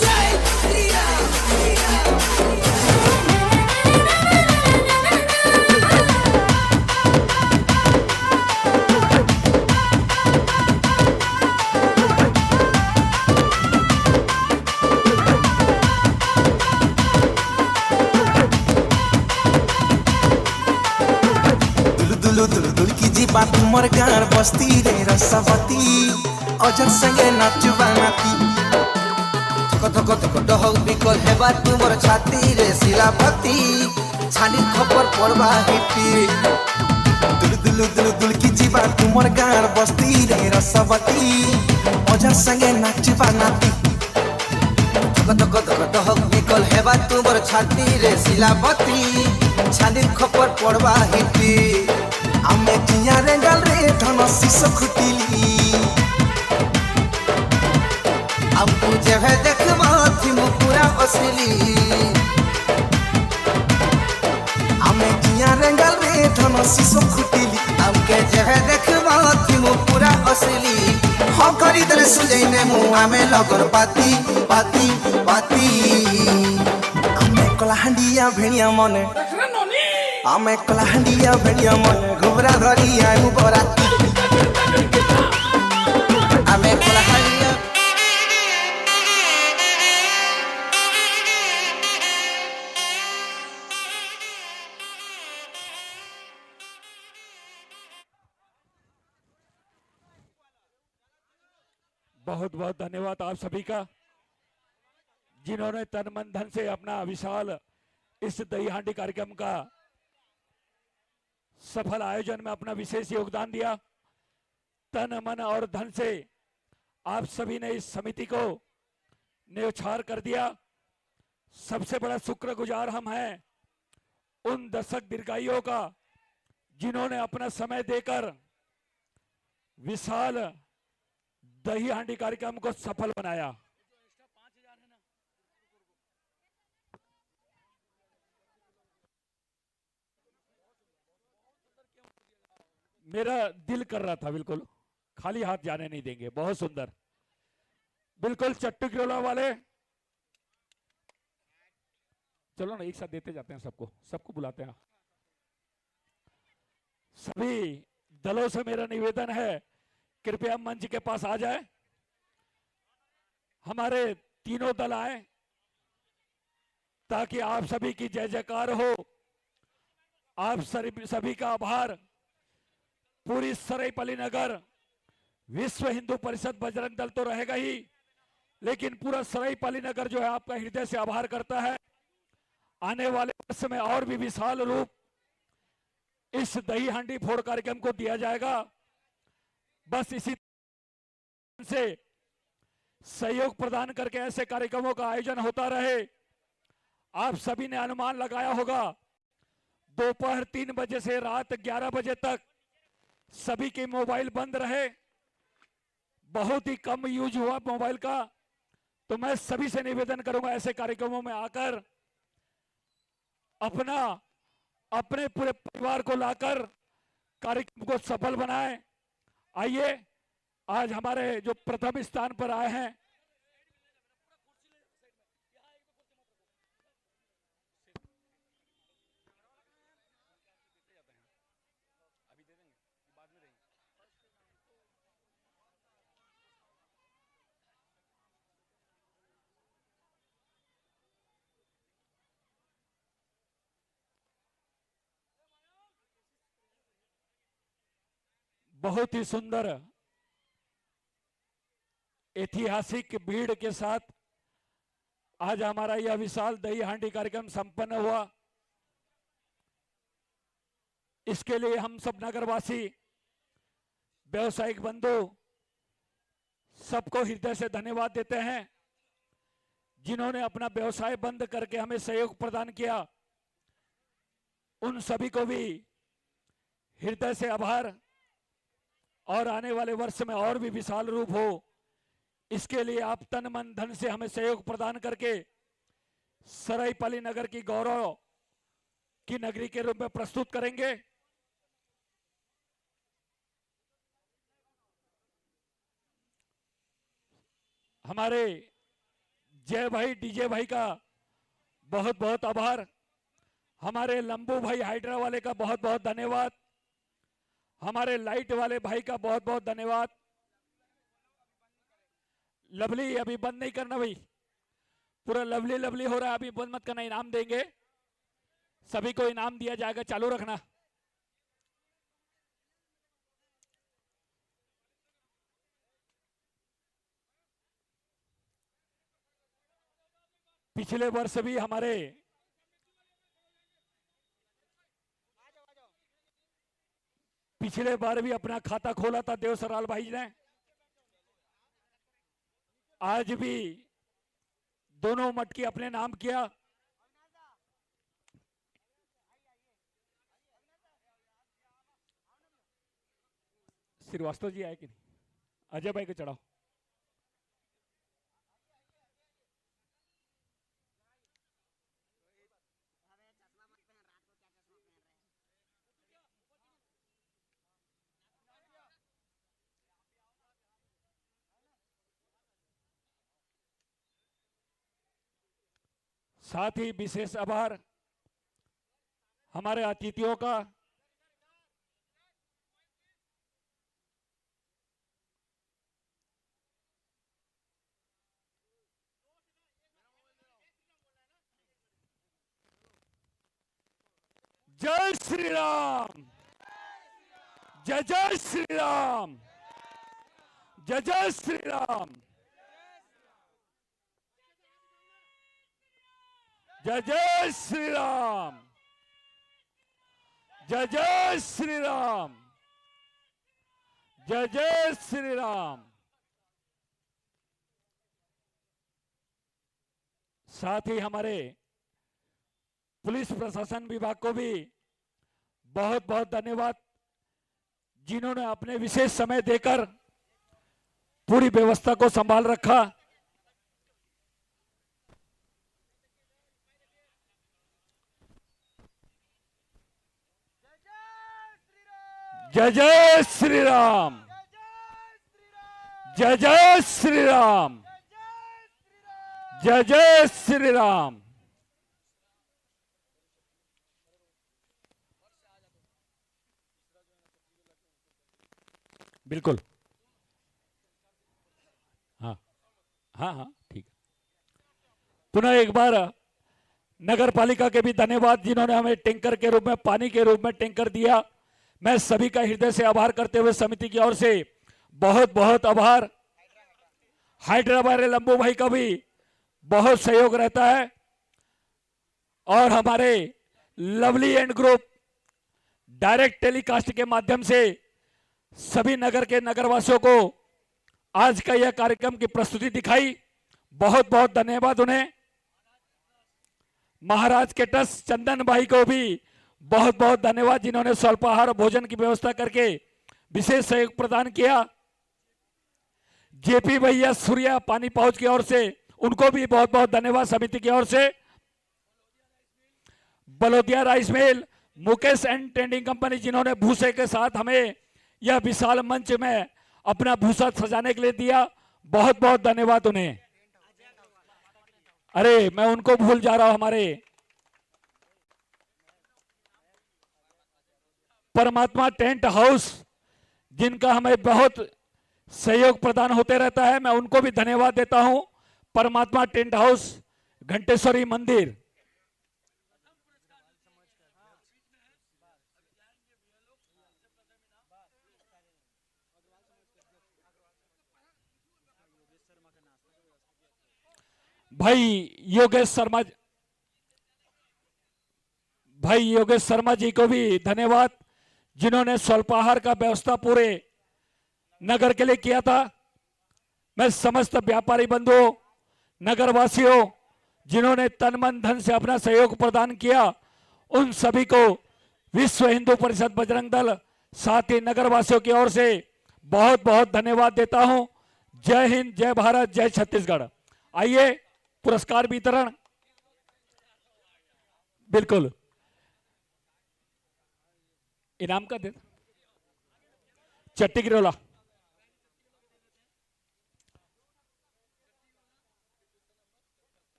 जय श्री राम दुल की जीवा तुमर गार बस्ती रे रसवती अजर संगे नाचवा नाती धक धक धक डहक बिकल हेबा तुमर छाती रे शिलापति छानी खबर पड़वा हिटी दुल की जीवा तुमर गार बस्ती रे रसवती अजर संगे नाचवा नाती धक धक धक डहक बिकल हेबा तुमर छाती रे शिलापति छानी खबर पड़वा हिटी आमे जिया रे गल रे धन शिशु खुटिली अब तुझे है देखबा थी मुपुरा असली आमे जिया रे गल रे धन शिशु खुटिली अब के जे है देखबा थी मुपुरा असली हो करी दरे सुजैने मुआ में लगन पाती पाती पाती आमे कलाहंडिया भेणिया मने आमे कलाहंडिया भेड़िया मन घुबरा धरिया बराती आमे कलाहंडिया बहुत बहुत धन्यवाद आप सभी का, जिन्होंने तन मन धन से अपना विशाल इस दही हांडी कार्यक्रम का सफल आयोजन में अपना विशेष योगदान दिया। तन मन और धन से आप सभी ने इस समिति को न्यौछावर कर दिया। सबसे बड़ा शुक्रगुजार हम हैं उन दर्शक दीर्घायुओं का जिन्होंने अपना समय देकर विशाल दही हांडी कार्यक्रम को सफल बनाया। मेरा दिल कर रहा था, बिल्कुल खाली हाथ जाने नहीं देंगे। बहुत सुंदर, बिल्कुल चट्टू गिरोला वाले। चलो ना एक साथ देते जाते हैं, सबको सबको बुलाते हैं। सभी दलों से मेरा निवेदन है, कृपया मंच के पास आ जाए। हमारे तीनों दल आए ताकि आप सभी की जय जयकार हो। आप सभी का आभार। पूरी सरायपाली नगर विश्व हिंदू परिषद बजरंग दल तो रहेगा ही, लेकिन पूरा सरायपाली नगर जो है आपका हृदय से आभार करता है। आने वाले वर्ष में और भी विशाल रूप इस दही हांडी फोड़ कार्यक्रम को दिया जाएगा। बस इसी से सहयोग प्रदान करके ऐसे कार्यक्रमों का आयोजन होता रहे। आप सभी ने अनुमान लगाया होगा, दोपहर 3 बजे से रात 11 बजे तक सभी के मोबाइल बंद रहे। बहुत ही कम यूज हुआ मोबाइल का। तो मैं सभी से निवेदन करूंगा, ऐसे कार्यक्रमों में आकर अपने पूरे परिवार को लाकर कार्यक्रम को सफल बनाएं। आइए, आज हमारे जो प्रथम स्थान पर आए हैं, बहुत ही सुंदर ऐतिहासिक भीड़ के साथ आज हमारा यह विशाल दही हांडी कार्यक्रम संपन्न हुआ। इसके लिए हम सब नगरवासी, व्यवसायिक बंधु सबको हृदय से धन्यवाद देते हैं, जिन्होंने अपना व्यवसाय बंद करके हमें सहयोग प्रदान किया। उन सभी को भी हृदय से आभार। और आने वाले वर्ष में और भी विशाल रूप हो, इसके लिए आप तन मन धन से हमें सहयोग प्रदान करके सरायपाली नगर की गौरव की नगरी के रूप में प्रस्तुत करेंगे। हमारे जय भाई डीजे भाई का बहुत बहुत आभार। हमारे लंबू भाई हाइड्रा वाले का बहुत बहुत धन्यवाद। हमारे लाइट वाले भाई का बहुत बहुत धन्यवाद। लवली अभी बंद नहीं करना भाई, पूरा लवली लवली हो रहा है, अभी बंद मत करना। इनाम देंगे, सभी को इनाम दिया जाएगा, चालू रखना। पिछले वर्ष भी हमारे पिछले बार भी अपना खाता खोला था देवसराल भाई ने। आज भी दोनों मटकी अपने नाम किया। श्रीवास्तव जी आए कि नहीं? अजय भाई को चढ़ाओ। साथ ही विशेष आभार हमारे अतिथियों का। जय श्री राम, जय जय श्री राम, जय जय श्री राम, जय जय श्री राम, जय जय श्री राम, जय जय श्री राम। साथ ही हमारे पुलिस प्रशासन विभाग को भी बहुत बहुत धन्यवाद जिन्होंने अपने विशेष समय देकर पूरी व्यवस्था को संभाल रखा। जय जय श्री राम, जय जय श्री राम, जय जय श्री राम। बिल्कुल, हाँ हाँ हाँ ठीक है। पुनः एक बार नगर पालिका के भी धन्यवाद जिन्होंने हमें टैंकर के रूप में, पानी के रूप में टैंकर दिया। मैं सभी का हृदय से आभार करते हुए समिति की ओर से बहुत बहुत आभार। हैदराबाद लंबू भाई का भी बहुत सहयोग रहता है और हमारे lovely and group direct telecast के माध्यम से सभी नगर के नगरवासियों को आज का यह कार्यक्रम की प्रस्तुति दिखाई। बहुत बहुत धन्यवाद उन्हें। महाराज के टस चंदन भाई को भी बहुत बहुत धन्यवाद जिन्होंने स्वल्पाहार भोजन की व्यवस्था करके विशेष सहयोग प्रदान किया। जेपी भैया सूर्या पानी पहुंच की ओर से उनको भी बहुत बहुत धन्यवाद समिति की ओर से। Balodiya rice mill, Mukesh and trading company जिन्होंने भूसे के साथ हमें यह विशाल मंच में अपना भूसा सजाने के लिए दिया, बहुत बहुत धन्यवाद उन्हें। अरे मैं उनको भूल जा रहा हूं, हमारे परमात्मा टेंट हाउस जिनका हमें बहुत सहयोग प्रदान होते रहता है, मैं उनको भी धन्यवाद देता हूं। परमात्मा टेंट हाउस, घंटेश्वरी मंदिर। भाई योगेश शर्मा जी को भी धन्यवाद जिन्होंने स्वल्पाहार का व्यवस्था पूरे नगर के लिए किया था। मैं समस्त व्यापारी बंधुओं, नगरवासियों जिन्होंने तन मन धन से अपना सहयोग प्रदान किया, उन सभी को विश्व हिंदू परिषद बजरंग दल साथ ही नगरवासियों की ओर से बहुत बहुत धन्यवाद देता हूं। जय हिंद, जय भारत, जय छत्तीसगढ़। आइए पुरस्कार वितरण। बिल्कुल, इनाम का दे चट्टी गिरोला।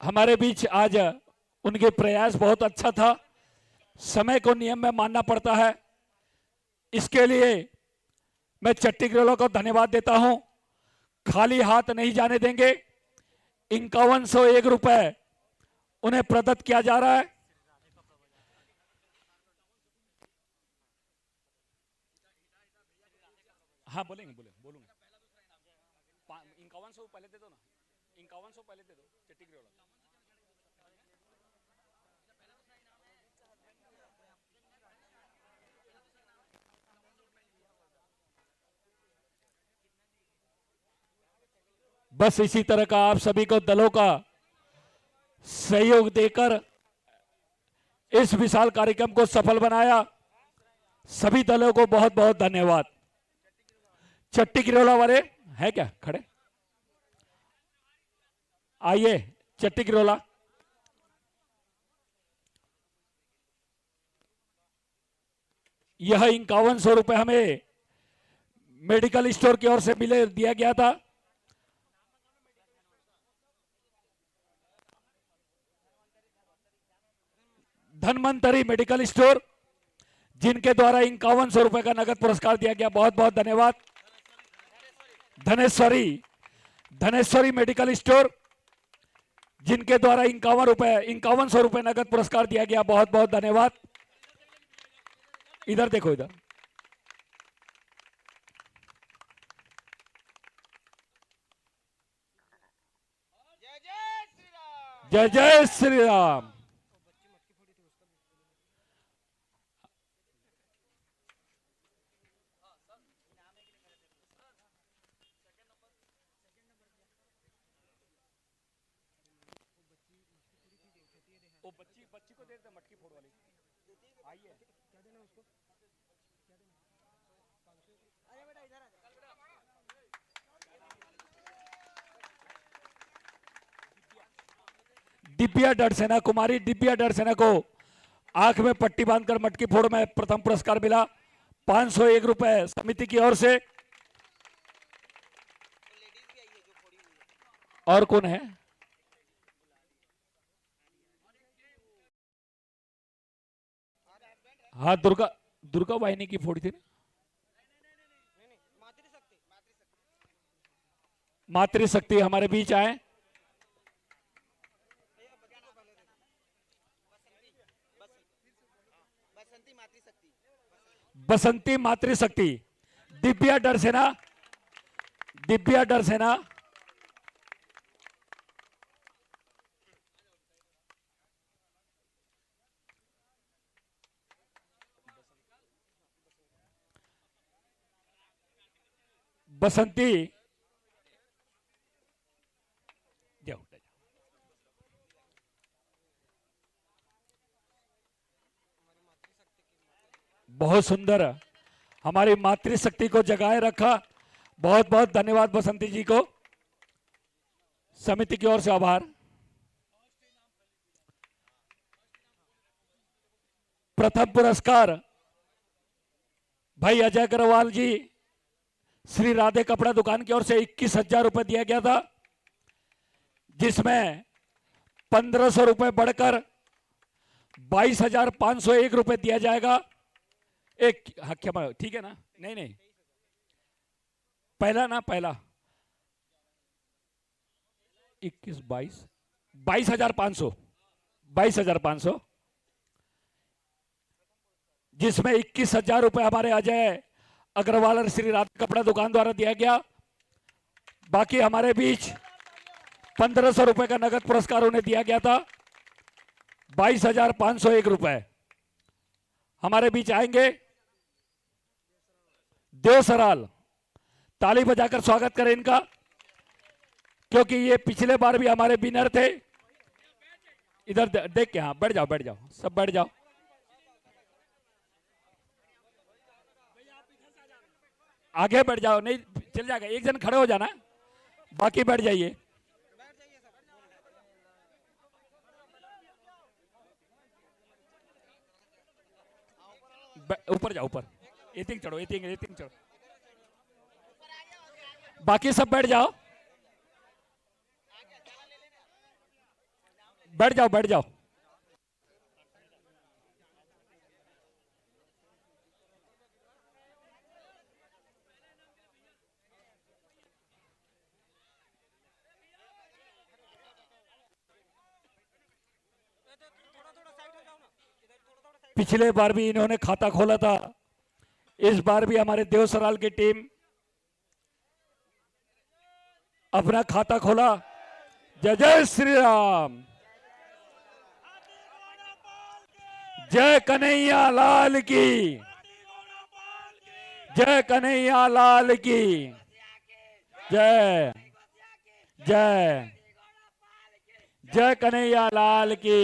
हमारे बीच आज उनके प्रयास बहुत अच्छा था। समय को नियम में मानना पड़ता है, इसके लिए मैं चट्टी गिरोला को धन्यवाद देता हूं। खाली हाथ नहीं जाने देंगे। 5101 रुपए उन्हें प्रदत्त किया जा रहा है। हाँ बोलूंगा 5100 पहले दे दो ना, 5100 पहले दे दो चट्टी गिरोला। बस इसी तरह का आप सभी को दलों का सहयोग देकर इस विशाल कार्यक्रम को सफल बनाया। सभी दलों को बहुत बहुत धन्यवाद। चट्टी गिरोला वाले है क्या खड़े? आइए चट्टी गिरोला। यह 5100 रुपए हमें मेडिकल स्टोर की ओर से दिया गया था। धनवंतरी मेडिकल स्टोर जिनके द्वारा 5100 रुपए का नगद पुरस्कार दिया गया, बहुत बहुत धन्यवाद। धनेश्वरी मेडिकल स्टोर जिनके द्वारा 5100 रुपए नगद पुरस्कार दिया गया, बहुत बहुत धन्यवाद। इधर देखो, इधर जय जय श्री राम। वो बच्ची को दे दे, मटकी फोड़ वाली। आइए दिव्या डरसेना, कुमारी दिव्या डरसेना को आंख में पट्टी बांधकर मटकी फोड़ में प्रथम पुरस्कार मिला 501 रुपए समिति की ओर से। और कौन है? हाँ, दुर्गा वाहिनी की फोड़ी थी ना। मातृशक्ति हमारे बीच आए। बसंती मातृशक्ति, दिव्या डरसेना, दिव्या डरसेना। बसंती जाओ। बहुत सुंदर हमारी मातृशक्ति को जगाए रखा। बहुत बहुत धन्यवाद बसंती जी को। समिति की ओर से आभार। प्रथम पुरस्कार भाई अजय अग्रवाल जी, श्री राधे कपड़ा दुकान की ओर से 21,000 रुपए दिया गया था, जिसमें 1,500 रुपए बढ़कर 22,501 रुपए दिया जाएगा। एक क्षमा, ठीक है ना? नहीं नहीं, पहला ना, पहला 21 22 22,500 22,500, जिसमें 21,000 रुपए हमारे अजय अग्रवाल और श्री राधा कपड़ा दुकान द्वारा दिया गया। बाकी हमारे बीच 1,500 रुपए का नगद पुरस्कार उन्हें दिया गया था। 22,501 रुपए हमारे बीच आएंगे देवसराल। ताली बजाकर स्वागत करें इनका, क्योंकि ये पिछले बार भी हमारे विनर थे। इधर देख के, हाँ बैठ जाओ, बैठ जाओ, सब बैठ जाओ। आगे बैठ जाओ, नहीं चल जाएगा, एक जन खड़े हो जाना, बाकी बैठ जाइए। ऊपर जाओ, ऊपर एथिंग चढ़ो, एथिंग चढ़ो, बाकी सब बैठ जाओ, बैठ जाओ, बैठ जाओ। पिछले बार भी इन्होंने खाता खोला था, इस बार भी हमारे देवसराल की टीम अपना खाता खोला। जय जय श्री राम, जय कन्हैया लाल की, जय कन्हैया लाल की, जय जय जय कन्हैया लाल की,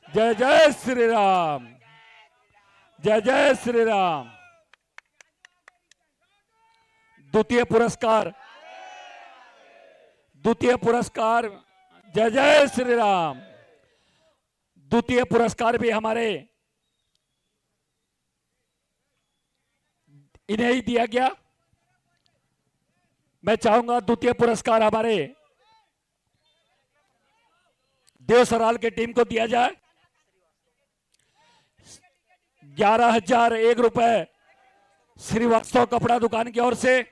जय जय श्री राम, जय जय श्री राम। द्वितीय पुरस्कार, द्वितीय पुरस्कार, जय जय श्री राम। द्वितीय पुरस्कार भी हमारे इन्हें ही दिया गया। मैं चाहूंगा द्वितीय पुरस्कार हमारे देवसराल के टीम को दिया जाए। 11,001 रुपए श्रीवास्तव कपड़ा दुकान की ओर से,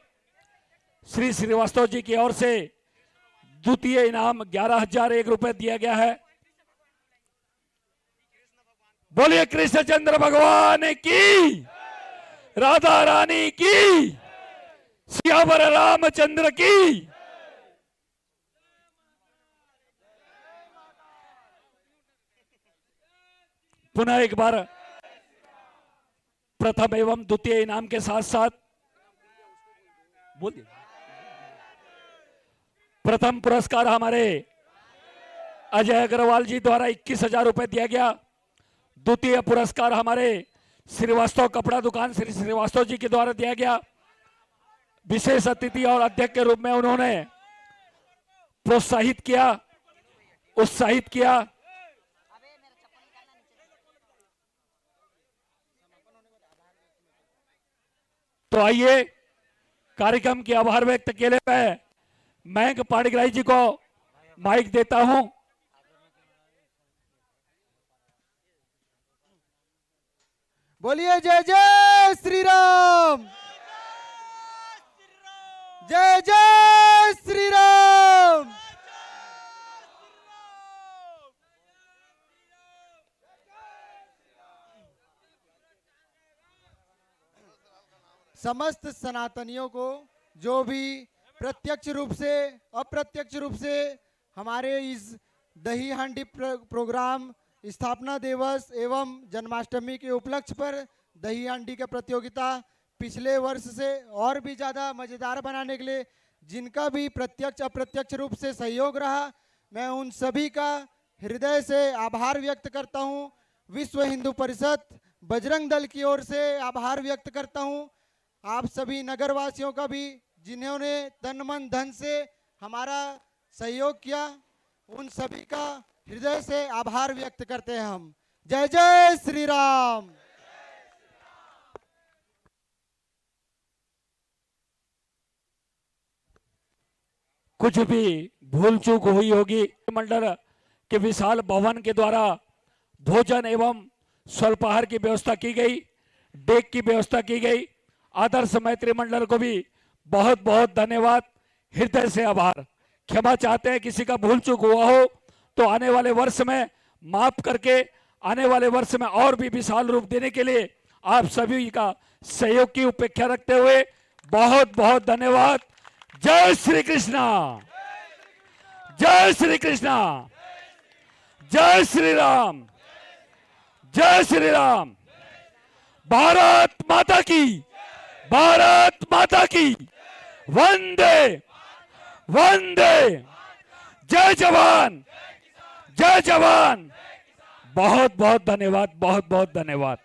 श्री श्रीवास्तव जी की ओर से द्वितीय इनाम 11,001 रुपए दिया गया है। बोलिए कृष्णचंद्र भगवान की, राधा रानी की, सियावर रामचंद्र की। पुनः एक बार प्रथम एवं द्वितीय इनाम के साथ साथ बोलिए, प्रथम पुरस्कार हमारे अजय अग्रवाल जी द्वारा 21,000 रुपए दिया गया। द्वितीय पुरस्कार हमारे श्रीवास्तव कपड़ा दुकान श्री श्रीवास्तव जी के द्वारा दिया गया। विशेष अतिथि और अध्यक्ष के रूप में उन्होंने प्रोत्साहित किया, उत्साहित किया। तो आइए कार्यक्रम के आभार व्यक्त के लिए मैं मयंक पाणिग्राही जी को माइक देता हूं। बोलिए जय जय श्री राम, जय जय श्री राम। समस्त सनातनियों को जो भी प्रत्यक्ष रूप से अप्रत्यक्ष रूप से हमारे इस दही हांडी प्रोग्राम स्थापना दिवस एवं जन्माष्टमी के उपलक्ष्य पर दही हांडी का प्रतियोगिता पिछले वर्ष से और भी ज़्यादा मज़ेदार बनाने के लिए जिनका भी प्रत्यक्ष अप्रत्यक्ष रूप से सहयोग रहा, मैं उन सभी का हृदय से आभार व्यक्त करता हूं। विश्व हिंदू परिषद बजरंग दल की ओर से आभार व्यक्त करता हूं। आप सभी नगरवासियों का भी जिन्होंने तन मन धन से हमारा सहयोग किया, उन सभी का हृदय से आभार व्यक्त करते हैं हम। जय जय श्री राम। कुछ भी भूल चूक हुई होगी, मंडल के विशाल भवन के द्वारा भोजन एवं स्वल्पाहार की व्यवस्था की गई, डेक की व्यवस्था की गई। आदर्श मैत्री मंडल को भी बहुत बहुत धन्यवाद, हृदय से आभार। क्षमा चाहते हैं किसी का भूल चूक हुआ हो तो आने वाले वर्ष में माफ करके आने वाले वर्ष में और भी विशाल रूप देने के लिए आप सभी का सहयोग की उपेक्षा रखते हुए बहुत बहुत धन्यवाद। जय श्री कृष्णा, जय श्री कृष्णा, जय श्री राम, जय श्री राम। भारत माता की, भारत माता की, वंदे वंदे। जय जवान, जय जवान। बहुत बहुत धन्यवाद, बहुत बहुत धन्यवाद।